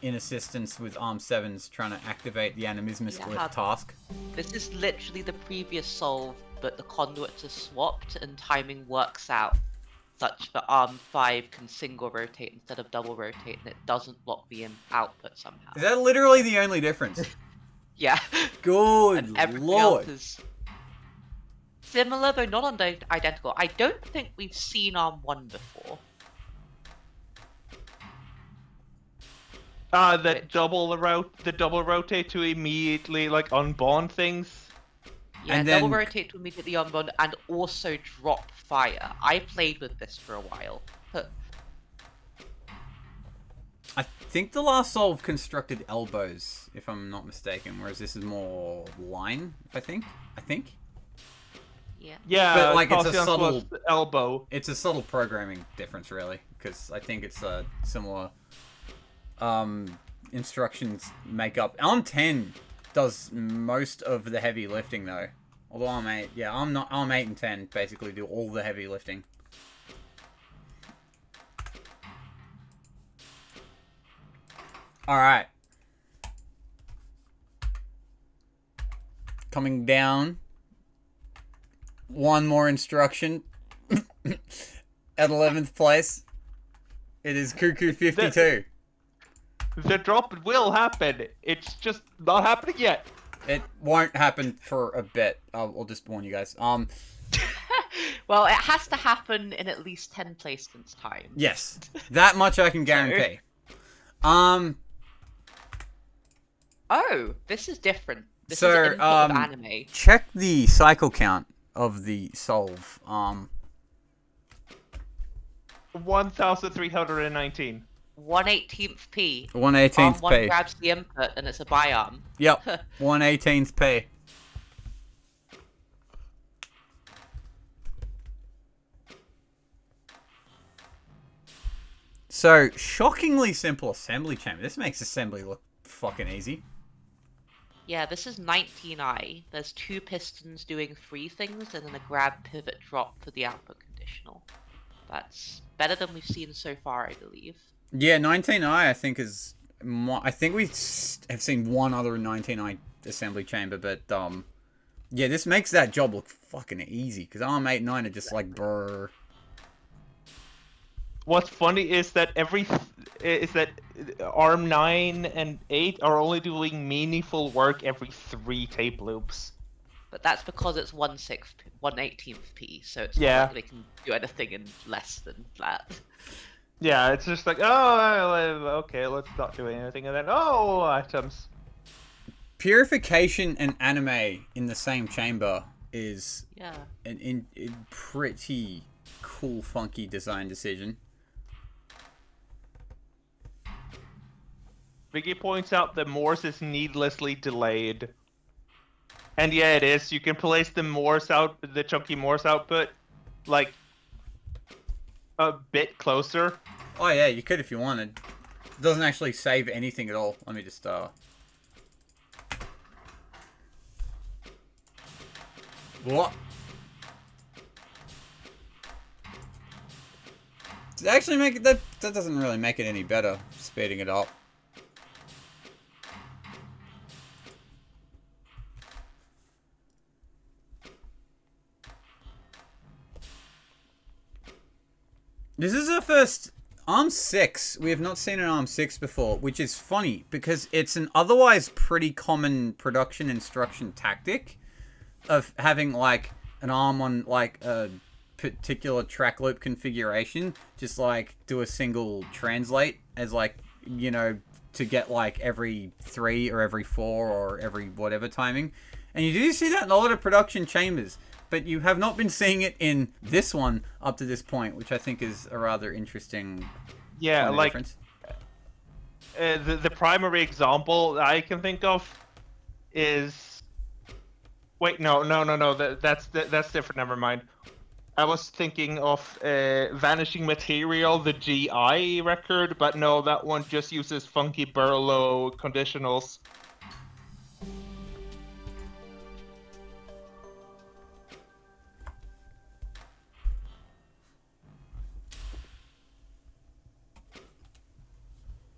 in assistance with Arm 7's trying to activate the Animismus Yeah. Glyph task. This is literally the previous solve, but the conduits are swapped and timing works out such that Arm 5 can single rotate instead of double rotate, and it doesn't block the output somehow. Is that literally the only difference? Yeah. Good And everything lord. else is similar, though not identical. I don't think we've seen Arm 1 before. The double rotate to immediately like unbond things. Yeah, And double then- rotate to immediately unbond and also drop fire. I played with this for a while. I think the last solve constructed elbows, if I'm not mistaken, whereas this is more line, I think. Yeah. Yeah, But, like, it's a Caution's subtle- was elbow. It's a subtle programming difference, really, because I think it's a similar instructions makeup. Arm 10 does most of the heavy lifting, though. Although Arm 8, yeah, Arm 8 and 10 basically do all the heavy lifting. Alright. Coming down. One more instruction. At 11th place, it is Cuckoo 52. The drop will happen. It's just not happening yet. It won't happen for a bit. I'll just warn you guys. Well, it has to happen in at least 10 placements time. Yes. That much I can guarantee. Oh, this is different. This So, is an input of anime. check the cycle count of the solve. 1,319. 1/18th P. 1/18th Arm 1 P. grabs the input and it's a by arm. Yep. 1/18th P. So, shockingly simple assembly chamber. This makes assembly look fucking easy. Yeah, this is 19i. There's 2 pistons doing 3 things and then a grab pivot drop for the output conditional. That's better than we've seen so far, I believe. Yeah, 19i I think is... I think we have seen one other 19i assembly chamber, but yeah, this makes that job look fucking easy, because Arm 8 and 9 are just like, brrr. What's funny is that Arm 9 and 8 are only doing meaningful work every 3 tape loops. But that's because it's 1/18th P, so it's Yeah. not like they can do anything in less than that. Yeah, it's just like, oh, okay, let's not do anything, and then, oh, items. Purification and anime in the same chamber is Yeah. an pretty cool, funky design decision. Biggie points out that Morse is needlessly delayed. And yeah, it is. You can place the chunky Morse output, like, a bit closer. Oh yeah, you could if you wanted. It doesn't actually save anything at all. Let me just What? actually make it, that doesn't really make it any better, speeding it up. This is our first Arm 6. We have not seen an Arm 6 before, which is funny because it's an otherwise pretty common production instruction tactic of having like an arm on like a particular track loop configuration, just like do a single translate as like, you know, to get like every 3 or every 4 or every whatever timing. And you do see that in a lot of production chambers, but you have not been seeing it in this one up to this point, which I think is a rather interesting like difference. The primary example I can think of is no, that's different. Never mind. I was thinking of Vanishing Material, the GI record, but no, that one just uses funky Burlow conditionals.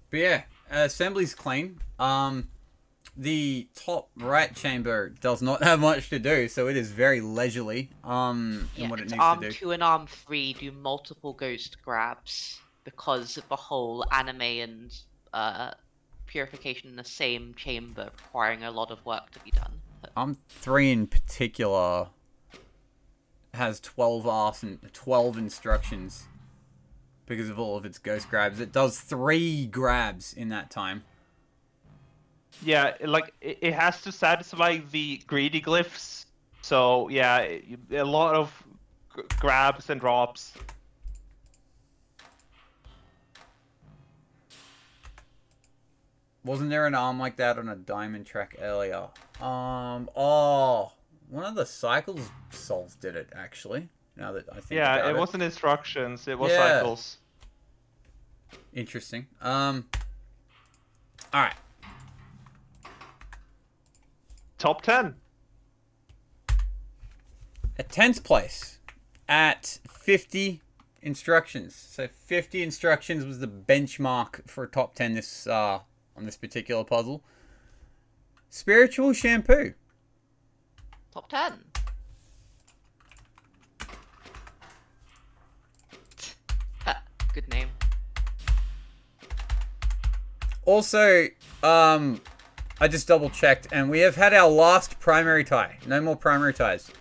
But yeah, assembly's clean. The top right chamber does not have much to do, so it is very leisurely in what it needs Arm to do. 2 and Arm 3 do multiple ghost grabs because of the whole anime and purification in the same chamber requiring a lot of work to be done. Arm 3 in particular has 12 instructions because of all of its ghost grabs. It does 3 grabs in that time. Yeah, like it has to satisfy the greedy glyphs. So yeah, a lot of grabs and drops. Wasn't there an arm like that on a diamond track earlier? Oh, one of the cycles solves did it actually. Now that I think about it. Yeah, it wasn't instructions, it was Yeah. cycles. Interesting. Alright. Top 10. At 10th place, at 50 instructions. So 50 instructions was the benchmark for a top 10 this on this particular puzzle. Spiritual Shampoo. Top 10. Good name. Also, I just double checked, and we have had our last primary tie. No more primary ties.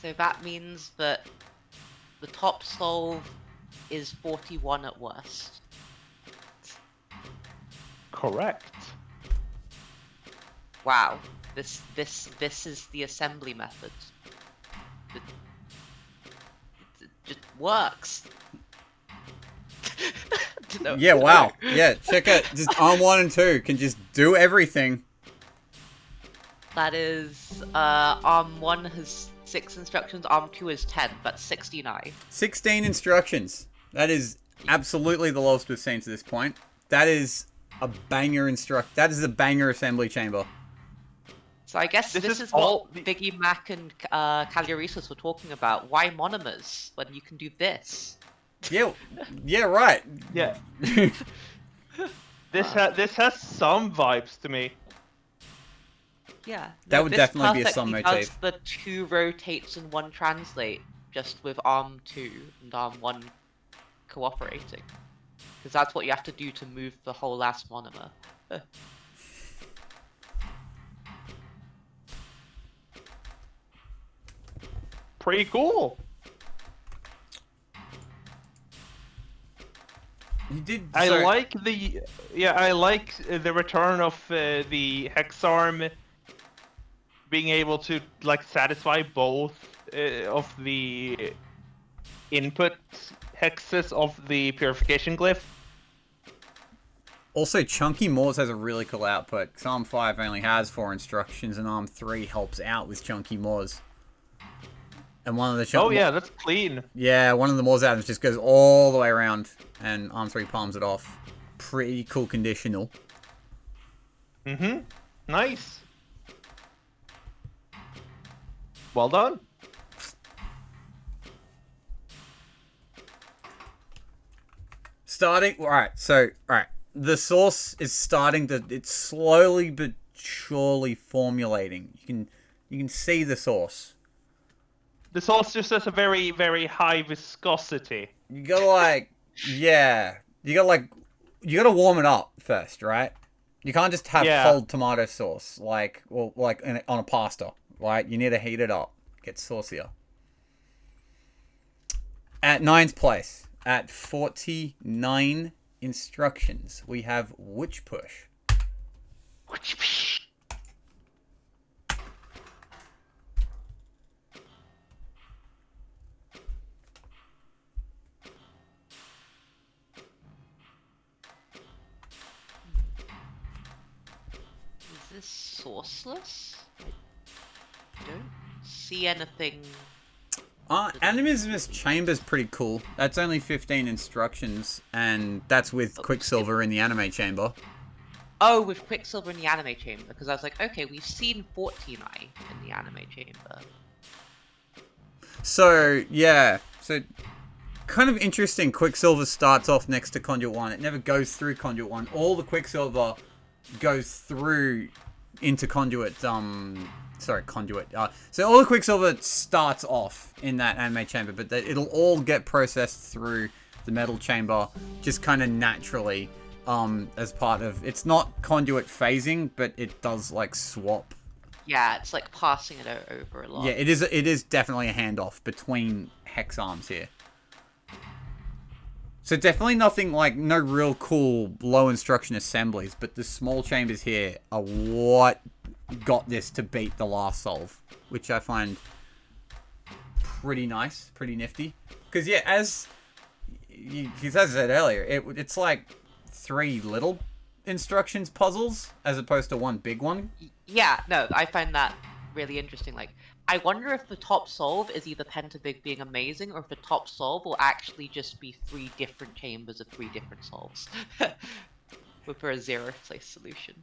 So that means that the top solve is 41 at worst. Correct. Wow, this is the assembly method. It just works. Yeah, wow. Yeah, check out. Just Arm 1 and 2 can just do everything. That is, Arm 1 has 6 instructions, Arm 2 is 10, that's 69. 16 instructions. That is absolutely the lowest we've seen to this point. That is a banger That is a banger assembly chamber. So I guess this is what Biggie Mac and Cagliarisos were talking about. Why monomers when you can do this? Yeah, yeah, right. Yeah. This has some vibes to me. Yeah. That would definitely be a some motif. Does the 2 rotates and 1 translate, just with Arm 2 and Arm 1 cooperating. Because that's what you have to do to move the whole last monomer. Pretty cool. You did. I like the return of the hex arm being able to like satisfy both of the input hexes of the purification glyph. Also, Chunky Moors has a really cool output. 'Cause Arm 5 only has 4 instructions, and Arm 3 helps out with Chunky Moors. And one of the yeah, that's clean. Yeah, one of the Moors atoms just goes all the way around, and Arm 3 palms it off. Pretty cool conditional. Mm-hmm. Nice. Well done. starting. All right. So, all right. The sauce is starting to. It's slowly but surely formulating. You can see the sauce. The sauce just has a very, very high viscosity. You gotta like, yeah. You gotta warm it up first, right? You can't just have Yeah. cold tomato sauce on a pasta, right? You need to heat it up, get saucier. At ninth place, at 49 instructions, we have Witch Push. Is this sauceless? I don't see anything. Animismus Chamber's pretty cool. That's only 15 instructions, and that's with Quicksilver in the anime chamber. Oh, with Quicksilver in the anime chamber, because I was like, okay, we've seen 14i in the anime chamber. So, yeah. So, kind of interesting. Quicksilver starts off next to Conduit 1. It never goes through Conduit 1. All the Quicksilver goes through into Conduit, Conduit. So all the Quicksilver starts off in that anime chamber, but it'll all get processed through the metal chamber just kind of naturally as part of... It's not Conduit phasing, but it does, like, swap. Yeah, it's like passing it over a lot. Yeah, it is definitely a handoff between hex arms here. So definitely nothing like, no real cool low instruction assemblies, but the small chambers here are what got this to beat the last solve, which I find pretty nice, pretty nifty. Because yeah, as I said earlier, it's like 3 little instructions puzzles as opposed to one big one. Yeah, no, I find that really interesting. Like, I wonder if the top solve is either Pentabig being amazing, or if the top solve will actually just be 3 different chambers of 3 different solves. For a 0th place solution.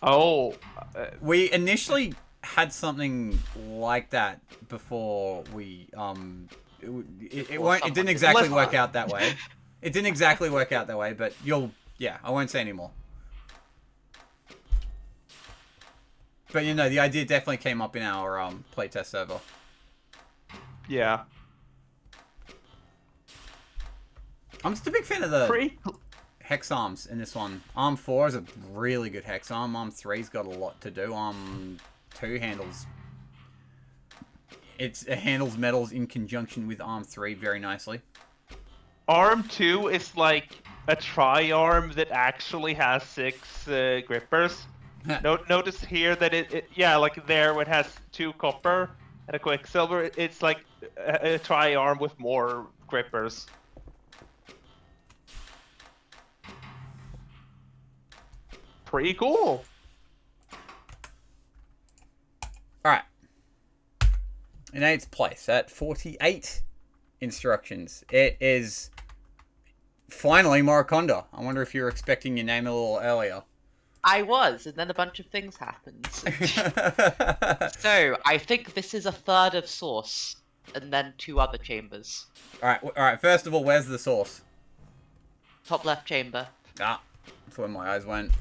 Oh. We initially had something like that before we it didn't exactly work out that way. It didn't exactly work out that way, but I won't say anymore. But you know, the idea definitely came up in our playtest server. Yeah. I'm just a big fan of the hex arms in this one. Arm 4 is a really good hex arm. Arm 3's got a lot to do. Arm 2 handles... It handles metals in conjunction with Arm 3 very nicely. Arm 2 is like a tri-arm that actually has 6 grippers. Notice here that like there it has 2 copper and a Quicksilver. It's like a tri-arm with more grippers. Pretty cool. Alright. In 8th place, at 48 instructions, it is finally Morokonda. I wonder if you were expecting your name a little earlier. I was, and then a bunch of things happened. So, I think this is a third of source, and then 2 other chambers. Alright, first of all, where's the source? Top left chamber. Ah, that's where my eyes went.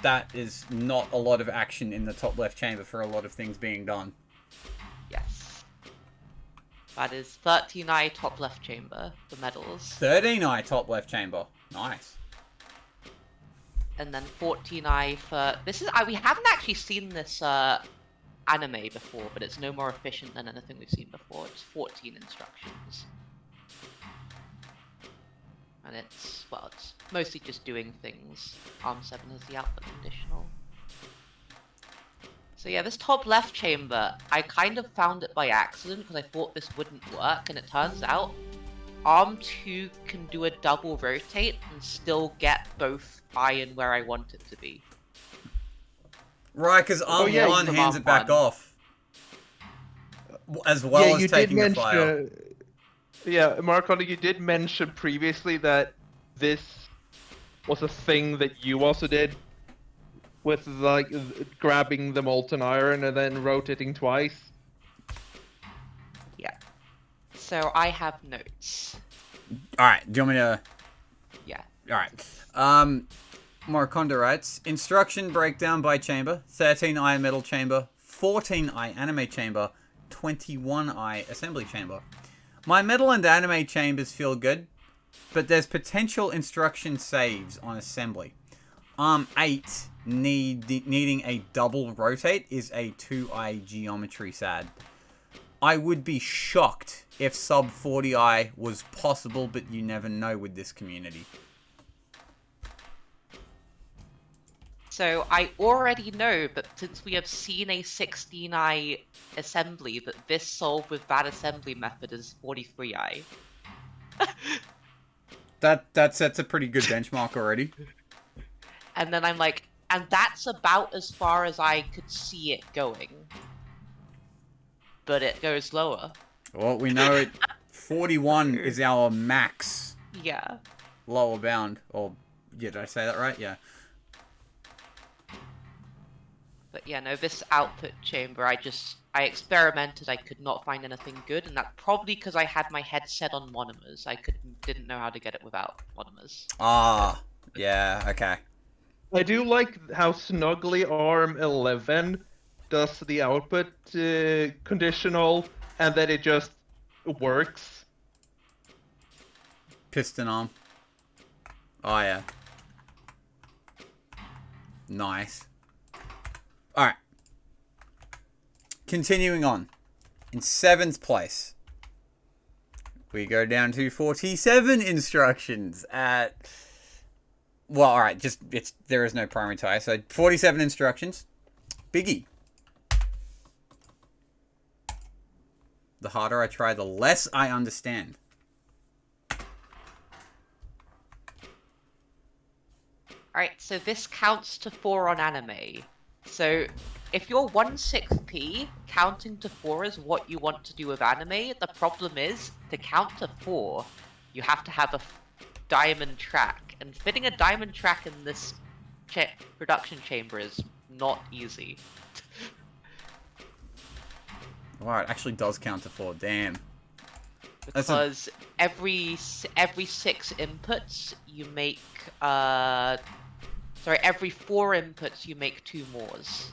That is not a lot of action in the top left chamber for a lot of things being done. Yes. That is 13i top left chamber, the medals. 13i top left chamber. Nice. And then 14i for... This is... we haven't actually seen this anime before, but it's no more efficient than anything we've seen before. It's 14 instructions. And it's mostly just doing things. Arm 7 is the output conditional. So yeah, this top left chamber, I kind of found it by accident because I thought this wouldn't work, and it turns out Arm 2 can do a double rotate and still get both iron where I want it to be. Right, because Arm 1 hands it back off. As well as taking the file. Yeah, Morokonda, you did mention previously that this was a thing that you also did with, like, grabbing the molten iron and then rotating twice. Yeah. So I have notes. Alright, do you want me to... Yeah. Alright. Morikonda writes, instruction breakdown by chamber, 13-eye metal chamber, 14-eye anime chamber, 21-eye assembly chamber. My metal and anime chambers feel good, but there's potential instruction saves on assembly. Arm 8 needing a double rotate is a 2-eye geometry sad. I would be shocked if sub 40-eye was possible, but you never know with this community. So I already know, but since we have seen a 16-eye assembly, that this solve with that assembly method is 43-eye. That sets a pretty good benchmark already. And then I'm like, and that's about as far as I could see it going. But it goes lower. Well, we know it. 41 is our max Yeah. lower bound. Or, yeah, did I say that right? Yeah. But yeah, no, this output chamber, I experimented, I could not find anything good, and that's probably because I had my head set on monomers. I didn't know how to get it without monomers. Ah, yeah, okay. I do like how snugly ARM 11 does the output conditional, and that it just works. Piston arm. Oh, yeah. Nice. Alright. Continuing on. In 7th place, we go down to 47 instructions at... Well, alright, there is no primary tie, so 47 instructions. Biggie. The harder I try, the less I understand. Alright, so this counts to 4 on anime. So if you're 1/6p, counting to 4 is what you want to do with anime. The problem is, to count to 4, you have to have a diamond track. And fitting a diamond track in this production chamber is not easy. Wow, it actually does count to 4, damn. Because every 6 inputs, you make, every 4 inputs, you make 2 mores.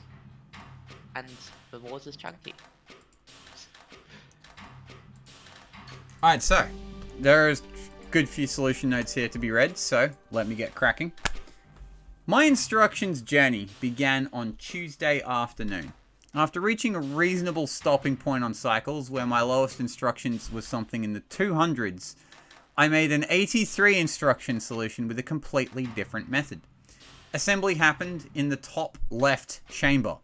And the mores is chunky. Alright, so, there's good few solution notes here to be read, so let me get cracking. My instructions journey began on Tuesday afternoon. After reaching a reasonable stopping point on cycles, where my lowest instructions was something in the 200s, I made an 83 instruction solution with a completely different method. Assembly happened in the top left chamber.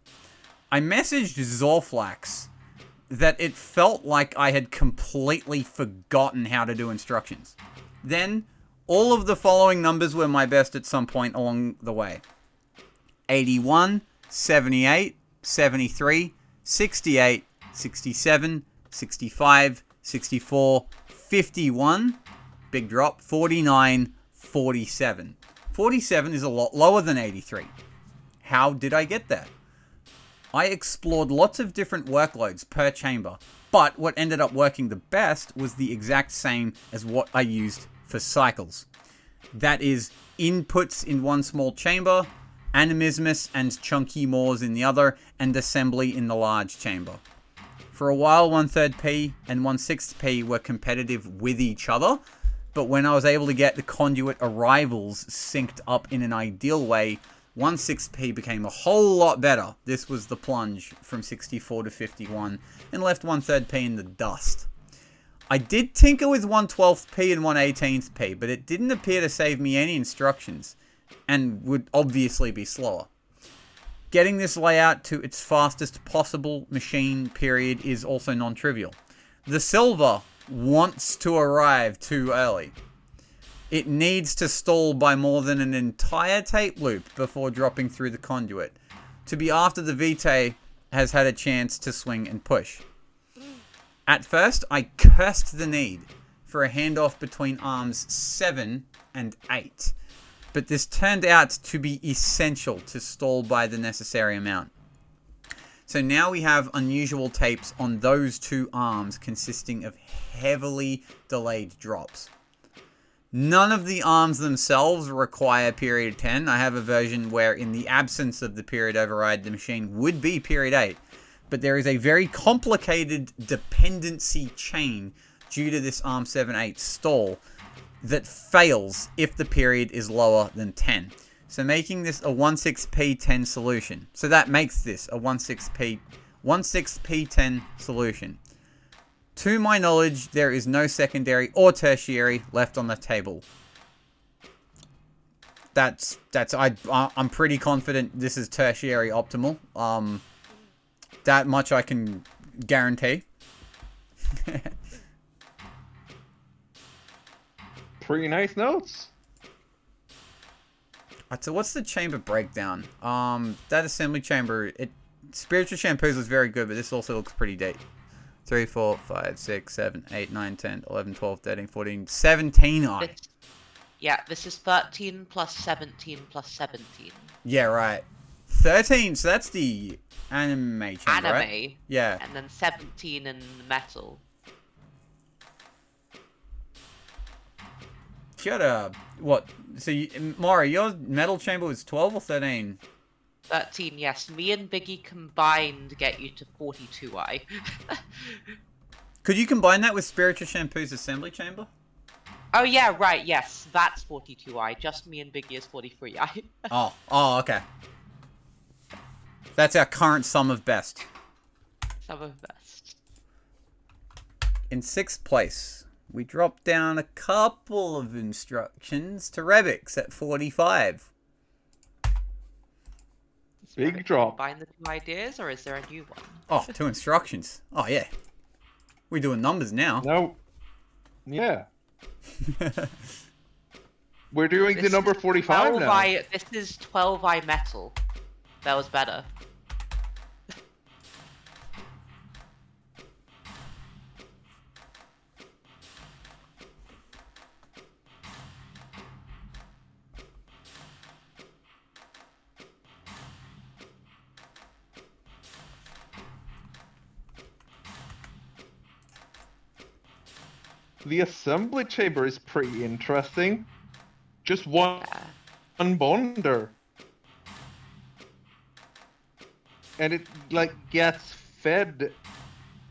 I messaged Zorflax that it felt like I had completely forgotten how to do instructions. Then, all of the following numbers were my best at some point along the way. 81, 78, 73, 68, 67, 65, 64, 51, big drop, 49, 47. 47 is a lot lower than 83. How did I get that? I explored lots of different workloads per chamber, but what ended up working the best was the exact same as what I used for cycles. That is, inputs in one small chamber, animismus and chunky mores in the other, and assembly in the large chamber. For a while, 1/3 P and 1/6 P were competitive with each other, but when I was able to get the conduit arrivals synced up in an ideal way, 1/6 P became a whole lot better. This was the plunge from 64 to 51 and left 1/3 P in the dust. I did tinker with 1/12 P and 1/18 P, but it didn't appear to save me any instructions, and would obviously be slower. Getting this layout to its fastest possible machine period is also non-trivial. The silver wants to arrive too early. It needs to stall by more than an entire tape loop before dropping through the conduit, to be after the Vitae has had a chance to swing and push. At first, I cursed the need for a handoff between arms 7 and 8, but this turned out to be essential to stall by the necessary amount. So now we have unusual tapes on those two arms consisting of heavily delayed drops. None of the arms themselves require period 10. I have a version where in the absence of the period override, the machine would be period 8. But there is a very complicated dependency chain due to this ARM7-8 stall that fails if the period is lower than 10. So making this a 16P10 solution. So that makes this a 16P10 solution. To my knowledge, there is no secondary or tertiary left on the table. I'm pretty confident this is tertiary optimal. That much I can guarantee. Pretty nice notes. So what's the chamber breakdown? That assembly chamber, Spiritual Shampoos was very good, but this also looks pretty deep. 3, 4, 5, 6, 7, 8, 9, 10, 11, 12, 13, 14, 17 eye. Yeah, this is 13 plus 17 plus 17. Yeah, right. 13, so that's the anime chamber, Anime. right? Yeah. And then 17 in metal. Shut up. What? So, Mari, your metal chamber was 12 or 13? 13, yes. Me and Biggie combined get you to 42i. Could you combine that with Spiritual Shampoo's assembly chamber? Oh yeah, right, yes. That's 42i. Just me and Biggie is 43i. Oh, okay. That's our current sum of best. Some of best. In 6th place, we drop down a couple of instructions to Rebix at 45. Big drop. Combine the two ideas, or is there a new one? Oh, 2 instructions. Oh, yeah. We're doing numbers now. No. Yeah. We're doing the number 45 now. This is 12i metal. That was better. The assembly chamber is pretty interesting. Just one bonder. And it like gets fed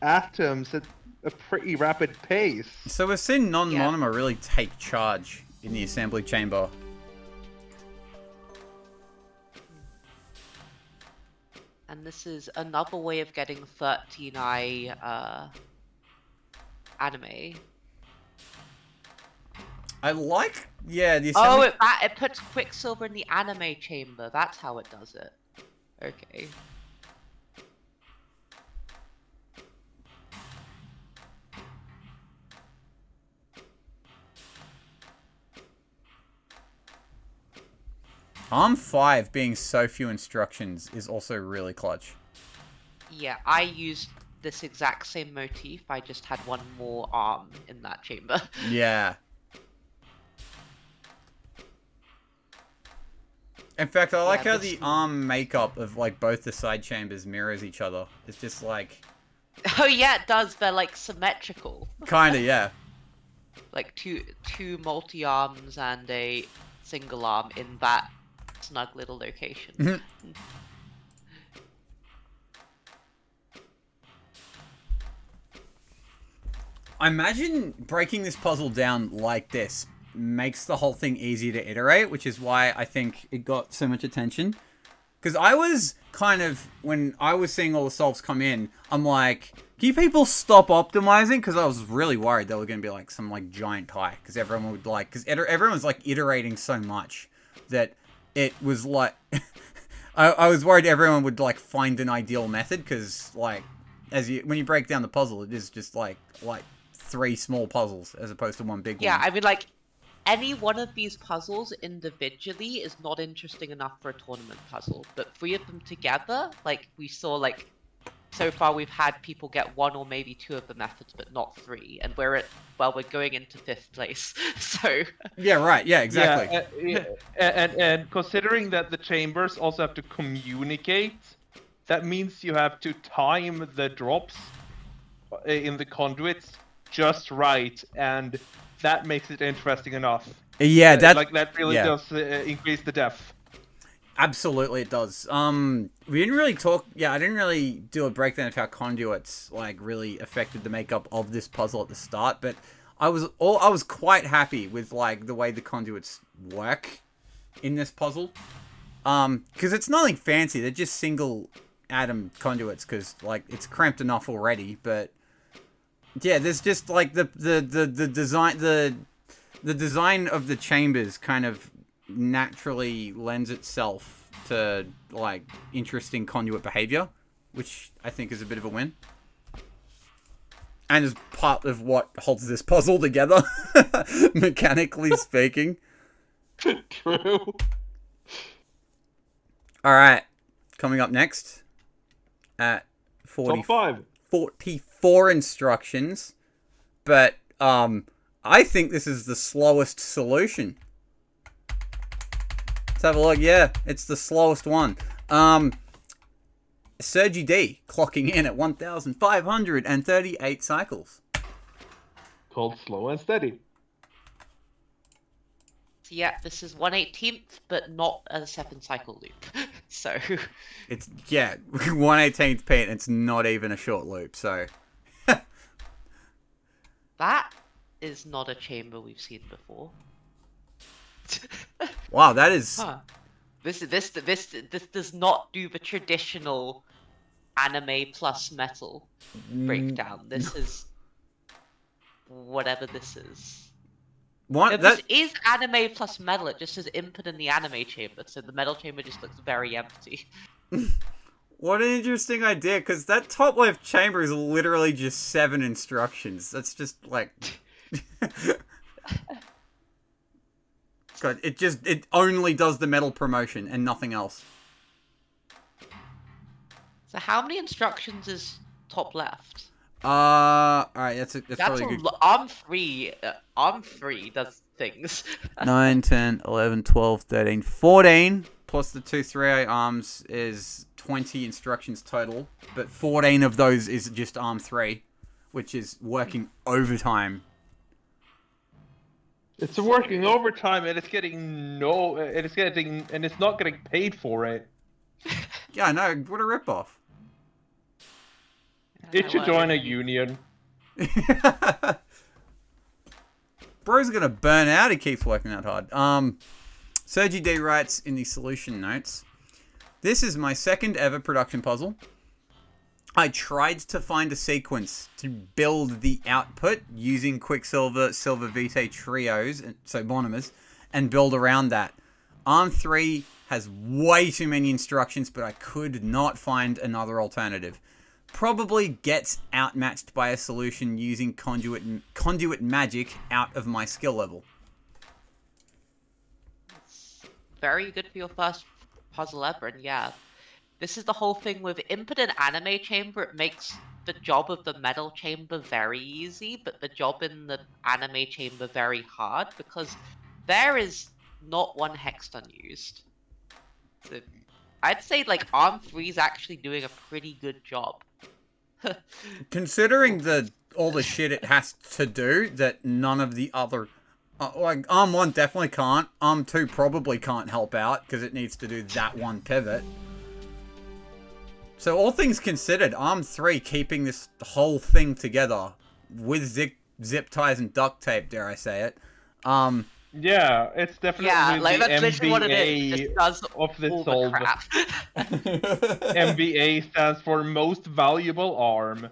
atoms at a pretty rapid pace. So we've seen non-monomer really take charge in the assembly chamber. And this is another way of getting 13i anime. I like, yeah, the assembly... Oh, it puts Quicksilver in the anime chamber. That's how it does it. Okay. ARM5 being so few instructions is also really clutch. Yeah, I used this exact same motif. I just had one more arm in that chamber. Yeah. In fact, I like how the ARM makeup of like both the side chambers mirrors each other. It's just like... Oh yeah, it does. They're like symmetrical. Kinda, yeah. Like two multi-arms and a single arm in that snug little location. I imagine breaking this puzzle down like this makes the whole thing easier to iterate, which is why I think it got so much attention. Because I was kind of, when I was seeing all the solves come in, I'm like, can you people stop optimizing? Because I was really worried they were going to be like some like giant tie. Because everyone would like, because everyone was like iterating so much that it was like, I was worried everyone would like find an ideal method. Because like, when you break down the puzzle, it is just like 3 small puzzles as opposed to one big one. Yeah, I mean like, any one of these puzzles individually is not interesting enough for a tournament puzzle, but 3 of them together, like we saw, like so far we've had people get 1 or maybe 2 of the methods, but not 3, and we're going into 5th place, so. Yeah, right. Yeah, exactly. Yeah, and considering that the chambers also have to communicate that means you have to time the drops in the conduits just right, and that makes it interesting enough. Yeah, That really yeah. does increase the depth. Absolutely, it does. We didn't really talk. Yeah, I didn't really do a breakdown of how conduits like really affected the makeup of this puzzle at the start, but I was quite happy with like the way the conduits work in this puzzle. Because it's nothing fancy. They're just single atom conduits. Because like it's cramped enough already. But yeah, there's just like the design of the chambers kind of naturally lends itself to like interesting conduit behavior, which I think is a bit of a win. And is part of what holds this puzzle together, mechanically speaking. True. Alright, coming up next at Top 5. 44 instructions, but I think this is the slowest solution. Let's have a look. Yeah, it's the slowest one. Sergi D clocking in at 1,538 cycles. Called Slow and Steady. So yeah, this is 1/18th, but not a 7-cycle loop. So It's, yeah, 1/18th Pete, it's not even a short loop, so. that is not a chamber we've seen before. Wow, that is. Huh. This does not do the traditional anime plus metal breakdown. This is whatever this is. One, No, that, this is anime plus metal. It just says input in the anime chamber, so the metal chamber just looks very empty. what an interesting idea, because that top left chamber is literally just 7 instructions. That's just like. God, it only does the metal promotion and nothing else. So how many instructions is top left? Alright, that's probably a good. Arm 3 does things. 9, 10, 11, 12, 13, 14, plus the 2 3A arms is 20 instructions total, but 14 of those is just arm 3, which is working overtime. It's working overtime, and it's getting and it's not getting paid for it. Yeah, I know, what a ripoff. It should join a union. Bro's gonna burn out, he keeps working that hard. Sergi D writes in the solution notes, "This is my second ever production puzzle. I tried to find a sequence to build the output using Quicksilver, Silver Vitae trios, so monomers, and build around that. Arm 3 has way too many instructions, but I could not find another alternative. Probably gets outmatched by a solution using conduit magic out of my skill level." Very good for your first puzzle ever, and yeah. This is the whole thing with input in anime chamber. It makes the job of the metal chamber very easy, but the job in the anime chamber very hard, because there is not one hex unused. So I'd say like Arm 3 is actually doing a pretty good job. Considering all the shit it has to do that none of the other... like, Arm 1 definitely can't. Arm 2 probably can't help out, because it needs to do that one pivot. So all things considered, Arm 3 keeping this whole thing together with zip ties and duct tape, dare I say it. Yeah, it's definitely that's the literally what it is. It MBA does of this all the solve. crap. MBA stands for Most Valuable Arm.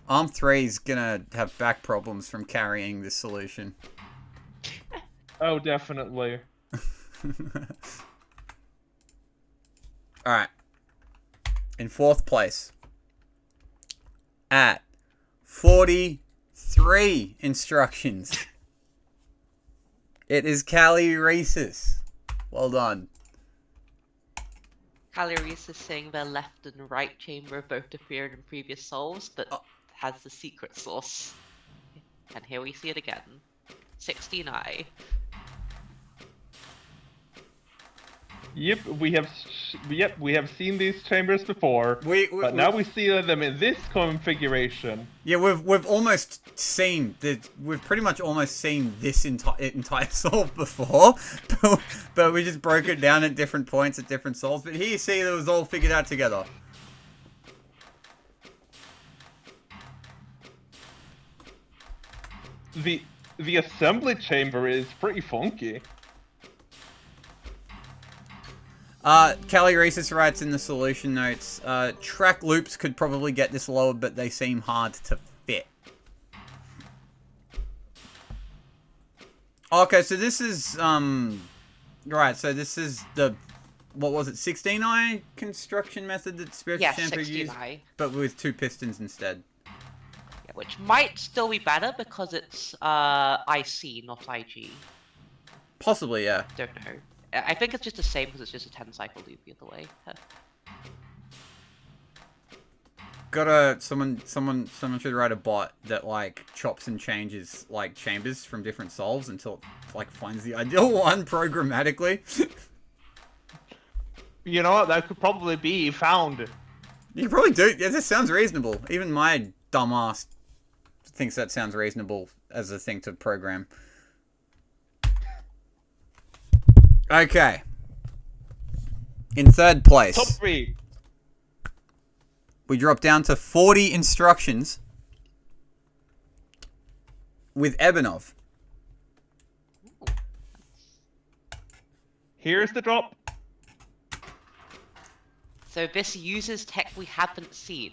Arm 3 is gonna have back problems from carrying this solution. Oh, definitely. Alright. In 4th place. At 43 instructions. It is Callie Reeses. Well done. Calories is saying their left and right chamber both appeared in previous solves, but has the secret source. And here we see it again. 16i. Yep, we have Yep, we have seen these chambers before, but now we see them in this configuration. Yeah, we've almost seen we've pretty much almost seen this entire solve before, but we just broke it down at different points at different solves. But here you see it was all figured out together. The assembly chamber is pretty funky. Callie Reeses writes in the solution notes, track loops could probably get this lower, but they seem hard to fit. Okay, so this is, right, so this is the, what was it, 16i construction method that Spiritual Shampoo used? 16i. But with 2 pistons instead. Yeah, which might still be better because it's IC, not IG. Possibly, yeah. Don't know. I think it's just the same because it's just a 10 cycle loop the other way. Someone should write a bot that like chops and changes like chambers from different solves until it like finds the ideal one programmatically. You know what? That could probably be found. You probably do. Yeah, this sounds reasonable. Even my dumbass thinks that sounds reasonable as a thing to program. Okay. In third place. Top 3. We drop down to 40 instructions with Ebonov. Here's the drop. So this uses tech we haven't seen.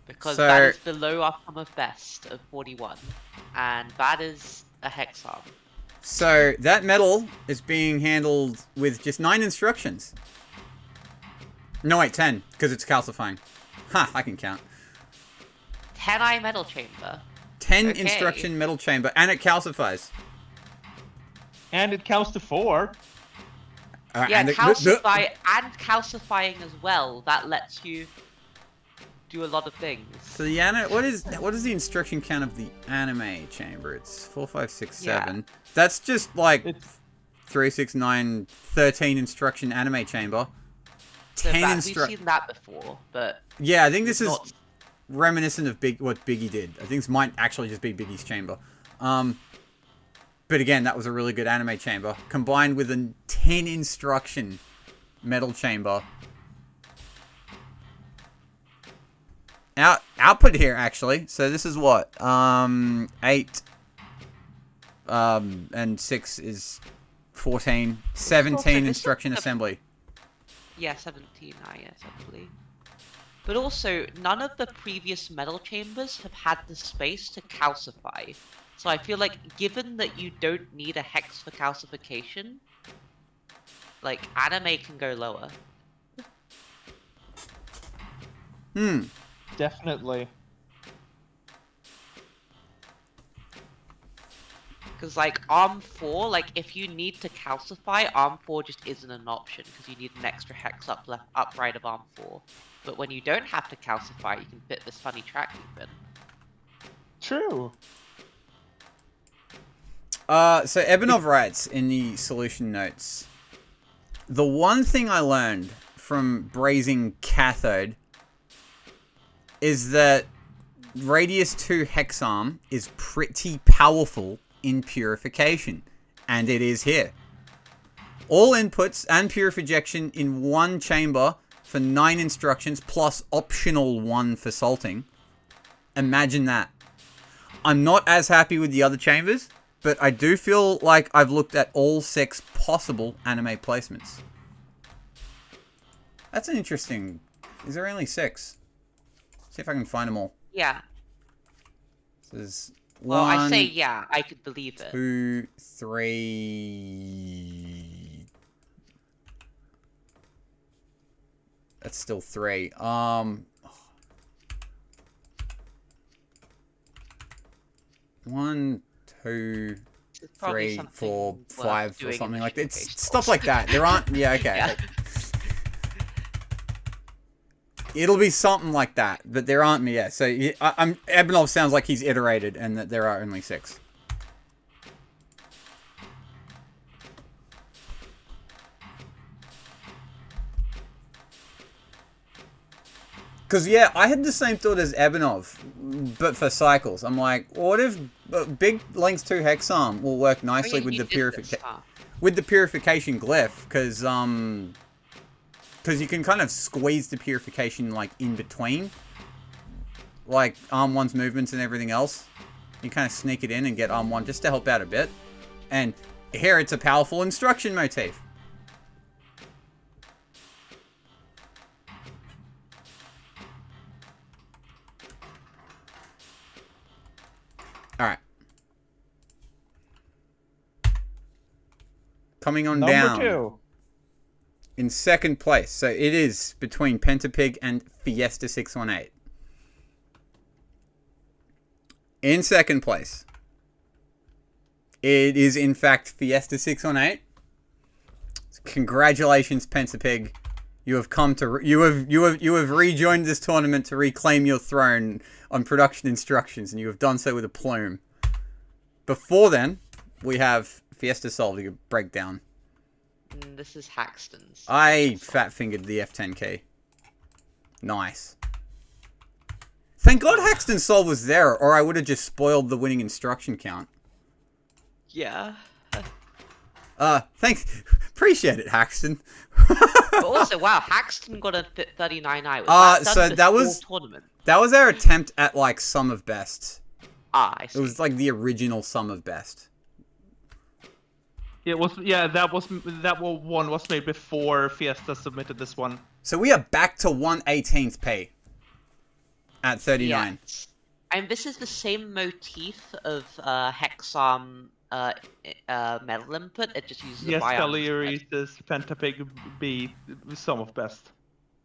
Because So- that is below our common best of 41. And that is a hex arm. So that metal is being handled with just 9 instructions. No, wait, 10, because it's calcifying. Ha, I can count. 10i metal chamber. 10 Okay. instruction metal chamber, and it calcifies. And it counts to 4. Yeah, and calcify and calcifying as well. That lets you do a lot of things. So the what is the instruction count of the anime chamber? It's 4, 5, 6, 7. That's just like It's 3, 6, 9, 13 instruction anime chamber. So 10 we've seen that before, but Yeah, I think this is not. reminiscent of what Biggie did. I think this might actually just be Biggie's chamber. But again, that was a really good anime chamber combined with a 10 instruction metal chamber. Output here actually. So this is what 8 and 6 is 14, 17 this is instruction the- assembly. Yeah, 17i assembly. But also, none of the previous metal chambers have had the space to calcify. So I feel like, given that you don't need a hex for calcification, like, anime can go lower. definitely. Because, like, Arm 4, like, if you need to calcify, Arm 4 just isn't an option, because you need an extra hex up right of Arm 4. But when you don't have to calcify, you can fit this funny track loop in. True. So Ebonov writes in the solution notes, the one thing I learned from brazing cathode is that Radius 2 Hexarm is pretty powerful in purification, and it is here. All inputs and purification in one chamber for 9 instructions plus optional 1 for salting. Imagine that. I'm not as happy with the other chambers, but I do feel like I've looked at all 6 possible anime placements. That's an interesting... Is there only 6? See if I can find them all. Yeah. So there's Well, 1, I say yeah, I could believe it. 2, 3... That's still 3. 1, 2, It's probably 3, something 4, worth 5 or doing in something the like that. It's showcase stuff talks. like that. There aren't... Yeah, okay. Yeah. It'll be something like that, but there aren't... Yeah, so Ebonov sounds like he's iterated and that there are only 6. Because, yeah, I had the same thought as Ebenov, but for cycles. I'm like, what if big length 2 hexarm will work nicely with the purification glyph? Because you can kind of squeeze the purification, like, in between. Like, arm 1's movements and everything else. You kind of sneak it in and get arm 1 just to help out a bit. And here it's a powerful instruction motif. Alright. Coming on down. Number 2. In second place. So it is between Pentapig and Fiesta 618. In second place. It is in fact Fiesta 618. Congratulations, Pentapig. You have come to you have rejoined this tournament to reclaim your throne on production instructions, and you have done so with a plume. Before then, we have Fiesta solving a breakdown. This is Haxton's. I fat fingered the F10 key. Nice. Thank God Haxton Solve was there, or I would have just spoiled the winning instruction count. Yeah. Thanks. Appreciate it, Haxton. But also, wow, Haxton got a 39i. So that was tournament. That was our attempt at like sum of best. I see. It was like the original sum of best. It was, yeah, that one was made before Fiesta submitted this one. So we are back to 1/18th P at 39. Yes. And this is the same motif of hexarm metal input. It just uses yes, a biome. Galeri's Pentapig B sum of best.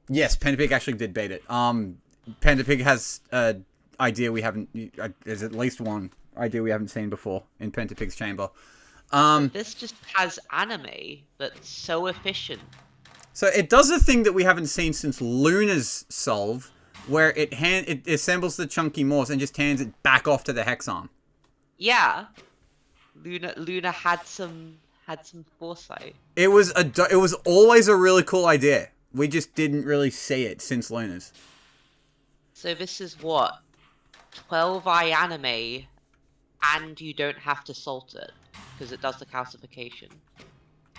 Yes, Pentapig actually did beat it. Pentapig has an idea we haven't. There's at least one idea we haven't seen before in Pentapig's chamber. This just has anime that's so efficient. So it does a thing that we haven't seen since Luna's solve, where it assembles the chunky morphs and just hands it back off to the hexarm. Yeah, Luna had some foresight. It was always a really cool idea. We just didn't really see it since Luna's. So this is what 12i anime, and you don't have to salt it because it does the calcification.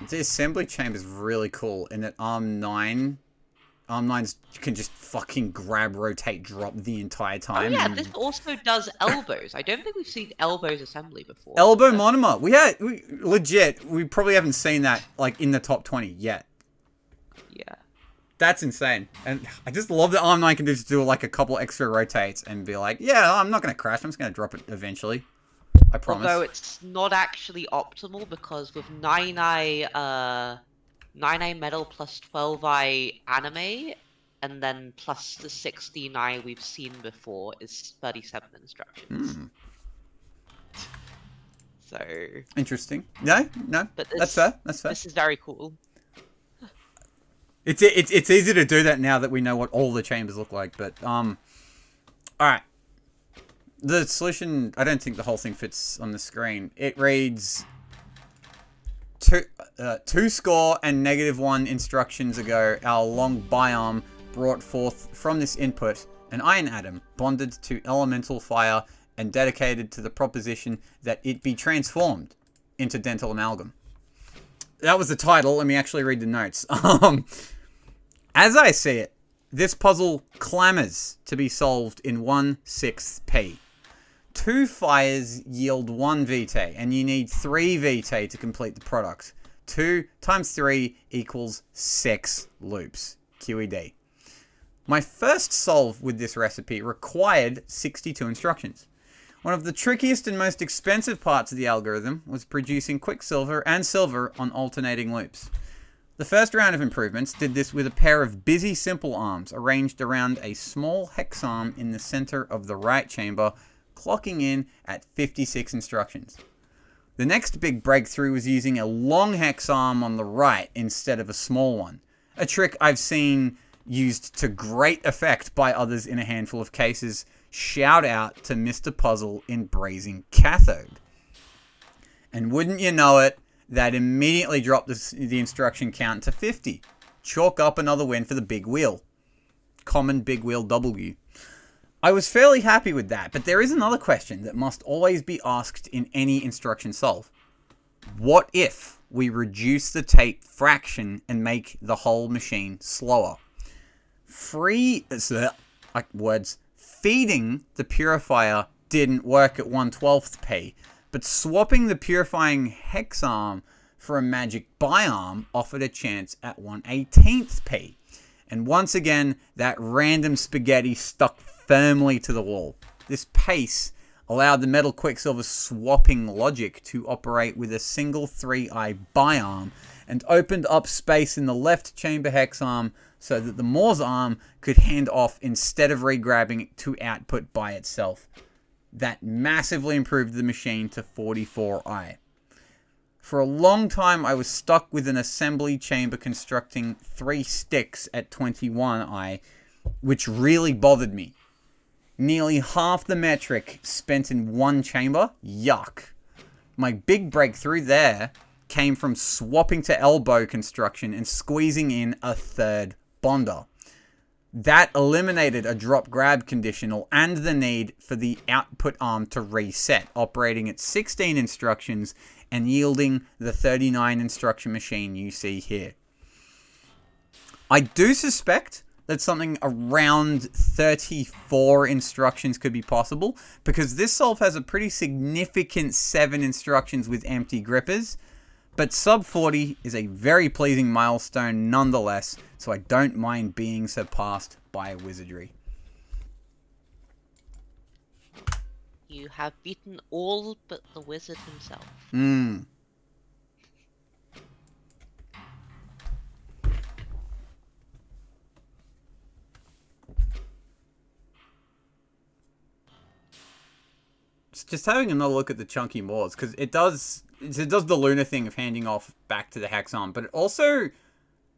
The assembly chamber is really cool in that Arm 9's can just fucking grab, rotate, drop the entire time. Oh yeah, this also does elbows. I don't think we've seen elbows assembly before. Elbow monomer. We probably haven't seen that like in the top 20 yet. Yeah. That's insane. And I just love that Arm 9 can just do like a couple extra rotates and be like, yeah, I'm not going to crash. I'm just going to drop it eventually. I promise. Although it's not actually optimal because with 9i metal plus 12i anime, and then plus the 16i we've seen before is 37 instructions. So interesting. No, but that's fair. That's fair. This is very cool. It's easy to do that now that we know what all the chambers look like. But all right. The solution, I don't think the whole thing fits on the screen. It reads 2 score and -1 instructions ago, our long biome brought forth from this input an iron atom bonded to elemental fire and dedicated to the proposition that it be transformed into dental amalgam. That was the title. Let me actually read the notes. As I see it, this puzzle clamors to be solved in 1/6 P. 2 fires yield 1 vitae, and you need 3 vitae to complete the product. 2 times 3 equals 6 loops. QED. My first solve with this recipe required 62 instructions. One of the trickiest and most expensive parts of the algorithm was producing quicksilver and silver on alternating loops. The first round of improvements did this with a pair of busy simple arms arranged around a small hex arm in the center of the right chamber, clocking in at 56 instructions. The next big breakthrough was using a long hex arm on the right instead of a small one, a trick I've seen used to great effect by others in a handful of cases. Shout out to Mr. Puzzle in Brazing Cathode. And wouldn't you know it, that immediately dropped the instruction count to 50. Chalk up another win for the big wheel. common big wheel W. I was fairly happy with that, but there is another question that must always be asked in any instruction solve. What if we reduce the tape fraction and make the whole machine slower? Feeding the purifier didn't work at 1/12th P, but swapping the purifying hex arm for a magic bi-arm offered a chance at 1/18th P. And once again, that random spaghetti stuck firmly to the wall. This pace allowed the metal quicksilver swapping logic to operate with a single 3i bi-arm and opened up space in the left chamber hex arm so that the Morse arm could hand off instead of re-grabbing it to output by itself. That massively improved the machine to 44i. For a long time, I was stuck with an assembly chamber constructing 3 sticks at 21i, which really bothered me. Nearly half the metric spent in one chamber? Yuck. My big breakthrough there came from swapping to elbow construction and squeezing in a third bonder. That eliminated a drop grab conditional and the need for the output arm to reset, operating at 16 instructions and yielding the 39 instruction machine you see here. I do suspect that something around 34 instructions could be possible, because this solve has a pretty significant 7 instructions with empty grippers, but sub 40 is a very pleasing milestone nonetheless, so I don't mind being surpassed by wizardry. You have beaten all but the wizard himself. Just having another look at the chunky Moors, because it does the Luna thing of handing off back to the hex arm, but it also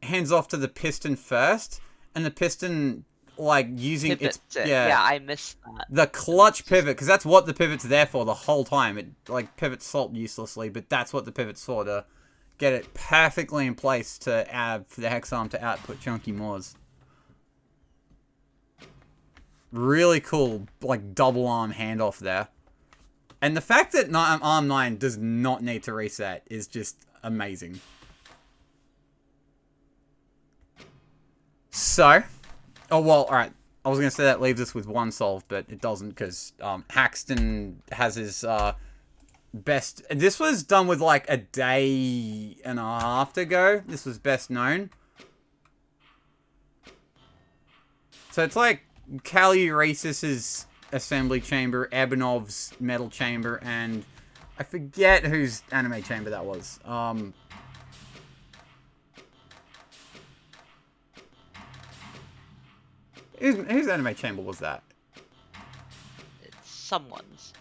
hands off to the piston first, and the piston, like, using Pivot its... Yeah, I missed that. The clutch pivot, because that's what the pivot's there for the whole time. It, like, pivots salt uselessly, but that's what the pivot's for, to get it perfectly in place to add for the hex arm to output chunky Moors. Really cool, like, double arm handoff there. And the fact that Arm 9 does not need to reset is just amazing. So, oh well, alright. I was going to say that leaves us with one solve, but it doesn't, because Haxton has his best... This was done with like a day and a half to go. This was best known. So it's like Kaliuresis' assembly chamber, Ebanov's metal chamber, and I forget whose anime chamber that was. Whose anime chamber was that? It's someone's.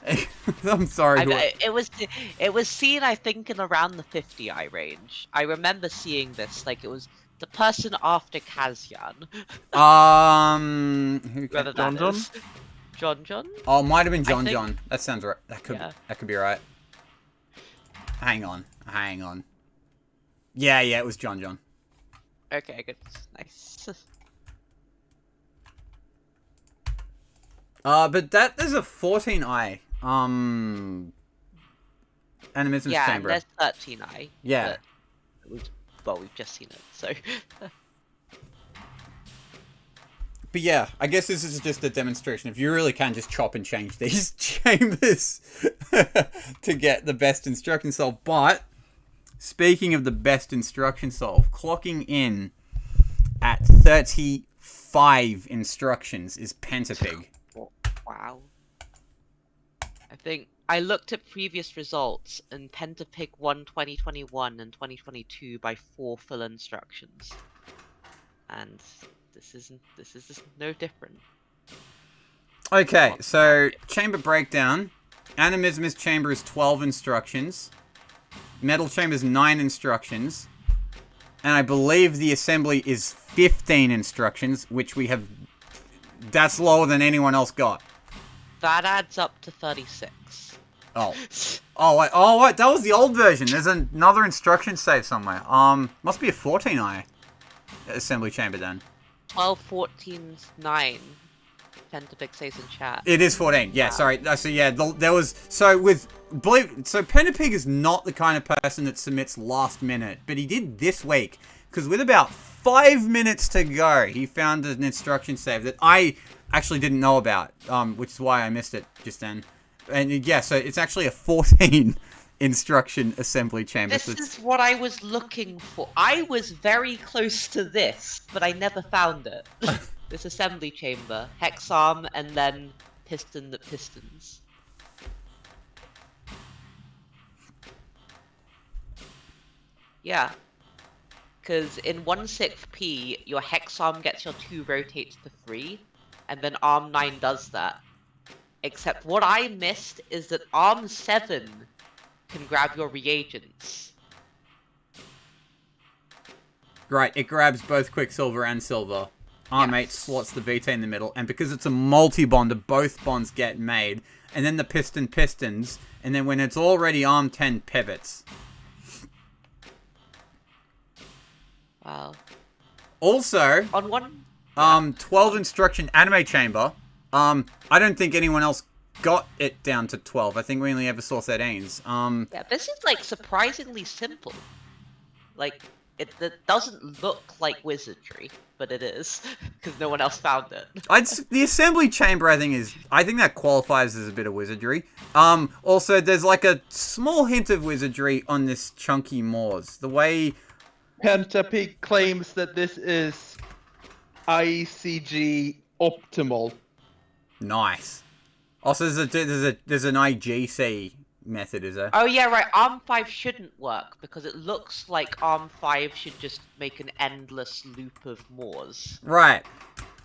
I'm sorry. It was seen, I think, in around the 50i range. I remember seeing this, like it was the person after Kazian. Whether that is. John? Oh, it might have been John. That sounds right. That could be right. Hang on. Yeah, it was John. Okay, good. Nice. But that is a 14i. Animism's yeah, chamber. Yeah, there's 13i. Yeah. Well, we've just seen it, so... But yeah, I guess this is just a demonstration. If you really can just chop and change these chambers to get the best instruction solve. But, speaking of the best instruction solve, clocking in at 35 instructions is Pentapig. Wow. I think I looked at previous results, and Pentapig won 2021 and 2022 by 4 full instructions. And... This is no different. Okay, so chamber breakdown. Animismus chamber is 12 instructions. Metal chamber is 9 instructions. And I believe the assembly is 15 instructions, which we have... That's lower than anyone else got. That adds up to 36. Oh, wait, that was the old version. There's another instruction saved somewhere. Must be a 14i assembly chamber then. 12, 14, 9. Pentapig says in chat. It is 14. Yeah, Wow. sorry. So yeah, there was so Pentapig is not the kind of person that submits last minute, but he did this week because with about 5 minutes to go, he found an instruction save that I actually didn't know about, which is why I missed it just then. And yeah, so it's actually a 14 instruction assembly chamber. This is what I was looking for. I was very close to this, but I never found it. This assembly chamber, hex arm, and then piston that pistons. Yeah. Because in 1/6p, your hex arm gets your 2 rotates to 3, and then arm 9 does that. Except what I missed is that arm 7 can grab your reagents. Right, it grabs both Quicksilver and Silver. Arm 8 slots the VT in the middle, and because it's a multi-bonder, both bonds get made, and then the piston pistons, and then when it's already arm 10 pivots. Wow. Also, On one... 12 instruction anime chamber. I don't think anyone else got it down to 12. I think we only ever saw 13s. Yeah, this is, like, surprisingly simple. Like, it doesn't look like wizardry, but it is, because no one else found it. The assembly chamber, I think that qualifies as a bit of wizardry. Also, there's like a small hint of wizardry on this chunky Moors. The way... Pentapig claims that this is ICG optimal. Nice. Also, there's an IGC method, is there? Oh yeah, right, Arm 5 shouldn't work, because it looks like Arm 5 should just make an endless loop of Moors. Right.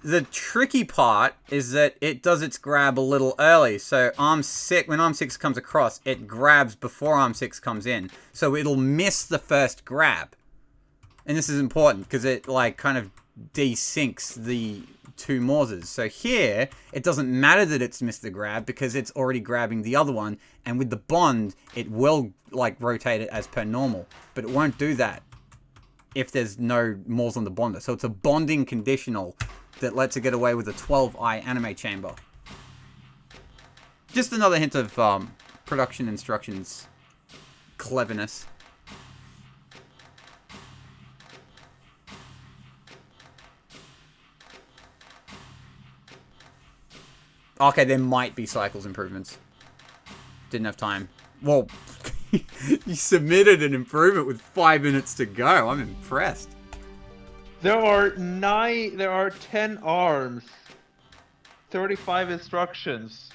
The tricky part is that it does its grab a little early. So when Arm 6 comes across, it grabs before Arm 6 comes in. So it'll miss the first grab. And this is important, because it, like, kind of desyncs the two Morses. So here, it doesn't matter that it's missed the grab, because it's already grabbing the other one, and with the bond, it will, like, rotate it as per normal. But it won't do that if there's no Mors on the bonder. So it's a bonding conditional that lets it get away with a 12i anime chamber. Just another hint of production instructions cleverness. Okay, there might be cycles improvements. Didn't have time. Well, you submitted an improvement with 5 minutes to go. I'm impressed. There are 10 arms, 35 instructions.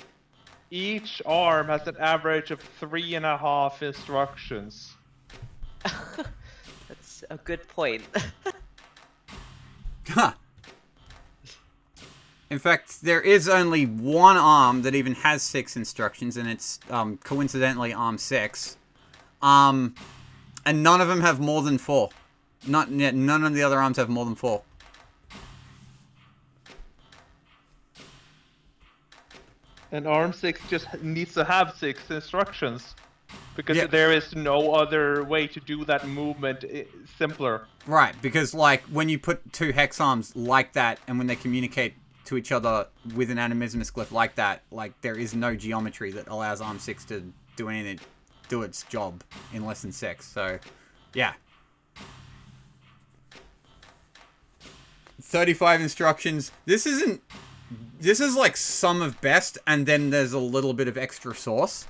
Each arm has an average of 3.5 instructions. That's a good point. Huh. In fact, there is only one arm that even has 6 instructions, and it's coincidentally arm 6. And none of them have more than 4. None of the other arms have more than 4. And arm 6 just needs to have 6 instructions. Because Yeah. there is no other way to do that movement simpler. Right, because, like, when you put 2 hex arms like that, and when they communicate to each other with an animismus glyph like that, like, there is no geometry that allows arm 6 to do anything, do its job in less than 6. So, yeah. 35 instructions. This is like some of best, and then there's a little bit of extra sauce.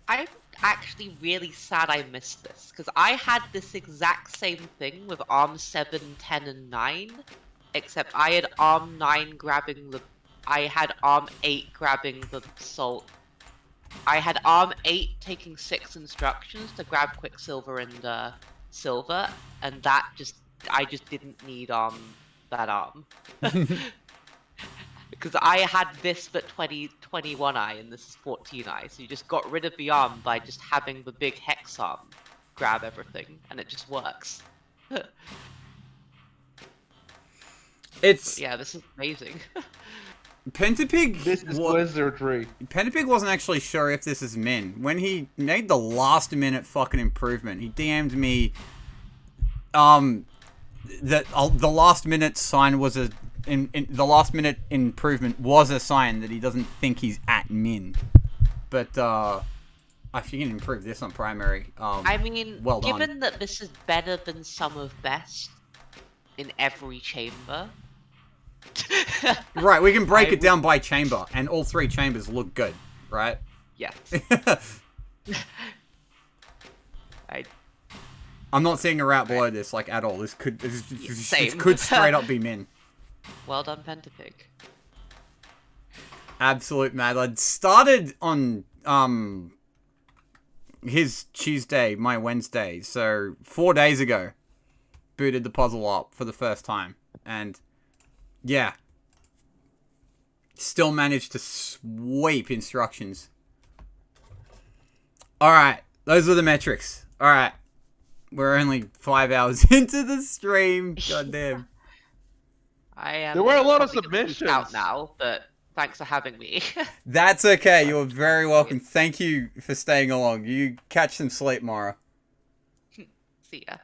I'm actually really sad I missed this, because I had this exact same thing with Arm 7, 10, and 9, except I had Arm 9 grabbing the... I had Arm 8 grabbing the Salt. I had Arm 8 taking 6 instructions to grab Quicksilver and Silver, and that just... I just didn't need that arm. Because I had this but 21i and this is 14i, so you just got rid of the arm by just having the big hex arm grab everything, and it just works. Yeah, this is amazing. Pentapig. This is wizardry. Pentapig wasn't actually sure if this is min. When he made the last minute fucking improvement, he DM'd me, that the last minute sign was the last minute improvement was a sign that he doesn't think he's at min. But if you can improve this on primary, I mean, well done. given that this is better than some of best in every chamber. Right, we can break it down by chamber, and all 3 chambers look good, right? Yes. I'm not seeing a route below this, like, at all. This could straight up be min. Well done, Pentapig. Absolute mad lad. Started on his Tuesday, my Wednesday, so 4 days ago. Booted the puzzle up for the first time, and yeah, still managed to sweep instructions. Alright, those were the metrics. Alright, we're only 5 hours into the stream. Goddamn. There were a lot of submissions out now, but thanks for having me. That's okay. You're very welcome. Thank you for staying along. You catch some sleep, Mara. See ya.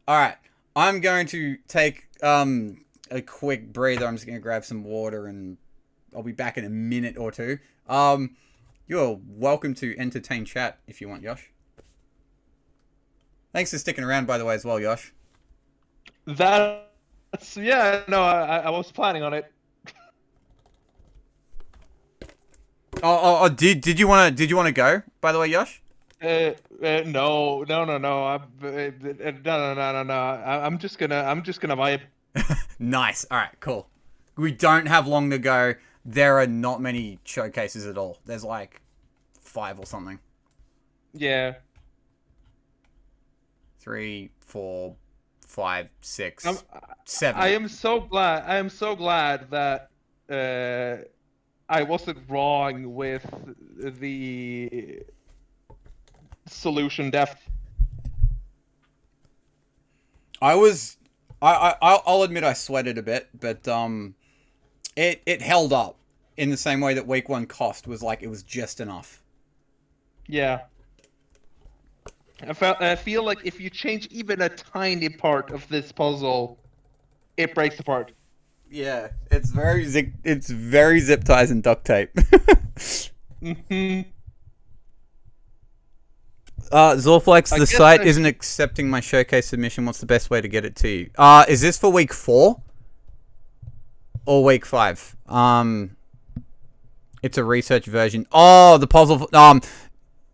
Alright, I'm going to take a quick breather. I'm just going to grab some water and I'll be back in a minute or two. You're welcome to entertain chat if you want, Yosh. Thanks for sticking around, by the way, as well, Yosh. Yeah, no, I was planning on it. Did you wanna go? By the way, Yosh. No. I'm just gonna vibe. Nice. All right. Cool. We don't have long to go. There are not many showcases at all. There's like 5 or something. Yeah. 3, 4, 5, 6, 7. I am so glad that I wasn't wrong with the solution depth. I'll admit I sweated a bit, but it held up in the same way that week 1 cost was like it was just enough. Yeah. I feel like if you change even a tiny part of this puzzle, it breaks apart. Yeah, it's very zip ties and duct tape. Mm-hmm. Zorflex, the site isn't accepting my showcase submission. What's the best way to get it to you? Is this for week 4? Or week 5? It's a research version. Oh, the puzzle.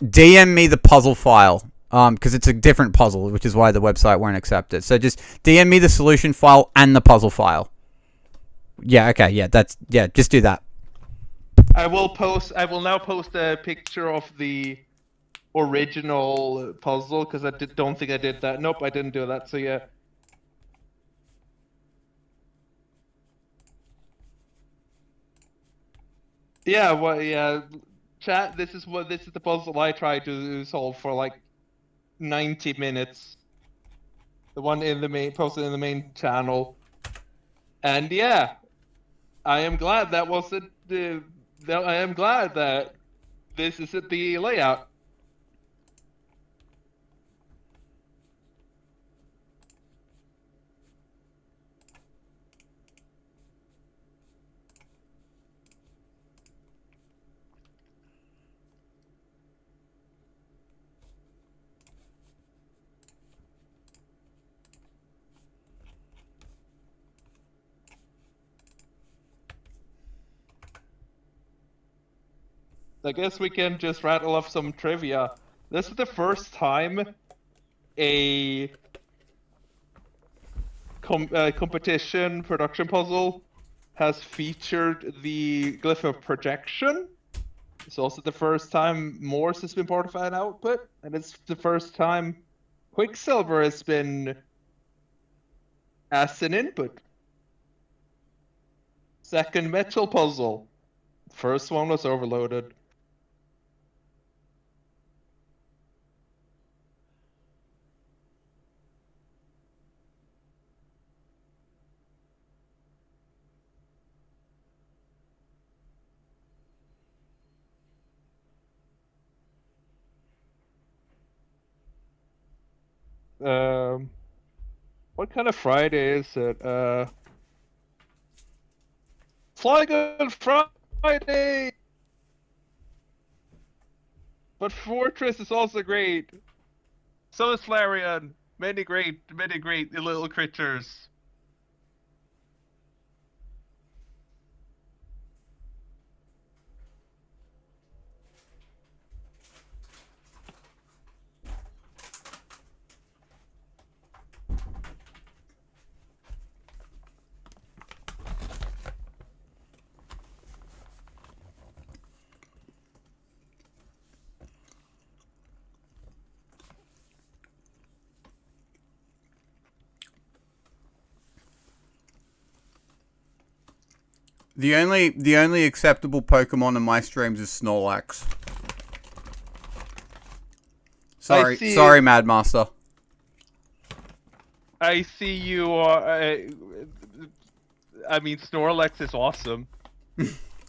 DM me the puzzle file. Because it's a different puzzle, which is why the website won't accept it. So just DM me the solution file and the puzzle file. Yeah, okay, yeah, just do that. I will now post a picture of the original puzzle, because I don't think I did that. Nope, I didn't do that, so yeah. Yeah, well, yeah, chat, this is the puzzle I tried to solve for like 90 minutes. The one posted in the main channel. And yeah, I am glad that wasn't I am glad that this isn't the layout. I guess we can just rattle off some trivia. This is the first time a competition production puzzle has featured the glyph of projection. It's also the first time Morse has been part of an output, and it's the first time Quicksilver has been as an input. Second metal puzzle. First one was overloaded. What kind of Friday is it? Fly Good Friday! But Fortress is also great. So is Flareon. Many great little creatures. The only acceptable Pokemon in my streams is Snorlax. Sorry, Madmaster. I see you. I mean, Snorlax is awesome.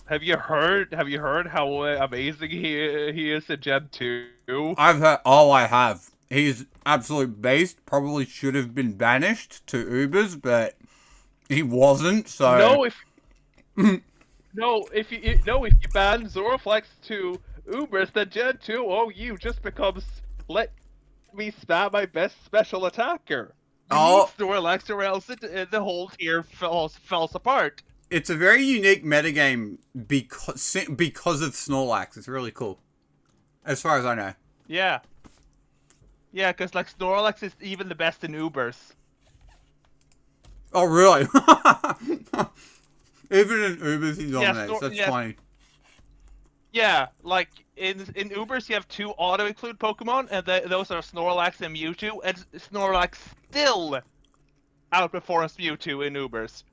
Have you heard how amazing he is in Gen 2? I've heard. Oh, I have. He's absolute beast. Probably should have been banished to Ubers, but he wasn't. So No, if if you ban Zorflex to Ubers, then Gen 2 OU just becomes let me spam my best special attacker. You need Snorlax or else the whole tier falls apart. It's a very unique metagame because of Snorlax. It's really cool, as far as I know. Yeah. Yeah, because like Snorlax is even the best in Ubers. Oh, really? Even in Ubers, he dominates. That's funny. Yeah, like in Ubers, you have 2 auto-include Pokemon, and those are Snorlax and Mewtwo, and Snorlax still outperforms Mewtwo in Ubers.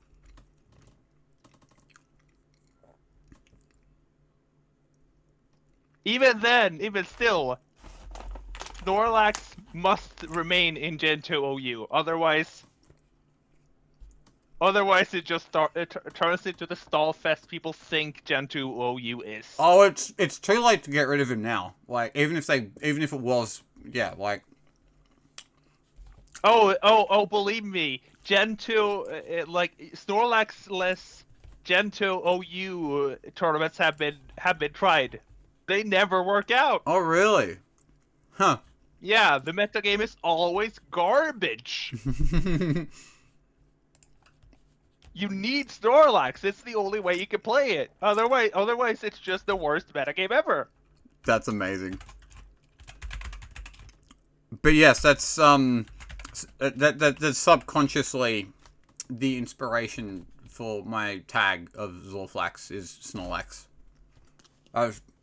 Even still, Snorlax must remain in Gen 2 OU. Otherwise it just turns into the stall fest people think Gen 2 OU is. Oh, it's too late to get rid of him now. Like even if it was, yeah, like. Oh, believe me, Gen 2 like Snorlax-less Gen 2 OU tournaments have been tried. They never work out. Oh, really? Huh. Yeah, the metagame is always garbage. You need Snorlax. It's the only way you can play it. Otherwise, it's just the worst metagame ever. That's amazing. But yes, that's that's subconsciously the inspiration for my tag of Zorflax is Snorlax.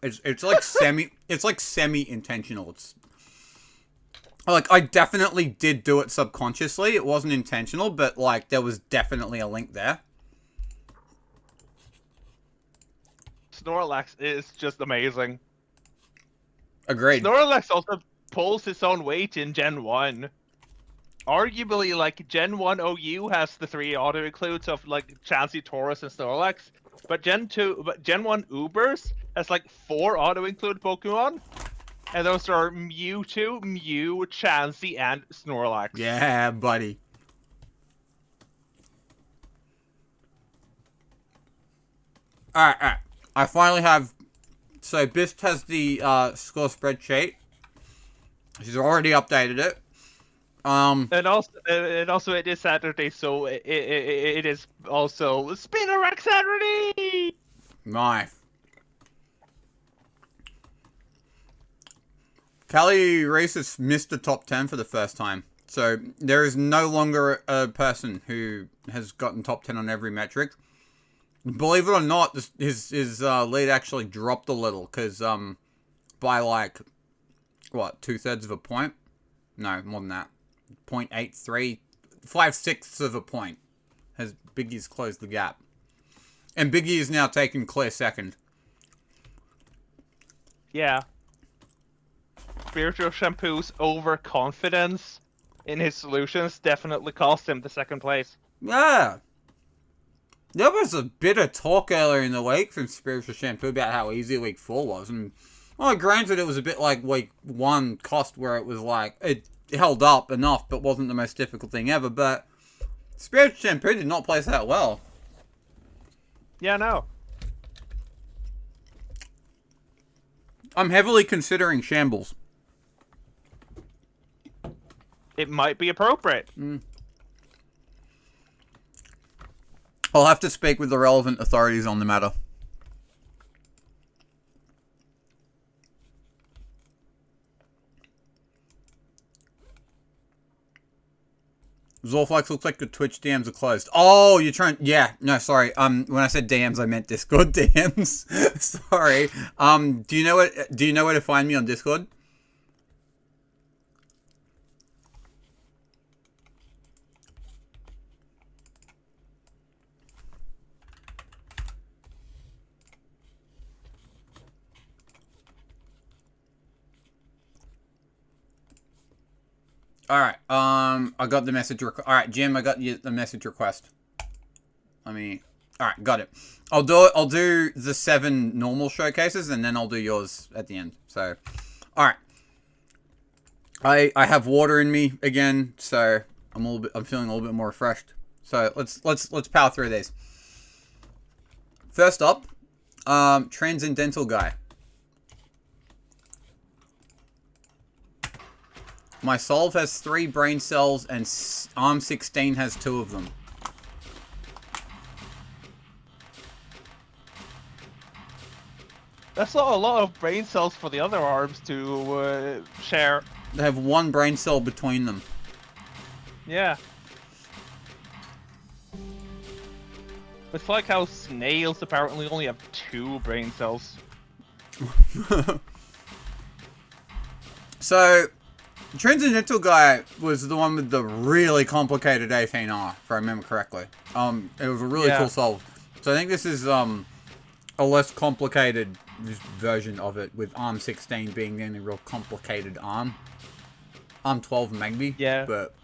It's like semi intentional. It's like I definitely did do it subconsciously. It wasn't intentional, but like there was definitely a link there. Snorlax is just amazing. Agreed. Snorlax also pulls his own weight in Gen 1. Arguably, like, Gen 1 OU has the 3 auto-includes of, like, Chansey, Tauros, and Snorlax. But Gen 1 Ubers has, like, 4 auto-include Pokemon. And those are Mewtwo, Mew, Chansey, and Snorlax. Yeah, buddy. Alright. I finally have... So, Bist has the score spreadsheet. She's already updated it. And also it is Saturday, so it is also Spinnerack Saturday! Nice. Callie Reeses missed the top 10 for the first time. So there is no longer a person who has gotten top 10 on every metric. Believe it or not, his lead actually dropped a little because by like what 2/3 of a point? No, more than that. 0.83, 5/6 of a point has Biggie's closed the gap, and Biggie is now taking clear second. Yeah. Spiritual Shampoo's overconfidence in his solutions definitely cost him the second place. Yeah. There was a bit of talk earlier in the week from Spiritual Shampoo about how easy week 4 was. And, well, granted, it was a bit like week 1 cost where it was like, it held up enough, but wasn't the most difficult thing ever. But Spiritual Shampoo did not place that well. Yeah, no. I'm heavily considering Shambles. It might be appropriate. I'll have to speak with the relevant authorities on the matter. Zorflex looks like the Twitch DMs are closed. Oh, you're trying... Yeah, no, sorry. When I said DMs, I meant Discord DMs. Sorry. Do you know where to find me on Discord? Alright, I got the message alright, Jim, I got you the message request. Alright, got it. I'll do the 7 normal showcases, and then I'll do yours at the end. So, alright. I have water in me again, so I'm feeling a little bit more refreshed. So let's power through these. First up, Transcendental Guy. My Solve has 3 brain cells, and Arm 16 has 2 of them. That's not a lot of brain cells for the other arms to share. They have 1 brain cell between them. Yeah. It's like how snails apparently only have 2 brain cells. So, Transcendental Guy was the one with the really complicated 18R, if I remember correctly. It was a really cool solve. So I think this is a less complicated version of it, with Arm 16 being the only real complicated arm. Arm 12 maybe, yeah. But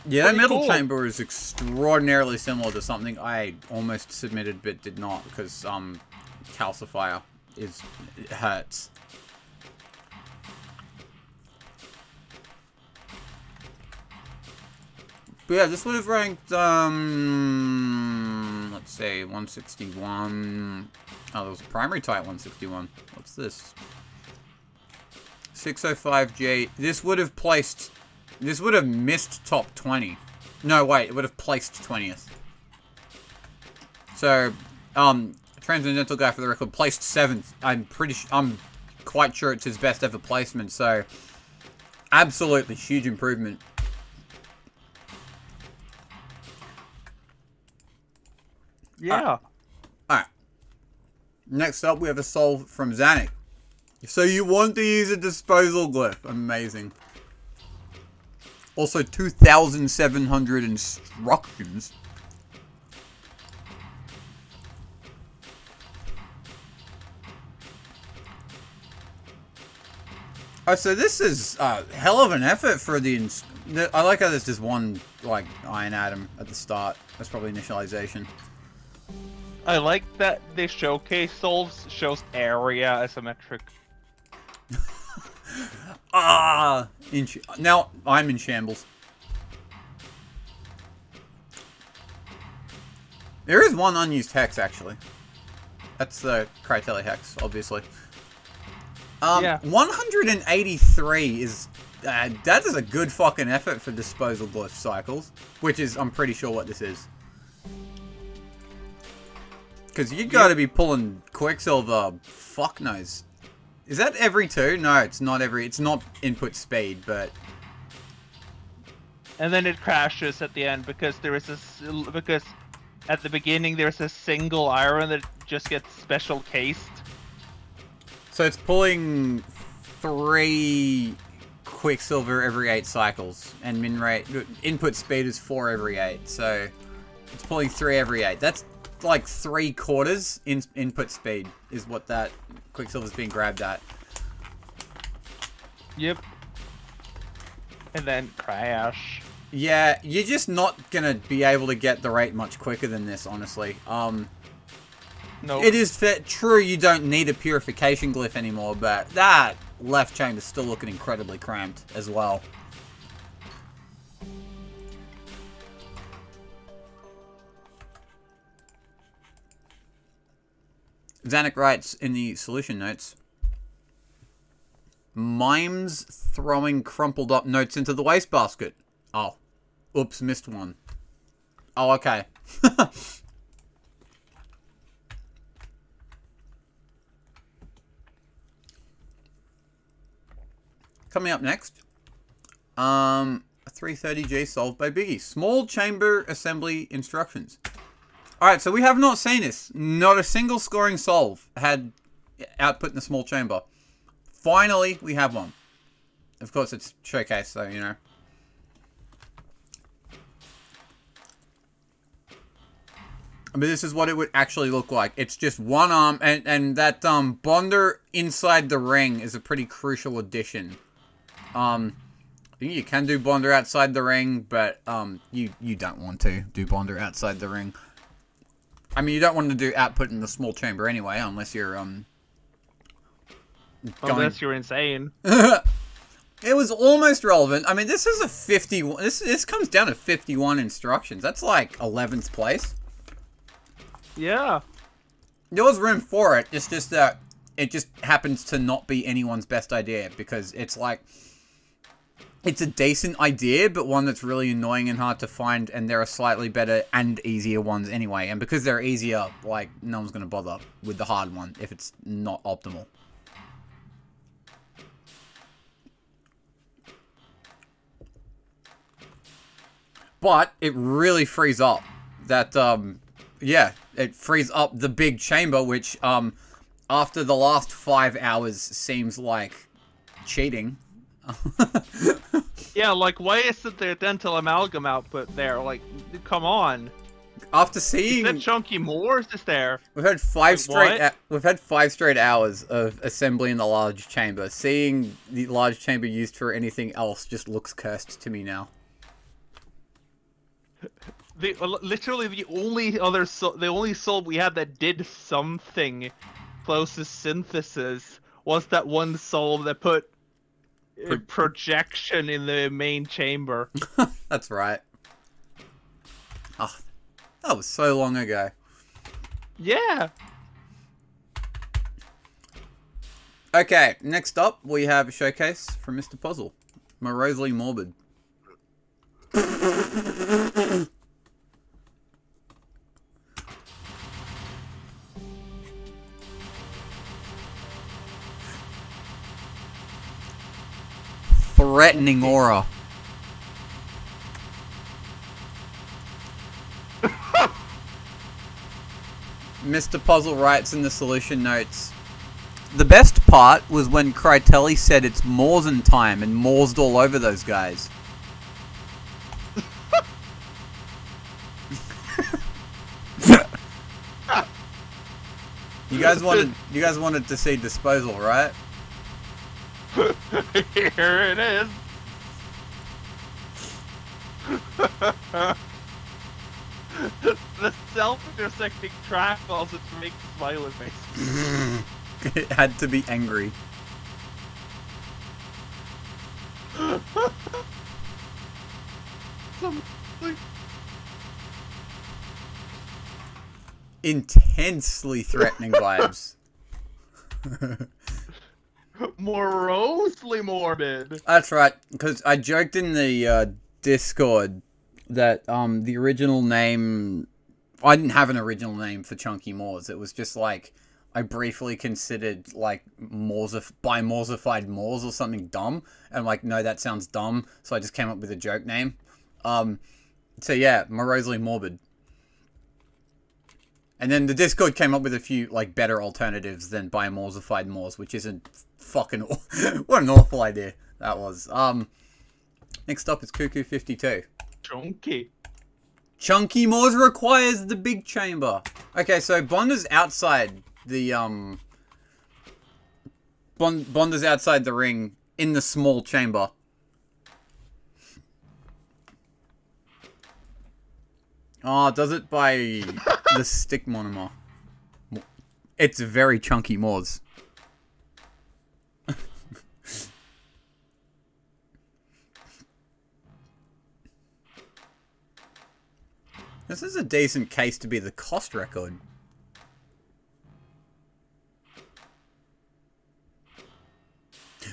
yeah, that middle chamber is extraordinarily similar to something I almost submitted but did not, because Calcifier it hurts. But yeah, this would have ranked let's say 161. Oh, there was a primary type 161. What's this? 605G. This would have missed top 20. No, wait, it would have placed 20th. So, Transcendental Guy, for the record, placed 7th. I'm quite sure it's his best ever placement, so absolutely huge improvement. Yeah. Alright. Next up, we have a solve from Zanuck. So you want to use a disposal glyph. Amazing. Also, 2,700 instructions. Oh, so this is a hell of an effort for the... I like how there's just one, like, iron atom at the start. That's probably initialization. I like that the showcase solves shows area asymmetric. Now I'm in shambles. There is one unused hex, actually. That's the Cryteli hex, obviously. Yeah. 183 is... that is a good fucking effort for disposal glyph cycles. Which is, I'm pretty sure what this is. Because you gotta be pulling Quicksilver, fuck knows. Is that every 2? No, it's not every... It's not input speed, but... And then it crashes at the end because because at the beginning there's a single iron that just gets special cased. So it's pulling 3 Quicksilver every 8 cycles, and min rate... Input speed is 4 every 8, so... It's pulling 3 every 8. That's like 3/4 input speed is what that Quicksilver's being grabbed at. Yep. And then crash. Yeah, you're just not gonna be able to get the rate much quicker than this, honestly. No. It is true you don't need a purification glyph anymore, but that left chamber's still looking incredibly cramped as well. Zanuck writes in the solution notes, Mimes throwing crumpled up notes into the wastebasket. Oh. Oops, missed one. Oh, okay. Coming up next. 330G solved by Biggie. Small chamber assembly instructions. Alright, so we have not seen this. Not a single scoring solve had output in the small chamber. Finally, we have one. Of course, it's showcase, so, you know. But this is what it would actually look like. It's just one arm, and that bonder inside the ring is a pretty crucial addition. I think you can do bonder outside the ring, but you don't want to do bonder outside the ring. I mean, you don't want to do output in the small chamber anyway, unless you're Unless you're insane. It was almost relevant. I mean, this is a 51. This comes down to 51 instructions. That's like 11th place. Yeah. There was room for it. It's just that it just happens to not be anyone's best idea because it's like it's a decent idea, but one that's really annoying and hard to find, and there are slightly better and easier ones anyway. And because they're easier, like, no one's going to bother with the hard one if it's not optimal. But it really frees up that, yeah, it frees up the big chamber, which, after the last 5 hours seems like cheating. Yeah, like, why isn't there dental amalgam output there? Like, come on. After seeing... Is that chunky more? Is this there? We've had five Wait, straight hours of assembly in the large chamber. Seeing the large chamber used for anything else just looks cursed to me now. Literally the only soul we had that did something close to synthesis was that one soul that put projection in the main chamber. That's right. Oh, that was so long ago. Yeah. Okay, next up we have a showcase from Mr. Puzzle. Morosely Morbid. Threatening aura. Mr. Puzzle writes in the solution notes, the best part was when Crytelli said it's Morsen time and Morsed all over those guys. You guys wanted to see Disposal, right? Here it is. The self-intersecting track also to make the smiley face. It had to be angry. Intensely threatening vibes. Morosely morbid. That's right, because I joked in the Discord that the original name... I didn't have an original name for Chunky Moors. It was just like, I briefly considered like Morsified Moors or something dumb. And I'm like, no, that sounds dumb. So I just came up with a joke name. So yeah, Morosely Morbid. And then the Discord came up with a few like better alternatives than Morsified Moors, which isn't fucking... What an awful idea that was. Next up is Cuckoo 52. Chunky. Chunky Moors requires the big chamber. Okay, so Bonder's outside the Bonder's outside the ring in the small chamber. Oh, does it by the stick monomer? It's very chunky Moors. This is a decent case to be the cost record.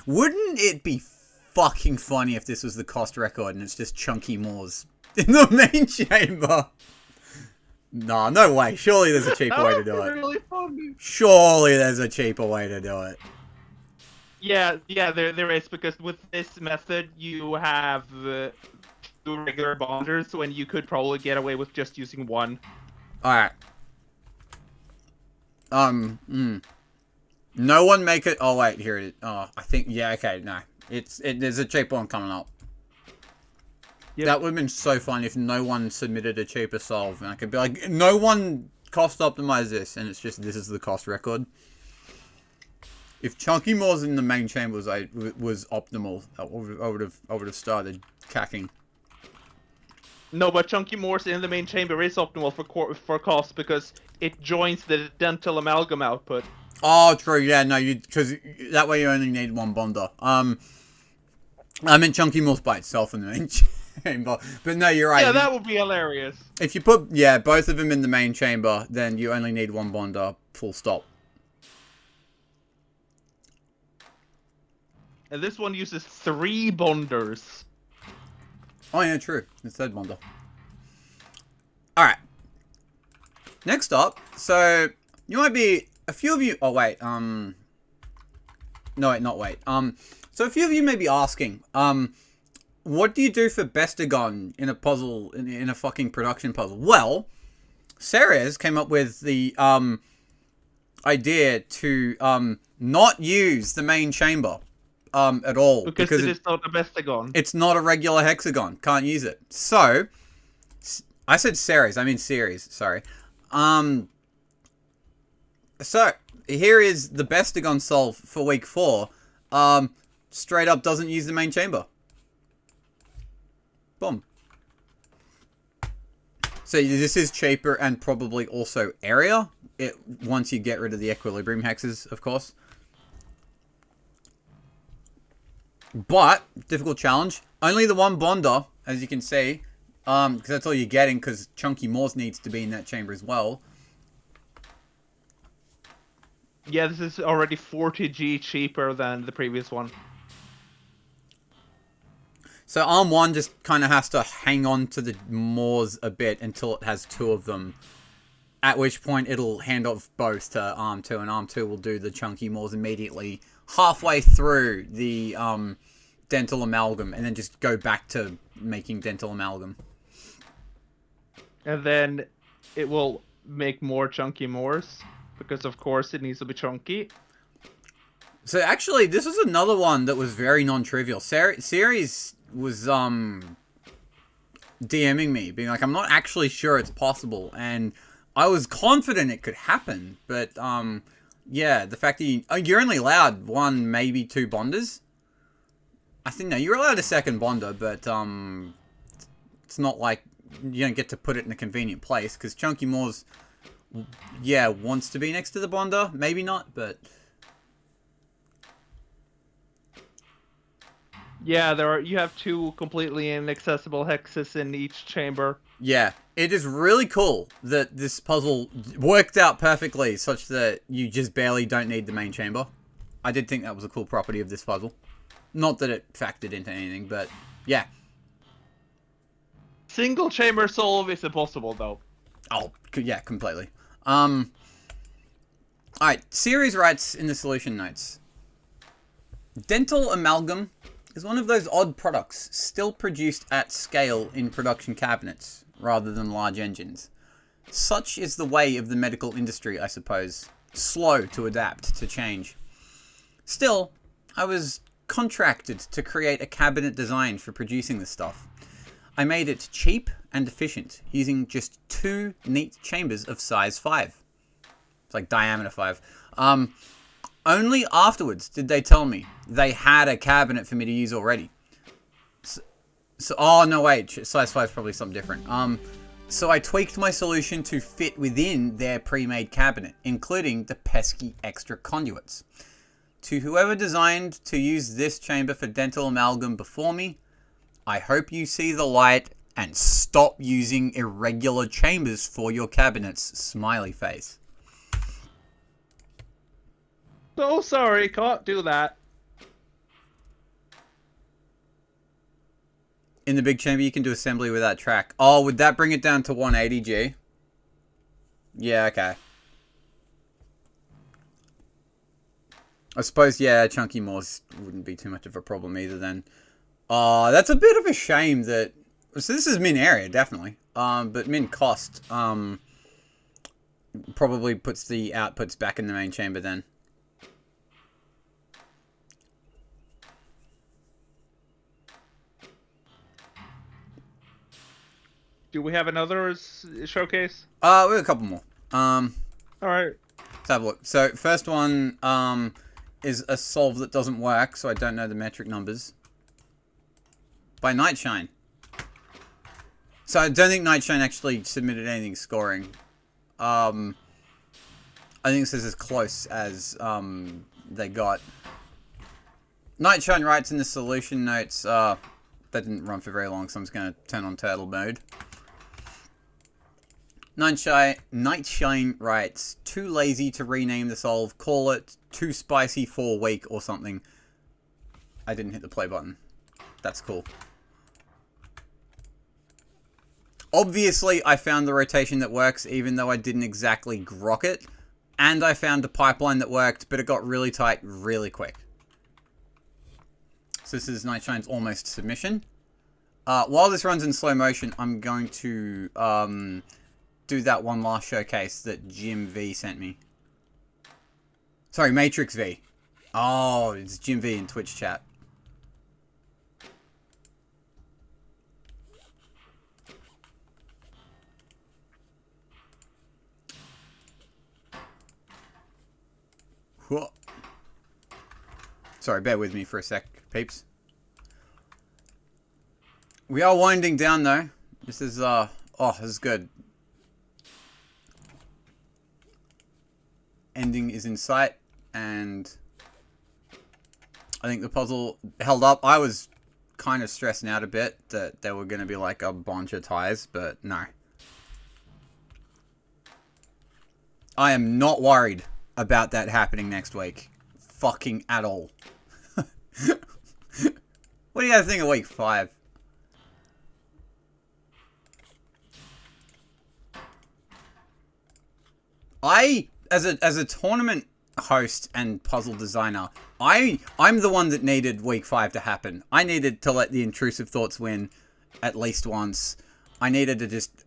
Wouldn't it be fucking funny if this was the cost record and it's just chunky Moors in the main chamber? Nah, no way. Surely there's a cheaper way to do it. Really funny. Surely there's a cheaper way to do it. Yeah, there is, because with this method you have two regular bonders when you could probably get away with just using one. Alright. No one make it. Oh, wait, here it is. Oh, I think, yeah, okay, no. There's a cheaper one coming up. Yep. That would have been so fun if no one submitted a cheaper solve. And I could be like, no one cost optimized this. And it's just, this is the cost record. If Chunky Moors in the main chamber was optimal, I would have started cacking. No, but Chunky Moors in the main chamber is optimal for cost because it joins the dental amalgam output. Oh, true. Yeah, no, because that way you only need one bonder. I meant Chunky Moors by itself in the main chamber, but no, you're right. Yeah, that would be hilarious. If you put both of them in the main chamber, then you only need one bonder. Full stop. And this one uses 3 bonders. Oh yeah, true. It's third bonder. All right. Next up, so you might be a few of you. Oh wait, no wait, not wait. So a few of you may be asking, what do you do for Bestagon in a puzzle in a fucking production puzzle? Well, Ceres came up with the idea to not use the main chamber. At all. Because it is not a Bestagon. It's not a regular hexagon. Can't use it. So, I said Ceres. I mean series. Sorry. So, here is the Bestagon solve for week 4. Straight up doesn't use the main chamber. Boom. So, this is cheaper and probably also area. Once you get rid of the equilibrium hexes, of course. But, difficult challenge. Only the one bonder, as you can see. Because that's all you're getting, because Chunky Moors needs to be in that chamber as well. Yeah, this is already 40G cheaper than the previous one. So Arm 1 just kind of has to hang on to the Moors a bit until it has 2 of them. At which point it'll hand off both to Arm 2, and Arm 2 will do the Chunky Moors immediately. Halfway through the dental amalgam, and then just go back to making dental amalgam. And then it will make more Chunky Moors, because of course it needs to be chunky. So actually, this was another one that was very non-trivial. Ceres was DMing me, being like, I'm not actually sure it's possible, and I was confident it could happen, but yeah, the fact that you're only allowed 1, maybe 2 bonders. I think, no, you're allowed a second bonder, but it's not like you don't get to put it in a convenient place, because Chunky Moors, yeah, wants to be next to the bonder. Maybe not, but... Yeah, you have 2 completely inaccessible hexes in each chamber. Yeah, it is really cool that this puzzle worked out perfectly, such that you just barely don't need the main chamber. I did think that was a cool property of this puzzle. Not that it factored into anything, but yeah. Single chamber solve is impossible, though. Oh, yeah, completely. Alright, Ceres writes in the solution notes. Dental amalgam is one of those odd products still produced at scale in production cabinets, rather than large engines. Such is the way of the medical industry, I suppose. Slow to adapt to change. Still, I was contracted to create a cabinet design for producing this stuff. I made it cheap and efficient, using just 2 neat chambers of size 5. It's like diameter 5. Only afterwards did they tell me they had a cabinet for me to use already. So oh no, wait, size 5 is probably something different. So I tweaked my solution to fit within their pre-made cabinet, including the pesky extra conduits. To whoever designed to use this chamber for dental amalgam before me, I hope you see the light and stop using irregular chambers for your cabinets, smiley face. So sorry, can't do that. In the big chamber, you can do assembly with that track. Oh, would that bring it down to 180G? Yeah, okay. I suppose, yeah, chunky Moors wouldn't be too much of a problem either then. That's a bit of a shame that... So this is min area, definitely. But min cost, probably puts the outputs back in the main chamber then. Do we have another showcase? We have a couple more. All right. Let's have a look. So, first one, is a solve that doesn't work, so I don't know the metric numbers. By Nightshine. So I don't think Nightshine actually submitted anything scoring. I think this is as close as they got. Nightshine writes in the solution notes, that didn't run for very long, so I'm just going to turn on turtle mode. Nightshine writes, too lazy to rename the solve, call it too spicy for weak or something. I didn't hit the play button. That's cool. Obviously, I found the rotation that works, even though I didn't exactly grok it. And I found a pipeline that worked, but it got really tight really quick. So this is Nightshine's almost submission. While this runs in slow motion, I'm going to do that one last showcase that Jim V sent me. Sorry, Matrix V. Oh, it's Jim V in Twitch chat. Whoa. Sorry, bear with me for a sec, peeps. We are winding down though. This is oh, this is good. Ending is in sight, and I think the puzzle held up. I was kind of stressing out a bit that there were going to be like a bunch of ties, but no. I am not worried about that happening next week. Fucking at all. What do you guys think of week 5? As a tournament host and puzzle designer, I'm the one that needed week 5 to happen. I needed to let the intrusive thoughts win at least once. I needed to just,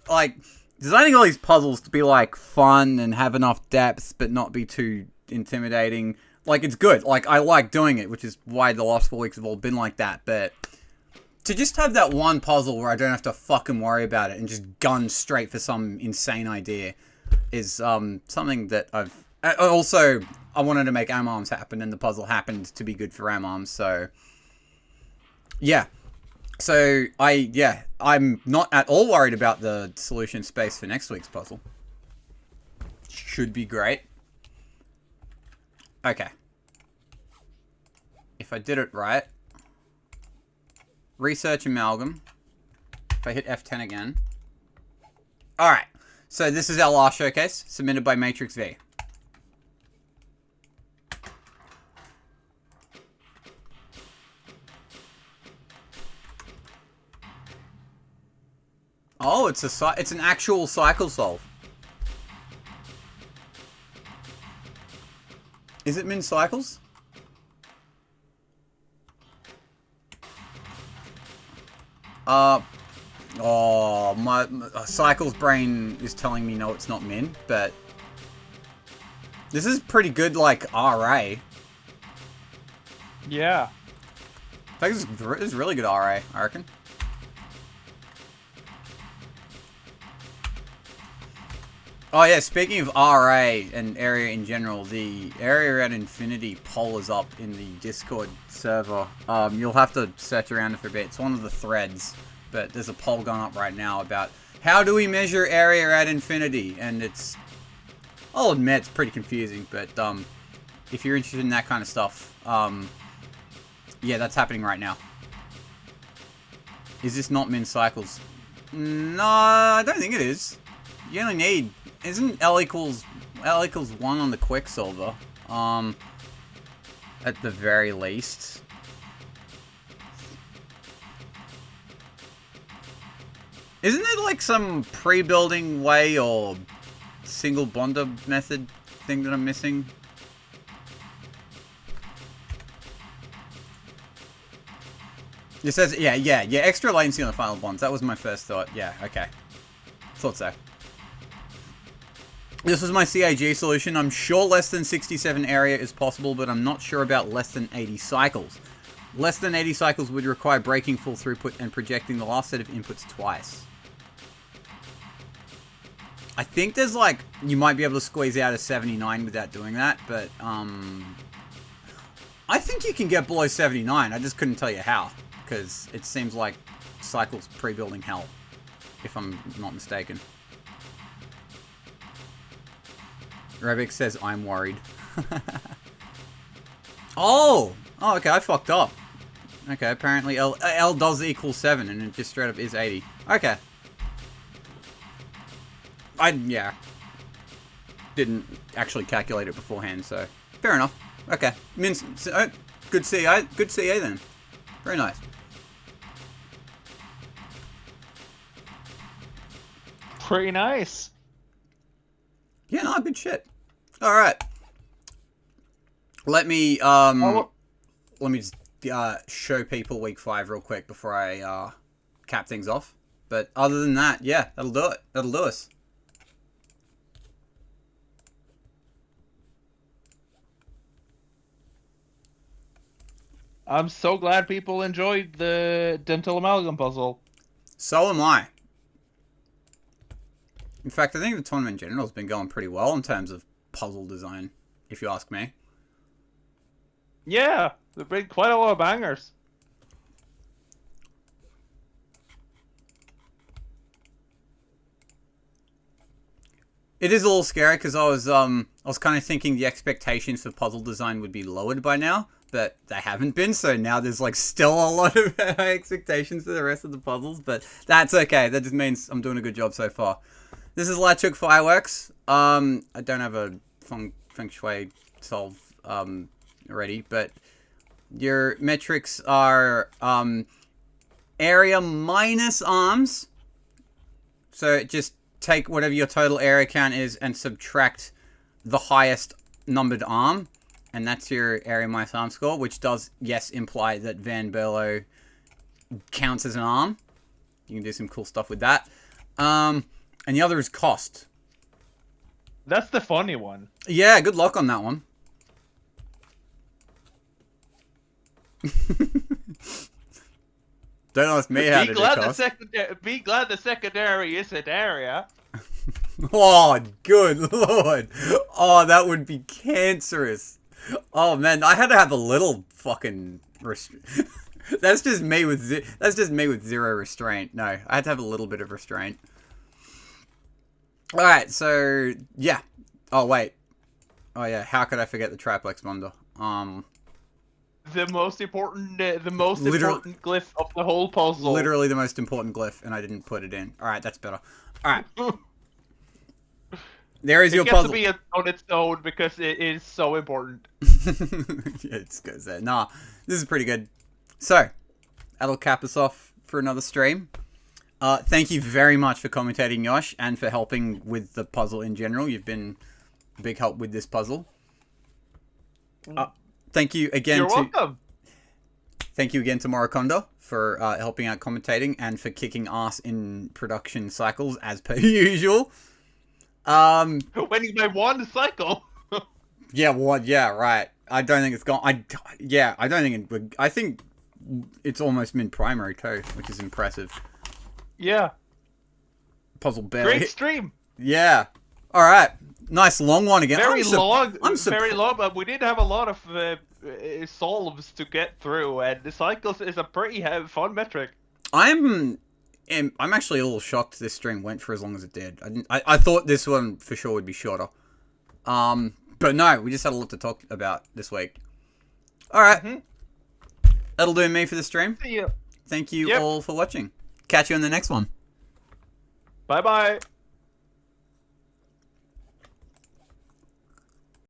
like, designing all these puzzles to be, like, fun and have enough depth, but not be too intimidating. Like, it's good. Like, I like doing it, which is why the last 4 weeks have all been like that. But to just have that one puzzle where I don't have to fucking worry about it and just gun straight for some insane idea is something that I've... Also, I wanted to make Amarms happen, and the puzzle happened to be good for Amarms, so... Yeah. So, I'm not at all worried about the solution space for next week's puzzle. Should be great. Okay. If I did it right... Research Amalgam. If I hit F10 again... Alright. So this is our last showcase, submitted by Matrix V. Oh, it's an actual cycle solve. Is it min cycles? Oh, my Cycles brain is telling me no, it's not min, but this is pretty good, like, RA. Yeah. I think this is really good RA, I reckon. Oh yeah, speaking of RA and area in general, the area at Infinity poll is up in the Discord server. You'll have to search around it for a bit. It's one of the threads, but there's a poll going up right now about How do we measure area at infinity? And it's... I'll admit it's pretty confusing, but if you're interested in that kind of stuff, yeah, that's happening right now. Is this not min cycles? No, I don't think it is. You only need... Isn't L equals 1 on the Quicksilver? At the very least. Isn't there like some pre-building way or single bonder method thing that I'm missing? It says, yeah, extra latency on the final bonds. That was my first thought. Yeah, okay. Thought so. This was my CAG solution. I'm sure less than 67 area is possible, but I'm not sure about less than 80 cycles. Less than 80 cycles would require breaking full throughput and projecting the last set of inputs twice. I think there's like, you might be able to squeeze out a 79 without doing that, but I think you can get below 79. I just couldn't tell you how, because it seems like cycles pre-building hell, if I'm not mistaken. Rebik says, I'm worried. Oh, okay, I fucked up. Okay, apparently L does equal 7, and it just straight up is 80. Okay. Yeah. Didn't actually calculate it beforehand, so fair enough. Okay. Good CA then. Very nice. Pretty nice. Yeah, no, good shit. All right. Let me just show people week 5 real quick before I cap things off. But other than that, yeah, that'll do it. That'll do us. I'm so glad people enjoyed the dental amalgam puzzle. So am I. In fact, I think the tournament in general has been going pretty well in terms of puzzle design, if you ask me. Yeah, there've been quite a lot of bangers. It is a little scary because I was kind of thinking the expectations for puzzle design would be lowered by now, but they haven't been. So now there's like still a lot of high expectations for the rest of the puzzles, but that's okay. That just means I'm doing a good job so far. This is Lachuk Fireworks. I don't have a feng shui solve ready, but your metrics are area minus arms. So just take whatever your total area count is and subtract the highest numbered arm, and that's your area minus arm score, which does, yes, imply that Van Berlo counts as an arm. You can do some cool stuff with that. And the other is cost. That's the funny one. Yeah, good luck on that one. Don't ask me how to do cost. Be glad the secondary isn't area. Oh, good lord. Oh, that would be cancerous. Oh man, I had to have a little fucking That's just me with zero restraint. No, I had to have a little bit of restraint. All right, so yeah. Oh wait. Oh yeah. How could I forget the triplex bonder? The most important important glyph of the whole puzzle. Literally the most important glyph, and I didn't put it in. All right, that's better. All right. There is your puzzle. It gets to be on its own because it is so important. Yeah, it's good. Nah, this is pretty good. So, that'll cap us off for another stream. Thank you very much for commentating, Yosh, and for helping with the puzzle in general. You've been a big help with this puzzle. Thank you again. You're welcome. Thank you again to Morokondo for helping out commentating and for kicking ass in production cycles as per usual. Winning by one cycle. Yeah, what? Yeah, right. I don't think it's gone. I don't think it. I think it's almost mid-primary too, which is impressive. Yeah. Puzzle barely. Great stream. Yeah. All right. Nice long one again. Very long, but we did have a lot of solves to get through, and the cycles is a pretty fun metric. I'm am I'm actually a little shocked this stream went for as long as it did. I thought this one for sure would be shorter. But no, we just had a lot to talk about this week. All right. That'll do me for the stream. See you. Thank you all for watching. Catch you on the next one. Bye bye.